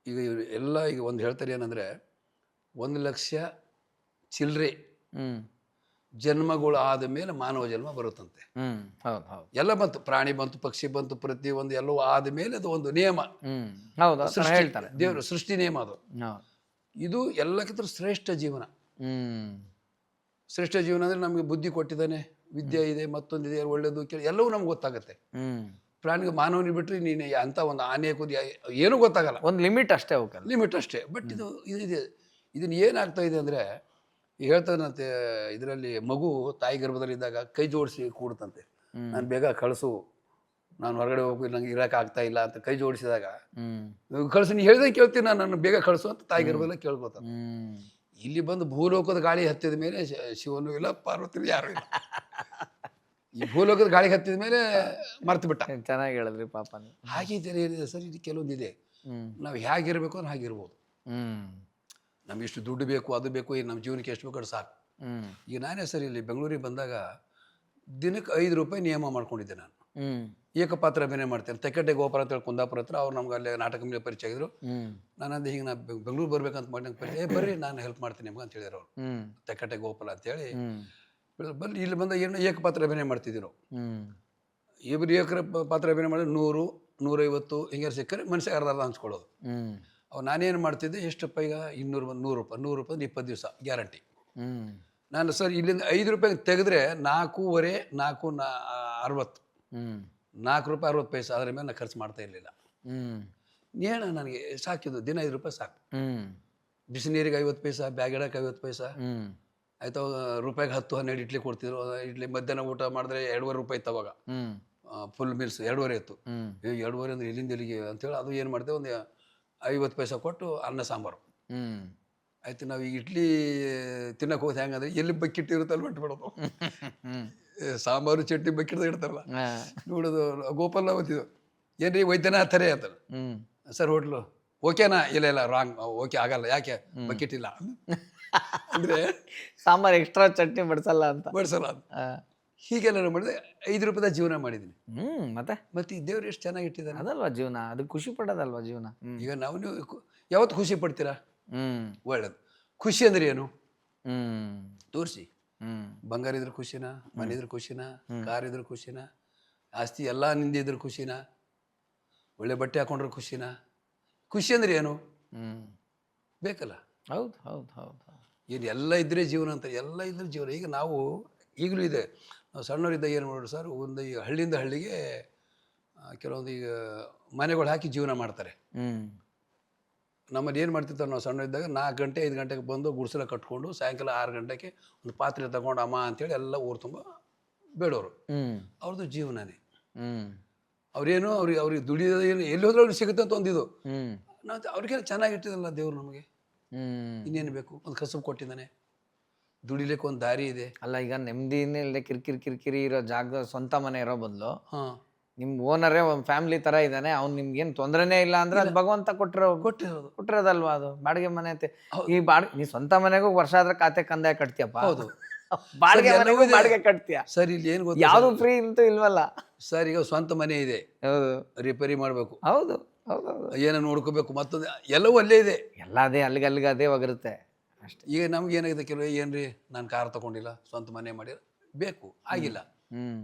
ಈಗ ಇವರು ಎಲ್ಲ ಈಗ ಒಂದು ಹೇಳ್ತಾರೆ ಏನಂದರೆ, 1 ಲಕ್ಷ ಚಿಲ್ಲರೆ ಜನ್ಮಗಳು ಆದ ಮೇಲೆ ಮಾನವ ಜನ್ಮ ಬರುತ್ತಂತೆ. ಹೌದು ಹೌದು, ಎಲ್ಲ ಬಂತು, ಪ್ರಾಣಿ ಬಂತು, ಪಕ್ಷಿ ಬಂತು, ಪ್ರತಿಯೊಂದು ಎಲ್ಲವೂ ಆದ ಮೇಲೆ ಅದು ಒಂದು ನಿಯಮ, ಹೇಳ್ತಾರೆ ದೇವರು ಸೃಷ್ಟಿ ನಿಯಮ ಅದು. ಇದು ಎಲ್ಲಕ್ಕಿಂತ ಶ್ರೇಷ್ಠ ಜೀವನ. ಶ್ರೇಷ್ಠ ಜೀವನ ಅಂದರೆ ನಮಗೆ ಬುದ್ಧಿ ಕೊಟ್ಟಿದ್ದಾನೆ, ವಿದ್ಯೆ ಇದೆ, ಮತ್ತೊಂದಿದೆ, ಒಳ್ಳೇದು ಕೇಳಿ ಎಲ್ಲವೂ ನಮ್ಗೆ ಗೊತ್ತಾಗುತ್ತೆ. ಪ್ರಾಣಿಗೆ ಮಾನವನಿಗೆ ಬಿಟ್ಟರೆ ನೀನು ಅಂತ ಒಂದು ಆನೆ ಕೂದಿ ಏನೂ ಗೊತ್ತಾಗಲ್ಲ, ಒಂದು ಲಿಮಿಟ್ ಅಷ್ಟೇ, ಲಿಮಿಟ್ ಅಷ್ಟೇ. ಬಟ್ ಇದೆ, ಇದನ್ನು ಏನಾಗ್ತಾ ಇದೆ ಅಂದರೆ, ಈಗ ಹೇಳ್ತಾನಂತೆ ಇದರಲ್ಲಿ, ಮಗು ತಾಯಿ ಗರ್ಭದಲ್ಲಿದ್ದಾಗ ಕೈ ಜೋಡಿಸಿ ಕೂಡುತ್ತಂತೆ, ನಾನು ಬೇಗ ಕಳಿಸು, ನಾನು ಹೊರಗಡೆ ಹೋಗಿ ನಂಗೆ ಇರೋಕೆ ಆಗ್ತಾ ಇಲ್ಲ ಅಂತ ಕೈ ಜೋಡಿಸಿದಾಗ, ಕಳಿಸಿ ನೀ ಹೇಳ್ದಂಗೆ ಕೇಳ್ತೀನಿ, ನಾನು ಬೇಗ ಕಳಿಸು ಅಂತ ತಾಯಿ ಗರ್ಭದಲ್ಲೇ ಕೇಳ್ಕೊತ. ಇಲ್ಲಿ ಬಂದು ಭೂಲೋಕದ ಗಾಳಿ ಹತ್ತಿದ ಮೇಲೆ ಶಿವನು ಇಲ್ಲ, ಪಾರ್ವತಿನೂ ಯಾರು ಇಲ್ಲ. ಈ ಭೂಲೋಕದ ಗಾಳಿ ಹತ್ತಿದ ಮೇಲೆ ಮರ್ತು ಬಿಟ್ಟ. ಚೆನ್ನಾಗಿ ಹೇಳಿದ್ರಿ ಪಾಪ. ಹಾಗೆ ಏನಿದೆ ಸರ್, ಇದು ಕೆಲವೊಂದಿದೆ, ನಾವು ಹೇಗಿರ್ಬೇಕು ಅಂದ್ರೆ ಹಾಗಿರ್ಬೋದು. ನಮ್ಗೆ ಇಷ್ಟು ದುಡ್ಡು ಬೇಕು, ಅದು ಬೇಕು, ಈಗ ನಮ್ಮ ಜೀವನಕ್ಕೆ ಎಷ್ಟು ಬೇಕು ಅದು ಸಾಕು. ಈಗ ನಾನೇ ಸರ್ ಇಲ್ಲಿ ಬೆಂಗಳೂರಿಗೆ ಬಂದಾಗ ದಿನಕ್ಕೆ 5 ರೂಪಾಯಿ ನಿಯಮ ಮಾಡ್ಕೊಂಡಿದ್ದೆ ನಾನು. ಏಕಪಾತ್ರ ಅಭಿನಯ ಮಾಡ್ತೇನೆ, ತೆಕ್ಕಟ್ಟೆ ಗೋಪಾಲ ಅಂತೇಳಿ ಕುಂದಾಪುರ ಹತ್ರ, ಅವ್ರು ನಮ್ಗೆ ಅಲ್ಲಿ ನಾಟಕ ಮೇಲೆ ಪರಿಚಯ ಆಗಿದ್ರು. ನಾನಂದು ಹಿಂಗೆ ನಾ ಬೆಂಗಳೂರು ಬರ್ಬೇಕಂತ ಮಾಡಿ ನಂಗೆ ಪರಿಚಯ, ಬರ್ರಿ ನಾನು ಹೆಲ್ಪ್ ಮಾಡ್ತೀನಿ ನಿಮ್ಗೆ ಅಂತ ಹೇಳಿದ್ರು ಅವರು, ತೆಕ್ಕಟ್ಟೆ ಗೋಪಾಲ ಅಂತೇಳಿ. ಬಲ್ಲಿ ಇಲ್ಲಿ ಬಂದಾಗ ಏನು ಏಕಪಾತ್ರ ಅಭಿನಯ ಮಾಡ್ತಿದ್ರು, ಇಬ್ಬರು ಏಕಪಾತ್ರ ಅಭಿನಯ ಮಾಡಿದ್ರೆ 100 150 ಹಿಂಗೆ ಸಿಕ್ಕರೆ ಮನುಷ್ಯ ಅರ್ಧ ಹಂಚ್ಕೊಳ್ಳೋದು. ಅವು ನಾನೇನು ಮಾಡ್ತಿದ್ದೆ, ಎಷ್ಟಪ್ಪ ಈಗ 200 ಬಂದು 100 ರೂಪಾಯಿ, 100 ರೂಪಾಯಿ 20 ದಿವಸ ಗ್ಯಾರಂಟಿ. ನಾನು ಸರ್ ಇಲ್ಲಿಂದ 5 ರೂಪಾಯಿಗೆ ತೆಗೆದ್ರೆ 4.25 4 60 4 ರೂಪಾಯಿ 60 ಪೈಸೆ, ಅದರ ಮೇಲೆ ನಾನು ಖರ್ಚು ಮಾಡ್ತಾ ಇರಲಿಲ್ಲ. ನೇಣ ನನಗೆ ಸಾಕಿದ್ದು ದಿನ 5 ರೂಪಾಯಿ ಸಾಕು. ಹ್ಮ್ ಬಿಸಿನೀರಿಗೆ 50 ಪೈಸಾ, ಬ್ಯಾಗ್ ಇಡಕ್ಕೆ 50 ಪೈಸಾ, ಹ್ಮ್ ಆಯ್ತು ರೂಪಾಯಿಗೆ 10 12 ಇಡ್ಲಿ ಕೊಡ್ತಿದ್ರು. ಇಡ್ಲಿ ಮಧ್ಯಾಹ್ನ ಊಟ ಮಾಡಿದ್ರೆ 2.5 ರೂಪಾಯಿ ಇತ್ತು ಅವಾಗ. ಹ್ಮ್ ಫುಲ್ ಮೀಲ್ಸ್ 2.5 ಇತ್ತು. ಹ್ಮ್ 2.5 ಅಂದ್ರೆ ಇಲ್ಲಿಂದ ಇಲ್ಲಿಗೆ ಅಂತೇಳಿ ಅದು ಏನು ಮಾಡಿದೆ, ಒಂದು 50 ಪೈಸಾ ಕೊಟ್ಟು ಅನ್ನ ಸಾಂಬಾರು. ಹ್ಮ್ ಆಯ್ತು ನಾವು ಈಗ ಇಡ್ಲಿ ತಿನ್ನಕ್ಕೆ ಹೋಗಿ ಹೆಂಗಂದ್ರೆ ಎಲ್ಲಿ ಬಕ್ಕಿಟ್ಟು ಇರುತ್ತೆ ಅಲ್ಲಿ ಬಿಟ್ಬಿಡೋದು. ಹ್ಮ್ ಸಾಂಬಾರು ಚಟ್ನಿ ಬಕ್ಕಿಡ್ದಾಗ ಇಡ್ತಾರಲ್ಲ, ಹಾ. ನೋಡೋದು. ಗೋಪಾಲ ಓದ್ತಿದ್ದು, ಏನ್ರಿ ವೈದ್ಯನಾಥರೇ ಅಂತ. ಹ್ಮ್ ಸರ್ ಹೋಟ್ಲು ಓಕೆನಾ? ಇಲ್ಲ ಇಲ್ಲ ರಾಂಗ್, ಓಕೆ ಆಗಲ್ಲ. ಯಾಕೆ? ಬಕೆಟ್ ಇಲ್ಲ ಅಂದರೆ ಸಾಂಬಾರ್ ಎಕ್ಸ್ಟ್ರಾ ಚಟ್ನಿ ಬಡಿಸಲ್ಲ ಅಂತ. ಬಡಿಸಲ್ಲ ಅಂತ. ಆ, ಹೀಗೆಲ್ಲ ನಾನು ಮಾಡಿದೆ. 5 ರೂಪಾಯಿದ ಜೀವನ ಮಾಡಿದ್ದೀನಿ. ಮತ್ತೆ ಈ ದೇವ್ರು ಎಷ್ಟು ಚೆನ್ನಾಗಿಟ್ಟಿದ್ದಾನೆ. ಅದಲ್ವಾ ಜೀವನ, ಅದು ಖುಷಿ ಪಡೋದಲ್ವಾ ಜೀವನ. ಈಗ ನೀವು ಯಾವತ್ತು ಖುಷಿ ಪಡ್ತೀರಾ? ಹ್ಮ್ ಒಳ್ಳೇದು. ಖುಷಿ ಅಂದ್ರೆ ಏನು ಹ್ಮ್ ತೋರಿಸಿ. ಹ್ಮ್ ಬಂಗಾರ ಇದ್ರೆ ಖುಷಿನಾ? ಮನೆ ಇದ್ರೆ ಖುಷಿನಾ? ಕಾರ್ ಇದ್ರೆ ಖುಷಿನಾ? ಆಸ್ತಿ ಎಲ್ಲ ನಿಂದಿದ್ರೆ ಖುಷಿನಾ? ಒಳ್ಳೆ ಬಟ್ಟೆ ಹಾಕೊಂಡ್ರೆ ಖುಷಿನಾ? ಖುಷಿ ಅಂದ್ರೆ ಏನು ಹ್ಮ್ ಬೇಕಲ್ಲ. ಹೌದು ಹೌದು ಹೌದು ಹೌದು. ಏನು ಎಲ್ಲ ಇದ್ದರೆ ಜೀವನ ಅಂತ. ಎಲ್ಲ ಇದ್ರೆ ಜೀವನ. ಈಗ ನಾವು ಈಗಲೂ ಇದೆ. ನಾವು ಸಣ್ಣವರಿದ್ದಾಗ ಏನು ಮಾಡೋದು ಸರ್, ಒಂದು ಈಗ ಹಳ್ಳಿಯಿಂದ ಹಳ್ಳಿಗೆ ಕೆಲವೊಂದು ಈಗ ಮನೆಗಳು ಹಾಕಿ ಜೀವನ ಮಾಡ್ತಾರೆ. ಹ್ಮ್ ನಮ್ಮಲ್ಲಿ ಏನು ಮಾಡ್ತಿರ್ತಾರೆ, ನಾವು ಸಣ್ಣವಿದ್ದಾಗ 4 ಗಂಟೆ 5 ಗಂಟೆಗೆ ಬಂದು ಗುಡಿಸಲ ಕಟ್ಕೊಂಡು ಸಾಯಂಕಾಲ 6 ಗಂಟೆಗೆ ಒಂದು ಪಾತ್ರೆ ತಗೊಂಡು ಅಮ್ಮ ಅಂತೇಳಿ ಎಲ್ಲ ಊರು ತುಂಬ ಬೇಡವರು. ಹ್ಮ್ ಅವ್ರದ್ದು ಜೀವನನೇ. ಹ್ಮ್ ಅವ್ರೇನು ಅವ್ರಿಗೆ ದುಡಿಯೋದು ಏನು ಎಲ್ಲಿ ಹೋದ್ರೆ ಅವ್ರಿಗೆ ಸಿಗುತ್ತೆ ಅಂತ ಒಂದಿದು. ಹ್ಮ್ ನಾವು ಅವ್ರಿಗೆಲ್ಲ ಚೆನ್ನಾಗಿಟ್ಟಿದ್ದಲ್ಲ ದೇವ್ರು ನಮಗೆ. ಹ್ಮ್ ಇನ್ನೇನು ಬೇಕು? ಒಂದು ಕಸುಬು ಕೊಟ್ಟಿದ್ದಾನೆ, ದುಡಿಲಿಕ್ಕೆ ಒಂದು ದಾರಿ ಇದೆ. ಅಲ್ಲ, ಈಗ ನೆಮ್ಮದಿನೇ ಇಲ್ಲದೆ ಕಿರಿಕಿರಿ ಇರೋ ಜಾಗದ ಸ್ವಂತ ಮನೆ ಇರೋ ಬದಲು ಹಾಂ, ನಿಮ್ ಓನರೇ ಒಂದು ಫ್ಯಾಮಿಲಿ ತರ ಇದ್ದಾನೆ, ಅವ್ನು ನಿಮ್ಗೇನು ತೊಂದರೆನೇ ಇಲ್ಲ ಅಂದ್ರೆ ಅದು ಭಗವಂತ ಕೊಟ್ಟಿರೋದು. ಕೊಟ್ಟಿರೋದಲ್ವಾ ಅದು. ಬಾಡಿಗೆ ಮನೆ ಅಂತ ಹೌದು. ಈ ನೀ ಸ್ವಂತ ಮನೆಗೂ ವರ್ಷ ಆದ್ರೆ ಖಾತೆ ಕಂದಾಯ ಕಟ್ತೀಯಪ್ಪ. ಹೌದು. ಬಾಡಿಗೆ ಸರಿ, ಮನೆಗೂ ಎಲ್ಲವೂ ಇದೆ. ಬಾಡಿಗೆ ಕಟ್ತೀಯ. ಸರ್ ಇಲ್ಲಿ ಏನು ಗೊತ್ತಾ ಯಾವ್ದು ಫ್ರೀ ಅಂತೂ ಇಲ್ವಲ್ಲ. ಸರ್, ಈಗ ಸ್ವಂತ ಮನೆ ಇದೆ, ಹೌದು ರಿಪೇರಿ ಮಾಡಬೇಕು, ಹೌದು ಹೌದು ಹೌದು. ಏನೋ ನೋಡ್ಕೋಬೇಕು, ಮತ್ತೊಂದು ಎಲ್ಲವೂ ಅಲ್ಲೇ ಇದೆ. ಎಲ್ಲ ಅದೇ ಅಲ್ಲಿಗೆ ಅದೇ ಹೋಗಿರುತ್ತೆ ಅಷ್ಟೇ. ಈಗ ನಮ್ಗೆ ಏನಾಗಿದೆ, ಕೆಲವು ಏನ್ರಿ ನಾನು ಕಾರ್ ತಗೊಂಡಿಲ್ಲ, ಸ್ವಂತ ಮನೆ ಮಾಡಿಲ್ಲ, ಬೇಕು ಆಗಿಲ್ಲ. ಹ್ಮ್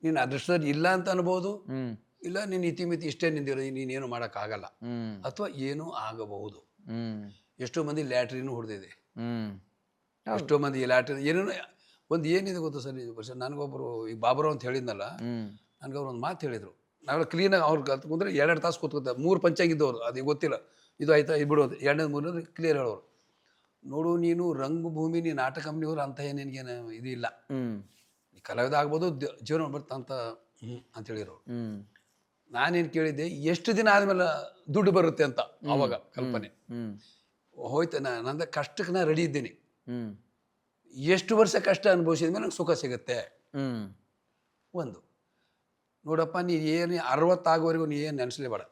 ನೀನು ಅದೃಷ್ಟದಲ್ಲಿ ಇಲ್ಲ ಅಂತ ಅನ್ಬೋದು, ಹ್ಮ್ ಇಲ್ಲ ನೀನು ಇತಿಮಿತಿ ಇಷ್ಟೇ ನಿಂದಿರೋ, ನೀನೇನು ಮಾಡೋಕ್ಕಾಗಲ್ಲ, ಹ್ಮ್ ಅಥವಾ ಏನೂ ಆಗಬಹುದು. ಹ್ಮ್ ಎಷ್ಟೋ ಮಂದಿ ಲ್ಯಾಟ್ರಿನೂ ಹೊಡೆದಿದೆ, ಹ್ಮ್ ಎಷ್ಟೋ ಮಂದಿ ಲ್ಯಾಟ್ರಿ ಏನೋ ಒಂದು ಏನಿದೆ ಗೊತ್ತಾ ಸರ್. ವರ್ಷ ನನಗೊಬ್ಬರು ಈ ಬಾಬುರಾವ್ ಅಂತ ಹೇಳಿದ್ನಲ್ಲ, ಹ್ಮ್ ನನಗೆ ಅವ್ರು ಒಂದು ಮಾತು ಹೇಳಿದರು. ನಾವೆಲ್ಲ ಕ್ಲೀನಾಗಿ ಅವ್ರು ಕಲ್ತ್ಕೊಂಡ್ರೆ 2 ತಾಸು ಕೂತ್ಕೊತ 3 ಪಂಚಾಂಗಿದ್ದವರು, ಅದು ಗೊತ್ತಿಲ್ಲ, ಇದು ಆಯ್ತಾ ಇದು ಬಿಡೋದು, 2ನೇ 3ನೇ ಕ್ಲಿಯರ್ ಹೇಳೋರು. ನೋಡು ನೀನು ರಂಗಭೂಮಿ, ನೀನು ನಾಟಕ ಕಂಪ್ನಿಯವರು ಅಂತ ನಿನಗೇನು ಇದು ಇಲ್ಲ, ಹ್ಮ್ ನೀ ಕಲಾವಿದ ಆಗ್ಬೋದು, ಜೀವನ ಬರ್ತಂತ ಅಂತ ಹೇಳಿರೋರು. ಹ್ಮ್ ನಾನೇನು ಕೇಳಿದ್ದೆ, ಎಷ್ಟು ದಿನ ಆದಮೇಲೆ ದುಡ್ಡು ಬರುತ್ತೆ ಅಂತ ಆವಾಗ ಕಲ್ಪನೆ ಹ್ಮ್ ಹೋಯ್ತು. ನಂದ ಕಷ್ಟಕ್ಕೆ ನಾನು ರೆಡಿ ಇದ್ದೀನಿ, ಹ್ಮ್ ಎಷ್ಟು ವರ್ಷ ಕಷ್ಟ ಅನುಭವಿಸಿದ ಮೇಲೆ ನಂಗೆ ಸುಖ ಸಿಗುತ್ತೆ. ಹ್ಮ್ ಒಂದು ನೋಡಪ್ಪ, ನೀ ಏನು 60 ಆಗೋವರೆಗೂ ನೀ ಏನು ನೆನೆಸಲೇಬೇಡ.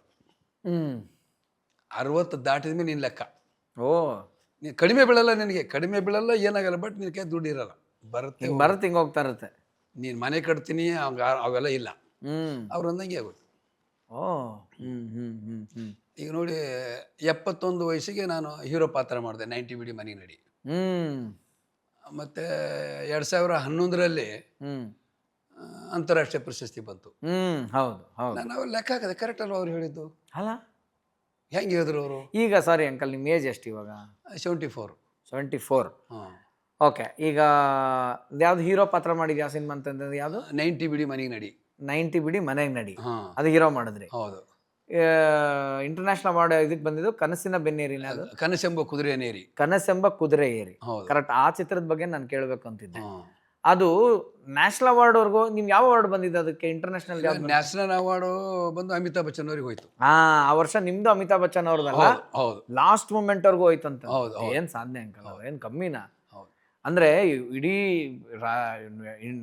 ಹ್ಮ್ 60 ದಾಟಿದ ಮೇಲೆ ನಿನ್ನ ಲೆಕ್ಕ. ಓ, ನೀನು ಕಡಿಮೆ ಬೀಳಲ್ಲ, ನಿನಗೆ ಕಡಿಮೆ ಬೀಳಲ್ಲ, ಏನಾಗಲ್ಲ. ಬಟ್ ನಿನಗೆ ದುಡ್ಡು ಇರಲ್ಲ, ಬರುತ್ತೆ ಹಿಂಗೆ ಹೋಗ್ತಾ ಇರುತ್ತೆ. ನೀನು ಮನೆ ಕಟ್ತೀನಿ ಅವೆಲ್ಲ ಇಲ್ಲ, ಹ್ಮ್ ಅವ್ರು ಅಂದಂಗೆ ಆಗುತ್ತೆ. ಓ ಹ್ಮ್ ಹ್ಮ್ ಹ್ಮ್ ಹ್ಮ್ ಈಗ ನೋಡಿ, 71 ವಯಸ್ಸಿಗೆ ನಾನು ಹೀರೋ ಪಾತ್ರ ಮಾಡಿದೆ 90 ಬಿಡಿ ಮನೆ ನಡಿ. ಹ್ಮ್ ಮತ್ತು 2011ರಲ್ಲಿ ಹ್ಮ್ ಅಂತಾರಾಷ್ಟ್ರೀಯ ಪ್ರಶಸ್ತಿ ಬಂತು. ಹೌದು ಹೌದು. ನಾನು ಅವಾಗ ಲೆಕ್ಕ ಹಾಕಿದೆ, ಕರೆಕ್ಟ್ ಅಲ್ವ ಅವ್ರು ಹೇಳಿದ್ದು? ಅಲ್ಲ, ಹೆಂಗೆ ಹೇಳಿದ್ರು ಅವರು? ಈಗ ಸಾರಿ ಅಂಕಲ್, ನಿಮ್ಮ ಏಜ್ ಎಷ್ಟು ಇವಾಗ? 74. 74. ಹಾಂ, ಓಕೆ. ಈಗ ಯಾವ್ದು ಹೀರೋ ಪಾತ್ರ ಮಾಡಿದ್ಯಾ ಸಿನಿಮಾ ಅಂತಂದ್ರೆ ಯಾವುದು? 90 ಬಿಡಿ ಮನೆಗೆ ನಡಿ. 90 ಬಿಡಿ ಮನೆಗೆ ನಡಿ, ಹಾಂ, ಅದು ಹೀರೋ ಮಾಡಿದ್ರಿ. ಹೌದು. ಇಂಟರ್ನ್ಯಾಷನಲ್ ಅವಾರ್ಡ್ ಇದಕ್ಕೆ ಬಂದಿದ್ದು ಕನಸಿನ ಬೆನ್ನೇರಿನ, ಅದು ಕನಸೆಂಬ ಕುದುರೆನೇರಿ. ಕನಸೆಂಬ ಕುದುರೆ ಏರಿ. ಹೌದು. ಕರೆಕ್ಟ್. ಆ ಚಿತ್ರದ ಬಗ್ಗೆ ನಾನು ಕೇಳಬೇಕು ಅಂತಿದ್ದೆ. ಹಾಂ, ಅದು ನ್ಯಾಷನಲ್ ಅವಾರ್ಡ್ ವರ್ಗೂ ನಿಮ್ಗೆ ಯಾವ ಅವಾರ್ಡ್ ಬಂದಿದೆ ಅದಕ್ಕೆ? ಇಂಟರ್ನ್ಯಾಷನಲ್ ಯಾವ್ದು? ನ್ಯಾಷನಲ್ ಅವಾರ್ಡು ಬಂದು ಅಮಿತಾಬ್ ಬಚ್ಚನ್ ಅವ್ರಿಗೆ ಹೋಯ್ತು. ಆ ವರ್ಷ ನಿಮ್ದು ಅಮಿತಾಬ್ ಬಚ್ಚನ್ ಅವ್ರದಲ್ಲ, ಹೌದು ಲಾಸ್ಟ್ ಮೂಮೆಂಟ್ ವರ್ಗೂ ಹೋಯ್ತಂತ. ಹೌದು. ಏನ್ ಸಾಧನೆ ಅಂಕಲ್, ಏನ್ ಕಮ್ಮಿನಾ? ಹೌದು. ಅಂದ್ರೆ ಇಡೀ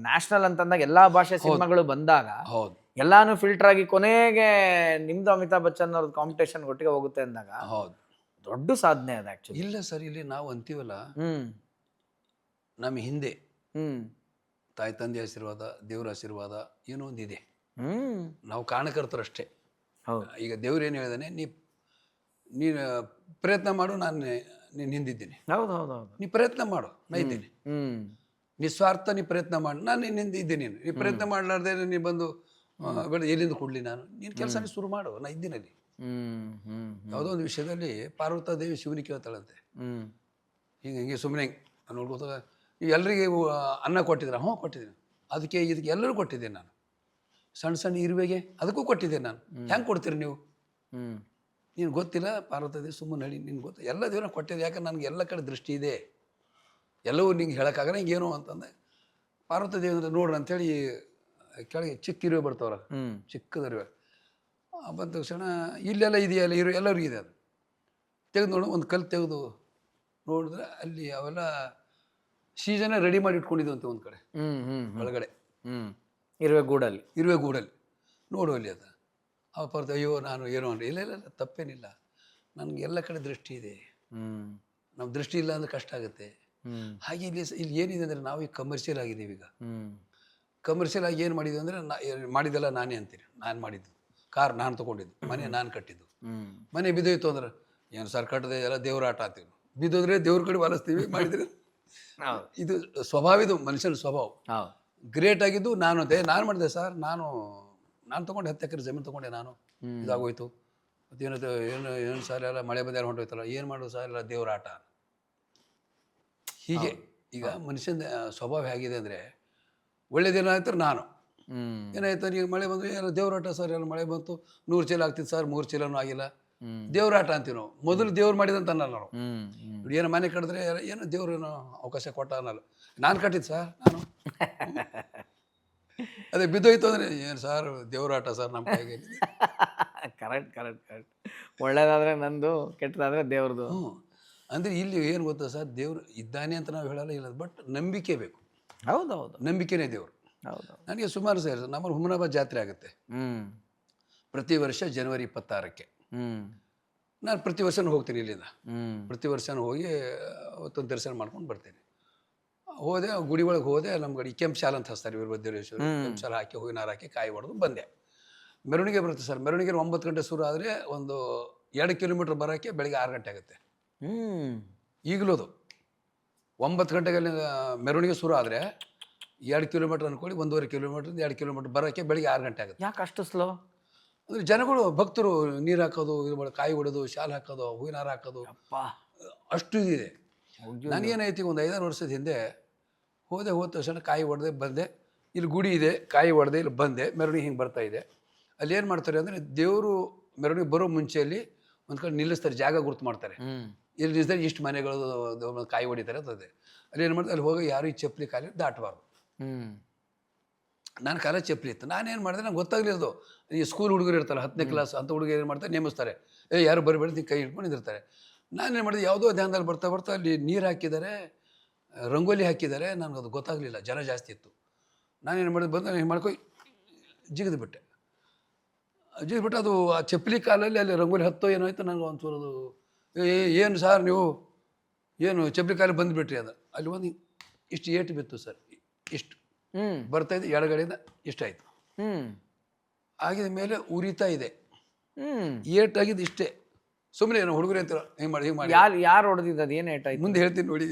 ನ್ಯಾಷನಲ್ ಅಂತಂದಾಗ ಎಲ್ಲಾ ಭಾಷೆ ಸಿನಿಮಾಗಳು ಬಂದಾಗ ಹೌದು ಎಲ್ಲಾನು ಫಿಲ್ಟರ್ ಆಗಿ ಕೊನೆಗೆ ನಿಮ್ದು ಅಮಿತಾಬ್ ಬಚ್ಚನ್ ಅವ್ರದ್ದು ಕಾಂಪಿಟೇಷನ್ ಒಟ್ಟಿಗೆ ಹೋಗುತ್ತೆ ಅಂದಾಗ ಹೌದು, ದೊಡ್ಡ ಸಾಧನೆ ಅದು ಆಕ್ಚುಲಿ. ಇಲ್ಲ ಸರ್, ಇಲ್ಲಿ ನಾವು ಅಂತೀವಲ್ಲ, ಹ್ಮ್ ನಮ್ಮ ಹಿಂದೆ ಹ್ಮ್ ತಾಯಿ ತಂದೆ ಆಶೀರ್ವಾದ, ದೇವ್ರ ಆಶೀರ್ವಾದ ಏನೋ ಒಂದಿದೆ. ಹ್ಮ್ ನಾವು ಕಾರಣಕರ್ತರಷ್ಟೇ. ಹೌದು. ಈಗ ದೇವ್ರು ಏನು ಹೇಳಿದಾನೆ, ನೀನು ಪ್ರಯತ್ನ ಮಾಡು, ನಾನು ನೀನು ಹಿಂದಿದ್ದೀನಿ. ಹೌದು ಹೌದು ಹೌದು. ನೀ ಪ್ರಯತ್ನ ಮಾಡು, ನಾ ಇದ್ದೀನಿ. ಹ್ಮ್ ನಿಸ್ವಾರ್ಥ ನೀ ಪ್ರಯತ್ನ ಮಾಡಿ, ನಾನು ನಿನ್ನಿಂದ ಇದ್ದೀನಿ. ನೀ ಪ್ರಯತ್ನ ಮಾಡಲಾರ್ದೆ ನೀ ಬಂದು ಎಲ್ಲಿಂದ ಕೊಡಲಿ, ನಾನು ನೀನು ಕೆಲಸ ಶುರು ಮಾಡು, ನಾ ಇದ್ದೀನಲ್ಲಿ. ಹ್ಮ್ ಹ್ಮ್ ಯಾವುದೋ ಒಂದು ವಿಷಯದಲ್ಲಿ ಪಾರ್ವತಾದೇವಿ ಶಿವನಿಗೆ ಕೇಳ್ತಾಳಂತೆ, ಹ್ಮ್ ಹಿಂಗೆ ಸುಮ್ಮನೆ ನೋಡ್ಕೋತ, ಎಲ್ರಿಗೆ ಅನ್ನ ಕೊಟ್ಟಿದ್ದೀರ? ಹ್ಞೂ ಕೊಟ್ಟಿದ್ದೀನಿ. ಅದಕ್ಕೆ ಇದಕ್ಕೆ ಎಲ್ಲರೂ ಕೊಟ್ಟಿದ್ದೇನೆ ನಾನು. ಸಣ್ಣ ಸಣ್ಣ ಇರುವೆಗೆ ಅದಕ್ಕೂ ಕೊಟ್ಟಿದ್ದೇನೆ ನಾನು. ಹೆಂಗೆ ಕೊಡ್ತೀರಿ ನೀವು? ಹ್ಮ್ ನೀನು ಗೊತ್ತಿಲ್ಲ ಪಾರ್ವತಿ ದೇವಿ ಸುಮ್ಮನೆ ನಡಿ, ನಿನ್ಗೆ ಗೊತ್ತು ಎಲ್ಲ ದೇವ್ರನ್ನ ಕೊಟ್ಟಿದೆ, ಯಾಕಂದ್ರೆ ನನಗೆ ಎಲ್ಲ ಕಡೆ ದೃಷ್ಟಿ ಇದೆ, ಎಲ್ಲವೂ ನಿಂಗೆ ಹೇಳೋಕ್ಕಾಗಲ್ಲ, ಹಿಂಗೇನು ಅಂತಂದೆ. ಪಾರ್ವತಿ ದೇವಿ ಅಂದ್ರೆ ನೋಡ್ರಿ ಅಂಥೇಳಿ ಕೆಳಗೆ ಚಿಕ್ಕ ಇರುವೆ ಬರ್ತಾವ್ರ, ಚಿಕ್ಕದರಿವೆ ಬಂದ ತಕ್ಷಣ ಇಲ್ಲೆಲ್ಲ ಇದೆಯಲ್ಲ ಇರು ಎಲ್ಲರಿಗೂ ಇದೆ. ಅದು ತೆಗೆದು ನೋಡು, ಒಂದು ಕಲ್ಲು ತೆಗೆದು ನೋಡಿದ್ರೆ ಅಲ್ಲಿ ಅವೆಲ್ಲ ಸೀಸನೇ ರೆಡಿ ಮಾಡಿ ಇಟ್ಕೊಂಡಿದ್ದಂತೆ ಒಂದು ಕಡೆ ಒಳಗಡೆ ಇರುವೆ ಗೂಡಲ್ಲಿ ನೋಡು ಅಲ್ಲಿ ಅದು. ಅವ ಪರ್ತ ಅಯ್ಯೋ ನಾನು ಏನೋ ಅಂದರೆ ಇಲ್ಲ ಇಲ್ಲ ಇಲ್ಲ ತಪ್ಪೇನಿಲ್ಲ, ನನಗೆ ಎಲ್ಲ ಕಡೆ ದೃಷ್ಟಿ ಇದೆ, ನಮ್ಮ ದೃಷ್ಟಿ ಇಲ್ಲ ಅಂದರೆ ಕಷ್ಟ ಆಗುತ್ತೆ. ಹಾಗೆ ಇಲ್ಲಿ ಏನಿದೆ ಅಂದರೆ ನಾವು ಈಗ ಕಮರ್ಷಿಯಲ್ ಆಗಿದ್ದೀವಿ. ಈಗ ಕಮರ್ಷಿಯಲ್ ಆಗಿ ಏನು ಮಾಡಿದ್ವಿ ಅಂದರೆ ಮಾಡಿದ್ದೆಲ್ಲ ನಾನೇ ಅಂತೀನಿ, ನಾನು ಮಾಡಿದ್ದು, ಕಾರ್ ನಾನು ತೊಗೊಂಡಿದ್ದು, ಮನೆ ನಾನು ಕಟ್ಟಿದ್ದು. ಮನೆ ಬಿದ್ದೋಯ್ತು ಅಂದ್ರೆ ಏನು ಸರ್ ಕಟ್ಟದೆ ಎಲ್ಲ ದೇವ್ರ ಆಟ ಅಂತೀವಿ, ಬಿದ್ದೋದ್ರೆ ದೇವ್ರ ಕಡೆ ವಾಲಿಸ್ತೀವಿ, ಮಾಡಿದ್ರೆ ಇದು ಸ್ವಭಾವ, ಇದು ಮನುಷ್ಯನ ಸ್ವಭಾವ. ಗ್ರೇಟ್ ಆಗಿದ್ದು ನಾನು ಅಂತೆ ನಾನು ಮಾಡಿದೆ ಸರ್, ನಾನು ತೊಗೊಂಡು 10 ಎಕರೆ ಜಮೀನು ತೊಗೊಂಡೆ, ನಾನು ಇದಾಗೋಯ್ತು. ಮತ್ತೇನದು ಏನು ಸರ್ ಎಲ್ಲ ಮಳೆ ಬಂದ ಹೊಂಟೋಯ್ತಲ್ಲ, ಏನು ಮಾಡೋದು ಸರ್ ಎಲ್ಲ ದೇವ್ರ ಆಟ. ಹೀಗೆ ಈಗ ಮನುಷ್ಯನ ಸ್ವಭಾವ ಹೇಗಿದೆ ಅಂದರೆ ಒಳ್ಳೇದೇನಾಯ್ತಾರೆ ನಾನು ಏನಾಯ್ತು, ನೀವು ಮಳೆ ಬಂದರೆ ಎಲ್ಲ ದೇವ್ರಾಟ ಸರ್, ಎಲ್ಲ ಮಳೆ ಬಂತು 100 ಚೀಲ ಆಗ್ತಿತ್ತು ಸರ್, 3 ಚೀಲನೂ ಆಗಿಲ್ಲ, ದೇವ್ರಾಟ ಅಂತೀವಿ ನಾವು. ಮೊದಲು ದೇವ್ರು ಮಾಡಿದಂತ ಅನ್ನಲ್ಲ ನಾವು. ಏನೋ ಮನೆ ಕಟ್ಟಿದ್ರೆ ಏನೋ ದೇವ್ರೇನೋ ಅವಕಾಶ ಕೊಟ್ಟ ಅನ್ನಲ್ಲ, ನಾನು ಕಟ್ಟಿದ್ದು ಸರ್, ನಾನು ಅದೇ ಬಿದ್ದೋಯ್ತು ಅಂದರೆ ಏನು ಸರ್ ದೇವ್ರಾಟ ಸರ್ ನಮ್ಮ ಕೈಗೆ. ಕರೆಕ್ಟ್ ಒಳ್ಳೇದಾದ್ರೆ ನಂದು, ಕೆಟ್ಟದಾದ್ರೆ ದೇವ್ರದು. ಅಂದರೆ ಇಲ್ಲಿ ಏನು ಗೊತ್ತಾ ಸರ್, ದೇವ್ರು ಇದ್ದಾನೆ ಅಂತ ನಾವು ಹೇಳಲ್ಲ, ಇಲ್ಲ, ಬಟ್ ನಂಬಿಕೆ ಬೇಕು. ಹೌದೌದು, ನಂಬಿಕೆನೇ ದೇವರು. ಹೌದು. ನನಗೆ ಸುಮಾರು ಸೇರಿ ನಮ್ಮಲ್ಲಿ ಹುಮನಾಬಾದ್ ಜಾತ್ರೆ ಆಗುತ್ತೆ ಪ್ರತಿ ವರ್ಷ ಜನವರಿ 26ಕ್ಕೆ. ನಾನು ಪ್ರತಿ ವರ್ಷನೂ ಹೋಗ್ತೀನಿ ಇಲ್ಲಿಂದ, ಪ್ರತಿ ವರ್ಷನೂ ಹೋಗಿ ಅವತ್ತೊಂದು ದರ್ಶನ ಮಾಡ್ಕೊಂಡು ಬರ್ತೀನಿ. ಹೋದೆ, ಗುಡಿ ಒಳಗೆ ಹೋದೆ, ನಮ್ಮ ಗಡಿ ಕೆಂಪು ಶಾಲೆ ಅಂತ ಹಚ್ತಾರೆ ವೀರಭದ್ರೇಶ್ವರ, ಕೆಂಪು ಶಾಲೆ ಹಾಕಿ ಹೂವಿನಾರ ಹಾಕಿ ಕಾಯಿ ಹೊಡೆದು ಬಂದೆ. ಮೆರವಣಿಗೆ ಬರುತ್ತೆ ಸರ್, ಮೆರವಣಿಗೆ 9 ಗಂಟೆ ಶುರು ಆದರೆ ಒಂದು 2 ಕಿಲೋಮೀಟ್ರ್ ಬರೋಕ್ಕೆ ಬೆಳಿಗ್ಗೆ 6 ಗಂಟೆ ಆಗುತ್ತೆ. ಈಗಲೂ ಅದು 9 ಗಂಟೆಗೆ ಮೆರವಣಿಗೆ ಶುರು ಆದರೆ 2 ಕಿಲೋಮೀಟ್ರ್ ಅನ್ಕೊಳ್ಳಿ, 1.5 ಕಿಲೋಮೀಟ್ರ್ 2 ಕಿಲೋಮೀಟ್ರ್ ಬರೋಕ್ಕೆ ಬೆಳಿಗ್ಗೆ 6 ಗಂಟೆ ಆಗುತ್ತೆ. ಯಾಕೆ ಅಷ್ಟು ಸ್ಲೋ? ಅಂದರೆ ಜನಗಳು ಭಕ್ತರು ನೀರು ಹಾಕೋದು, ಇದು ಮಾಡಿ ಕಾಯಿ ಹೊಡೋದು, ಶಾಲೆ ಹಾಕೋದು, ಹೂವಿನ ಹಾರ ಹಾಕೋದು, ಅಷ್ಟು ಇದಿದೆ. ನನಗೇನಾಯ್ತು, ಒಂದು 5-6 ವರ್ಷದ ಹಿಂದೆ ಹೋದ ತಕ್ಷಣ ಕಾಯಿ ಹೊಡೆದೆ ಬಂದೆ. ಇಲ್ಲಿ ಗುಡಿ ಇದೆ, ಕಾಯಿ ಹೊಡೆದೆ ಇಲ್ಲಿ ಬಂದೆ, ಮೆರವಣಿಗೆ ಹಿಂಗೆ ಬರ್ತಾ ಇದೆ. ಅಲ್ಲಿ ಏನು ಮಾಡ್ತಾರೆ ಅಂದರೆ ದೇವರು ಮೆರವಣಿಗೆ ಬರೋ ಮುಂಚೆಯಲ್ಲಿ ಒಂದು ಕಡೆ ನಿಲ್ಲಿಸ್ತಾರೆ, ಜಾಗ ಗುರುತು ಮಾಡ್ತಾರೆ. ಇಲ್ಲಿ ನಿಲ್ಲಿಸಿದ್ರೆ ಇಷ್ಟು ಮನೆಗಳು ಕಾಯಿ ಹೊಡಿತಾರೆ ಅಂತದೆ. ಅಲ್ಲಿ ಏನು ಮಾಡ್ತಾರೆ, ಅಲ್ಲಿ ಹೋಗಿ ಯಾರು ಈ ಚಪ್ಪಲಿ ಕಾಲಿ ದಾಟಬಾರ್ದು. ನನ್ನ ಕಾಲ ಚಪ್ಪಲಿ ಇತ್ತು, ನಾನೇನು ಮಾಡಿದೆ ನಂಗೆ ಗೊತ್ತಾಗಲಿರೋದು. ಈ ಸ್ಕೂಲ್ ಹುಡುಗರು ಇರ್ತಾರೆ 10ನೇ ಕ್ಲಾಸ್ ಅಂತ ಹುಡುಗರು ಏನು ಮಾಡ್ತಾರೆ, ನೇಮಿಸ್ತಾರೆ, ಯಾರು ಬರಬೇಡಿ ಕೈ ಹಿಡ್ಕೊಂಡು ನಿಂತಿರ್ತಾರೆ. ನಾನೇನು ಮಾಡಿದೆ, ಯಾವುದೋ ಧ್ಯಾನದಲ್ಲಿ ಬರ್ತಾ ಅಲ್ಲಿ ನೀರು ಹಾಕಿದ್ದಾರೆ, ರಂಗೋಲಿ ಹಾಕಿದ್ದಾರೆ, ನನಗೆ ಅದು ಗೊತ್ತಾಗಲಿಲ್ಲ, ಜನ ಜಾಸ್ತಿ ಇತ್ತು. ನಾನೇನು ಮಾಡಿದೆ, ಬಂದು ಹಿಂಗೆ ಮಾಡ್ಕೊ ಜಿಗಿದ್ಬಿಟ್ಟೆ. ಅದು ಆ ಚಪ್ಪಲಿ ಕಾಲಲ್ಲಿ ಅಲ್ಲಿ ರಂಗೋಲಿ ಹತ್ತೋ ಏನೋ ಆಯಿತು, ನನಗೆ ಒಂಚೂರದು ಏನು ಸರ್ ನೀವು ಏನು ಚಪ್ಪಲಿ ಕಾಲಲ್ಲಿ ಬಂದುಬಿಟ್ರಿ ಅದು. ಅಲ್ಲಿ ಒಂದು ಇಷ್ಟು ಏಟು ಬಿತ್ತು ಸರ್, ಇಷ್ಟು ಬರ್ತಾಯಿದೆ ಎಡಗಡೆಯಿಂದ ಇಷ್ಟಾಯಿತು. ಆಗಿದ ಮೇಲೆ ಉರಿತಾ ಇದೆ, ಏಟಾಗಿದ್ದು ಇಷ್ಟೇ. ಸುಮ್ಮನೆ ಏನೋ ಹುಡುಗರು ಅಂತೀರ ಹಿಂಗೆ ಮಾಡಿ ಯಾರು ಹೊಡೆದಿದ್ದು, ಅದು ಏನು ಏಟಾಯ್ತು ಮುಂದೆ ಹೇಳ್ತೀನಿ ನೋಡಿ,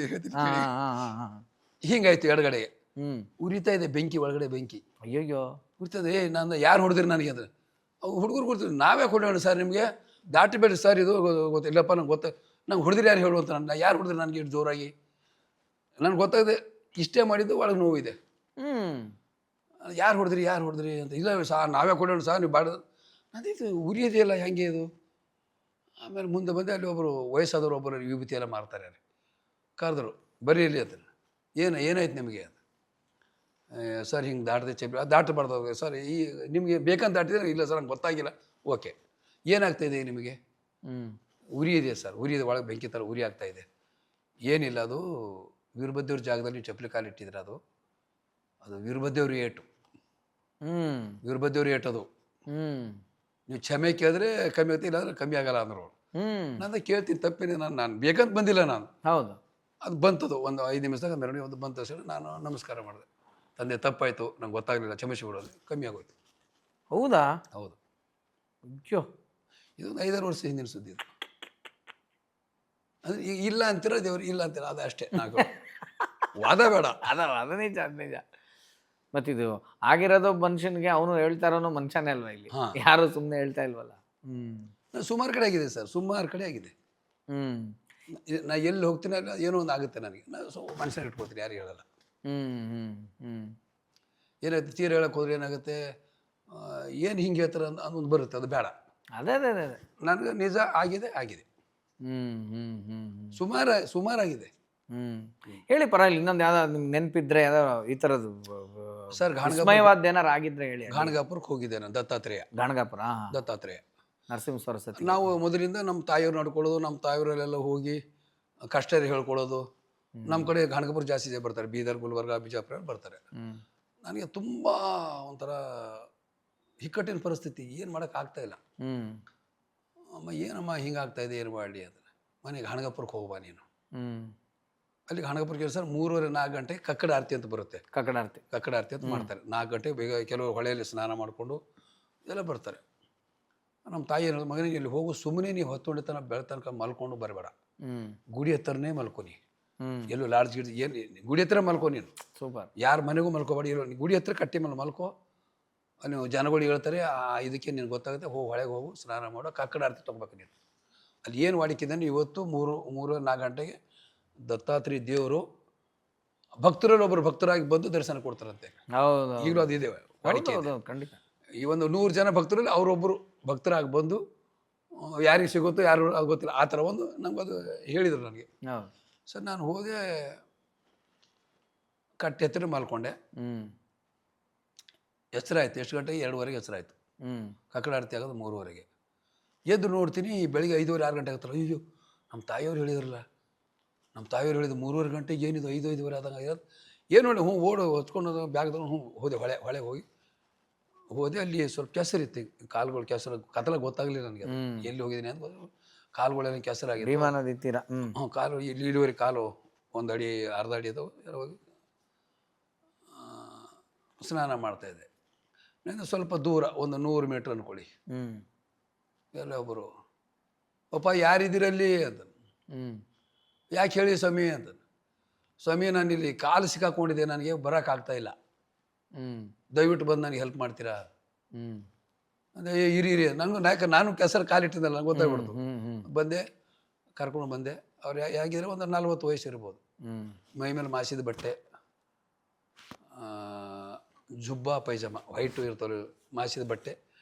ಹಿಂಗಾಯ್ತು ಎಡಗಡೆಗೆ. ಉರಿತಾ ಇದೆ ಬೆಂಕಿ, ಒಳಗಡೆ ಬೆಂಕಿ. ಅಯ್ಯಯ್ಯೋ ಉರಿತದೆ. ನಾನು ಯಾರು ಹೊಡೆದ್ರಿ ನನಗೆ ಅಂದರೆ, ಹುಡುಗರು ಕೊಡ್ತೀವಿ, ನಾವೇ ಕೊಡೋಣ ಸರ್, ನಿಮಗೆ ದಾಟಬೇಡಿ ಸರ್, ಇದು ಗೊತ್ತಿಲ್ಲಪ್ಪ ನಂಗೆ ನಂಗೆ ಹೊಡೆದ್ರಿ ಯಾರು ಹೇಳುವಂತ, ನಾನು ಯಾರು ಹೊಡೆದ್ರಿ ನನಗೆ ಇಷ್ಟು ಜೋರಾಗಿ, ನನಗೆ ಗೊತ್ತಾಗಿದೆ ಇಷ್ಟೇ ಮಾಡಿದ್ದು, ಒಳಗೆ ನೋವಿದೆ. ಯಾರು ಹೊಡೆದ್ರಿ ಅಂತ. ಇಲ್ಲ ಸರ್ ನಾವೇ ಕೊಡೋಣ ಸರ್, ನೀವು ಬಾಡ ಅದಿತ್ತು ಉರಿಯೋದಿಲ್ಲ ಹೆಂಗೆ ಇದು. ಆಮೇಲೆ ಮುಂದೆ ಬಂದೆ, ಅಲ್ಲಿ ಒಬ್ಬರು ವಯಸ್ಸಾದವರು ಒಬ್ಬರು ವಿಭೂತಿ ಎಲ್ಲ ಮಾರ್ತಾರೆ, ಕರೆದ್ರು ಬರೀ ಇಲ್ಲಿ ಅಂತ. ಏನಾಯ್ತು ನಿಮಗೆ ಅಂತ. ಸರ್ ಹಿಂಗೆ ದಾಟದೆ ಚಪ್ಪಲಿ ದಾಟಬಾರ್ದು ಸರ್, ಈ ನಿಮಗೆ ಬೇಕಂತ ದಾಟಿದ್ರೆ, ಇಲ್ಲ ಸರ್ ನಂಗೆ ಗೊತ್ತಾಗಿಲ್ಲ. ಓಕೆ, ಏನಾಗ್ತಾಯಿದೆ ನಿಮಗೆ? ಉರಿಯಿದೆ ಸರ್, ಉರಿಯಿದೆ, ಒಳಗೆ ಬೆಂಕಿ ಥರ ಉರಿ ಆಗ್ತಾಯಿದೆ. ಏನಿಲ್ಲ, ಅದು ವೀರಭದ್ರವ್ರ ಜಾಗದಲ್ಲಿ ಚಪ್ಪಲಿ ಕಾಲಿಟ್ಟಿದ್ರೆ ಅದು ವೀರಭದ್ರವ್ರ ಏಟು, ವೀರಭದ್ರವ್ರ ಏಟು ಅದು. ನೀವು ಕ್ಷಮೆ ಕೇಳಿದ್ರೆ ಕಮ್ಮಿ ಆಗುತ್ತೆ, ಇಲ್ಲಾಂದ್ರೆ ಕಮ್ಮಿ ಆಗಲ್ಲ ಅಂದರು. ನಾನು ಕೇಳ್ತೀನಿ, ತಪ್ಪೇನೆ, ನಾನು ಬೇಕಂತ ಬಂದಿಲ್ಲ, ನಾನು ಹೌದು ಅದು ಬಂತದು. ಒಂದು 5 ನಿಮಿಷದಾಗ ಮೆರವಣಿಗೆ ಒಂದು ಬಂತ ತಕ್ಷಣ ನಾನು ನಮಸ್ಕಾರ ಮಾಡಿದೆ, ತಂದೆ ತಪ್ಪಾಯಿತು, ನಂಗೆ ಗೊತ್ತಾಗಲಿಲ್ಲ, ಕ್ಷಮಿಸಿ ಬಿಡೋದು, ಕಮ್ಮಿ ಆಗೋಯ್ತು. ಹೌದಾ? ಹೌದು. ಅಯ್ಯೋ, ಇದೊಂದು 5-6 ವರ್ಷ ಹಿಂದಿನ ಸುದ್ದಿ ಇದು. ಅಂದರೆ ಈಗ ಇಲ್ಲ ಅಂತೀರ ದೇವ್ರು, ಇಲ್ಲ ಅಂತೀರ, ಅದು ಅಷ್ಟೇ. ನಾಲ್ಕು ವಾದ ಬೇಡ, ಅದು ನಿಜ. ಮತ್ತಿದು ಆಗಿರೋದು ಮನುಷ್ಯನಿಗೆ, ಅವನು ಹೇಳ್ತಾರೋ ಮನುಷ್ಯನೇ ಅಲ್ವಾ ಇಲ್ಲಿ, ಯಾರು ಸುಮ್ಮನೆ ಹೇಳ್ತಾ ಇಲ್ವಲ್ಲ. ಸುಮಾರು ಕಡೆ ಆಗಿದೆ ಸರ್, ಸುಮಾರು ಕಡೆ ಆಗಿದೆ. ನಾ ಎಲ್ಲಿ ಹೋಗ್ತೀನಿ ಅಲ್ಲ ಏನೋ ಒಂದು ಆಗುತ್ತೆ ನನಗೆ, ನಾನು ಮನುಷ್ಯನ ಇಟ್ಕೊಳ್ತೀನಿ, ಯಾರು ಹೇಳಲ್ಲ. ಏನಾಗುತ್ತೆ, ತೀರ ಹೇಳಕ್ಕೆ ಹೋದ್ರೆ ಏನಾಗುತ್ತೆ, ಏನು ಹಿಂಗೆ ಹೇಳ್ತಾರೆ ಅನ್ನೋದು ಬರುತ್ತೆ, ಅದು ಬೇಡ. ಅದೇ ಅದೇ ಅದೇ ಅದೇ. ನನಗೆ ನಿಜ ಆಗಿದೆ ಹ್ಮ್ ಹ್ಮ್ ಹ್ಮ್ ಹ್ಮ್ ಸುಮಾರಾಗಿದೆ. ಹೇಳಿ ಪರವಾಗಿಲ್ಲ, ಇನ್ನೊಂದು ಯಾವ್ದಾದ್ರು ನಿಮ್ಗೆ ನೆನಪಿದ್ರೆ ಯಾವ್ದಾರು ಈ ಥರದ್ದು ಸರ್ ವಿಸ್ಮಯವಾದ ಏನಾರು ಆಗಿದ್ರೆ ಹೇಳಿ. ಗಾಣಗಾಪುರಕ್ಕೆ ಹೋಗಿದ್ದೆ ನಾನು, ಗಾಣಗಾಪುರ, ದತ್ತಾತ್ರೇಯ. ನರಸಿಂಹ ಸರಸ್ವತಿ. ನಾವು ಮೊದಲಿಂದ ನಮ್ಮ ತಾಯಿಯವ್ರು ನಡ್ಕೊಳ್ಳೋದು, ನಮ್ಮ ತಾಯಿಯವರೆಲ್ಲ ಹೋಗಿ ಕಷ್ಟ ಹೇಳ್ಕೊಳ್ಳೋದು. ನಮ್ಮ ಕಡೆ ಗಾಣಗಾಪುರ ಜಾಸ್ತಿ ಜನ ಬರ್ತಾರೆ, ಬೀದರ್, ಗುಲ್ಬರ್ಗ, ಬಿಜಾಪುರ ಬರ್ತಾರೆ. ನನಗೆ ತುಂಬ ಒಂಥರ ಇಕ್ಕಟ್ಟಿನ ಪರಿಸ್ಥಿತಿ, ಏನು ಮಾಡೋಕೆ ಆಗ್ತಾ ಇಲ್ಲ. ಅಮ್ಮ ಏನಮ್ಮ ಹಿಂಗಾಗ್ತಾ ಇದೆ, ಏನು ಮಾಡಲಿ ಅಂತ. ಮನೆಗೆ ಗಾಣಗಾಪುರಕ್ಕೆ ಹೋಗ್ಬಾ ನೀನು. ಅಲ್ಲಿ ಗಾಣಗಾಪುರಕ್ಕೆ ಸರ್ 3-4 ಗಂಟೆಗೆ ಕಕ್ಕಡ ಆರತಿ ಅಂತ ಬರುತ್ತೆ. ಕಕ್ಕಡ ಆರತಿ ಅಂತ ಮಾಡ್ತಾರೆ. 4 ಗಂಟೆ ಬೇಗ ಕೆಲವರು ಹೊಳೆಯಲ್ಲಿ ಸ್ನಾನ ಮಾಡಿಕೊಂಡು ಎಲ್ಲ ಬರ್ತಾರೆ. ನಮ್ಮ ತಾಯಿ ಏನೋ, ಮಗನಿಗೆ ಇಲ್ಲಿ ಹೋಗು, ಸುಮ್ಮನೆ ನೀವು ಹೊತ್ತು ತನಕ ಬೆಳತನಕ ಮಲ್ಕೊಂಡು ಬರಬೇಡ, ಗುಡಿ ಹತ್ರನೇ ಮಲ್ಕೊನಿ. ಎಲ್ಲೂ ಲಾಡ್ಜ್ ಗಿಡ್ಜ್ ಏನು, ಗುಡಿ ಹತ್ರ ಮಲ್ಕೊ ನೀನು. ಸೂಪರ್. ಯಾರ ಮನೆಗೂ ಮಲ್ಕೋಬೇಡ, ಇರೋ ಗುಡಿ ಹತ್ರ ಕಟ್ಟಿ ಮೇಲೆ ಮಲ್ಕೋ. ನೀವು ಜನಗಳು ಹೇಳ್ತಾರೆ, ಇದಕ್ಕೆ ನಿನ್ಗೆ ಗೊತ್ತಾಗುತ್ತೆ. ಹೊಳೆಗೆ ಹೋಗು, ಸ್ನಾನ ಮಾಡೋ, ಕಕ್ಕಡ ಆರತಿ ತೊಗೋಬೇಕು ನೀನು. ಅಲ್ಲಿ ಏನು ವಾಡಿಕಿದ್ದಾನೆ, ಇವತ್ತು 3-4 ಗಂಟೆಗೆ ದತ್ತಾತ್ರೇಯ ದೇವರು ಭಕ್ತರಲ್ಲಿ ಒಬ್ಬರು ಭಕ್ತರಾಗಿ ಬಂದು ದರ್ಶನ ಕೊಡ್ತಾರಂತೆ. ಈಗಲೂ ಅದು ಇದೆ ವಾಡಿಕೆ. ಖಂಡಿತ. ಈ ಒಂದು 100 ಜನ ಭಕ್ತರಲ್ಲಿ ಅವರೊಬ್ಬರು ಭಕ್ತರಾಗಿ ಬಂದು, ಯಾರಿಗೆ ಸಿಗುತ್ತೋ ಯಾರು ಗೊತ್ತಿಲ್ಲ, ಆ ಥರ ಒಂದು ನಮಗದು ಹೇಳಿದರು ನನಗೆ. ಸರ್ ನಾನು ಹೋದೆ, ಕಟ್ಟಿ ಹತ್ತಿರ ಮಲ್ಕೊಂಡೆ. ಎಚ್ಚರಾಯ್ತು. ಎಷ್ಟು ಗಂಟೆಗೆ? 2:30 ಎಚ್ಚರಾಯ್ತು. ಕಕ್ಕಡ ಆರತಿ ಆಗೋದು 3:30. ಎದ್ದು ನೋಡ್ತೀನಿ, ಬೆಳಿಗ್ಗೆ 5-6 ಗಂಟೆ ಆಗ್ತಾರೆ. ಅಯ್ಯೋ, ನಮ್ಮ ತಾಯಿಯವ್ರು ಹೇಳಿದ್ರಲ್ಲ, ನಮ್ಮ ತಾಯಿಯವ್ರು ಹೇಳಿದ್ದು 3:30 ಗಂಟೆಗೆ ಏನಿದು 5-5:30 ಆದಂಗೆ ಆಗಿರೋದು. ಏನು ನೋಡಿ, ಓಡು ಹೊತ್ಕೊಂಡು ಬ್ಯಾಗ್ದಾಗ ಹೋದೆ. ಹೊಳೆಗೆ ಹೋದೆ. ಅಲ್ಲಿ ಸ್ವಲ್ಪ ಕೆಸರಿತ್ತು, ಕಾಲುಗಳು ಕೆಸರು, ಕತ್ತಲ ಗೊತ್ತಾಗಲಿಲ್ಲ ನನಗೆ ಎಲ್ಲಿ ಹೋಗಿದ್ದೀನಿ ಅಂತ. ಕಾಲುಗಳೆಲ್ಲ ಕೆಸರಾಗಿದೆ. ಕಾಲು ಇಲ್ಲಿವರೆಗೆ ಕಾಲು 1 ಅಡಿ 1/2 ಅಡಿ ಅದು ಎಲ್ಲ ಹೋಗಿ ಸ್ನಾನ ಮಾಡ್ತಾಯಿದ್ದೆ. ನಾನು ಸ್ವಲ್ಪ ದೂರ, ಒಂದು 100 ಮೀಟ್ರ್ ಅಂದ್ಕೊಳ್ಳಿ, ಎಲ್ಲ ಒಬ್ಬರು, ಅಪ್ಪ ಯಾರಿದ್ದೀರಲ್ಲಿ ಅಂತ. ಯಾಕೆ ಹೇಳಿ ಸ್ವಾಮಿ ಅಂತ. ಸ್ವಾಮಿ, ನಾನು ಇಲ್ಲಿ ಕಾಲು ಸಿಕ್ಕಾಕೊಂಡಿದ್ದೆ, ನನಗೆ ಬರೋಕ್ಕಾಗ್ತಾ ಇಲ್ಲ, ದಯವಿಟ್ಟು ಬಂದು ನನಗೆ ಹೆಲ್ಪ್ ಮಾಡ್ತೀರಾ ಅಂದರೆ. ಇರಿ ನಾನು ಕೆಸರು ಕಾಲಿಟ್ಟಿದ್ದಲ್ಲ, ನನಗೆ ಗೊತ್ತಾಗ್ಬಿಡ್ತು. ಬಂದೆ, ಕರ್ಕೊಂಡು ಬಂದೆ. ಅವ್ರು ಹೇಗಿದ್ರೆ ಒಂದು 40 ವಯಸ್ಸು ಇರ್ಬೋದು. ಮೈ ಮೇಲೆ ಮಾಸಿದ ಬಟ್ಟೆ, ಜುಬ್ಬ ಪೈಜಾಮ ವೈಟು ಇರ್ತಾರೆ, ಮಾಸಿದ ಬಟ್ಟೆ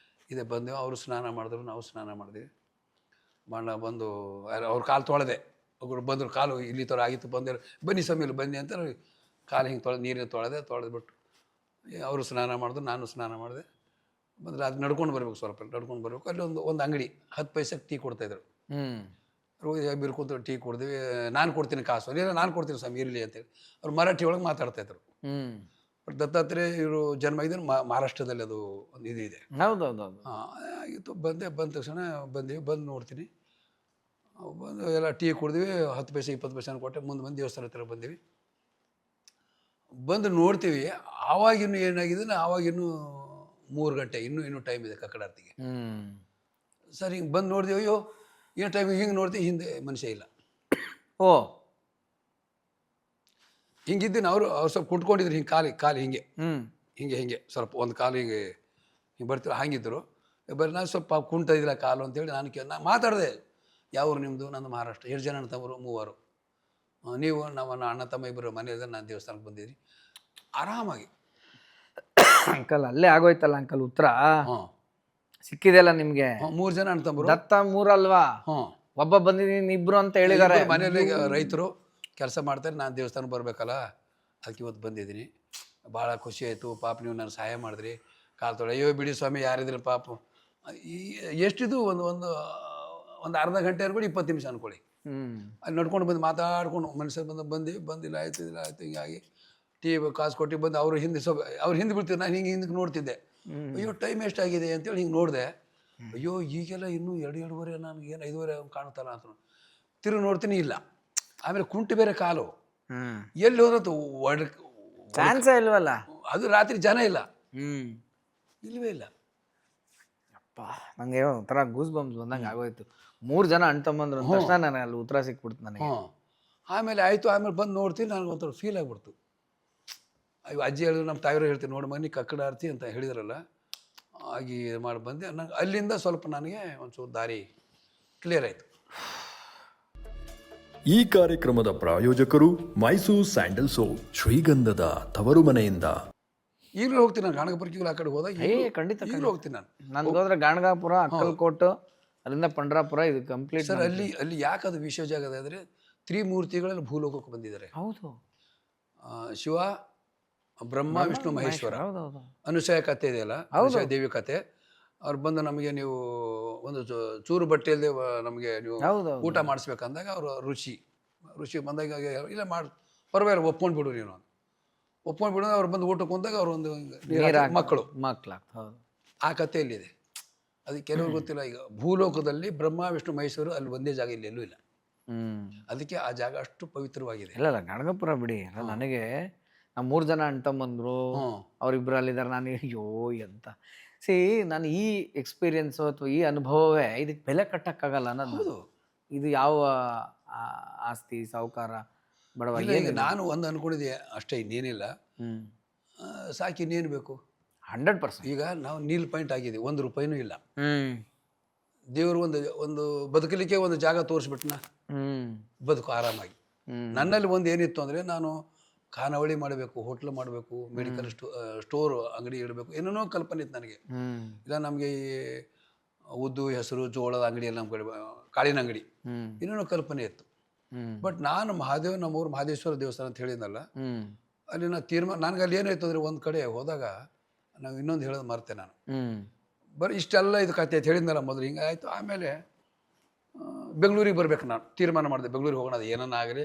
ಇದೆ. ಬಂದೆವು, ಅವರು ಸ್ನಾನ ಮಾಡಿದ್ರು, ನಾವು ಸ್ನಾನ ಮಾಡಿದ್ವಿ. ಬಂದು ಅವ್ರ ಕಾಲು ತೊಳೆದೆ. ಒಬ್ಬರು ಬಂದರು, ಕಾಲು ಇಲ್ಲಿ ಥರ ಆಗಿತ್ತು, ಬಂದರು, ಬನ್ನಿ ಸ್ವಾಮಿಯಲ್ಲಿ ಬನ್ನಿ ಅಂತ ಕಾಲು ಹಿಂಗೆ ನೀರಿನ ತೊಳೆದ್ಬಿಟ್ಟು ಅವರು ಸ್ನಾನ ಮಾಡಿದ್ರು, ನಾನು ಸ್ನಾನ ಮಾಡಿದೆ. ಬಂದರೆ ಅದು ನಡ್ಕೊಂಡು ಬರ್ಬೇಕು, ಸ್ವಲ್ಪ ನಡ್ಕೊಂಡು ಬರ್ಬೇಕು. ಅಲ್ಲಿ ಒಂದು ಅಂಗಡಿ 10 ಪೈಸೆಗೆ ಟೀ ಕೊಡ್ತಾಯಿದ್ರು. ಬಿರ್ಕೊಂತ ಟೀ ಕುಡ್ದ್ವಿ. ನಾನು ಕೊಡ್ತೀನಿ ಕಾಸು, ಇಲ್ಲ ನಾನು ಕೊಡ್ತೀನಿ ಸ್ವಾಮಿ ಇರಲಿ ಅಂತೇಳಿ. ಅವ್ರು ಮರಾಠಿ ಒಳಗೆ ಮಾತಾಡ್ತಾಯಿದ್ರು. ದತ್ತಾತ್ರೇಯ ಇವರು ಜನ್ಮ ಇದ್ರೆ ಮಹಾರಾಷ್ಟ್ರದಲ್ಲಿ ಅದು ಒಂದು ಇದು ಇದೆ. ಆಗಿತ್ತು. ಬಂದ ತಕ್ಷಣ ಬಂದು ನೋಡ್ತೀನಿ. ಬಂದು ಎಲ್ಲ ಟೀ ಕುಡಿದ್ವಿ. 10 ಪೈಸೆ 20 ಪೈಸೆ ಕೊಟ್ಟೆ. ಮುಂದೆ ದೇವಸ್ಥಾನ ಹತ್ರ ಬಂದೀವಿ. ಬಂದು ನೋಡ್ತೀವಿ, ಆವಾಗಿನ್ನೂ ಏನಾಗಿದೆ, ಆವಾಗಿನ್ನೂ 3 ಗಂಟೆ, ಇನ್ನೂ ಟೈಮ್ ಇದೆ ಕಕ್ಕಡ ಆರತಿಗೆ. ಸರ್ ಹಿಂಗೆ ಬಂದು ನೋಡ್ತೀವಿ, ಅಯ್ಯೋ ಏನು ಟೈಮ್, ಹಿಂಗೆ ನೋಡ್ತೀವಿ, ಹಿಂದೆ ಮನುಷ್ಯ ಇಲ್ಲ. ಹಿಂಗಿದ್ದೀನಿ. ಅವರು ಸ್ವಲ್ಪ ಕುಟ್ಕೊಂಡಿದ್ರು, ಹಿಂಗೆ ಕಾಲು ಹಿಂಗೆ ಸ್ವಲ್ಪ ಒಂದು ಕಾಲು ಹಿಂಗೆ ಬರ್ತೀವಿ, ಹಾಗಿದ್ರು. ಬರೀ ನಾನು ಸ್ವಲ್ಪ ಕುಂಟ ಇದ್ದಿಲ್ಲ ಕಾಲು ಅಂತೇಳಿ ನಾನು ಮಾತಾಡಿದೆ. ಯಾವ್ರು ನಿಮ್ಮದು? ನಂದು ಮಹಾರಾಷ್ಟ್ರ. 2 ಜನ ಅಣ್ಣ ತಮ್ಮರು, 3. ನೀವು ನಮ್ಮ ಅಣ್ಣ ತಮ್ಮ 2 ಮನೆಯಿಂದ ನಾನು ದೇವಸ್ಥಾನಕ್ಕೆ ಬಂದಿದ್ದೀನಿ. ಆರಾಮಾಗಿ. ಅಂಕಲ್ ಅಲ್ಲೇ ಆಗೋಯ್ತಲ್ಲ ಅಂಕಲ್, ಉತ್ತರ ಸಿಕ್ಕಿದೆಲ್ಲ ನಿಮಗೆ. 3 ಜನ ಅಣ್ಣ ತಮ್ಮರು. ದತ್ತ 3 ಅಲ್ವಾ? ಒಬ್ಬ ಬಂದಿದ್ದೀನಿ, 2 ಅಂತ ಹೇಳಿದ್ದಾರೆ. ಮನೆಯಲ್ಲಿ ರೈತರು ಕೆಲಸ ಮಾಡ್ತಾರೆ, ನಾನು ದೇವಸ್ಥಾನಕ್ಕೆ ಬರಬೇಕಲ್ಲ, ಅದಕ್ಕೆ ಇವತ್ತು ಬಂದಿದ್ದೀನಿ. ಭಾಳ ಖುಷಿ ಆಯಿತು. ಪಾಪ ನೀವು ನಾನು ಸಹಾಯ ಮಾಡಿದ್ರಿ, ಕಾಲು ತೊಳೆ. ಅಯ್ಯೋ ಬಿಡಿ ಸ್ವಾಮಿ, ಯಾರಿದ್ರಿ ಪಾಪ. ಎಷ್ಟಿದು ಒಂದು ಅರ್ಧ ಗಂಟೆ ಅನ್ಕೊಳ್ಳಿ, 20 ನಿಮಿಷ ಅನ್ಕೊಳ್ಳಿ. ಅಲ್ಲಿ ನಡ್ಕೊಂಡು ಬಂದು ಮಾತಾಡ್ಕೊಂಡು ಮನುಷ್ಯರು ಬಂದಿಲ್ಲ ಆಯ್ತು ಹಿಂಗಾಗಿ ಟೀ ಕಾಸು ಕೊಟ್ಟು ಬಂದು ಅವ್ರು ಹಿಂದೆ ಬೀಳ್ತಿದ್ರು. ನಾನು ಹಿಂದಕ್ಕೆ ನೋಡ್ತಿದ್ದೆ. ಅಯ್ಯೋ ಟೈಮ್ ಎಷ್ಟಾಗಿದೆ ಅಂತೇಳಿ ಹಿಂಗೆ ನೋಡಿದೆ. ಅಯ್ಯೋ ಈಗೆಲ್ಲ ಇನ್ನೂ 2-2:30, ನನಗೆ ಏನು 5:30 ಕಾಣ್ತಲ್ಲ ಅಂತ ತಿರುಗಿ ನೋಡ್ತೀನಿ, ಇಲ್ಲ. ಆಮೇಲೆ ಕುಂಟು ಬೇರೆ ಕಾಲು, ಎಲ್ಲಿ ಹೋದ್ರತ್ತು ಚಾನ್ಸೇ ಇಲ್ವಲ್ಲ. ಅದು ರಾತ್ರಿ ಜನ ಇಲ್ಲ, ಇಲ್ವೇ ಇಲ್ಲ. ಅಪ್ಪ, ನಂಗೆ ಒಂಥರ ಗೂಸ್ ಬಂಪ್ಸ್ ಬಂದಂಗೆ ಆಗೋಯ್ತು. 3 ಜನ ಅಣ್ಣ ತಮ್ಮಂದ್ರು ಅಂದ ತಕ್ಷಣ ನನಗೆ ಅಲ್ಲಿ ಉತ್ತರ ಸಿಕ್ಬಿಡ್ತು ನನಗೆ. ಆಮೇಲೆ ಆಯಿತು. ಆಮೇಲೆ ಬಂದು ನೋಡ್ತೀನಿ, ನನಗೆ ಒಂಥರ ಫೀಲ್ ಆಗಿಬಿಡ್ತು. ಅಯ್ಯೋ ಅಜ್ಜಿ ಹೇಳಿದ್ರು, ನಮ್ಮ ತಾಯಿಯವರು ಹೇಳ್ತೀನಿ, ನೋಡಿ ಮನೆ ಕಕ್ಕಡ ಆರತಿ ಅಂತ ಹೇಳಿದ್ರಲ್ಲ, ಆಗಿ ಮಾಡಿ ಬಂದೆ. ನಂಗೆ ಅಲ್ಲಿಂದ ಸ್ವಲ್ಪ ನನಗೆ ಒಂಚೂರು ದಾರಿ ಕ್ಲಿಯರ್ ಆಯಿತು. ಈ ಕಾರ್ಯಕ್ರಮದ ಪ್ರಾಯೋಜಕರು ಮೈಸೂರು ಸ್ಯಾಂಡಲ್ ಸೋಪ್, ಶ್ರೀಗಂಧದ ತವರು ಮನೆಯಿಂದ. ಈಗಲೂ ಹೋಗ್ತೀನಿ ನಾನು ಗಾಣಗಾಪುರಕ್ಕೆ ಆ ಕಡೆ ಹೋದಾಗ ಖಂಡಿತ ಈಗಲೂ ಹೋಗ್ತೀನಿ ನಾನು. ನನ್ಗೆ ಹೋದ್ರೆ ಗಾಣಗಾಪುರ, ಅಕ್ಕಲ್ಕೋಟು, ಅಲ್ಲಿಂದ ಪಂಡ್ರಾಪುರ, ಇದು ಕಂಪ್ಲೀಟ್. ಸರ್ ಅಲ್ಲಿ ಯಾಕೆ ಅದು ವಿಶೇಷ ಜಾಗ ಅಂದರೆ ತ್ರಿಮೂರ್ತಿಗಳಲ್ಲಿ ಭೂಲೋಕಕ್ಕೆ ಬಂದಿದ್ದಾರೆ. ಹೌದು, ಶಿವ, ಬ್ರಹ್ಮ, ವಿಷ್ಣು, ಮಹೇಶ್ವರ. ಹೌದೌದು. ಅನುಸೂಯ ಕಥೆ ಇದೆಯಲ್ಲ, ಅನುಸೂಯ ದೇವಿ ಕಥೆ. ಅವ್ರು ಬಂದು ನಮಗೆ ನೀವು ಒಂದು ಚೂರು ಬಟ್ಟೆಯಲ್ಲಿ ನಮಗೆ ನೀವು ಹೌದೌದು. ಊಟ ಮಾಡಿಸ್ಬೇಕಂದಾಗ ಅವರು ಋಷಿ ಬಂದಾಗ ಇಲ್ಲ ಪರವಾಗಿಲ್ಲ ಒಪ್ಕೊಂಡ್ಬಿಡು ನೀನು ಒಪ್ಕೊಂಡ್ಬಿಡು. ಅವ್ರು ಬಂದು ಊಟಕ್ಕೆ ಬಂದಾಗ ಅವ್ರು ಒಂದು ಮಕ್ಕಳು ಹೌದು. ಆ ಕಥೆಯಲ್ಲಿದೆ. ಅದು ಕೆಲವ್ರು ಗೊತ್ತಿಲ್ಲ. ಈಗ ಭೂಲೋಕದಲ್ಲಿ ಬ್ರಹ್ಮ, ವಿಷ್ಣು, ಮಹೇಶ್ವರು ಅಲ್ಲಿ ಒಂದೇ ಜಾಗ ಇಲ್ಲಿ ಎಲ್ಲೂ ಇಲ್ಲ. ಅದಕ್ಕೆ ಆ ಜಾಗ ಅಷ್ಟು ಪವಿತ್ರವಾಗಿದೆ. ಇಲ್ಲ ಗಾಣಗಾಪುರ ಬಿಡಿ, ನನಗೆ ನಮ್ಮ 3 ಜನ ಅಣ್ತಮ್ಮಂದ್ರು, ಅವ್ರಿಬ್ರು ಅಲ್ಲಿದ್ದಾರೆ. ನಾನು ಅಯ್ಯೋ ಅಂತ ನಾನು ಈ ಎಕ್ಸ್ಪೀರಿಯನ್ಸು ಅಥವಾ ಈ ಅನುಭವವೇ ಇದಕ್ಕೆ ಬೆಲೆ ಕಟ್ಟಕ್ಕಾಗಲ್ಲ ಅನ್ನೋದು. ಇದು ಯಾವ ಆಸ್ತಿ, ಸಾಹುಕಾರ, ಬಡವ, ನಾನು ಒಂದು ಅನ್ಕೊಂಡಿದ್ದೆ ಅಷ್ಟೇ, ಇನ್ನೇನಿಲ್ಲ. ಸಾಕಿ ಇನ್ನೇನು ಬೇಕು? 100%. ಈಗ ನಾವು ನೀಲ್ ಪಾಯಿಂಟ್ ಆಗಿದೆ, 1 ರೂಪಾಯಿನೂ ಇಲ್ಲ. ದೇವರು ಒಂದು ಬದುಕಲಿಕ್ಕೆ ಒಂದು ಜಾಗ ತೋರಿಸ್ಬಿಟ್ನ, ಬದುಕು ಆರಾಮಾಗಿ. ನನ್ನಲ್ಲಿ ಒಂದು ಏನಿತ್ತು ಅಂದರೆ, ನಾನು ಖಾನಾವಳಿ ಮಾಡಬೇಕು, ಹೋಟ್ಲು ಮಾಡಬೇಕು, ಮೆಡಿಕಲ್ ಸ್ಟೋರ್ ಅಂಗಡಿ ಇಡಬೇಕು, ಏನೇನೋ ಕಲ್ಪನೆ ಇತ್ತು ನನಗೆ. ಇಲ್ಲ ನಮಗೆ ಈ ಉದ್ದು, ಹೆಸರು, ಜೋಳದ ಅಂಗಡಿ ಎಲ್ಲ ನಮ್ಮ ಕಡೆ, ಕಾಳಿನ ಅಂಗಡಿ, ಏನೇನೋ ಕಲ್ಪನೆ ಇತ್ತು. ಬಟ್ ನಾನು ನಮ್ಮೂರು ಮಹದೇಶ್ವರ ದೇವಸ್ಥಾನ ಅಂತ ಹೇಳಿದ್ನಲ್ಲ, ಅಲ್ಲಿ ನಾನು ನನಗೆ ಅಲ್ಲಿ ಏನಾಯ್ತು ಅಂದರೆ, ಒಂದು ಕಡೆ ಹೋದಾಗ ನಾವು ಇನ್ನೊಂದು ಹೇಳೋದು ಮರ್ತೆ ನಾನು. ಬರೀ ಇಷ್ಟೆಲ್ಲ ಇದು ಕತೆ ಅಂತ ಹೇಳಿದ್ನಲ್ಲ ಮೊದಲು, ಹಿಂಗಾಯ್ತು. ಆಮೇಲೆ ಬೆಂಗಳೂರಿಗೆ ಬರ್ಬೇಕು ನಾನು ತೀರ್ಮಾನ ಮಾಡಿದೆ. ಬೆಂಗಳೂರಿಗೆ ಹೋಗೋಣ, ಏನನ್ನ ಆಗಲಿ.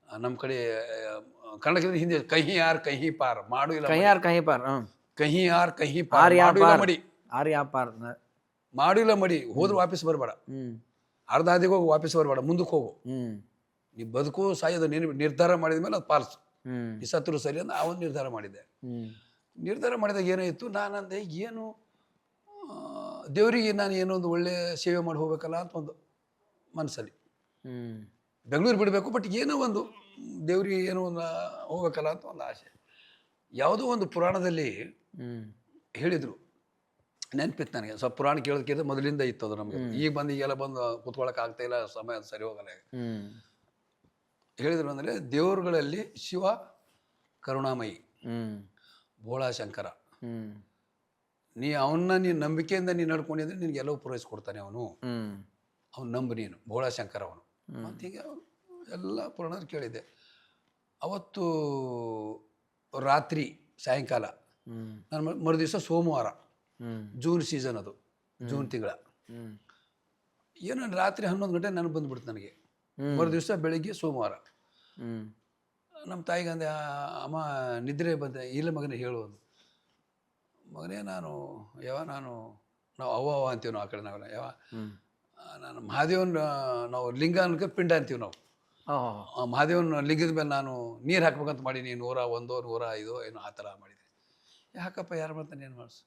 ನಮ್ಮ ಕಡೆ ಕನ್ನಡಕ್ಕೆ ಹಿಂದೆ ಕಹಿ ಯಾರ್ ಕಹಿ ಪಾರ್ ಮಾಡು ಇಲ್ಲ, ಕಹಿ ಯಾರ್ ಕಹಿ ಪಾರ್, ಕಹಿ ಯಾರ್ ಕಹಿ ಪಾರ್ ಮಡಿ, ಮಾಡು ಇಲ್ಲ ಮಡಿ. ಹೋದ್ರೆ ವಾಪಸ್ ಬರಬೇಡ, ಅರ್ಧ ಹಾದಿಗೆ ಹೋಗಿ ವಾಪಸ್ ಬರಬೇಡ, ಮುಂದಕ್ಕೆ ಹೋಗು. ನೀ ಬದುಕು ಸಾಯೋದು ನೀನು ನಿರ್ಧಾರ ಮಾಡಿದ ಮೇಲೆ ಅದು ಪಾಲಿಸು. ಈ ಸತ್ರು ಸರಿ ಅಂತ ಅವನು ನಿರ್ಧಾರ ಮಾಡಿದ್ದೆ. ನಿರ್ಧಾರ ಮಾಡಿದಾಗ ಏನಾಯಿತು, ನಾನಂದೆ ಏನು ದೇವರಿಗೆ ನಾನು ಏನೋ ಒಂದು ಒಳ್ಳೆ ಸೇವೆ ಮಾಡಿ ಹೋಗ್ಬೇಕಲ್ಲ ಅಂತ ಒಂದು ಮನಸ್ಸಲ್ಲಿ. ಬೆಂಗಳೂರು ಬಿಡಬೇಕು, ಬಟ್ ಏನೋ ಒಂದು ದೇವ್ರಿಗೆ ಏನೋ ಒಂದು ಹೋಗ್ಬೇಕಲ್ಲ ಅಂತ ಒಂದು ಆಸೆ. ಯಾವುದೋ ಒಂದು ಪುರಾಣದಲ್ಲಿ ಹೇಳಿದರು, ನೆನಪಿತ್ತು ನನಗೆ. ಸ್ವಲ್ಪ ಪುರಾಣ ಕೇಳೋದಕ್ಕಿಂತ ಮೊದಲಿಂದ ಇತ್ತು ಅದು ನಮಗೆ. ಈಗೆಲ್ಲ ಬಂದು ಕುತ್ಕೊಳ್ಳೋಕೆ ಆಗ್ತಾ ಇಲ್ಲ, ಸಮಯ ಸರಿ ಹೋಗಲ್ಲ. ಹೇಳಿದ್ರು ಅಂದರೆ, ದೇವರುಗಳಲ್ಲಿ ಶಿವ ಕರುಣಾಮಯಿ, ಭೋಳಾಶಂಕರ, ನೀನು ನಂಬಿಕೆಯಿಂದ ನೀನು ನಡ್ಕೊಂಡಿದ್ರೆ ನಿನಗೆ ಎಲ್ಲವೂ ಪೂರೈಸ್ಕೊಡ್ತಾನೆ ಅವನು ನಂಬು ನೀನು, ಭೋಳಾಶಂಕರ ಅವನು. ಮತ್ತೀಗ ಎಲ್ಲ ಪುರಾಣ ಕೇಳಿದ್ದೆ. ಅವತ್ತು ರಾತ್ರಿ ಸಾಯಂಕಾಲ, ನಾನು ಮರುದಿವಸ ಸೋಮವಾರ, ಜೂನ್ ಸೀಸನ್ ಅದು, ಜೂನ್ ತಿಂಗಳ, ಏನೋ ರಾತ್ರಿ 11 ಗಂಟೆ ನನಗೆ ಬಂದುಬಿಡ್ತು ನನಗೆ. ಮರುದಿವಸ ಬೆಳಿಗ್ಗೆ ಸೋಮವಾರ. ನಮ್ಮ ತಾಯಿಗೆ ಅಂದೆ, ಅಮ್ಮ ನಿದ್ರೆ ಬಂದೆ. ಇಲ್ಲ ಮಗನೇ ಹೇಳುವುದು. ಮಗನೇ ನಾವು ಅವ್ವ ಅಂತೀವಿ ನಾವು, ಆ ಕಡೆ ನಾವೆಲ್ಲ ನಾನು ಮಹಾದೇವನ ನಾವು ಲಿಂಗ ಅನ್ಕ ಪಿಂಡ ಅಂತೀವಿ ನಾವು. ಮಹಾದೇವನ ಲಿಂಗದ ಮೇಲೆ ನಾನು ನೀರು ಹಾಕ್ಬೇಕಂತ ಮಾಡೀನಿ, 101 105 ಏನೋ ಆ ಥರ ಮಾಡಿದೆ. ಯಾಕಪ್ಪ ಯಾರು ಮಾಡ್ತಾನೆ, ಏನು ಮಾಡಿಸು,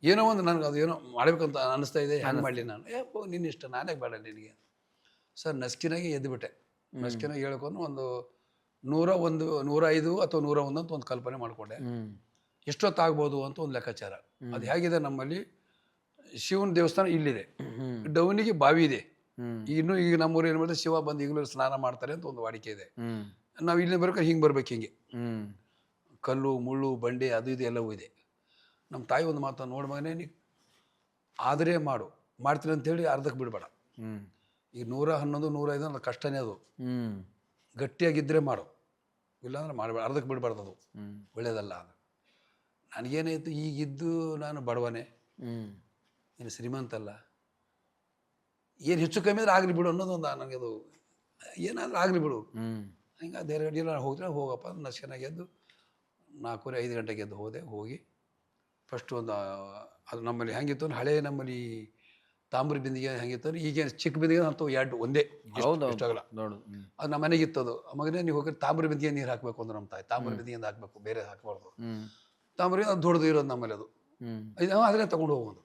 ಏನೋ ಒಂದು ನನಗೆ ಅದು ಏನೋ ಮಾಡಬೇಕಂತ ಅನ್ನಿಸ್ತಾ ಇದೆ, ಹೆಂಗೆ ಮಾಡಲಿ ನಾನು. ನಿನ್ನ ಇಷ್ಟ, ನಾನೇ ಬೇಡ ನಿನಗೆ. ಸರ್ ನಸ್ಕಿನಾಗೆ ಎದ್ದುಬಿಟ್ಟೆ. ನಸ್ಕಿನಾಗೆ ಹೇಳ್ಕೊಂಡು ಒಂದು 101 105 ಅಥವಾ 101 ಅಂತ ಒಂದು ಕಲ್ಪನೆ ಮಾಡಿಕೊಂಡೆ. ಎಷ್ಟೊತ್ತಾಗ್ಬೋದು ಅಂತ ಒಂದು ಲೆಕ್ಕಾಚಾರ. ಅದು ಹೇಗಿದೆ, ನಮ್ಮಲ್ಲಿ ಶಿವನ ದೇವಸ್ಥಾನ ಇಲ್ಲಿದೆ, ಡೌನಿಗೆ ಬಾವಿ ಇದೆ. ಈಗ ನಮ್ಮೂರು ಏನು ಮಾಡಿದ್ರೆ, ಶಿವ ಬಂದು ಈಗಲೂ ಸ್ನಾನ ಮಾಡ್ತಾರೆ ಅಂತ ಒಂದು ವಾಡಿಕೆ ಇದೆ. ನಾವು ಇಲ್ಲಿ ಬರ್ಬೇಕಾದ್ರೆ ಹಿಂಗೆ ಬರ್ಬೇಕು, ಹಿಂಗೆ ಕಲ್ಲು ಮುಳ್ಳು ಬಂಡೆ ಅದು ಇದು ಎಲ್ಲವೂ ಇದೆ. ನಮ್ಮ ತಾಯಿ ಒಂದು ಮಾತು, ನೋಡಿ ಮಗನೇ ನೀ ಆದರೆ ಮಾಡ್ತೀನಿ ಅಂತೇಳಿ ಅರ್ಧಕ್ಕೆ ಬಿಡಬೇಡ. ಈಗ 111 105 ಅದು ಕಷ್ಟನೇ, ಅದು ಗಟ್ಟಿಯಾಗಿದ್ದರೆ ಮಾಡು, ಇಲ್ಲಾಂದ್ರೆ ಮಾಡಬೇಡ, ಅರ್ಧಕ್ಕೆ ಬಿಡಬಾರ್ದು, ಅದು ಒಳ್ಳೇದಲ್ಲ. ಅದು ನನಗೇನಾಯಿತು, ಈಗಿದ್ದು ನಾನು ಬಡವನೇ, ನೀನು ಶ್ರೀಮಂತಲ್ಲ, ಏನು ಹೆಚ್ಚು ಕಮ್ಮಿ ಆದರೆ ಆಗಲಿ ಬಿಡು ಅನ್ನೋದು ಒಂದು ನನಗೆ. ಅದು ಏನಾದರೂ ಆಗಲಿ ಬಿಡು, ಹಿಂಗೆ ಧೈರ್ಯ ಗಡಿಯಲ್ಲ ಹೋಗ್ತಾರೆ, ಹೋಗಪ್ಪ ನಸ್ಕನಾಗಿ ಎದ್ದು 4 5 ಗಂಟೆಗೆ ಎದ್ದು ಹೋಗಿ ಫಸ್ಟು ಒಂದು ಅದು ನಮ್ಮಲ್ಲಿ ಹೆಂಗಿತ್ತು ಅಂದ್ರೆ, ಹಳೆ ನಮ್ಮಲ್ಲಿ ತಾಮ್ರ ಬಿಂದಿಗೆ ಹೆಂಗಿತ್ತು ಅಂದ್ರೆ, ಈಗೇನು ಚಿಕ್ಕ ಬಿಂದಿಗೆ ಅಂತೂ 2 ಒಂದೇ ಇಷ್ಟಾಗಲ್ಲ. ಅದು ನಮ್ಮ ಮನೆಗಿತ್ತು. ಅದು ಮಗನೇ ನೀವು ಹೋಗಿ ತಾಮ್ರ ಬಿಂದಿಗೆ ನೀರು ಹಾಕಬೇಕು ಅಂದ್ರೆ ನಮ್ಮ ತಾಯಿ ತಾಮ್ರ ಬಿಂದಿಗೆಯಿಂದ ಹಾಕಬೇಕು, ಬೇರೆ ಹಾಕಬಾರ್ದು. ತಾಮ್ರ ಅದು ದೊಡ್ಡದು ಇರೋದು ನಮ್ಮಲ್ಲಿ, ಅದು ಅದನ್ನೇ ತೊಗೊಂಡು ಹೋಗೋದು.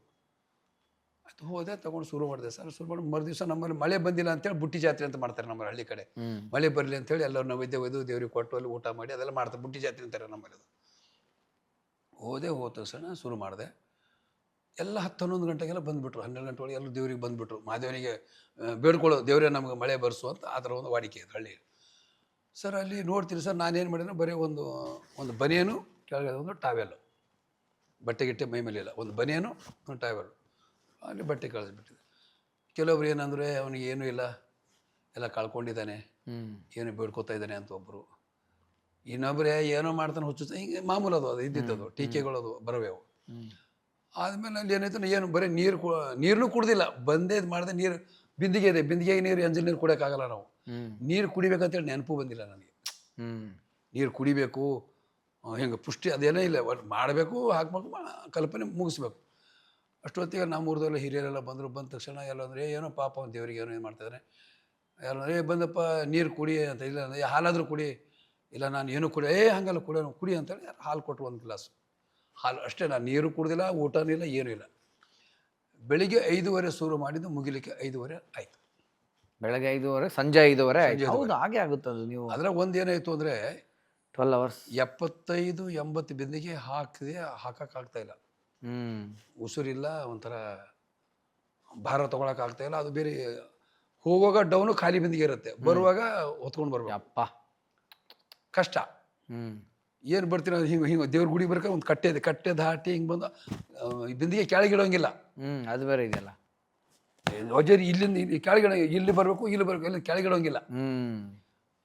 ಅದು ಹೋದೆ, ತೊಗೊಂಡು ಶುರು ಮಾಡಿದೆ ಸರ್. ಶುರು ಮಾಡಿ ಮರುದಿವಸ ನಮ್ಮಲ್ಲಿ ಮಳೆ ಬಂದಿಲ್ಲ ಅಂತೇಳಿ ಬುಟ್ಟಿ ಜಾತ್ರೆ ಅಂತ ಮಾಡ್ತಾರೆ ನಮ್ಮಲ್ಲಿ ಹಳ್ಳಿ ಕಡೆ. ಮಳೆ ಬರಲಿ ಅಂತೇಳಿ ಎಲ್ಲರೂ ನೈವೇದ್ಯ ಒಯ್ದು ದೇವ್ರಿಗೆ ಕೊಟ್ಟು ಅಲ್ಲಿ ಊಟ ಮಾಡಿ ಅದೆಲ್ಲ ಮಾಡ್ತಾರೆ, ಬುಟ್ಟಿ ಜಾತ್ರೆ ಅಂತಾರೆ ನಮ್ಮಲ್ಲಿ. ಅದು ಹೋದ ತಕ್ಷಣ ಶುರು ಮಾಡಿದೆ. ಎಲ್ಲ 10 11 ಗಂಟೆಗೆಲ್ಲ ಬಂದುಬಿಟ್ರು, 12 ಗಂಟೆ ಒಳಗೆ ಎಲ್ಲ ದೇವ್ರಿಗೆ ಬಂದುಬಿಟ್ರು. ಮಹಾದೇವನಿಗೆ ಬೇಡ್ಕೊಳ್ಳೋ, ದೇವರೇ ನಮಗೆ ಮಳೆ ಬರ್ಸು ಅಂತ ಆ ಥರ ಒಂದು ವಾಡಿಕೆ ಇದೆ ಹಳ್ಳಿ. ಸರ್ ಅಲ್ಲಿ ನೋಡ್ತೀನಿ ಸರ್, ನಾನೇನು ಮಾಡಿದ್ರೆ ಬರೀ ಒಂದು ಬನಿಯನು ಕೆಳಗಡೆ ಒಂದು ಟಾವೆಲ್ಲು, ಬಟ್ಟೆ ಗಿಟ್ಟೆ ಮೈ ಮೇಲಿಲ್ಲ, ಒಂದು ಬನಿಯನು ಒಂದು ಟಾವೆಲ್ಲು, ಅಲ್ಲಿ ಬಟ್ಟೆ ಕಳಿಸ್ಬಿಟ್ಟಿದೆ. ಕೆಲವೊಬ್ರು ಏನಂದರೆ ಅವನಿಗೆ ಏನೂ ಇಲ್ಲ, ಎಲ್ಲ ಕಳ್ಕೊಂಡಿದ್ದಾನೆ, ಏನು ಬೇಡ್ಕೊತಾ ಇದ್ದಾನೆ ಅಂತ ಒಬ್ಬರು. ಇನ್ನೊಬ್ಬರೇ ಏನೋ ಮಾಡ್ತಾನೆ ಹುಚ್ಚು, ಹಿಂಗೆ ಮಾಮೂಲು ಅದು ಇದ್ದಿದ್ದದು ಟೀಕೆಗಳದು ಬರವೇವು. ಆದಮೇಲೆ ಅಲ್ಲಿ ಏನಾಯ್ತು, ಏನು ಬರೀ ನೀರನ್ನೂ ಕುಡ್ದಿಲ್ಲ, ಬಂದೇ ಇದು ಮಾಡಿದೆ. ನೀರು ಬಿಂದಿಗೆ ಇದೆ, ಬಿಂದಿಗೆಗೆ ನೀರು ಎಂಜಲ್ ನೀರು ಕುಡಿಯೋಕ್ಕಾಗಲ್ಲ ನಾವು. ನೀರು ಕುಡಿಬೇಕಂತೇಳಿ ನೆನಪು ಬಂದಿಲ್ಲ ನನಗೆ. ನೀರು ಕುಡಿಬೇಕು ಹಿಂಗೆ ಪುಷ್ಟಿ ಅದೇನೇ ಇಲ್ಲ, ಒಟ್ಟು ಮಾಡಬೇಕು, ಹಾಕ್ಬೇಕು, ಕಲ್ಪನೆ ಮುಗಿಸ್ಬೇಕು. ಅಷ್ಟೊತ್ತಿಗೆ ನಮ್ಮ ಊರದೆಲ್ಲ ಹಿರಿಯರೆಲ್ಲ ಬಂದರು. ಬಂದ ತಕ್ಷಣ ಎಲ್ಲ ಅಂದರೆ ಏನೋ ಪಾಪ ಒಂದು ದೇವರಿಗೆ ಏನೋ ಏನು ಮಾಡ್ತಾಯಿದ್ದಾರೆ, ಎಲ್ಲ ಬಂದಪ್ಪ ನೀರು ಕುಡಿ ಅಂತ. ಇಲ್ಲ ಅಂದರೆ ಹಾಲಾದರೂ ಕುಡಿ, ಇಲ್ಲ ನಾನು ಏನೂ ಕುಡಿ, ಹಾಗಲ್ಲ ಕುಡಿ ಅಂತೇಳಿ ಹಾಲು ಕೊಟ್ಟರು, ಒಂದು ಗ್ಲಾಸ್ ಹಾಲು ಅಷ್ಟೇ. ನಾನು ನೀರು ಕುಡ್ದಿಲ್ಲ, ಊಟನೂ ಇಲ್ಲ, ಏನೂ ಇಲ್ಲ. ಬೆಳಿಗ್ಗೆ 5:30 ಶುರು ಮಾಡಿದ್ದು ಮುಗಿಲಿಕ್ಕೆ 5:30 ಆಯಿತು. ಬೆಳಗ್ಗೆ 5:30 ಸಂಜೆ 5:30 ಆಯ್ತು. ಹೌದು, ಹಾಗೆ ಆಗುತ್ತದು. ನೀವು ಅದರ ಒಂದು ಏನಾಯಿತು ಅಂದರೆ 12 hours 75-80 ಬಿಂದಿಗೆ ಹಾಕೋಕ್ಕಾಗ್ತಾಯಿಲ್ಲ. ಉಸಿರಿಲ್ಲ, ಒಂಥರ ಭಾರ ತೊಗೊಳಕ್ಕಾಗ್ತಾಯಿಲ್ಲ. ಅದು ಬೇರೆ ಹೋಗುವಾಗ ಡೌನು ಖಾಲಿ ಬಿಂದಿಗೆ ಇರುತ್ತೆ, ಬರುವಾಗ ಹೊತ್ಕೊಂಡು ಬರ್ಬೇಕು. ಅಪ್ಪ ಕಷ್ಟ. ಏನು ಬರ್ತೀನಿ ಹಿಂಗೆ ದೇವ್ರ ಗುಡಿ ಬರ್ಕ ಒಂದು ಕಟ್ಟೆ ಇದೆ, ಕಟ್ಟೆ ದಾಟಿ ಹಿಂಗೆ ಬಂದು ಬಿಂದಿಗೆ ಕೆಳಗಿಡೋಂಗಿಲ್ಲ. ಅದು ಬೇರೆ ಇದೆಯಲ್ಲ, ಅಜರಿ ಇಲ್ಲಿಂದ ಇಲ್ಲಿ ಕೆಳಗಿಡ, ಇಲ್ಲಿ ಬರಬೇಕು, ಇಲ್ಲಿ ಬರಬೇಕು, ಇಲ್ಲಿ ಕೆಳಗಿಡೋಂಗಿಲ್ಲ.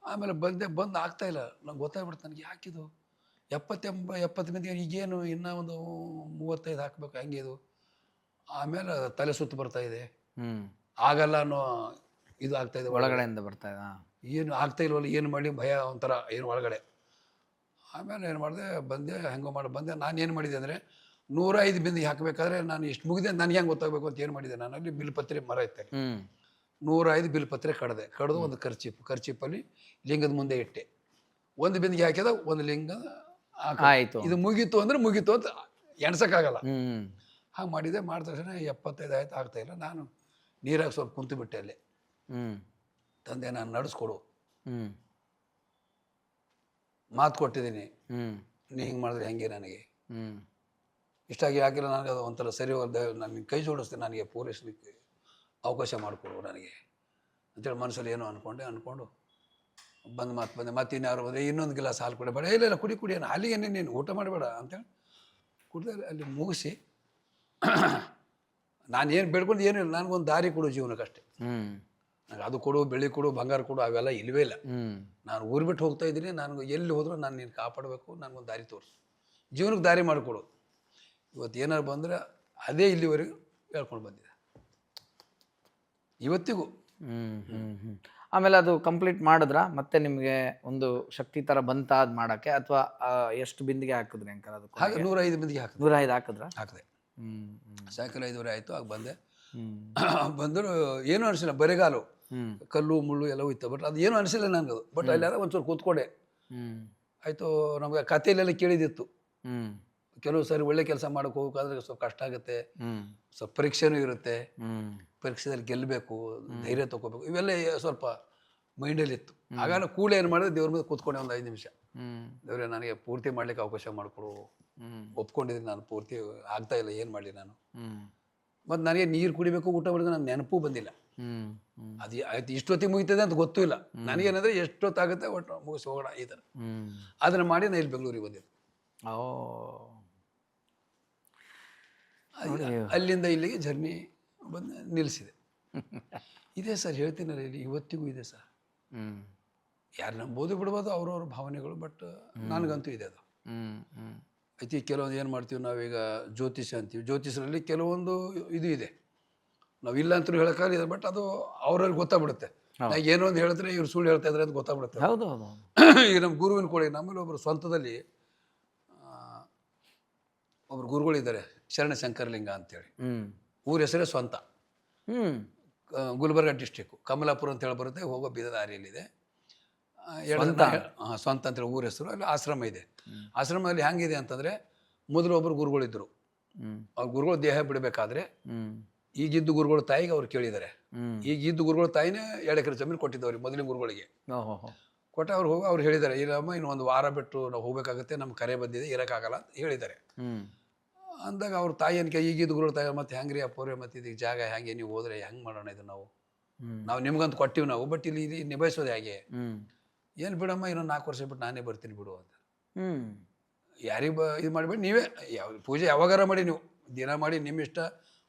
ಆಮೇಲೆ ಬಂದು ಆಗ್ತಾಯಿಲ್ಲ. ನಂಗೆ ಗೊತ್ತಾಗ್ಬಿಡ್ತು, ನನಗೆ ಯಾಕಿದು 70 ಮಂದಿಗೆ ಈಗೇನು ಇನ್ನೂ ಒಂದು 35 ಹಾಕ್ಬೇಕು, ಹಂಗೆ ಇದು. ಆಮೇಲೆ ತಲೆ ಸುತ್ತು ಬರ್ತಾಯಿದೆ, ಆಗಲ್ಲ ಅನ್ನೋ ಇದು ಆಗ್ತಾಯಿದೆ, ಒಳಗಡೆಯಿಂದ ಬರ್ತಾ ಇದೆ. ಏನು ಆಗ್ತಾಯಿಲ್ವಲ್ಲ, ಏನು ಮಾಡಿ ಭಯ ಒಂಥರ ಏನು ಒಳಗಡೆ. ಆಮೇಲೆ ಏನು ಮಾಡಿದೆ, ಹೆಂಗೋ ಬಂದೆ. ನಾನು ಏನು ಮಾಡಿದೆ ಅಂದರೆ 105 ಬಿಂದಿಗೆ ಹಾಕಬೇಕಾದ್ರೆ ನಾನು ಎಷ್ಟು ಮುಗಿದೆ ನನಗೆ ಹೆಂಗೆ ಗೊತ್ತಾಗಬೇಕು ಅಂತ ಏನು ಮಾಡಿದೆ, ನಾನು ಅಲ್ಲಿ ಬಿಲ್ಪತ್ರೆ ಮರ ಇರ್ತೇನೆ, 105 ಬಿಲ್ಪತ್ರೆ ಕಡ್ದು ಒಂದು ಖರ್ಚೀಪಲ್ಲಿ ಲಿಂಗದ ಮುಂದೆ ಇಟ್ಟೆ. ಒಂದು ಬಿಂದಿಗೆ ಹಾಕಿದ, ಒಂದು ಲಿಂಗ ಆಯಿತು. ಇದು ಮುಗೀತು ಅಂದರೆ ಮುಗೀತು ಅಂತ ಎಣ್ಸೋಕ್ಕಾಗಲ್ಲ. ಹಾಗೆ ಮಾಡಿದೆ. ಮಾಡಿದ ತಕ್ಷಣ 75 ಆಯ್ತು, ಆಗ್ತಾಯಿಲ್ಲ. ನಾನು ನೀರಾಗ ಸ್ವಲ್ಪ ಕುಂತು ಬಿಟ್ಟೆ ಅಲ್ಲಿ. ತಂದೆ ನಾನು ನಡೆಸ್ಕೊಡು, ಮಾತು ಕೊಟ್ಟಿದ್ದೀನಿ, ನೀ ಹಿಂಗೆ ಮಾಡಿದ್ರೆ ಹೆಂಗೆ ನನಗೆ ಇಷ್ಟಾಗಿ ಹಾಕಿಲ್ಲ, ನನಗೆ ಅದು ಒಂಥರ ಸರಿ ಹೋದ, ನಾನು ಕೈ ಜೋಡಿಸ್ತೀನಿ, ನನಗೆ ಪೂರೈಸಲಿಕ್ಕೆ ಅವಕಾಶ ಮಾಡಿಕೊಡು ನನಗೆ ಅಂತೇಳಿ ಮನಸ್ಸಲ್ಲಿ ಏನೋ ಅಂದ್ಕೊಂಡು ಬಂದು ಬಂದೆ. ಮತ್ತೆ ಇನ್ಯಾರು ಬಂದರೆ ಇನ್ನೊಂದು ಗಿಲಾಸ್ ಹಾಲು ಕುಡಿಬೇಡ, ಇಲ್ಲ ಕುಡಿ ಏನು ಹಾಲಿಗೆ ನೀನು ಊಟ ಮಾಡಬೇಡ ಅಂತೇಳಿ ಕುಡ್ದೆ. ಅಲ್ಲಿ ಮುಗಿಸಿ ನಾನು ಏನು ಬೇಡ್ಕೊಂಡು ಏನೂ ಇಲ್ಲ, ನನಗೊಂದು ದಾರಿ ಕೊಡು ಜೀವನಕ್ಕಷ್ಟೇ. ನನಗೆ ಅದು ಕೊಡು, ಬೆಳ್ಳಿ ಕೊಡು, ಬಂಗಾರ ಕೊಡು, ಅವೆಲ್ಲ ಇಲ್ಲವೇ ಇಲ್ಲ. ನಾನು ಊರು ಬಿಟ್ಟು ಹೋಗ್ತಾ ಇದ್ದೀನಿ, ನಾನು ಎಲ್ಲಿ ಹೋದರೂ ನಾನು ನೀನು ಕಾಪಾಡಬೇಕು, ನನಗೊಂದು ದಾರಿ ತೋರಿಸು, ಜೀವನಕ್ಕೆ ದಾರಿ ಮಾಡಿಕೊಡು. ಇವತ್ತು ಏನಾರು ಬಂದರೆ ಅದೇ ಇಲ್ಲಿವರೆಗೂ ಹೇಳ್ಕೊಂಡು ಬಂದಿದೆ ಇವತ್ತಿಗೂ. ಆಮೇಲೆ ಅದು ಕಂಪ್ಲೀಟ್ ಮಾಡಿದ್ರ ಮತ್ತೆ ನಿಮಗೆ ಒಂದು ಶಕ್ತಿ ಥರ ಬಂತ ಅದು ಮಾಡೋಕ್ಕೆ, ಅಥವಾ ಎಷ್ಟು ಬಿಂದಿಗೆ ಹಾಕಿದ್ರಿ ಅಂಕಲ್? ಅದು ಹಾಗೆ 105 ಬಿಂದಿಗೆ ಹಾಕಿದೆ. 105 ಹಾಕಿದ್ರೆ ಹಾಕಿದೆ. ಸಾಯಂಕಾಲ 5:30 ಆಯಿತು. ಆಗ ಬಂದೆ. ಬಂದರೂ ಏನೂ ಅನಿಸಿಲ್ಲ, ಬರೆಗಾಲು, ಕಲ್ಲು ಮುಳ್ಳು ಎಲ್ಲವೂ ಇತ್ತು. ಬಟ್ ಅದು ಏನೂ ಅನಿಸಿಲ್ಲ ನನಗದು. ಬಟ್ ಅಲ್ಲಾರ ಒಂಚೂರು ಕೂತ್ಕೊಂಡೆ. ಆಯಿತು, ನಮಗೆ ಕಥೆಯಲ್ಲೆಲ್ಲ ಕೇಳಿದಿತ್ತು, ಕೆಲವು ಸಾರಿ ಒಳ್ಳೆ ಕೆಲಸ ಮಾಡೋಕೆ ಹೋಗ್ಬೇಕಾದ್ರೆ ಸ್ವಲ್ಪ ಕಷ್ಟ ಆಗುತ್ತೆ, ಸ್ವಲ್ಪ ಪರೀಕ್ಷೆನೂ ಇರುತ್ತೆ, ಪರೀಕ್ಷೆದಲ್ಲಿ ಗೆಲ್ಲಬೇಕು, ಧೈರ್ಯ ತೊಗೋಬೇಕು, ಇವೆಲ್ಲ ಸ್ವಲ್ಪ ಮೈಂಡಲ್ಲಿ ಇತ್ತು. ಆಗ ಕೂಡಲೇ ಏನು ಮಾಡಿದೆ, ದೇವ್ರ ಮೇಲೆ ಕೂತ್ಕೊಂಡೆ ಒಂದು 5 ನಿಮಿಷ. ದೇವ್ರೆ ನನಗೆ ಪೂರ್ತಿ ಮಾಡ್ಲಿಕ್ಕೆ ಅವಕಾಶ ಮಾಡಿಕೊಡು, ಒಪ್ಕೊಂಡಿದ್ದೀನಿ, ನಾನು ಪೂರ್ತಿ ಆಗ್ತಾ ಇಲ್ಲ, ಏನು ಮಾಡಲಿ ನಾನು. ಮತ್ತು ನನಗೆ ನೀರು ಕುಡಿಬೇಕು, ಊಟ ಮಾಡಿದ್ರೆ ನನ್ನ ನೆನಪು ಬಂದಿಲ್ಲ. ಅದು ಆಯ್ತು, ಇಷ್ಟೊತ್ತಿಗೆ ಮುಗಿತದೆ ಅಂತ ಗೊತ್ತೂ ಇಲ್ಲ ನನಗೇನಂದರೆ, ಎಷ್ಟೊತ್ತಾಗುತ್ತೆ ಒಟ್ಟು ಮುಗಿಸಿ ಹೋಗೋಣ ಈ ಥರ. ಅದನ್ನು ಮಾಡಿ ನಾನು ಇಲ್ಲಿ ಬೆಂಗಳೂರಿಗೆ ಬಂದಿದ್ದೆ. ಅಲ್ಲಿಂದ ಇಲ್ಲಿಗೆ ಜರ್ನಿ ಬಂದು ನಿಲ್ಲಿಸಿದೆ. ಇದೆ ಸರ್, ಹೇಳ್ತೀನಲ್ಲ, ಇಲ್ಲಿ ಇವತ್ತಿಗೂ ಇದೆ ಸರ್. ಯಾರು ನಂಬೋದು ಬಿಡ್ಬೋದು, ಅವ್ರವ್ರ ಭಾವನೆಗಳು, ಬಟ್ ನನಗಂತೂ ಇದೆ ಅದು. ಐತಿ ಕೆಲವೊಂದು ಏನು ಮಾಡ್ತೀವಿ ನಾವೀಗ, ಜ್ಯೋತಿಷ ಅಂತೀವಿ. ಜ್ಯೋತಿಷರಲ್ಲಿ ಕೆಲವೊಂದು ಇದು ಇದೆ, ನಾವು ಇಲ್ಲ ಅಂತಲೂ ಹೇಳೋಕ್ಕಾಗಲ್ಲ, ಬಟ್ ಅದು ಅವ್ರವ್ರಿಗೆ ಗೊತ್ತಾಗ್ಬಿಡುತ್ತೆ. ನಾವು ಏನೋ ಒಂದು ಹೇಳಿದ್ರೆ ಇವ್ರು ಸುಳ್ಳು ಹೇಳ್ತಾ ಇದ್ರೆ ಅಂತ ಗೊತ್ತಾಗ್ಬಿಡುತ್ತೆ. ಹೌದು. ಈಗ ನಮ್ಮ ಗುರುವಿನ ಕೂಡ ನಮ್ಮಲ್ಲಿ ಒಬ್ಬರು ಸ್ವಂತದಲ್ಲಿ ಒಬ್ರು ಗುರುಗಳಿದ್ದಾರೆ, ಶರಣ ಶಂಕರಲಿಂಗ ಅಂತೇಳಿ. ಊರ ಹೆಸರೇ ಸ್ವಂತ. ಗುಲ್ಬರ್ಗ ಡಿಸ್ಟಿಕ್ಕು, ಕಮಲಾಪುರ ಅಂತ ಹೇಳಿ ಬರುತ್ತೆ, ಹೋಗೋ ಬೀದರ್ ದಾರಿಯಲ್ಲಿದೆ. ಸ್ವಂತ ಅಂತೇಳಿ ಊರ ಹೆಸರು. ಅಲ್ಲಿ ಆಶ್ರಮ ಇದೆ. ಆಶ್ರಮದಲ್ಲಿ ಹೆಂಗಿದೆ ಅಂತಂದರೆ, ಮೊದಲು ಒಬ್ಬರು ಗುರುಗಳಿದ್ದರು. ಅವ್ರ ಗುರುಗಳು ದೇಹ ಬಿಡಬೇಕಾದ್ರೆ ಈಗಿದ್ದು ಗುರುಗಳ ತಾಯಿಗೆ ಅವ್ರು ಕೇಳಿದ್ದಾರೆ. ಈಗಿದ್ದು ಗುರುಗಳ ತಾಯಿನೇ 2 ಎಕರೆ ಜಮೀನು ಕೊಟ್ಟಿದ್ದವ್ರಿಗೆ, ಮೊದಲಿನ ಗುರುಗಳಿಗೆ ಕೊಟ್ಟ. ಅವ್ರು ಹೋಗಿ ಅವ್ರು ಹೇಳಿದ್ದಾರೆ, ಇಲ್ಲಮ್ಮ ಇನ್ನು 1 ವಾರ ಬಿಟ್ಟು ನಾವು ಹೋಗಬೇಕಾಗುತ್ತೆ, ನಮ್ಮ ಕರೆ ಬಂದಿದೆ, ಇರೋಕ್ಕಾಗಲ್ಲ ಅಂತ ಹೇಳಿದ್ದಾರೆ. ಅಂದಾಗ ಅವ್ರ ತಾಯಿ ಅನ್ಕೆ, ಈಗಿದ್ದು ಗುರುಗಳ ತಾಯಿ, ಮತ್ತೆ ಹೆಂಗ್ರಿ ಅಪ್ಪವ್ರೆ, ಮತ್ತೆ ಇದಕ್ಕೆ ಜಾಗ ಹೆಂಗೆ, ನೀವು ಹೋದ್ರೆ ಹೆಂಗೆ ಮಾಡೋಣ ಇದು, ನಾವು ನಿಮ್ಗಂತ ಕೊಟ್ಟಿವಿ ನಾವು, ಬಟ್ ಇಲ್ಲಿ ನಿಭಾಯಿಸೋದು ಹೇಗೆ, ಏನು ಬಿಡಮ್ಮ, ಇನ್ನೊಂದು 4 ವರ್ಷ ಬಿಟ್ಟು ನಾನೇ ಬರ್ತೀನಿ ಬಿಡು ಅಂತ. ಯಾರಿಗೆ ಇದು ಮಾಡಬೇಡಿ, ನೀವೇ ಯಾವ ಪೂಜೆ ಯಾವಾಗಾರ ಮಾಡಿ, ನೀವು ದಿನ ಮಾಡಿ ನಿಮ್ಮ ಇಷ್ಟ.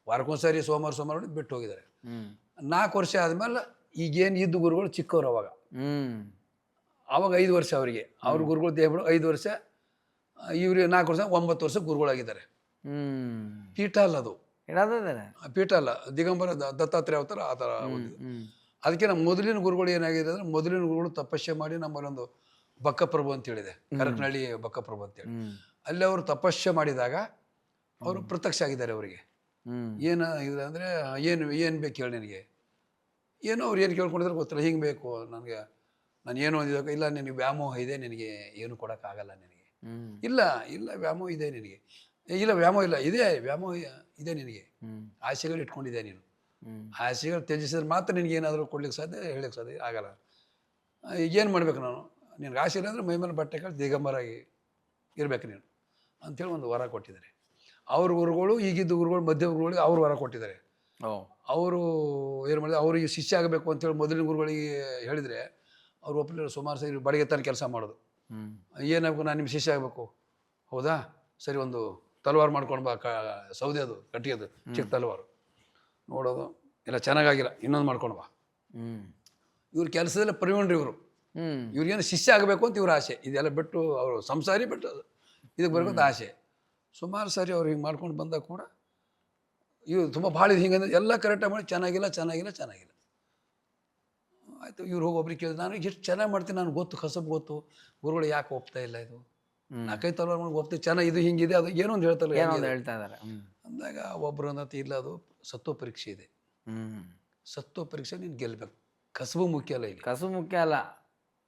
ವಾರಕ್ಕೊಂದ್ಸರಿ ಸೋಮವಾರ ಮಾಡಿ ಬಿಟ್ಟು ಹೋಗಿದ್ದಾರೆ. 4 ವರ್ಷ ಆದಮೇಲೆ ಈಗೇನು ಇದ್ದು ಗುರುಗಳು ಚಿಕ್ಕವ್ರು ಅವಾಗ 5 ವರ್ಷ ಅವರಿಗೆ, ಅವ್ರ ಗುರುಗಳು ದೇವರು 5 ವರ್ಷ, ಇವ್ರಿಗೆ 4 ವರ್ಷ, 9 ವರ್ಷ ಗುರುಗಳಾಗಿದ್ದಾರೆ. ಪೀಠ ಅಲ್ಲ ಅದು, ಪೀಠ ಅಲ್ಲ, ದಿಗಂಬರ ದತ್ತಾತ್ರೇಯ ಅವತಾರ ಆ ಥರ. ಅದಕ್ಕೆ ನಮ್ಮ ಮೊದಲಿನ ಗುರುಗಳು ಏನಾಗಿದೆ ಅಂದರೆ, ಮೊದಲಿನ ಗುರುಗಳು ತಪಸ್ಸೆ ಮಾಡಿ ನಮ್ಮಲ್ಲೊಂದು ಬಕ್ಕಪ್ರಭು ಅಂತ ಹೇಳಿದೆ, ಕರಕನಹಳ್ಳಿ ಬಕ್ಕಪ್ರಭು ಅಂತೇಳಿ. ಅಲ್ಲಿ ಅವರು ತಪಸ್ಸೆ ಮಾಡಿದಾಗ ಅವರು ಪ್ರತ್ಯಕ್ಷ ಆಗಿದ್ದಾರೆ. ಅವರಿಗೆ ಏನು ಇದೆ ಅಂದರೆ, ಏನು ಬೇಕು ಹೇಳಿ ನಿನಗೆ, ಏನೋ ಅವ್ರು ಏನು ಕೇಳ್ಕೊಂಡಿದ್ರೆ ಗೊತ್ತಿಲ್ಲ, ಹಿಂಗೆ ಬೇಕು ನನಗೆ, ನಾನು ಏನು ಅಂದಿದಾಗ, ಇಲ್ಲ ನಿನಗೆ ವ್ಯಾಮೋಹ ಇದೆ, ನಿನಗೆ ಏನು ಕೊಡೋಕ್ಕಾಗಲ್ಲ ನಿನಗೆ. ಇಲ್ಲ ವ್ಯಾಮೋಹ ಇದೆ ನಿನಗೆ, ಇಲ್ಲ ವ್ಯಾಮೋಹ ಇಲ್ಲ, ಇದೆ ವ್ಯಾಮೋಹ ಇದೆ ನಿನಗೆ, ಆಸೆಗಳು ಇಟ್ಕೊಂಡಿದೆ ನೀನು, ಆಸೆಗಳು ತ್ಯಜಿಸಿದ್ರೆ ಮಾತ್ರ ನಿನಗೆ ಏನಾದರೂ ಕೊಡ್ಲಿಕ್ಕೆ ಸಾಧ್ಯ, ಹೇಳಕ್ಕೆ ಸಾಧ್ಯ ಆಗಲ್ಲ. ಏನು ಮಾಡ್ಬೇಕು ನಾನು, ನಿನಗೆ ಆಸೆ ಇಲ್ಲ ಅಂದರೆ ಮೈ ಮೇಲೆ ಬಟ್ಟೆ ಕಳ್ಸಿ ದಿಗಂಬರಾಗಿ ಇರಬೇಕು ನೀನು ಅಂಥೇಳಿ ಒಂದು ವರ ಕೊಟ್ಟಿದ್ದಾರೆ. ಅವ್ರ ಗುರುಗಳು, ಈಗಿದ್ದು ಗುರುಗಳು, ಮಧ್ಯ ಗುರುಗಳಿಗೆ ಅವ್ರು ವರ ಕೊಟ್ಟಿದ್ದಾರೆ. ಅವರು ಏನು ಮಾಡಿದ್ರೆ, ಅವ್ರಿಗೆ ಶಿಷ್ಯ ಆಗಬೇಕು ಅಂತೇಳಿ ಮೊದಲಿನ ಗುರುಗಳಿಗೆ ಹೇಳಿದರೆ ಅವ್ರು ಒಪ್ಪಲಿಲ್ಲ. ಸುಮಾರು ಸರಿ ಬಡಿಗೆ ತಾನು ಕೆಲಸ ಮಾಡೋದು. ಏನಾಗಬೇಕು, ನಾನು ನಿಮ್ಮ ಶಿಷ್ಯ ಆಗಬೇಕು, ಹೌದಾ ಸರಿ, ಒಂದು ತಲವಾರು ಮಾಡ್ಕೊಂಡು ಬಾ, ಸೌದೆ ಅದು ಕಟ್ಟಿಗೆದು ಚಿಕ್ಕ ತಲವಾರು ನೋಡೋದು, ಇಲ್ಲ ಚೆನ್ನಾಗಿಲ್ಲ, ಇನ್ನೊಂದು ಮಾಡ್ಕೊಂಡು ಬಾ. ಇವ್ರ ಕೆಲಸದಲ್ಲೇ ಪ್ರವೀಣ್ರಿ ಇವರು. ಇವ್ರಿಗೇನು ಶಿಷ್ಯ ಆಗಬೇಕು ಅಂತ ಇವ್ರ ಆಸೆ. ಇದೆಲ್ಲ ಬಿಟ್ಟು ಅವರು ಸಂಸಾರಿ ಬಿಟ್ಟು ಇದಕ್ಕೆ ಬರ್ಬೇಕಂತ ಆಸೆ. ಸುಮಾರು ಸಾರಿ ಅವ್ರು ಹಿಂಗೆ ಮಾಡ್ಕೊಂಡು ಬಂದಾಗ ಕೂಡ ಇವ್ರು ತುಂಬ ಭಾಳ ಇದು ಹಿಂಗಂದ್ರೆ ಎಲ್ಲ ಕರೆಕ್ಟಾಗಿ ಮಾಡಿ, ಚೆನ್ನಾಗಿಲ್ಲ ಆಯಿತು. ಇವ್ರು ಹೋಗಿ ಒಬ್ರಿಗೆ ಕೇಳಿದ್ರು, ನಾನು ಎಷ್ಟು ಚೆನ್ನಾಗಿ ಮಾಡ್ತೀನಿ, ನನಗೆ ಗೊತ್ತು, ಕಸಬ್ ಗೊತ್ತು, ಗುರುಗಳು ಯಾಕೆ ಒಪ್ತಾ ಇಲ್ಲ, ಇದು 4-5 ತಲವಾರು ಮಾಡಿ ಒಪ್ತೀವಿ, ಚೆನ್ನಾಗಿ, ಇದು ಹಿಂಗಿದೆ, ಅದು ಏನೋ ಒಂದು ಹೇಳ್ತಾ ಇದ್ದಾರೆ ಅಂದಾಗ ಒಬ್ಬರು ಅನ್ನತ್ತೆ, ಇಲ್ಲ ಅದು ಸತ್ವ ಪರೀಕ್ಷೆ ಇದೆ, ಸತ್ವ ಪರೀಕ್ಷೆ ನೀನು ಗೆಲ್ಲಬೇಕು, ಕಸಬು ಮುಖ್ಯ ಅಲ್ಲ, ಇಲ್ಲಿ ಕಸಬು ಮುಖ್ಯ ಅಲ್ಲ,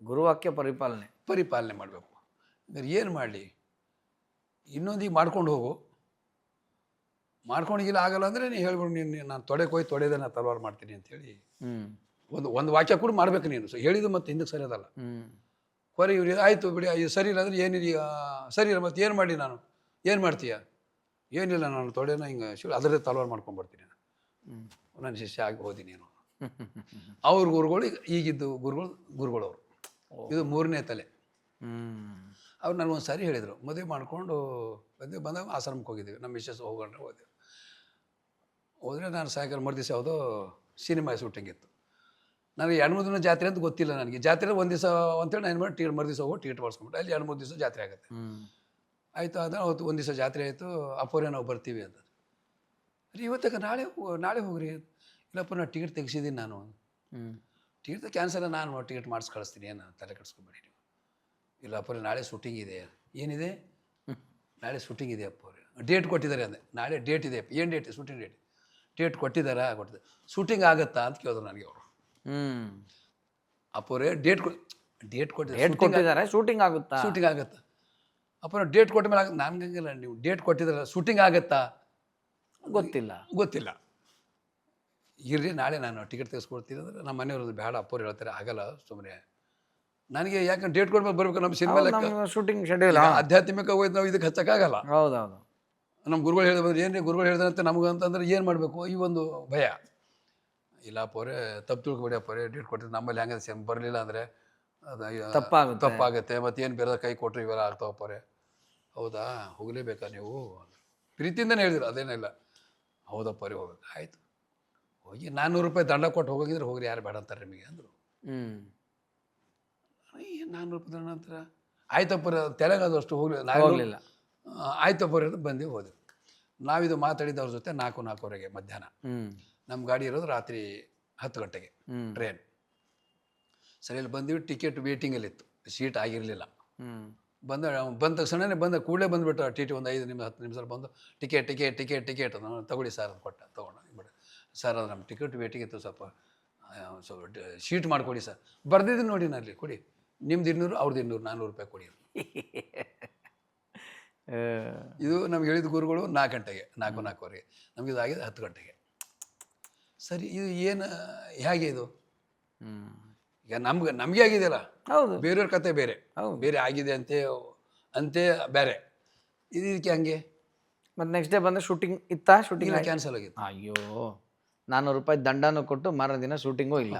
ಗುರುವಾಕ್ಯ ಪರಿಪಾಲನೆ ಮಾಡಬೇಕು. ಅಂದರೆ ಏನು ಮಾಡಲಿ, ಇನ್ನೊಂದು ಈಗ ಮಾಡ್ಕೊಂಡು ಹೋಗು, ಮಾಡ್ಕೊಂಡಿಗಿಲ್ಲ ಆಗಲ್ಲ ಅಂದರೆ ನೀನು ಹೇಳ್ಬಿಡು, ನೀನು ನಾನು ತೊಡೆದೆ ನಾನು ತಲವಾರು ಮಾಡ್ತೀನಿ ಅಂತೇಳಿ ಒಂದು ವಾಕ್ಯ ಕೂಡ ಮಾಡ್ಬೇಕು ನೀನು. ಹೇಳಿದ್ದು ಮತ್ತೆ ಹಿಂದಕ್ಕೆ ಸರಿ ಅದಲ್ಲ. ಕೊರೆ ಇವ್ರು ಆಯಿತು ಬಿಡಿ, ಇದು ಸರಿ ಇಲ್ಲ ಅಂದರೆ ಏನಿದೆಯಾ, ಸರಿ ಇಲ್ಲ ಮತ್ತೆ ಏನು ಮಾಡಲಿ, ನಾನು ಏನು ಮಾಡ್ತೀಯ, ಏನಿಲ್ಲ ನಾನು ತೊಡೆನ ಹಿಂಗೆ ಅದರದೇ ತಲವಾರು ಮಾಡ್ಕೊಂಡ್ಬರ್ತೀನಿ, ನನ್ನ ಶಿಷ್ಯ ಆಗಿ ಹೋದಿ ನೀನು. ಅವ್ರ ಗುರುಗಳು ಈಗಿದ್ದು ಗುರುಗಳವರು, ಇದು 3ನೇ ತಲೆ. ಅವ್ರು ನನಗೊಂದು ಸಾರಿ ಹೇಳಿದರು, ಮದುವೆ ಮಾಡಿಕೊಂಡು ಬಂದಾಗ ಆಶ್ರಮಕ್ಕೆ ಹೋಗಿದ್ದೀವಿ, ನಮ್ಮ ಮಿಸ್ಸಸ್ ಹೋಗೋಣ ಹೋದರೆ ನಾನು ಸಾಯಂಕಾಲ ಮರುದಿವಸ ಯಾವುದೋ ಸಿನಿಮಾ ಶೂಟಿಂಗ್ ಇತ್ತು. ನನಗೆ 2-3 ದಿನ ಜಾತ್ರೆ ಅಂತ ಗೊತ್ತಿಲ್ಲ ನನಗೆ. ಜಾತ್ರೆ ಒಂದು ದಿವಸ ಅಂತೇಳಿ ನಾನು ಏನು ಮಾಡಿ ಮರುದಿವಸ ಹೋಗಿ ಟಿಕೆಟ್ ಮಾಡಿಸ್ಕೊಂಬಿಟ್ಟು ಅಲ್ಲಿ 2-3 ದಿವಸ ಜಾತ್ರೆ ಆಗುತ್ತೆ. ಆಯಿತು, ಆದರೆ ಅವತ್ತು ಒಂದು ದಿವಸ ಜಾತ್ರೆ ಆಯಿತು. ಅಪ್ಪೋರೆ ನಾವು ಬರ್ತೀವಿ ಅಂತ. ಇವತ್ತಕ್ಕೆ ನಾಳೆ ಹೋಗ್ರಿ. ಇಲ್ಲಪ್ಪ ನಾನು ಟಿಕೆಟ್ ತೆಗಿಸಿದ್ದೀನಿ, ನಾನು ಟಿಕೆಟ್ ಕ್ಯಾನ್ಸಲ್, ನಾನು ಟಿಕೆಟ್ ಮಾಡಿಸಿ ಕಳಿಸ್ತೀನಿ, ಏನು ತಲೆ ಕೆಡಿಸ್ಕೊಬೇಡಿ ನೀವು. ಇಲ್ಲಪ್ಪ ನಾಳೆ ಶೂಟಿಂಗ್ ಇದೆ. ಏನಿದೆ, ನಾಳೆ ಶೂಟಿಂಗ್ ಇದೆ ಅಪ್ಪವ್ರೆ, ಡೇಟ್ ಕೊಟ್ಟಿದ್ದಾರೆ ಅಂದೆ. ನಾಳೆ ಡೇಟ್ ಇದೆ, ಏನು ಡೇಟ್, ಶೂಟಿಂಗ್ ಡೇಟ್ ಕೊಟ್ಟಿದ್ದಾರೆ. ಶೂಟಿಂಗ್ ಆಗುತ್ತಾ ಅಂತ ಕೇಳಿದ್ರು ನನಗೆ ಅವರು. ಅಪ್ಪವ್ರೆ ಡೇಟ್ ಕೊಟ್ಟಿದ್ದಾರೆ, ಶೂಟಿಂಗ್ ಆಗುತ್ತಾ ಅಪ್ಪ ಡೇಟ್ ಕೊಟ್ಟ ಮೇಲೆ ಆಗುತ್ತೆ. ನನಗಂಗಿಲ್ಲ, ನೀವು ಡೇಟ್ ಕೊಟ್ಟಿದ್ದಾರಲ್ಲ, ಶೂಟಿಂಗ್ ಆಗುತ್ತಾ ಗೊತ್ತಿಲ್ಲ. ಇರ್ರಿ, ನಾಳೆ ನಾನು ಟಿಕೆಟ್ ತೆಗೆಸ್ಕೊಡ್ತೀನಿ ಅಂದ್ರೆ ನಮ್ಮ ಮನೆಯವ್ರದ್ದು ಬೇಡ, ಅಪ್ಪವ್ರು ಹೇಳ್ತಾರೆ ಆಗಲ್ಲ ಸುಮ್ಮನೆ. ನನಗೆ ಯಾಕಂದ್ರೆ ಡೇಟ್ ಕೊಡ್ಬೇಕು ಬರ್ಬೇಕು, ನಮ್ಮ ಸಿನಿಮಾ ಶೂಟಿಂಗ್ ಶೆಡ್ಯೂಲ್ ಆಧ್ಯಾತ್ಮಿಕ ಹೋಯ್ತು, ನಾವು ಇದಕ್ಕೆ ಹಚ್ಚಕ್ಕಾಗಲ್ಲ. ಹೌದೌದು. ನಮ್ಮ ಗುರುಗಳು ಹೇಳಿದ್ರೆ ಏನೇ ಗುರುಗಳು ಹೇಳಿದ್ರಂತೆ ನಮ್ಗೆ ಅಂತಂದ್ರೆ ಏನು ಮಾಡಬೇಕು, ಈ ಒಂದು ಭಯ. ಇಲ್ಲ ಅಪ್ಪವ್ರೆ ತಪ್ಪು ತಿಳ್ಕೊಬೇಡಿ ಅಪ್ಪವ್ರೆ, ಡೇಟ್ ಕೊಟ್ಟಿದ್ದು ನಮ್ಮಲ್ಲಿ ಹೆಂಗೆ ಸೇಮ್ ಬರಲಿಲ್ಲ ಅಂದರೆ ಅದು ತಪ್ಪಾಗುತ್ತೆ, ಮತ್ತು ಏನು ಬೇರೆ ಕೈ ಕೊಟ್ಟರು ಇವೆಲ್ಲ ಆಗ್ತಾವಪ್ಪವ್ರೆ. ಹೌದಾ, ಹೋಗಲೇಬೇಕಾ ನೀವು, ಪ್ರೀತಿಯಿಂದನೇ ಹೇಳಿದ್ರು, ಅದೇನಿಲ್ಲ. ಹೌದಪ್ಪವ್ರೆ ಹೋಗ್ಬೇಕು, ಆಯಿತು ಹೋಗಿ 400 ರೂಪಾಯಿ ದಂಡ ಕೊಟ್ಟು ಹೋಗಿದ್ರೆ ಹೋಗ್ರಿ, ಯಾರು ಬೇಡ ಅಂತಾರೆ ನಿಮಗೆ ಅಂದರು. 400 ರೂಪಾಯಿ ದಂಡ ಅಂತಾರೆ, ಆಯ್ತಪ್ಪರ ತೆಲಂಗಾಣದ ಅಷ್ಟು ಹೋಗಲಿಲ್ಲ. ಆಯ್ತಪ್ಪರ ಬಂದು ಹೋದೆವು. ನಾವಿದು ಮಾತಾಡಿದ್ದು ಅವ್ರ ಜೊತೆ 4-4:15 ಮಧ್ಯಾಹ್ನ. ನಮ್ಮ ಗಾಡಿ ಇರೋದು ರಾತ್ರಿ 10 ಗಂಟೆಗೆ ಟ್ರೈನ್. ಸರಿ, ಇಲ್ಲಿ ಬಂದಿವಿ. ಟಿಕೆಟ್ ವೇಟಿಂಗಲ್ಲಿತ್ತು, ಸೀಟ್ ಆಗಿರಲಿಲ್ಲ. ಬಂದ ತಕ್ಷಣನೇ ಕೂಡಲೇ ಬಂದುಬಿಟ್ಟು ಟಿ ಒಂದು 5-10 ನಿಮಿಷದಲ್ಲಿ ಬಂದು ಟಿಕೆಟ್ ತಗೊಳ್ಳಿ ಸರ್ ಅಂತ ಕೊಟ್ಟ. ತೊಗೊಂಡು ಸರ್ ಅದು ನಮ್ಮ ಟಿಕೆಟ್ ವೇಟಿಂಗ್ ಇತ್ತು, ಸ್ವಲ್ಪ ಶೀಟ್ ಮಾಡಿಕೊಡಿ ಸರ್. ಬರ್ದಿದ್ದೀನಿ ನೋಡಿ ನಾನು, ಅಲ್ಲಿ ಕೊಡಿ, ನಿಮ್ದು 200, ಅವ್ರದ್ದು 200, 400 ರೂಪಾಯಿ ಕೊಡಿ. ಇದು ನಮ್ಗೆ ಹೇಳಿದ ಗುರುಗಳು 4 ಗಂಟೆಗೆ, 4-4:15. ನಮಗೆ ಇದಾಗಿದೆ 10 ಗಂಟೆಗೆ. ಸರಿ, ಇದು ಏನು ಹೇಗೆ ಇದು, ಈಗ ನಮಗೆ ಆಗಿದೆಯಲ್ಲ, ಬೇರೆಯವ್ರ ಕತೆ ಬೇರೆ ಆಗಿದೆ ಅಂತೆ ಬೇರೆ. ಇದಕ್ಕೆ ಹಂಗೆ ಮತ್ತು ನೆಕ್ಸ್ಟ್ ಡೇ ಬಂದರೆ ಶೂಟಿಂಗ್ ಇತ್ತಾ? ಶೂಟಿಂಗ್ ಕ್ಯಾನ್ಸಲ್ ಆಗಿತ್ತು. ಅಯ್ಯೋ, 400 ರೂಪಾಯಿ ದಂಡನೂ ಕೊಟ್ಟು ಮಾರೋ ದಿನ ಶೂಟಿಂಗೂ ಇಲ್ಲ.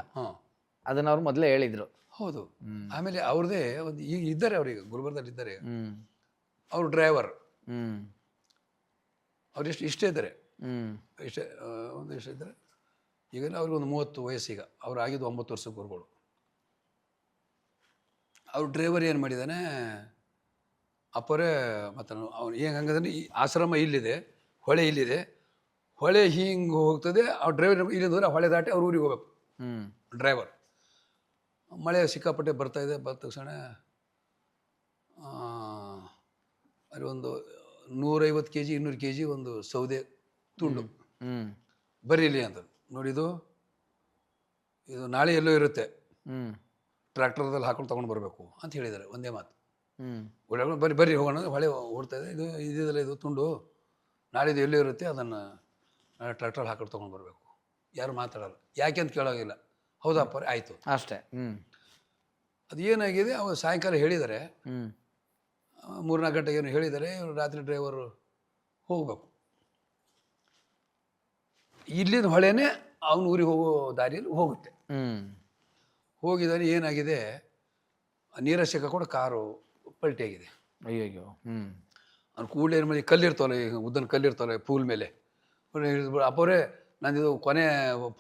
ಅದನ್ನು ಅವ್ರು ಮೊದಲೇ ಹೇಳಿದರು. ಹೌದು. ಆಮೇಲೆ ಅವ್ರದ್ದೇ ಒಂದು ಈಗ ಇದ್ದಾರೆ, ಅವ್ರಿಗೆ ಗುಲ್ಬರ್ಗದಲ್ಲಿ ಇದ್ದಾರೆ. ಅವ್ರು ಡ್ರೈವರ್. ಹ್ಮ್ ಅವ್ರು ಇಷ್ಟೇ ಇದ್ದಾರೆ, ಹ್ಮ್ ಇಷ್ಟೇ ಒಂದು ಇಷ್ಟ ಇದ್ದಾರೆ. ಈಗ ಅವ್ರಿಗೆ ಒಂದು 30 ವಯಸ್ಸೀಗ, ಅವ್ರು ಆಗಿದ್ದು 9 ವರ್ಷದ ಗುರುಗಳು. ಅವ್ರು ಡ್ರೈವರ್ ಏನು ಮಾಡಿದ್ದಾನೆ ಅಪ್ಪರೇ, ಮತ್ತು ಅವ್ನು ಏನು ಹಂಗಂದ್ರೆ ಈ ಆಶ್ರಮ ಇಲ್ಲಿದೆ, ಹೊಳೆ ಇಲ್ಲಿದೆ, ಹೊಳೆ ಹಿಂಗೆ ಹೋಗ್ತದೆ. ಅವ್ರು ಡ್ರೈವರ್ ಇಲ್ಲಿಂದ ಹೋದ್ರೆ ಹೊಳೆ ದಾಟಿ ಅವ್ರ ಊರಿಗೆ ಹೋಗ್ಬೇಕು. ಡ್ರೈವರ್ ಮಳೆ ಸಿಕ್ಕಾಪಟ್ಟೆ ಬರ್ತಾಯಿದೆ. ಬಂದ ತಕ್ಷಣ ಅಲ್ಲಿ ಒಂದು 150 kg 200 kg ಒಂದು ಸೌದೆ ತುಂಡು ಬರೀಲಿ ಅಂತ ನೋಡಿದ್ದು. ಇದು ನಾಳೆ ಎಲ್ಲೋ ಇರುತ್ತೆ, ಟ್ರ್ಯಾಕ್ಟರ್ದಲ್ಲಿ ಹಾಕೊಂಡು ತೊಗೊಂಡು ಬರಬೇಕು ಅಂತ ಹೇಳಿದ್ದಾರೆ. ಒಂದೇ ಮಾತು. ಬರ್ರಿ ಹೋಗೋಣ, ಹೊಳೆ ಓಡ್ತಾಯಿದೆ, ಇದು ಇದೆಲ್ಲ ಇದು ತುಂಡು, ನಾಳಿದ್ದು ಎಲ್ಲೋ ಇರುತ್ತೆ, ಅದನ್ನು ನಾಳೆ ಟ್ರ್ಯಾಕ್ಟರ್ ಹಾಕೊಂಡು ತೊಗೊಂಡು ಬರಬೇಕು. ಯಾರು ಮಾತಾಡೋಲ್ಲ, ಯಾಕೆ ಅಂತ ಕೇಳೋಗಿಲ್ಲ. ಹೌದಪ್ಪ ಆಯಿತು ಅಷ್ಟೇ. ಅದು ಏನಾಗಿದೆ, ಅವ್ರು ಸಾಯಂಕಾಲ ಹೇಳಿದ್ದಾರೆ, 3-4 ಗಂಟೆಗೆ ಏನು ಹೇಳಿದ್ದಾರೆ. ರಾತ್ರಿ ಡ್ರೈವರು ಹೋಗಬೇಕು. ಇಲ್ಲಿಂದ ಹೊಳೆನೇ ಅವನ ಊರಿಗೆ ಹೋಗೋ ದಾರಿಯಲ್ಲಿ ಹೋಗುತ್ತೆ. ಹೋಗಿದ್ದಾನೆ. ಏನಾಗಿದೆ, ನೀರಶಕ ಕೂಡ ಕಾರು ಪಲ್ಟಿಯಾಗಿದೆ. ಅಯ್ಯಯ್ಯೋ. ಅವ್ನು ಕೂಡಲೇ ಏನು ಮಾಡಿ, ಕಲ್ಲಿರ್ತವಲ್ಲ, ಈಗ ಉದ್ದನ ಕಲ್ಲಿರ್ತವಲ್ಲ ಪೂಲ್ ಮೇಲೆ, ಅಪ್ಪರೇ ನಂದಿದು ಕೊನೆ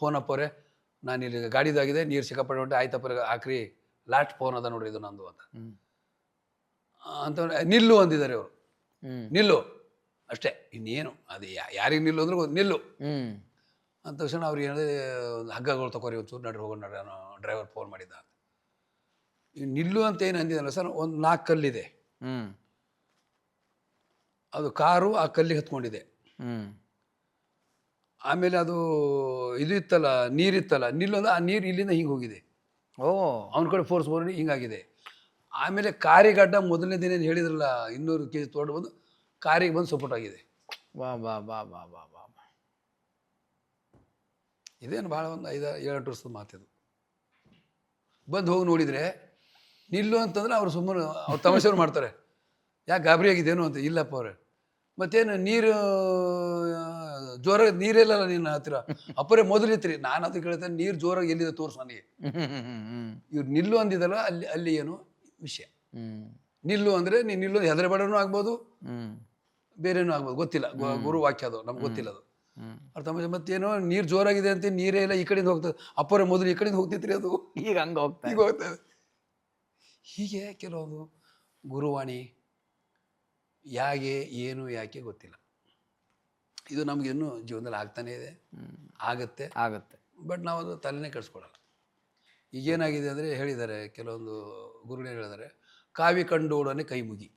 ಫೋನ್ ಅಪ್ಪರೇ, ನಾನು ಇಲ್ಲಿ ಗಾಡಿದಾಗಿದೆ, ನೀರು ಸಿಕ್ಕಾಪಟ್ಟೆ ಹೊಂಟೆ, ಆಯ್ತಪ್ಪರೇ ಹಾಕ್ರಿ, ಲಾಸ್ಟ್ ಫೋನ್ ಅದ ನೋಡ್ರಿ ಇದು ನಂದು ಅಂತ ನಿಲ್ಲು ಅಂದಿದ್ದಾರೆ ಅವರು. ನಿಲ್ಲು ಅಷ್ಟೇ, ಇನ್ನೇನು ಅದು ಯಾರಿಗೆ ನಿಲ್ಲು ಅಂದ್ರೆ ನಿಲ್ಲು ಅಂದ ತಕ್ಷಣ ಅವ್ರಿಗೆ ಏನಿದೆ, ಒಂದು ಹಗ್ಗಗಳು ತಗೋರಿ ಒಂಚೂರು ನಡ್ರಿ ಹೋಗೋಣ ನಡ್ರಿ, ಡ್ರೈವರ್ ಫೋನ್ ಮಾಡಿದ್ದ. ಈ ನಿಲ್ಲು ಅಂತ ಏನು ಅಂದಿದ್ದಲ್ಲ ಸರ್, ಒಂದು 4 ಕಲ್ಲಿದೆ, ಅದು ಕಾರು ಆ ಕಲ್ಲಿಗೆ ಹತ್ಕೊಂಡಿದೆ. ಆಮೇಲೆ ಅದು ಇದು ಇತ್ತಲ್ಲ, ನೀರಿತ್ತಲ್ಲ, ನಿಲ್ಲು ಅಂದ್ರೆ ಆ ನೀರು ಇಲ್ಲಿಂದ ಹಿಂಗೆ ಹೋಗಿದೆ. ಅವನ ಕಡೆ ಫೋರ್ಸ್ ಬೋರ್ಡ್ ಹಿಂಗಾಗಿದೆ. ಆಮೇಲೆ ಕಾರಿಗೆ ಅಡ್ಡ ಮೊದಲನೇ ದಿನ ಹೇಳಿದ್ರಲ್ಲ 200 kg ತೋಡು ಬಂದು ಕಾರಿಗೆ ಬಂದು ಸಪೋರ್ಟ್ ಆಗಿದೆ. ಇದೇನು ಭಾಳ ಒಂದು 5-7 ವರ್ಷದ ಮಾತಿದು. ಬಂದು ಹೋಗಿ ನೋಡಿದರೆ ನಿಲ್ಲು ಅಂತಂದ್ರೆ ಅವ್ರು ಸುಮ್ಮನೆ ಅವ್ರು ತಮಾಷೆರು ಮಾಡ್ತಾರೆ, ಯಾಕೆ ಗಾಬರಿ ಆಗಿದ್ದೇನು ಅಂತ. ಇಲ್ಲಪ್ಪ ಅವ್ರೆ, ಮತ್ತೇನು ನೀರು ಜೋರಾಗಿ ನೀರಿಲ್ಲಲ್ಲ ನಿನ್ನ ಹತ್ತಿರ ಅಪ್ಪರೇ ಮೊದಲಿತ್ರಿ. ನಾನು ಅದು ಕೇಳ್ತೇನೆ, ನೀರು ಜೋರಾಗಿ ಎಲ್ಲಿದೆ ತೋರಿಸು ನನಗೆ. ಇವ್ರು ನಿಲ್ಲು ಅಂದಿದ್ದಲ್ಲ, ಅಲ್ಲಿ ಏನು ವಿಷಯ. ನಿಲ್ಲು ಅಂದರೆ ನೀನು ನಿಲ್ಲು ಹೆದರಬೇಡನೂ ಆಗ್ಬೋದು, ಬೇರೆನೂ ಆಗ್ಬೋದು, ಗೊತ್ತಿಲ್ಲ. ಗುರು ವಾಕ್ಯ ಅದು, ನಮ್ಗೆ ಗೊತ್ತಿಲ್ಲ ಅದು. ಅರ್ಥ ಮಾಡಿ. ಮತ್ತೇನೋ ನೀರು ಜೋರಾಗಿದೆ ಅಂತ ನೀರೇ ಇಲ್ಲ, ಈ ಕಡೆಯಿಂದ ಹೋಗ್ತದೆ. ಅಪ್ಪರೇ ಮೊದಲು ಈ ಕಡೆಯಿಂದ ಹೋಗ್ತಿದ್ರಿ, ಅದು ಈಗ ಹಂಗೆ ಹೋಗ್ತದೆ. ಹೀಗೆ ಕೆಲವೊಂದು ಗುರುವಾಣಿ ಏನು ಯಾಕೆ ಗೊತ್ತಿಲ್ಲ. ಇದು ನಮಗಿನ್ನೂ ಜೀವನದಲ್ಲಿ ಆಗ್ತಾನೇ ಇದೆ, ಆಗತ್ತೆ. ಬಟ್ ನಾವು ಅದು ತಲೆನೇ ಕೆಡಿಸ್ಕೊಳ್ಳಲ್ಲ. ಈಗೇನಾಗಿದೆ ಅಂದರೆ ಹೇಳಿದ್ದಾರೆ ಕೆಲವೊಂದು ಗುರುಗಳು ಹೇಳಿದ್ದಾರೆ, ಕಾವಿ ಕಂಡೋಡನೆ ಕೈ ಮುಗಿ.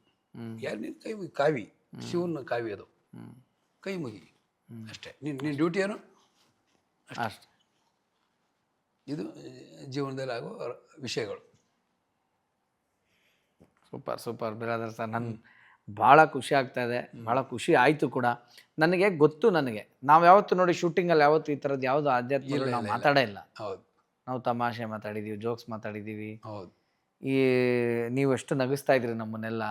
ಯಾರು ನೀನು ಕೈ ಮುಗಿ? ಕಾವಿ, ಶಿವನ ಕಾವಿ ಅದು, ಕೈ ಮುಗಿ ಅಷ್ಟೇ. ನಿನ್ನ ಡ್ಯೂಟಿ ಏನು ಅಷ್ಟೇ. ಇದು ಜೀವನದಲ್ಲಿ ಆಗೋ ವಿಷಯಗಳು. Super brother sir. ಭಾಳ ಖುಷಿ ಆಗ್ತಾ ಇದೆ, ಭಾಳ ಖುಷಿ ಆಯಿತು ಕೂಡ. ನನಗೆ ಗೊತ್ತು, ನಾವು ಯಾವತ್ತು ನೋಡಿ ಶೂಟಿಂಗಲ್ಲಿ ಯಾವತ್ತು ಈ ಥರದ್ದು ಯಾವುದು ಆಧ್ಯಾತ್ಮ ನಾವು ಮಾತಾಡೇ ಇಲ್ಲ. ಹೌದು, ನಾವು ತಮಾಷೆ ಮಾತಾಡಿದ್ದೀವಿ, ಜೋಕ್ಸ್ ಮಾತಾಡಿದ್ದೀವಿ. ಹೌದು. ಈ ನೀವು ಎಷ್ಟು ನಗಿಸ್ತಾ ಇದ್ರಿ ನಮ್ಮನ್ನೆಲ್ಲ,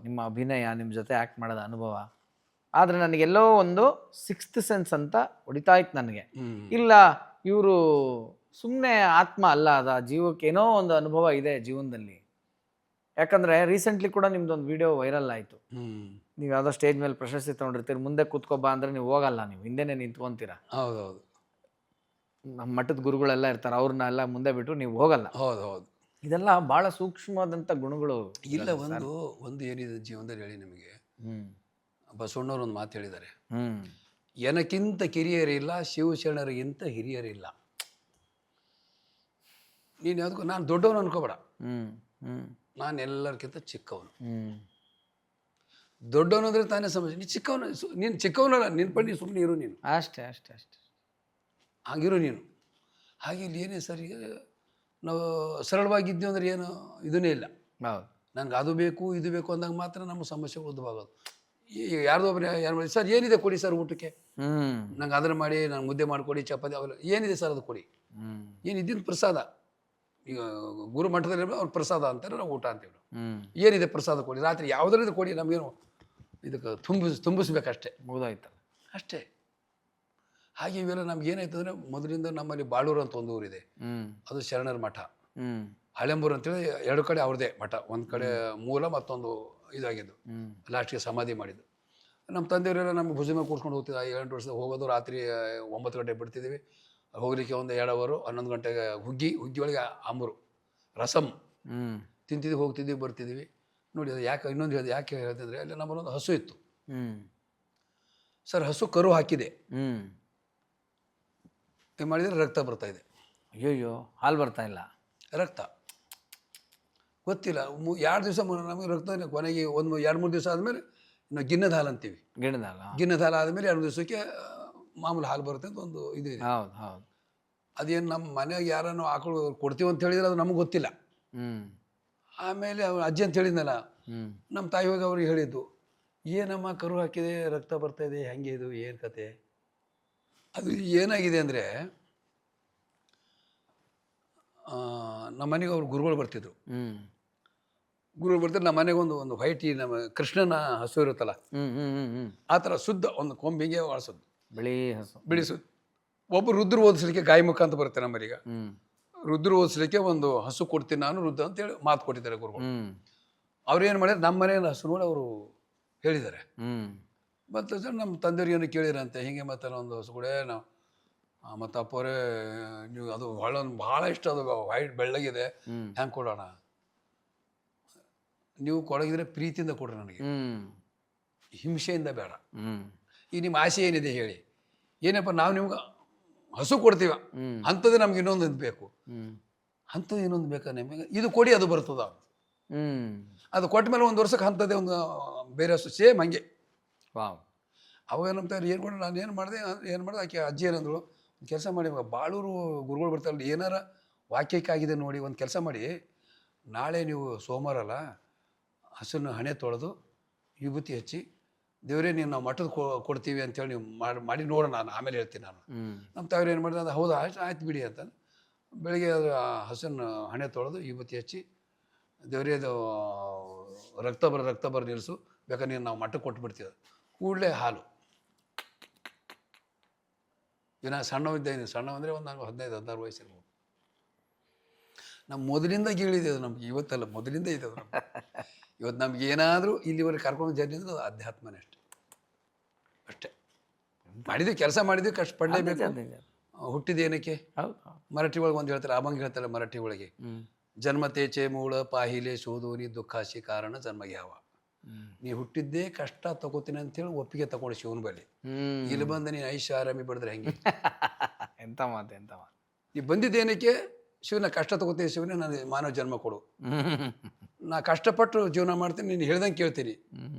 ನಿಮ್ಮ ಅಭಿನಯ, ನಿಮ್ಮ ಜೊತೆ ಆ್ಯಕ್ಟ್ ಮಾಡೋದ ಅನುಭವ. ಆದರೆ ನನಗೆಲ್ಲೋ ಒಂದು 6th ಸೆನ್ಸ್ ಅಂತ ಹೊಡಿತಾ ಇತ್ತು ನನಗೆ. ಇಲ್ಲ, ಇವರು ಸುಮ್ಮನೆ ಆತ್ಮ ಅಲ್ಲ, ಅದ ಜೀವಕ್ಕೆ ಏನೋ ಒಂದು ಅನುಭವ ಇದೆ ಜೀವನದಲ್ಲಿ. ಯಾಕಂದರೆ ರೀಸೆಂಟ್ಲಿ ಕೂಡ ನಿಮ್ದೊಂದು ವಿಡಿಯೋ ವೈರಲ್ ಆಯಿತು. ನೀವು ಯಾವುದೋ ಸ್ಟೇಜ್ ಮೇಲೆ ಪ್ರಶಸ್ತಿ ತೊಗೊಂಡಿರ್ತೀರಿ, ಮುಂದೆ ಕೂತ್ಕೊಬಾ ಅಂದರೆ ನೀವು ಹೋಗಲ್ಲ, ನೀವು ಹಿಂದೆನೇ ನಿಂತ್ಕೊಂತೀರ. ಹೌದೌದು. ನಮ್ಮ ಮಠದ ಗುರುಗಳೆಲ್ಲ ಇರ್ತಾರೆ, ಅವ್ರನ್ನೆಲ್ಲ ಮುಂದೆ ಬಿಟ್ಟು ನೀವು ಹೋಗಲ್ಲ. ಹೌದು. ಇದೆಲ್ಲ ಭಾಳ ಸೂಕ್ಷ್ಮವಾದಂಥ ಗುಣಗಳು. ಇಲ್ಲ, ಒಂದು ಏನಿದೆ ಜೀವನದಲ್ಲಿ ಹೇಳಿ ನಿಮಗೆ, ಬಸವಣ್ಣವ್ರು ಒಂದು ಮಾತು ಹೇಳಿದ್ದಾರೆ, ಏನಕ್ಕಿಂತ ಕಿರಿಯರಿಲ್ಲ, ಶಿವಶರಣರಿಗಿಂತ ಹಿರಿಯರಿಲ್ಲ. ನೀನು ಯಾವುದಕ್ಕೂ ನಾನು ದೊಡ್ಡವನು ಅನ್ಕೋಬೇಡ, ನಾನು ಎಲ್ಲರಿಗಿಂತ ಚಿಕ್ಕವನು. ದೊಡ್ಡವನು ಅಂದರೆ ತಾನೇ ಸಮಸ್ಯೆ. ನೀನು ಚಿಕ್ಕವನು, ನೀನು ಚಿಕ್ಕವನಲ್ಲ, ನಿನ್ನ ಪಡಿ ಸುಮ್ಮನೆ ಇರು ನೀನು, ಅಷ್ಟೇ. ಹಾಗಿರು ನೀನು. ಹಾಗೆ ಇಲ್ಲಿ ಏನೇ ಸರ್, ಈಗ ನಾವು ಸರಳವಾಗಿದ್ದೀವಿ ಅಂದರೆ ಏನು ಇದನ್ನೇ ಇಲ್ಲ. ನನಗೆ ಅದು ಬೇಕು ಇದು ಬೇಕು ಅಂದಾಗ ಮಾತ್ರ ನಮ್ಮ ಸಮಸ್ಯೆ ಉದ್ಭವ ಆಗೋದು. ಈಗ ಯಾರ್ದೋ ಒಬ್ಬರು ಯಾರು ಮಾಡಿ, ಸರ್ ಏನಿದೆ ಕೊಡಿ ಸರ್ ಊಟಕ್ಕೆ, ನಂಗೆ ಅದನ್ನು ಮಾಡಿ, ನಾನು ಮುದ್ದೆ ಮಾಡಿಕೊಡಿ, ಚಪಾತಿ ಅವೆಲ್ಲ ಏನಿದೆ ಸರ್ ಅದು ಕೊಡಿ. ಏನು ಇದ್ದಿದ್ದು ಪ್ರಸಾದ. ಈಗ ಗುರು ಮಠದಲ್ಲಿ ಅವ್ರು ಪ್ರಸಾದ ಅಂತಾರೆ, ನಾವು ಊಟ ಅಂತೇಳಿ. ಏನಿದೆ ಪ್ರಸಾದ ಕೊಡಿ, ರಾತ್ರಿ ಯಾವುದರಿಂದ ಕೊಡಿ, ನಮಗೇನು ಇದಕ್ಕೆ ತುಂಬಿಸ್ಬೇಕಷ್ಟೇ, ಮುಗಿದೋಯ್ತಲ್ಲ ಅಷ್ಟೇ. ಹಾಗೆ ಇವೆಲ್ಲ ನಮ್ಗೆ ಏನಾಯ್ತು ಅಂದರೆ, ಮೊದಲಿಂದ ನಮ್ಮಲ್ಲಿ ಬಾಳೂರು ಅಂತ ಒಂದು ಊರಿದೆ, ಅದು ಶರಣರ ಮಠ. ಹಳೆಂಬೂರು ಅಂತೇಳಿ 2 ಕಡೆ ಅವ್ರದ್ದೇ ಮಠ, ಒಂದು ಕಡೆ ಮೂಲ, ಮತ್ತೊಂದು ಇದಾಗಿದ್ದು. ಲಾಸ್ಟಿಗೆ ಸಮಾಧಿ ಮಾಡಿದ್ದು. ನಮ್ಮ ತಂದೆಯವರೆಲ್ಲ ನಮ್ಗೆ ಭುಜ ಮೇಲೆ ಕೂರ್ಸ್ಕೊಂಡು ಹೋಗ್ತಿದ್ದ. 7 ವರ್ಷದ ಹೋಗೋದು, ರಾತ್ರಿ 9 ಗಂಟೆಗೆ ಬಿಡ್ತಿದ್ದೀವಿ. ಹೋಗಲಿಕ್ಕೆ ಒಂದು 2 ಅವರು 11 ಗಂಟೆಗೆ ಹುಗ್ಗಿ ಒಳಗೆ ಅಂಬರು ರಸಮ್ ತಿಂತಿದ್ವಿ, ಹೋಗ್ತಿದ್ವಿ, ಬರ್ತಿದ್ವಿ. ನೋಡಿ ಅದು ಯಾಕೆ ಇನ್ನೊಂದು ಹೇಳಿದೆ, ಯಾಕೆ ಹೇಳ್ತಿದ್ರೆ ಅಲ್ಲಿ ನಮ್ಮಲ್ಲೊಂದು ಹಸು ಇತ್ತು ಸರ್. ಹಸು ಕರು ಹಾಕಿದೆ, ಏನು ಮಾಡಿದರೆ ರಕ್ತ ಬರ್ತಾ ಇದೆ. ಅಯ್ಯೋ, ಹಾಲು ಬರ್ತಾ ಇಲ್ಲ. ರಕ್ತ ಗೊತ್ತಿಲ್ಲ. 2 ದಿವಸ ನಮಗೆ ರಕ್ತ, ಕೊನೆಗೆ 2-3 ದಿವಸ ಆದಮೇಲೆ ನಾವು ಗಿಣ್ಣದ ಹಾಲು ಅಂತೀವಿ. ಗಿಣ್ಣದ ಹಾಲು ಆದಮೇಲೆ 2 ದಿವಸಕ್ಕೆ ಮಾಮೂಲು ಹಾಲು ಬರುತ್ತೆ ಅಂತ ಒಂದು ಇದು ಇದೆ. ಅದೇನು ನಮ್ಮ ಮನೆಯಾಗ ಯಾರನ್ನು ಆಕಳು ಕೊಡ್ತೀವಿ ಅಂತ ಹೇಳಿದ್ರೆ ಅದು ನಮಗೆ ಗೊತ್ತಿಲ್ಲ. ಆಮೇಲೆ ಅವ್ರು ಅಜ್ಜಿ ಅಂತ ಹೇಳಿದ್ನಲ್ಲ, ನಮ್ಮ ತಾಯಿ ಹೋಗಿ ಅವ್ರಿಗೆ ಹೇಳಿದ್ದು, ಏನಮ್ಮ ಕರು ಹಾಕಿದೆ ರಕ್ತ ಬರ್ತಾ ಇದೆ, ಹೆಂಗೆ ಇದು ಏನು ಕತೆ? ಅದು ಏನಾಗಿದೆ ಅಂದರೆ, ನಮ್ಮ ಮನೆಗೆ ಅವ್ರು ಗುರುಗಳು ಬರ್ತಿದ್ರು. ಗುರುಗಳು ಬರ್ತಿದ್ರು. ನಮ್ಮ ಮನೆಗೆ ಒಂದು ವೈಟ್, ನಮ್ಮ ಕೃಷ್ಣನ ಹಸು ಇರುತ್ತಲ್ಲ ಆ ಥರ ಶುದ್ಧ ಒಂದು ಕೊಂಬಿಗೆ ವಾಳಿಸೋದು, ಬಿಳಿ ಸುದ್ದು. ಒಬ್ಬರು ರುದ್ರ ಓದಿಸ್ಲಿಕ್ಕೆ ಗಾಯಮುಖ ಅಂತ ಬರುತ್ತೆ ನಮ್ಮರೀಗ. ರುದ್ರ ಓದಿಸ್ಲಿಕ್ಕೆ ಒಂದು ಹಸು ಕೊಡ್ತೀನಿ ನಾನು ರುದ್ರ ಅಂತೇಳಿ ಮಾತು ಕೊಟ್ಟಿದ್ದಾರೆ ಗುರುಗಳು. ಅವ್ರು ಏನು ಮಾಡಿದ್ರೆ ನಮ್ಮ ಮನೆಯ ಹಸು ನೋಡಿ ಅವರು ಹೇಳಿದ್ದಾರೆ. ಮತ್ತು ಸರ್ ನಮ್ಮ ತಂದೆಯವ್ರಿಗೆ ಏನು ಕೇಳಿರಂತೆ, ಹೀಗೆ ಮತ್ತೆ ಒಂದು ಹಸು ಕೂಡ ನಾವು ಮತ್ತು ಅಪ್ಪವರೇ ನೀವು ಅದು ಭಾಳ ಇಷ್ಟ, ಅದು ವೈಟ್ ಬೆಳ್ಳಗಿದೆ, ಹೆಂಗೆ ಕೊಡೋಣ? ನೀವು ಕೊಡಗಿದ್ರೆ ಪ್ರೀತಿಯಿಂದ ಕೊಡ್ರಿ, ನನಗೆ ಹಿಂಸೆಯಿಂದ ಬೇಡ. ಈಗ ನಿಮ್ಮ ಆಸೆ ಏನಿದೆ ಹೇಳಿ. ಏನಪ್ಪ, ನಾವು ನಿಮ್ಗೆ ಹಸು ಕೊಡ್ತೀವ, ಅಂಥದ್ದು ನಮ್ಗೆ ಇನ್ನೊಂದು ಬೇಕು, ಅಂಥದ್ದು ಇನ್ನೊಂದು ಬೇಕಾ ನಿಮಗೆ? ಇದು ಕೊಡಿ, ಅದು ಬರ್ತದ. ಅದು ಕೊಟ್ಟ ಮೇಲೆ 1 ವರ್ಷಕ್ಕೆ ಅಂಥದ್ದೇ ಒಂದು ಬೇರೆ ಹಸು ಸೇಮ್ ಹಂಗೆ. ಅವಾಗ ಏನಂತಾರೆ, ಏನು ಕೊಡ, ನಾನು ಏನು ಮಾಡಿದೆ ಆಕೆ ಅಜ್ಜಿ ಏನಂದ್ರು, ಒಂದು ಕೆಲಸ ಮಾಡಿ, ಬಾಳೂರು ಗುರುಗಳು ಬರ್ತಾರಲ್ಲ, ಏನಾರ ವಾಕ್ಯಕ್ಕಾಗಿದೆ ನೋಡಿ, ಒಂದು ಕೆಲಸ ಮಾಡಿ, ನಾಳೆ ನೀವು ಸೋಮವಾರ ಅಲ್ಲ, ಹಸುನ ಹಣೆ ತೊಳೆದು ವಿಭೂತಿ ಹಚ್ಚಿ, ದೇವರೇ ನೀನು ನಾವು ಮಠದ ಕೊಡ್ತೀವಿ ಅಂತೇಳಿ ನೀವು ಮಾಡಿ ನೋಡೋಣ, ನಾನು ಆಮೇಲೆ ಹೇಳ್ತೀನಿ ನಾನು. ನಮ್ಮ ತಾವ್ರು ಏನು ಮಾಡಿದ್ರೆ, ಅದು ಹೌದಾ ಆಯ್ತು ಬಿಡಿ ಅಂತ ಬೆಳಿಗ್ಗೆ ಅದು ಹಸುನ ಹಣೆ ತೊಳೆದು ವಿಭೂತಿ ಹಚ್ಚಿ, ದೇವರೇ ಅದು ರಕ್ತ ಬರ ನಿಲ್ಲಿಸು, ಬೇಕಾದ್ರೆ ನೀನು ನಾವು ಮಠಕ್ಕೆ ಕೊಟ್ಬಿಡ್ತೀವಿ. ಕೂಡಲೇ ಹಾಲು. ಇನ್ನು ಸಣ್ಣವಿದ್ದೇನೆ, ಸಣ್ಣವಂದರೆ ಒಂದು 15-16 ವಯಸ್ಸಿರ್ಬೋದು. ನಮ್ಮ ಮೊದಲಿಂದ ಗೀಳಿದೆ ಅದು ನಮ್ಗೆ, ಇವತ್ತಲ್ಲ ಮೊದಲಿಂದ ಇದೆ ಅದು ನಮ್ಗೆ. ಇವತ್ತು ನಮ್ಗೆ ಏನಾದರೂ ಇಲ್ಲಿವರೆಗೆ ಕರ್ಕೊಂಡು ಜರ್ನಿ ಅಂದರೆ ಅದು ಅಧ್ಯಾತ್ಮನೇ ಅಷ್ಟೇ. ಮಾಡಿದ್ವಿ, ಕೆಲಸ ಮಾಡಿದ್ವಿ, ಕಷ್ಟಪಡಲೇಬೇಕು. ಹುಟ್ಟಿದೇನಕ್ಕೆ? ಮರಾಠಿ ಒಳಗೆ ಒಂದು ಹೇಳ್ತಾರೆ, ಅಭಂಗ ಹೇಳ್ತಾರೆ ಮರಾಠಿ ಒಳಗೆ, ಜನ್ಮತೇಚೆ ಮೂಳ ಪಾಹಿಲೆ ಶೋಧೋನಿ ದುಃಖಾಶಿ ಕಾರಣ ಜನ್ಮಗೆ ಯಾವ. ನೀ ಹುಟ್ಟಿದ್ದೇ ಕಷ್ಟ ತಗೋತೀನಿ ಅಂತೇಳಿ ಒಪ್ಪಿಗೆ ತಗೊಂಡು ಶಿವನ ಬಳಿ, ಇಲ್ಲಿ ಬಂದು ನೀನು ಐಷಾರಾಮಿ ಬಡಿದ್ರೆ ಹೆಂಗೆ? ಎಂತ ಮಾತು. ನೀ ಬಂದಿದ್ದೇನಕ್ಕೆ? ಶಿವನ ಕಷ್ಟ ತಗೋತೀನಿ, ಶಿವನೇ ನನಗೆ ಮಾನವ ಜನ್ಮ ಕೊಡು, ನಾ ಕಷ್ಟಪಟ್ಟು ಜೀವನ ಮಾಡ್ತೀನಿ, ನೀನು ಹೇಳ್ದಂಗೆ ಕೇಳ್ತೀನಿ.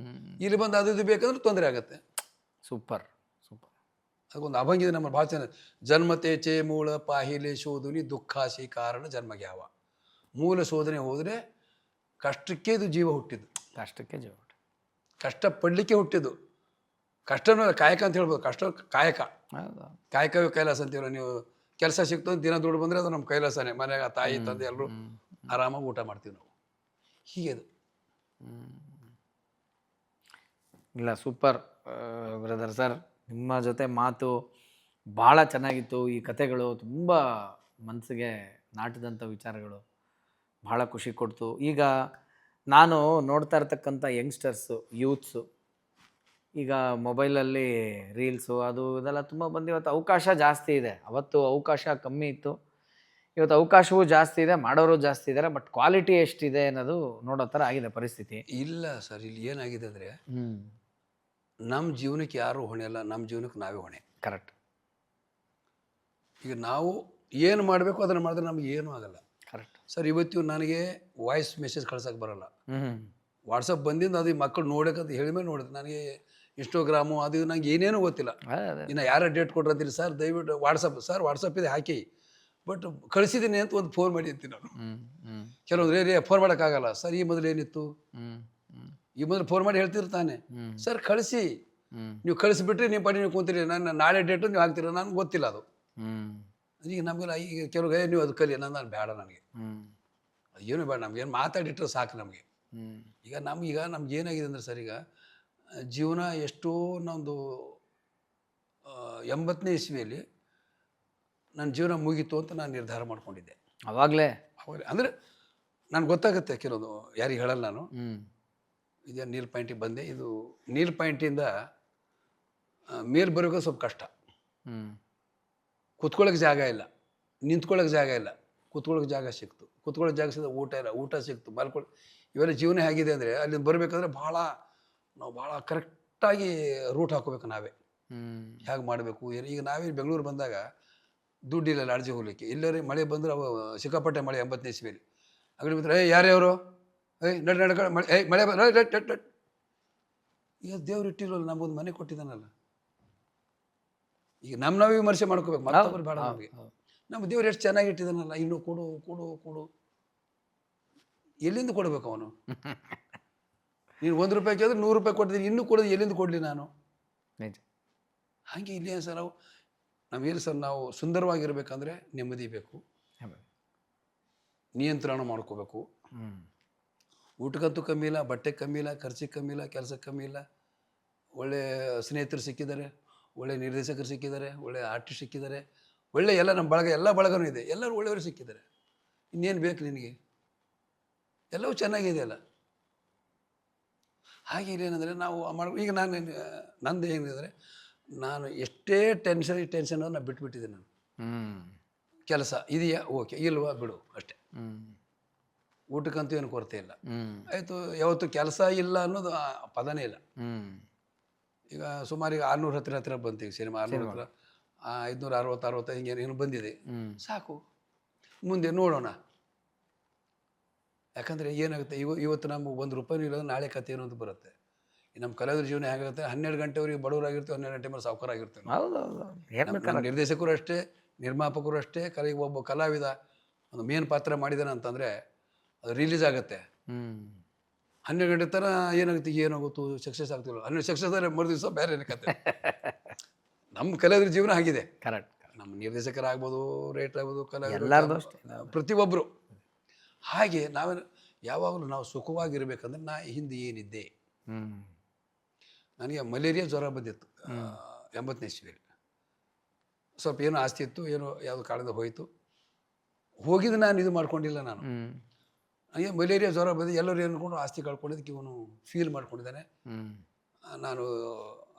ಇಲ್ಲಿ ಬಂದು ಅದು ಬೇಕಂದ್ರೆ ತೊಂದರೆ ಆಗತ್ತೆ. ಸೂಪರ್. ಅದಕ್ಕೊಂದು ಅಭಂಗಿದೆ ನಮ್ಮ ಭಾಳ ಚೆನ್ನಾಗಿ, ಜನ್ಮತೇಚೆ ಮೂಲ ಪಾಹಿಲೆ ಶೋಧುನಿ ದುಃಖಾಸಿ ಕಾರಣ ಜನ್ಮಗೆ ಯಾವ. ಮೂಲ ಶೋಧನೆ ಹೋದರೆ ಕಷ್ಟಕ್ಕೆ ಇದು ಜೀವ ಹುಟ್ಟಿದ್ದು, ಕಷ್ಟಪಡಲಿಕ್ಕೆ ಹುಟ್ಟಿದ್ದು. ಕಷ್ಟನೂ ಕಾಯಕ ಅಂತ ಹೇಳ್ಬೋದು. ಕಷ್ಟ ಕಾಯಕವೇ ಕೈಲಾಸ ಅಂತೀರ ನೀವು. ಕೆಲಸ ಸಿಕ್ತು, ದಿನ ದುಡ್ಡು ಬಂದರೆ ಅದು ನಮ್ಮ ಕೈಲಾಸನೇ. ಮನೆಯಾಗ ತಾಯಿ ತಂದೆ ಎಲ್ಲರೂ ಆರಾಮಾಗಿ ಊಟ ಮಾಡ್ತೀವಿ ನಾವು. ಹೀಗೆ ಅದು. ಇಲ್ಲ, ಸೂಪರ್ ಬ್ರದರ್ ಸರ್, ನಿಮ್ಮ ಜೊತೆ ಮಾತು ಭಾಳ ಚೆನ್ನಾಗಿತ್ತು. ಈ ಕಥೆಗಳು ತುಂಬ ಮನಸ್ಸಿಗೆ ನಾಟಿದಂಥ ವಿಚಾರಗಳು, ಭಾಳ ಖುಷಿ ಕೊಡ್ತು. ಈಗ ನಾನು ನೋಡ್ತಾ ಇರ್ತಕ್ಕಂಥ ಯಂಗ್ಸ್ಟರ್ಸು, ಯೂತ್ಸು, ಈಗ ಮೊಬೈಲಲ್ಲಿ ರೀಲ್ಸು ಅದು ಇದೆಲ್ಲ ತುಂಬ ಬಂದು ಇವತ್ತು ಅವಕಾಶ ಜಾಸ್ತಿ ಇದೆ. ಅವತ್ತು ಅವಕಾಶ ಕಮ್ಮಿ ಇತ್ತು, ಇವತ್ತು ಅವಕಾಶವೂ ಜಾಸ್ತಿ ಇದೆ, ಮಾಡೋರು ಜಾಸ್ತಿ ಇದ್ದಾರೆ. ಬಟ್ ಕ್ವಾಲಿಟಿ ಎಷ್ಟಿದೆ ಅನ್ನೋದು ನೋಡೋ ಥರ ಆಗಿದೆ ಪರಿಸ್ಥಿತಿ. ಇಲ್ಲ ಸರ್, ಇಲ್ಲಿ ಏನಾಗಿದೆ ಅಂದರೆ, ನಮ್ಮ ಜೀವನಕ್ಕೆ ಯಾರೂ ಹೊಣೆ ಅಲ್ಲ, ನಮ್ಮ ಜೀವನಕ್ಕೆ ನಾವೇ ಹೊಣೆ. ಕರೆಕ್ಟ್. ಈಗ ನಾವು ಏನು ಮಾಡಬೇಕು ಅದನ್ನು ಮಾಡಿದ್ರೆ ನಮ್ಗೆ ಏನೂ ಆಗಲ್ಲ. Correct sir. ಇವತ್ತು ನನಗೆ ವಾಯ್ಸ್ ಮೆಸೇಜ್ ಕಳ್ಸೋಕೆ ಬರೋಲ್ಲ. ವಾಟ್ಸಪ್ ಬಂದಿಂದ ಅದು ಮಕ್ಕಳು ನೋಡೋಕ್ಕಂತ ಹೇಳಿದ್ಮೇಲೆ ನೋಡಿದೆ. ನನಗೆ ಇನ್ಸ್ಟಾಗ್ರಾಮು ಅದು ನಂಗೆ ಏನೇನೂ ಗೊತ್ತಿಲ್ಲ. ಇನ್ನು ಯಾರ ಡೇಟ್ ಕೊಟ್ಟಿರ್ತೀನಿ, ಸರ್ ದಯವಿಟ್ಟು ವಾಟ್ಸಪ್ ಇದೆ ಹಾಕಿ, ಬಟ್ ಕಳಿಸಿದ್ದೀನಿ ಅಂತ ಒಂದು ಫೋನ್ ಮಾಡಿ ಅಂತೀನಿ ನಾನು. ಕೆಲವೊಂದು ಫೋನ್ ಮಾಡೋಕ್ಕಾಗಲ್ಲ. ಸರ್ ಈ ಮೊದಲು ಏನಿತ್ತು, ಈ ಮೊದಲು ಫೋನ್ ಮಾಡಿ ಹೇಳ್ತಿರ್ತಾನೆ, ಸರ್ ಕಳಿಸಿ, ನೀವು ಕಳಿಸಿಬಿಟ್ರೆ ನೀವು ಪಡಿ ನೀವು ಕೂತೀರಿ, ನಾನು ನಾಳೆ ಡೇಟು ನೀವು ಹಾಕ್ತೀರ, ನನಗೆ ಗೊತ್ತಿಲ್ಲ ಅದು. ಈಗ ನಮಗೆಲ್ಲ ಈಗ ಕೆಲವು ನೀವು ಅದು ಕಲಿ, ನಾನು ಬೇಡ, ನನಗೆ ಏನು ಬೇಡ, ನಮ್ಗೇನು ಮಾತಾಡಿಟ್ರೆ ಸಾಕು ನಮಗೆ. ಈಗ ನಮ್ಗೆ ಏನಾಗಿದೆ ಅಂದರೆ ಸರ್, ಈಗ ಜೀವನ ಎಷ್ಟೋ ನಮ್ಮದು 80ನೇ ಇಸ್ವಿಯಲ್ಲಿ ನನ್ನ ಜೀವನ ಮುಗೀತು ಅಂತ ನಾನು ನಿರ್ಧಾರ ಮಾಡ್ಕೊಂಡಿದ್ದೆ. ಅವಾಗಲೇ ಅಂದರೆ ನನಗೆ ಗೊತ್ತಾಗುತ್ತೆ, ಕೆಲವೊಂದು ಯಾರಿಗೆ ಹೇಳಲ್ಲ ನಾನು. ಇದೇ ನೀಲ್ ಪಾಯಿಂಟಿಗೆ ಬಂದೆ. ಇದು ನೀಲ್ ಪಾಯಿಂಟಿಂದ ಮೇಲೆ ಬರೋಕೆ ಸ್ವಲ್ಪ ಕಷ್ಟ. ಕುತ್ಕೊಳ್ಳೋಕೆ ಜಾಗ ಇಲ್ಲ, ನಿಂತ್ಕೊಳ್ಳೋಕೆ ಜಾಗ ಇಲ್ಲ. ಕುತ್ಕೊಳ್ಳೋಕೆ ಜಾಗ ಸಿಕ್ತು, ಕುತ್ಕೊಳ್ಳೋಕೆ ಜಾಗ ಸಿಕ್ತು, ಊಟ ಇಲ್ಲ, ಊಟ ಸಿಕ್ತು, ಮಲ್ಕೊಳ್ಳಿ. ಇವೆಲ್ಲ ಜೀವನ ಹೇಗಿದೆ ಅಂದರೆ ಅಲ್ಲಿಂದ ಬರಬೇಕಾದ್ರೆ ನಾವು ಭಾಳ ಕರೆಕ್ಟಾಗಿ ರೂಟ್ ಹಾಕೋಬೇಕು ನಾವೇ. ಹೇಗೆ ಮಾಡಬೇಕು ಏನು. ಈಗ ನಾವೇ ಬೆಂಗಳೂರು ಬಂದಾಗ ದುಡ್ಡಿಲ್ಲ ಲಾಡ್ಜಿ ಹೋಗ್ಲಿಕ್ಕೆ. ಎಲ್ಲರೂ ಮಳೆ ಬಂದರೆ ಅವು ಸಿಕ್ಕಾಪಟ್ಟೆ ಮಳೆ 80ನೇ ಇಸ್ವಿಯಲ್ಲಿ. ಅಂಗಡಿ ಬಿದ್ದರೆ ಯಾರ್ಯಾರು ನಡ್ಕ ಮಳೆ ಮಳೆ ಈಗ ದೇವ್ರು ಇಟ್ಟಿರೋಲ್ಲ, ನಮಗೊಂದು ಮನೆ ಕೊಟ್ಟಿದ್ದಾನಲ್ಲ. ಈಗ ನಾವೇ ವಿಮರ್ಶೆ ಮಾಡ್ಕೋಬೇಕು, ಮತ್ತೊಬ್ಬರು ಬೇಡ ನಮಗೆ. ನಮ್ಮ ದೇವ್ರು ಎಷ್ಟು ಚೆನ್ನಾಗಿ ಇಟ್ಟಿದ್ದಾನಲ್ಲ, ಇನ್ನೂ ಕೊಡು ಕೊಡು ಕೊಡು. ಎಲ್ಲಿಂದ ಕೊಡಬೇಕು ಅವನು? ನೀನು 1 ರೂಪಾಯಿ ಕೇಳಿದ್ರೆ 100 ರೂಪಾಯಿ ಕೊಟ್ಟಿದ್ದೀನಿ, ಇನ್ನೂ ಕೊಡೋದು ಎಲ್ಲಿಂದ ಕೊಡಲಿ ನಾನು? ಹಾಗೆ ಇಲ್ಲಿ ಸರ್ ನಮಗೇನು ಸರ್, ನಾವು ಸುಂದರವಾಗಿರ್ಬೇಕಂದ್ರೆ ನೆಮ್ಮದಿ ಬೇಕು, ನಿಯಂತ್ರಣ ಮಾಡ್ಕೋಬೇಕು. ಊಟಕ್ಕಂತೂ ಕಮ್ಮಿ ಇಲ್ಲ, ಬಟ್ಟೆಗೆ ಕಮ್ಮಿ ಇಲ್ಲ, ಖರ್ಚಿಗೆ ಕಮ್ಮಿ ಇಲ್ಲ, ಕೆಲಸಕ್ಕೆ ಕಮ್ಮಿ ಇಲ್ಲ. ಒಳ್ಳೆ ಸ್ನೇಹಿತರು ಸಿಕ್ಕಿದ್ದಾರೆ, ಒಳ್ಳೆ ನಿರ್ದೇಶಕರು ಸಿಕ್ಕಿದ್ದಾರೆ, ಒಳ್ಳೆ ಆರ್ಟಿಸ್ಟ್ ಸಿಕ್ಕಿದ್ದಾರೆ, ಒಳ್ಳೆ ಎಲ್ಲ ನಮ್ಮ ಬಳಗ ಎಲ್ಲ ಬಳಗನೂ ಇದೆ, ಎಲ್ಲರೂ ಒಳ್ಳೆಯವರು ಸಿಕ್ಕಿದ್ದಾರೆ. ಇನ್ನೇನು ಬೇಕು ನಿನಗೆ? ಎಲ್ಲವೂ ಚೆನ್ನಾಗಿದೆ ಅಲ್ಲ. ಹಾಗೆ ಏನಂದರೆ ನಾವು ಈಗ ನಂದು ಏನಿದೆ, ನಾನು ಎಷ್ಟೇ ಟೆನ್ಷನ್ ನಾನು ಬಿಟ್ಬಿಟ್ಟಿದ್ದೆ. ನಾನು ಕೆಲಸ ಇದೆಯಾ ಓಕೆ, ಇಲ್ವಾ ಬಿಡು ಅಷ್ಟೇ. ಊಟಕ್ಕಂತೂ ಏನು ಕೊರತೆ ಇಲ್ಲ. ಆಯಿತು, ಯಾವತ್ತು ಕೆಲಸ ಇಲ್ಲ ಅನ್ನೋದು ಪದನೇ ಇಲ್ಲ. ಈಗ ಸುಮಾರು ಈಗ 600 ಹತ್ತಿರ ಬಂತು. ಈಗ ಸಿನಿಮಾ 600 ಹತ್ರ 560 ಹಿಂಗೆ ಏನು ಬಂದಿದೆ, ಸಾಕು. ಮುಂದೆ ನೋಡೋಣ. ಯಾಕಂದರೆ ಏನಾಗುತ್ತೆ, ಇವತ್ತು ನಮ್ಗೆ 1 ರೂಪಾಯಿ ಇಲ್ಲ, ನಾಳೆ ಕತೆ ಏನೋ ಅಂತ ಬರುತ್ತೆ. ನಮ್ಮ ಕಲಾವಿದರ ಜೀವನ ಹೇಗಾಗುತ್ತೆ, 12 ಗಂಟೆವರೆಗೆ ಬಡವರಾಗಿರ್ತೀವಿ, 12 ಗಂಟೆ ಮೇಲೆ ಸಾವುಕಾರ ಆಗಿರ್ತೀವಿ. ನಮ್ಮ ನಿರ್ದೇಶಕರು ಅಷ್ಟೇ, ನಿರ್ಮಾಪಕರು ಅಷ್ಟೇ. ಒಬ್ಬ ಕಲಾವಿದ ಒಂದು ಮೇನ್ ಪಾತ್ರ ಮಾಡಿದಾನೆ ಅಂತಂದರೆ ಅದು ರಿಲೀಸ್ ಆಗುತ್ತೆ. 12 ಗಂಟೆ ಥರ ಏನಾಗುತ್ತೆ, ಏನಾಗುತ್ತೋ ಸಕ್ಸಸ್ ಆಗ್ತಿಲ್ಲ. 12 ಸಕ್ಸಸ್ ಆದರೆ ಮರು ದಿವಸ ಬೇರೆ ಕತೆ. ನಮ್ಮ ಕಲಾವಿದರ ಜೀವನ ಆಗಿದೆ. ಕರೆಕ್ಟ್. ನಮ್ಮ ನಿರ್ದೇಶಕರಾಗ್ಬೋದು, ರೈಟರ್ ಆಗ್ಬೋದು, ಕಲಾವಿದರು ಪ್ರತಿಯೊಬ್ಬರು. ಹಾಗೆ ಯಾವಾಗಲೂ ನಾವು ಸುಖವಾಗಿರ್ಬೇಕಂದ್ರೆ ಹಿಂದೆ ಏನಿದ್ದೆ. ನನಗೆ ಮಲೇರಿಯಾ ಜ್ವರ ಬಂದಿತ್ತು 80ನೇ ಇಸ್ವಿಯಲ್ಲಿ. ಸ್ವಲ್ಪ ಏನೋ ಆಸ್ತಿ ಇತ್ತು, ಏನೋ ಯಾವುದು ಕಾಲದ ಹೋಯಿತು. ಹೋಗಿದ್ದು ನಾನು ಇದು ಮಾಡ್ಕೊಂಡಿಲ್ಲ. ನಾನು ನನಗೆ ಮಲೇರಿಯಾ ಜ್ವರ ಬಂದು ಎಲ್ಲರೂ ಏನ್ಕೊಂಡು ಆಸ್ತಿ ಕಳ್ಕೊಂಡಿದ್ದಕ್ಕೆ ಇವನು ಫೀಲ್ ಮಾಡ್ಕೊಂಡಿದ್ದಾನೆ. ನಾನು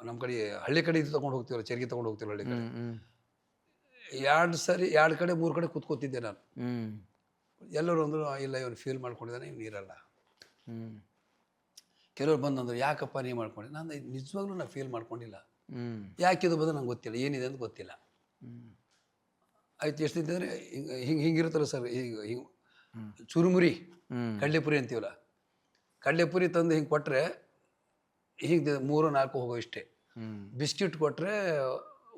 ನಮ್ಮ ಕಡೆ ಹಳ್ಳಿ ಕಡೆ ಇದು ತೊಗೊಂಡು ಹೋಗ್ತೀವಲ್ಲ, ಚರ್ಗಿ ತೊಗೊಂಡು ಹೋಗ್ತೀವಲ್ಲ ಹಳ್ಳಿ ಕಡೆ, 2 ಕಡೆ 3 ಕಡೆ ಕೂತ್ಕೋತಿದ್ದೆ ನಾನು. ಎಲ್ಲರೂ ಅಂದರು ಇಲ್ಲ ಇವನು ಫೀಲ್ ಮಾಡ್ಕೊಂಡಿದ್ದಾನೆ, ಇವನು ಇರಲ್ಲ. ಕೆಲವ್ರು ಬಂದಂದ್ರು ಯಾಕಪ್ಪ ನೀವು ಮಾಡ್ಕೊಂಡೆ. ನಾನು ನಿಜವಾಗ್ಲೂ ನಾನು ಫೀಲ್ ಮಾಡ್ಕೊಂಡಿಲ್ಲ. ಯಾಕಿದು ಬಂದು ನಂಗೆ ಗೊತ್ತಿಲ್ಲ, ಏನಿದೆ ಅಂತ ಗೊತ್ತಿಲ್ಲ. ಆಯ್ತು, ಎಷ್ಟು ಇದ್ದರೆ ಹಿಂಗಿರುತ್ತಲ್ಲ ಸರ್, ಹಿಂಗೆ ಚುರುಮುರಿ ಕಡಲೆಪುರಿ ಅಂತೀವಲ್ಲ, ಕಡಲೆಪುರಿ ತಂದು ಹಿಂಗೆ ಕೊಟ್ಟರೆ ಹಿಂಗೆ 3-4 ಹೋಗೋ ಇಷ್ಟೇ. ಬಿಸ್ಕಿಟ್ ಕೊಟ್ಟರೆ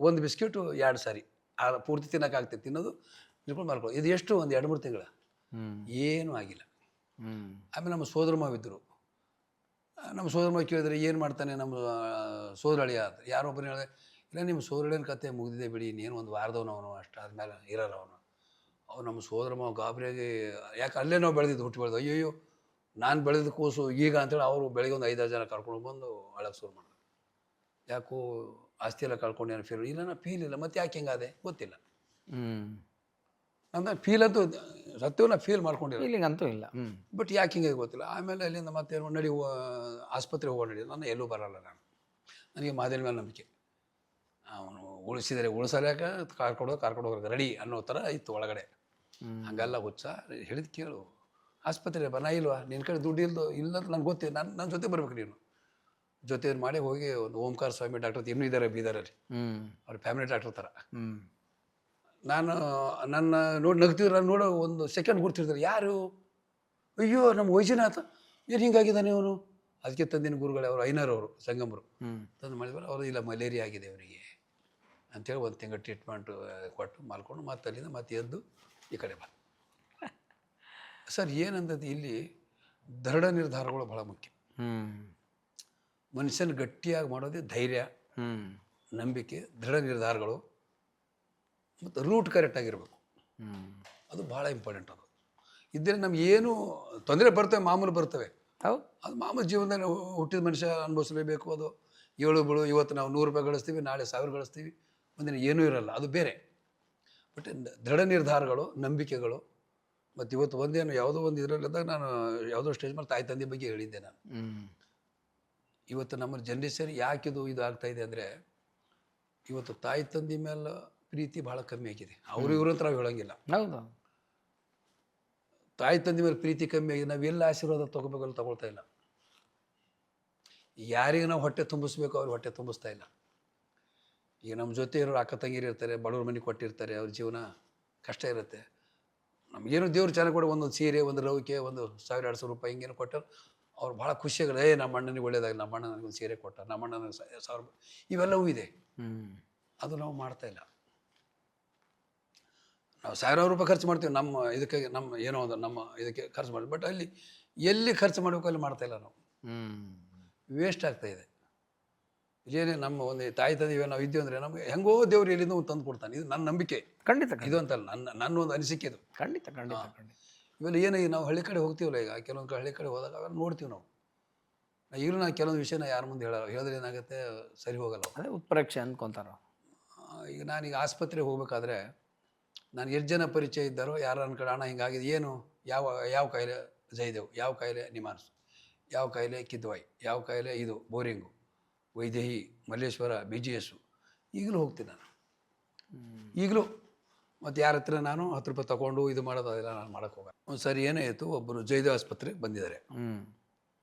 1 ಬಿಸ್ಕಿಟ್ 2 ಸಾರಿ ಪೂರ್ತಿ ತಿನ್ನೋಕ್ಕಾಗ್ತೈತೆ. ತಿನ್ನೋದು ನಿಲ್ಕೊಂಡು ಮಾಡ್ಕೊಳ್ಳೋ. ಇದು ಎಷ್ಟು ಒಂದು 2-3 ತಿಂಗಳ ಏನೂ ಆಗಿಲ್ಲ. ಆಮೇಲೆ ನಮ್ಮ ಸೋದರ ಮಾವಿದ್ದರು. ನಮ್ಮ ಸೋದರ ಮಾವ ಕೇಳಿದ್ರೆ ಏನು ಮಾಡ್ತಾನೆ ನಮ್ಮ ಸೋದರಳಿಯ ಅಂತ. ಯಾರೊಬ್ಬರು ಹೇಳಿದೆ, ಇಲ್ಲ ನಿಮ್ಮ ಸೋದರಳಿಯನ ಕತೆ ಮುಗಿದಿದೆ ಬಿಡಿ, ಇನ್ನೇನು 1 ವಾರದವನು ಅವನು, ಅಷ್ಟಾದ್ಮೇಲೆ ಇರೋಲ್ಲ ಅವನು. ಅವ್ನು ನಮ್ಮ ಸೋದರ ಮಾವ ಗಾಬರಿಯಾಗಿ, ಯಾಕೆ ಅಲ್ಲೇ ನಾವು ಬೆಳೆದಿದ್ದು, ಹುಟ್ಟು ಬೆಳೆದು, ಅಯ್ಯೋ ನಾನು ಬೆಳೆದ ಕೂಸು ಈಗ ಅಂತೇಳಿ ಅವರು ಬೆಳಗ್ಗೆ ಒಂದು 5-6 ಜನ ಕರ್ಕೊಂಡು ಬಂದು ಅಳಕ್ಕೆ ಶುರು ಮಾಡಿದ್ರು. ಯಾಕೋ ಆಸ್ತಿ ಎಲ್ಲ ಕಳ್ಕೊಂಡು ಏನು ಫೀಲ್ ಇಲ್ಲ, ನಾನು ಫೀಲ್ ಇಲ್ಲ. ಮತ್ತೆ ಯಾಕೆ ಹಿಂಗಾದೆ ಗೊತ್ತಿಲ್ಲ. ನನ್ನ ಫೀಲ್ ಅಂತೂ ಸತ್ಯವೂ ನಾನು ಫೀಲ್ ಮಾಡ್ಕೊಂಡಿಲ್ಲ, ಫೀಲಿಂಗ್ ಅಂತೂ ಇಲ್ಲ. ಬಟ್ ಯಾಕೆ ಹಿಂಗೆ ಗೊತ್ತಿಲ್ಲ. ಆಮೇಲೆ ಅಲ್ಲಿಂದ ಮತ್ತೆ ನಡಿ ಆಸ್ಪತ್ರೆಗೆ ಹೋಗೋ ನಡಿ. ನಾನು ಎಲ್ಲೂ ಬರಲ್ಲ. ನನಗೆ ಮಾದೇನ ಮೇಲೆ ನಂಬಿಕೆ. ಅವನು ಉಳಿಸಲ್ಯಾಕ ಕರ್ಕೊಂಡು ಹೋಗೋಕೆ ರೆಡಿ ಅನ್ನೋ ಥರ ಇತ್ತು ಒಳಗಡೆ. ಹಂಗೆಲ್ಲ ಹುಚ್ಚ ಹೇಳಿದ್ ಕೇಳು, ಆಸ್ಪತ್ರೆ ಬನ್ನ ಇಲ್ವಾ, ನಿನ್ನ ಕಡೆ ದುಡ್ಡು ಇಲ್ಲಂತ ನನಗೆ ಗೊತ್ತಿಲ್ಲ. ನನ್ನ ಜೊತೆ ಬರ್ಬೇಕು ನೀನು. ಜೊತೆ ಮಾಡಿ ಹೋಗಿ ಒಂದು ಓಂಕಾರ ಸ್ವಾಮಿ ಡಾಕ್ಟರ್ ಇನ್ನೂ ಇದ್ದಾರೆ ಬೀದರಲ್ಲಿ, ಅವ್ರ ಫ್ಯಾಮಿಲಿ ಡಾಕ್ಟರ್ ಥರ. ನಾನು ನನ್ನ ನಗ್ತಿದ್ರು, ನಾನು ನೋಡೋ 1 ಸೆಕೆಂಡ್ ಗುರ್ತಿರ್ತಾರೆ. ಯಾರು? ಅಯ್ಯೋ ನಮ್ಮ ವೈದ್ಯನಾಥ, ಏನು ಹಿಂಗಾಗಿದ್ದಾನೆ ಅವನು. ಅದಕ್ಕೆ ತಂದಿನ ಗುರುಗಳೇ ಅವರು, ಐನರ್ ಸಂಗಮರು ತಂದು ಮಾಡಿದ್ರು. ಅವರು ಇಲ್ಲ ಮಲೇರಿಯಾ ಆಗಿದೆ ಅವರಿಗೆ ಅಂಥೇಳಿ 1 ತಿಂಗಳು ಟ್ರೀಟ್ಮೆಂಟು ಕೊಟ್ಟು ಮಾಡ್ಕೊಂಡು ಮತ್ತೆ ಅಲ್ಲಿಂದ ಮತ್ತೆ ಎದ್ದು ಈ ಕಡೆ ಬಂದು. ಸರ್ ಏನಂತದ್ದು, ಇಲ್ಲಿ ದೃಢ ನಿರ್ಧಾರಗಳು ಭಾಳ ಮುಖ್ಯ. ಮನುಷ್ಯನ ಗಟ್ಟಿಯಾಗಿ ಮಾಡೋದೇ ಧೈರ್ಯ, ನಂಬಿಕೆ, ದೃಢ ನಿರ್ಧಾರಗಳು ಮತ್ತು ರೂಟ್ ಕರೆಕ್ಟಾಗಿರ್ಬೇಕು. ಅದು ಭಾಳ ಇಂಪಾರ್ಟೆಂಟ್. ಅದು ಇದ್ದರೆ ನಮ್ಗೆ ಏನು ತೊಂದರೆ ಬರ್ತವೆ, ಮಾಮೂಲು ಬರ್ತವೆ. ಅದು ಮಾಮೂಲು ಜೀವನದಲ್ಲಿ ಹುಟ್ಟಿದ ಮನುಷ್ಯ ಅನುಭವಿಸಲೇಬೇಕು. ಅದು ಏಳು ಬೀಳು. ಇವತ್ತು ನಾವು 100 ರೂಪಾಯಿ ಗಳಿಸ್ತೀವಿ, ನಾಳೆ 1000 ಗಳಿಸ್ತೀವಿ, ಒಂದಿನ ಏನೂ ಇರಲ್ಲ, ಅದು ಬೇರೆ. ಬಟ್ ದೃಢ ನಿರ್ಧಾರಗಳು, ನಂಬಿಕೆಗಳು. ಮತ್ತು ಇವತ್ತು ಒಂದೇನು ಯಾವುದೋ ಒಂದು ಇದರಲ್ಲಿದ್ದಾಗ ನಾನು ಯಾವುದೋ ಸ್ಟೇಜ್ ಮೇಲೆ ತಾಯಿ ತಂದೆ ಬಗ್ಗೆ ಹೇಳಿದ್ದೆ. ನಾನು ಇವತ್ತು ನಮ್ಮ ಜನ್ರೇಷನ್ ಯಾಕಿದು ಇದು ಆಗ್ತಾಯಿದೆ ಅಂದರೆ ಇವತ್ತು ತಾಯಿ ತಂದೆ ಮೇಲೆ ಪ್ರೀತಿ ಭಾಳ ಕಮ್ಮಿ ಆಗಿದೆ. ಅವರು ಇವರು ಅಂತ ನಾವು ಹೇಳೋಂಗಿಲ್ಲ. ಹೌದು. ತಾಯಿ ತಂದೆ ಮೇಲೆ ಪ್ರೀತಿ ಕಮ್ಮಿ ಆಗಿದೆ. ನಾವು ಎಲ್ಲ ಆಶೀರ್ವಾದ ತೊಗೋಬೇಕಲ್ಲ, ತೊಗೊಳ್ತಾ ಇಲ್ಲ. ಯಾರಿಗೆ ನಾವು ಹೊಟ್ಟೆ ತುಂಬಿಸ್ಬೇಕು ಅವ್ರಿಗೆ ಹೊಟ್ಟೆ ತುಂಬಿಸ್ತಾ ಇಲ್ಲ. ಈಗ ನಮ್ಮ ಜೊತೆ ಇರೋರು ಅಕ್ಕ ತಂಗಿರು ಇರ್ತಾರೆ, ಬಡವ್ರ ಮನೆ ಕೊಟ್ಟಿರ್ತಾರೆ, ಅವ್ರ ಜೀವನ ಕಷ್ಟ ಇರುತ್ತೆ. ನಮಗೇನು ದೇವ್ರು ಚೆನ್ನಾಗಿ ಕೊಡಿ, ಒಂದೊಂದು ಸೀರೆ, ಒಂದು ರವಿಕೆ, ಒಂದು 1000-200 ರೂಪಾಯಿ ಹಿಂಗೇನು ಕೊಟ್ಟರು ಅವ್ರು ಭಾಳ ಖುಷಿಯಾಗಲ್ಲ. ನಮ್ಮ ಅಣ್ಣನಿಗೆ ಒಳ್ಳೇದಾಗಿ, ನಮ್ಮ ಅಣ್ಣ ನನಗೊಂದು ಸೀರೆ ಕೊಟ್ಟ, ನಮ್ಮ ಅಣ್ಣ ನನಗೆ 1000 ರೂಪಾಯಿ, ಇವೆಲ್ಲವೂ ಇದೆ. ಅದು ನಾವು ಮಾಡ್ತಾ ಇಲ್ಲ. ನಾವು 1000 ರೂಪಾಯಿ ಖರ್ಚು ಮಾಡ್ತೀವಿ ನಮ್ಮ ಇದಕ್ಕೆ, ನಮ್ಮ ಏನೋ ಒಂದು ನಮ್ಮ ಇದಕ್ಕೆ ಖರ್ಚು ಮಾಡ್ತೀವಿ. ಬಟ್ ಅಲ್ಲಿ ಎಲ್ಲಿ ಖರ್ಚು ಮಾಡಬೇಕು ಅಲ್ಲಿ ಮಾಡ್ತಾ ಇಲ್ಲ. ನಾವು ವೇಸ್ಟ್ ಆಗ್ತಾಯಿದೆ. ಏನೇ ನಮ್ಮ ಒಂದು ತಾಯಿ ತಂದೆ ನಾವು ಇದ್ದೀವಿ ಅಂದರೆ ನಮಗೆ ಹೆಂಗೋ ದೇವ್ರು ಎಲ್ಲಿಂದ ಒಂದು ತಂದು ಕೊಡ್ತಾನೆ. ಇದು ನನ್ನ ನಂಬಿಕೆ. ಖಂಡಿತ. ಇದು ಅಂತಲ್ಲ, ನನ್ನ ಒಂದು ಅನಿಸಿಕೆ ಇದು. ಖಂಡಿತ. ಇವೆಲ್ಲ ಏನು ನಾವು ಹಳ್ಳಿ ಕಡೆ ಹೋಗ್ತೀವಲ್ಲ, ಈಗ ಕೆಲವೊಂದು ಹಳ್ಳಿ ಕಡೆ ಹೋದಾಗ ಅವೆಲ್ಲ ನೋಡ್ತೀವಿ ನಾವು. ಈಗಲೂ ನಾನು ಕೆಲವೊಂದು ವಿಷಯನ ಯಾರ ಮುಂದೆ ಹೇಳಿದ್ರೆ ಏನಾಗುತ್ತೆ, ಸರಿ ಹೋಗಲ್ಲ. ಅದೇ ಉತ್ಪ್ರೇಕ್ಷೆ ಅಂದ್ಕೊತಾರ. ಈಗ ನಾನೀಗ ಆಸ್ಪತ್ರೆಗೆ ಹೋಗ್ಬೇಕಾದ್ರೆ ನಾನು ಎಷ್ಟು ಜನ ಪರಿಚಯ ಇದ್ದಾರೋ, ಯಾರು ನನ್ನ ಕಡೆ, ಅಣ್ಣ ಹಿಂಗಾಗಿದೆ, ಏನು ಯಾವ ಕಾಯಿಲೆ ಜಯದೇವ್, ಯಾವ ಕಾಯಿಲೆ ನಿಮಾನ್ಸ್, ಯಾವ ಕಾಯಿಲೆ ಕಿದ್ವಾಯಿ, ಯಾವ ಕಾಯಿಲೆ ಇದು ಬೋರಿಂಗು, ವೈದೇಹಿ, ಮಲ್ಲೇಶ್ವರ, BGS, ಈಗಲೂ ಹೋಗ್ತೀನಿ ನಾನು. ಈಗಲೂ ಮತ್ತು ಯಾರ ಹತ್ರ ನಾನು 10 ರೂಪಾಯಿ ತೊಗೊಂಡು ಇದು ಮಾಡೋದು ಅದೆಲ್ಲ ನಾನು ಮಾಡೋಕ್ಕೆ ಹೋಗ. ಒಂದು ಸರಿ ಏನಾಯಿತು, ಒಬ್ಬರು ಜಯದೇವ್ ಆಸ್ಪತ್ರೆಗೆ ಬಂದಿದ್ದಾರೆ.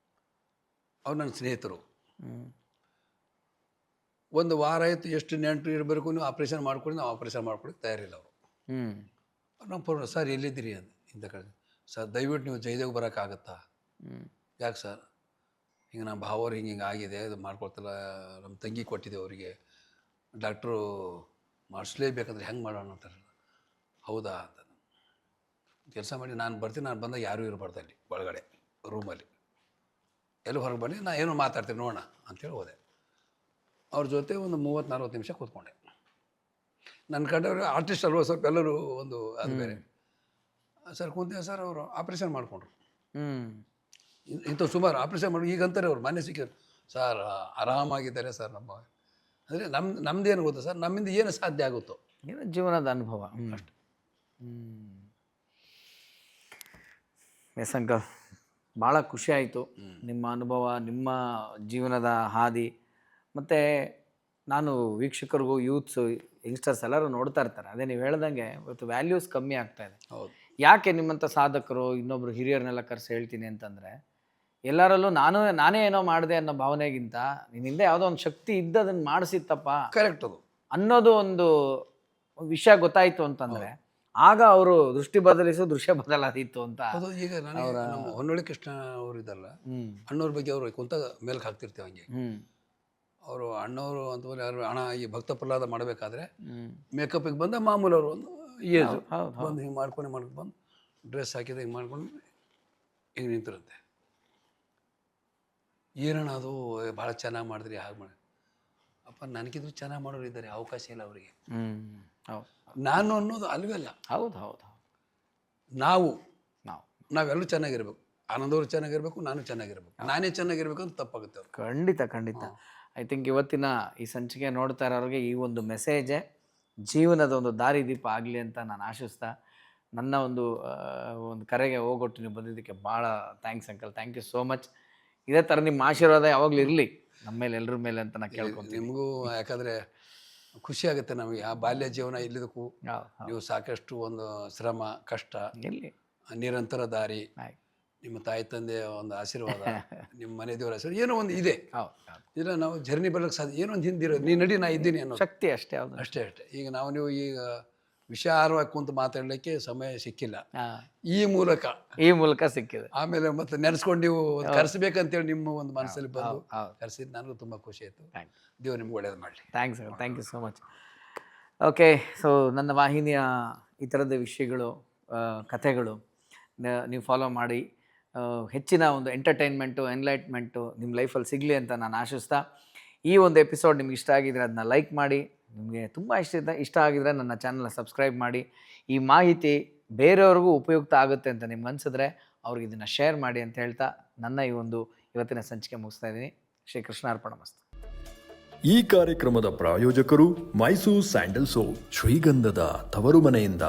ಅವ್ರು ನನ್ನ ಸ್ನೇಹಿತರು. ಒಂದು ವಾರ ಆಯಿತು, ಎಷ್ಟು ನೆಂಟು ಇರಬೇಕು, ನೀವು ಆಪ್ರೇಷನ್ ಮಾಡ್ಕೊಂಡು, ನಾವು ಆಪ್ರೇಷನ್ ಮಾಡ್ಕೊಳಕ್ಕೆ ತಯಾರಿಲ್ಲ ಅವರು. ನಾವು ಫೋನ್, ಸರ್ ಎಲ್ಲಿದ್ದೀರಿ ಅಂತ, ಇಂಥ ಕಡೆ, ಸರ್ ದಯವಿಟ್ಟು ನೀವು ಜಯದೇವ್ ಬರೋಕ್ಕಾಗತ್ತಾ? ಯಾಕೆ ಸರ್? ಹಿಂಗೆ ನಮ್ಮ ಭಾವವ್ರು ಹಿಂಗೆ ಆಗಿದೆ, ಇದು ಮಾಡ್ಕೊಳ್ತಿಲ್ಲ, ನಮ್ಮ ತಂಗಿ ಕೊಟ್ಟಿದ್ದೆ ಅವರಿಗೆ, ಡಾಕ್ಟ್ರು ಮಾಡಿಸ್ಲೇಬೇಕಂದ್ರೆ ಹೆಂಗೆ ಮಾಡೋಣ ಅಂತಾರೆ. ಹೌದಾ ಅಂತ ಕೆಲಸ ಮಾಡಿ ನಾನು ಬರ್ತೀನಿ, ನಾನು ಬಂದಾಗ ಯಾರೂ ಇರಬಾರ್ದು ಅಲ್ಲಿ ಒಳಗಡೆ ರೂಮಲ್ಲಿ, ಎಲ್ಲೂ ಹೊರಗೆ ಬನ್ನಿ, ನಾನು ಏನೋ ಮಾತಾಡ್ತೀನಿ ನೋಡೋಣ ಅಂಥೇಳಿ ಹೋದೆ. ಅವ್ರ ಜೊತೆ ಒಂದು 30-40 ನಿಮಿಷ ಕೂತ್ಕೊಂಡೆ. ನನ್ನ ಕಂಡವರು ಆರ್ಟಿಸ್ಟ್ ಅಲ್ವ, ಸ್ವಲ್ಪ ಎಲ್ಲರೂ ಒಂದು ಅದು ಬೇರೆ. ಸರ್ ಕೂತೆ, ಸರ್ ಅವರು ಆಪ್ರೇಷನ್ ಮಾಡಿಕೊಂಡ್ರು. ಇಂಥ ಸುಮಾರು ಆಪ್ರೇಷನ್ ಮಾಡಿ ಈಗಂತಾರೆ ಅವ್ರು ಮಾನ್ಯ ಸಿಕ್ಕಿದ್ರು. ಸರ್ ಆರಾಮಾಗಿದ್ದಾರೆ ಸರ್. ಅಂದರೆ ನಮ್ದೇನು ಗೊತ್ತಾ ಸರ್, ನಮ್ಮಿಂದ ಏನು ಸಾಧ್ಯ ಆಗುತ್ತೋ, ಏನೋ ಜೀವನದ ಅನುಭವ ಅಷ್ಟೆ. ಎಸ್ ಅಂಕಲ್, ಭಾಳ ಖುಷಿ ಆಯಿತು ನಿಮ್ಮ ಅನುಭವ, ನಿಮ್ಮ ಜೀವನದ ಹಾದಿ. ಮತ್ತು ನಾನು ವೀಕ್ಷಕರಿಗೂ, ಯೂತ್ಸು, ಯಂಗ್ಸ್ಟರ್ಸ್ ಎಲ್ಲರೂ ನೋಡ್ತಾ ಇರ್ತಾರೆ. ಅದೇ ನೀವು ಹೇಳ್ದಂಗೆ ಇವತ್ತು ವ್ಯಾಲ್ಯೂಸ್ ಕಮ್ಮಿ ಆಗ್ತಾಯಿದೆ. ಹೌದು. ಯಾಕೆ ನಿಮ್ಮಂಥ ಸಾಧಕರು, ಇನ್ನೊಬ್ರು ಹಿರಿಯರನ್ನೆಲ್ಲ ಕರೆಸಿ ಹೇಳ್ತೀನಿ ಅಂತಂದರೆ, ಎಲ್ಲರಲ್ಲೂ ನಾನೇ ಏನೋ ಮಾಡಿದೆ ಅನ್ನೋ ಭಾವನೆಗಿಂತ ನಿನ್ನಿಂದ ಯಾವುದೋ ಒಂದು ಶಕ್ತಿ ಇದ್ದ ಅದನ್ನು ಮಾಡಿಸಿತ್ತಪ್ಪ, ಕರೆಕ್ಟ್ ಅದು ಅನ್ನೋದು ಒಂದು ವಿಷಯ ಗೊತ್ತಾಯಿತು ಅಂತಂದರೆ, ಆಗ ಅವರು ದೃಷ್ಟಿ ಬದಲಿಸೋ ದೃಶ್ಯ ಬದಲಾದಿತ್ತು ಅಂತ. ಅದು ಈಗ ನನಗೆ ನಮ್ಮ ಹೊನ್ನೊಳ್ಳಿ ಕೃಷ್ಣ ಅವರು ಇದ್ದಲ್ಲ, ಅಣ್ಣವ್ರ ಬಗ್ಗೆ ಅವರು ಕುಂತ ಮೇಲ್ಗೆ ಹಾಕ್ತಿರ್ತೇವೆ ಹಂಗೆ. ಅವರು ಅಣ್ಣವರು ಅಂತಂದ್ರೆ ಯಾರು ಅಣ್ಣ ಈ ಭಕ್ತ ಪ್ರಹ್ಲಾದ ಮಾಡಬೇಕಾದ್ರೆ ಮೇಕಪ್ಪಿಗೆ ಬಂದ ಮಾಮೂಲು ಅವರು ಒಂದು ಏಜು ಬಂದು ಹಿಂಗೆ ಮಾಡ್ಕೊಂಡು ಬಂದು ಡ್ರೆಸ್ ಹಾಕಿದ ಹಿಂಗೆ ಮಾಡ್ಕೊಂಡು ಹಿಂಗೆ ನಿಂತಿರುತ್ತೆ. ಏನಣ್ಣ ಅದು ಭಾಳ ಚೆನ್ನಾಗಿ ಮಾಡಿದ್ರಿ, ಹಾಗೆ ಮಾಡಿ. ಅಪ್ಪ ನನಗಿದ್ರು ಚೆನ್ನಾಗಿ ಮಾಡೋರು ಇದ್ದಾರೆ, ಅವಕಾಶ ಇಲ್ಲ ಅವರಿಗೆ. ನಾನು ಅನ್ನೋದು ಅಲ್ವೇ ಅಲ್ಲ. ಹೌದು. ನಾವೆಲ್ಲರೂ ಚೆನ್ನಾಗಿರ್ಬೇಕು, ಆನಂದವರು ಚೆನ್ನಾಗಿರ್ಬೇಕು, ನಾನು ಚೆನ್ನಾಗಿರ್ಬೇಕು, ನಾನೇ ಚೆನ್ನಾಗಿರ್ಬೇಕು ಅಂತ ತಪ್ಪಾಗುತ್ತೆ ಅವ್ರು. ಖಂಡಿತ. ಐ ಥಿಂಕ್ ಇವತ್ತಿನ ಈ ಸಂಚಿಕೆ ನೋಡ್ತಾ ಇರೋರಿಗೆ ಈ ಒಂದು ಮೆಸೇಜೇ ಜೀವನದ ಒಂದು ದಾರಿದೀಪ ಆಗಲಿ ಅಂತ ನಾನು ಆಶಿಸ್ತಾ, ನನ್ನ ಒಂದು ಕರೆಗೆ ಹೋಗೊಟ್ಟು ನೀವು ಬಂದಿದ್ದಕ್ಕೆ ಭಾಳ thanks uncle. Thank you so much. ಇದೇ ಥರ ನಿಮ್ಮ ಆಶೀರ್ವಾದ ಯಾವಾಗಲೂ ಇರಲಿ ನಮ್ಮ ಮೇಲೆ, ಎಲ್ಲರ ಮೇಲೆ ಅಂತ ನಾನು ಕೇಳ್ಕೊತೀನಿ. ನಿಮಗೂ ಯಾಕಂದರೆ ಖುಷಿ ಆಗುತ್ತೆ ನಮಗೆ. ಆ ಬಾಲ್ಯ ಜೀವನ ಇಲ್ಲಿದ್ದಕ್ಕೂ ನೀವು ಸಾಕಷ್ಟು ಒಂದು ಶ್ರಮ, ಕಷ್ಟ, ನಿರಂತರ ದಾರಿ, ನಿಮ್ಮ ತಾಯಿ ತಂದೆಯ ಒಂದು ಆಶೀರ್ವಾದ, ನಿಮ್ಮ ಮನೆ ದೇವರ ಆಶೀರ್ವಾದ, ಏನೋ ಒಂದು ಇದೆ. ಇಲ್ಲ ನಾವು ಜರ್ನಿ ಬರೋಕ್ಕೆ ಸಾಧ್ಯ, ಏನೋ ಒಂದು ಹಿಂದಿರೋ, ನೀ ನಡಿ ನಾ ಇದ್ದೀನಿ ಅನ್ನೋ ಶಕ್ತಿ ಅಷ್ಟೇ. ಅಷ್ಟೇ. ಈಗ ನೀವು ಈಗ ವಿಚಾರವಾಗಿ ಕುಂತು ಮಾತಾಡಲಿಕ್ಕೆ ಸಮಯ ಸಿಕ್ಕಿಲ್ಲ, ಈ ಮೂಲಕ ಸಿಕ್ಕಿದೆ. ಆಮೇಲೆ ಮತ್ತೆ ನೆನೆಸ್ಕೊಂಡು ನೀವು ಕರೆಸ್ಬೇಕಂತೇಳಿ ನಿಮ್ಮ ಒಂದು ಮನಸ್ಸಲ್ಲಿ ಬಂದು ಕರೆಸಿದ್ದು ನನಗೂ ತುಂಬ ಖುಷಿ ಆಯಿತು. ದೇವ್ರು ನಿಮ್ಗೆ ಒಳ್ಳೇದು ಮಾಡಲಿ. Thank you so much. Okay, so ನನ್ನ ವಾಹಿನಿಯ ಈ ಥರದ ವಿಷಯಗಳು, ಕಥೆಗಳು ನೀವು ಫಾಲೋ ಮಾಡಿ ಹೆಚ್ಚಿನ ಒಂದು ಎಂಟರ್ಟೈನ್ಮೆಂಟು, ಎನ್ಲೈಟ್ಮೆಂಟು ನಿಮ್ಮ ಲೈಫಲ್ಲಿ ಸಿಗಲಿ ಅಂತ ನಾನು ಆಶಿಸ್ತಾ, ಈ ಒಂದು ಎಪಿಸೋಡ್ ನಿಮ್ಗೆ ಇಷ್ಟ ಆಗಿದ್ರೆ ಅದನ್ನ ಲೈಕ್ ಮಾಡಿ, ನಿಮಗೆ ತುಂಬ ಇಷ್ಟ ಆಗಿದ್ರೆ ನನ್ನ ಚಾನಲ್ನ ಸಬ್ಸ್ಕ್ರೈಬ್ ಮಾಡಿ. ಈ ಮಾಹಿತಿ ಬೇರೆಯವ್ರಿಗೂ ಉಪಯುಕ್ತ ಆಗುತ್ತೆ ಅಂತ ನಿಮ್ಗೆ ಅನಿಸಿದ್ರೆ ಅವ್ರಿಗೆ ಇದನ್ನು ಶೇರ್ ಮಾಡಿ ಅಂತ ಹೇಳ್ತಾ ನನ್ನ ಈ ಒಂದು ಇವತ್ತಿನ ಸಂಚಿಕೆ ಮುಗಿಸ್ತಾ ಇದ್ದೀನಿ. ಶ್ರೀ ಕೃಷ್ಣಾರ್ಪಣಮಸ್ತು. ಈ ಕಾರ್ಯಕ್ರಮದ ಪ್ರಾಯೋಜಕರು ಮೈಸೂರು ಸ್ಯಾಂಡಲ್ ಸೋಪ್, ಶ್ರೀಗಂಧದ ತವರು ಮನೆಯಿಂದ.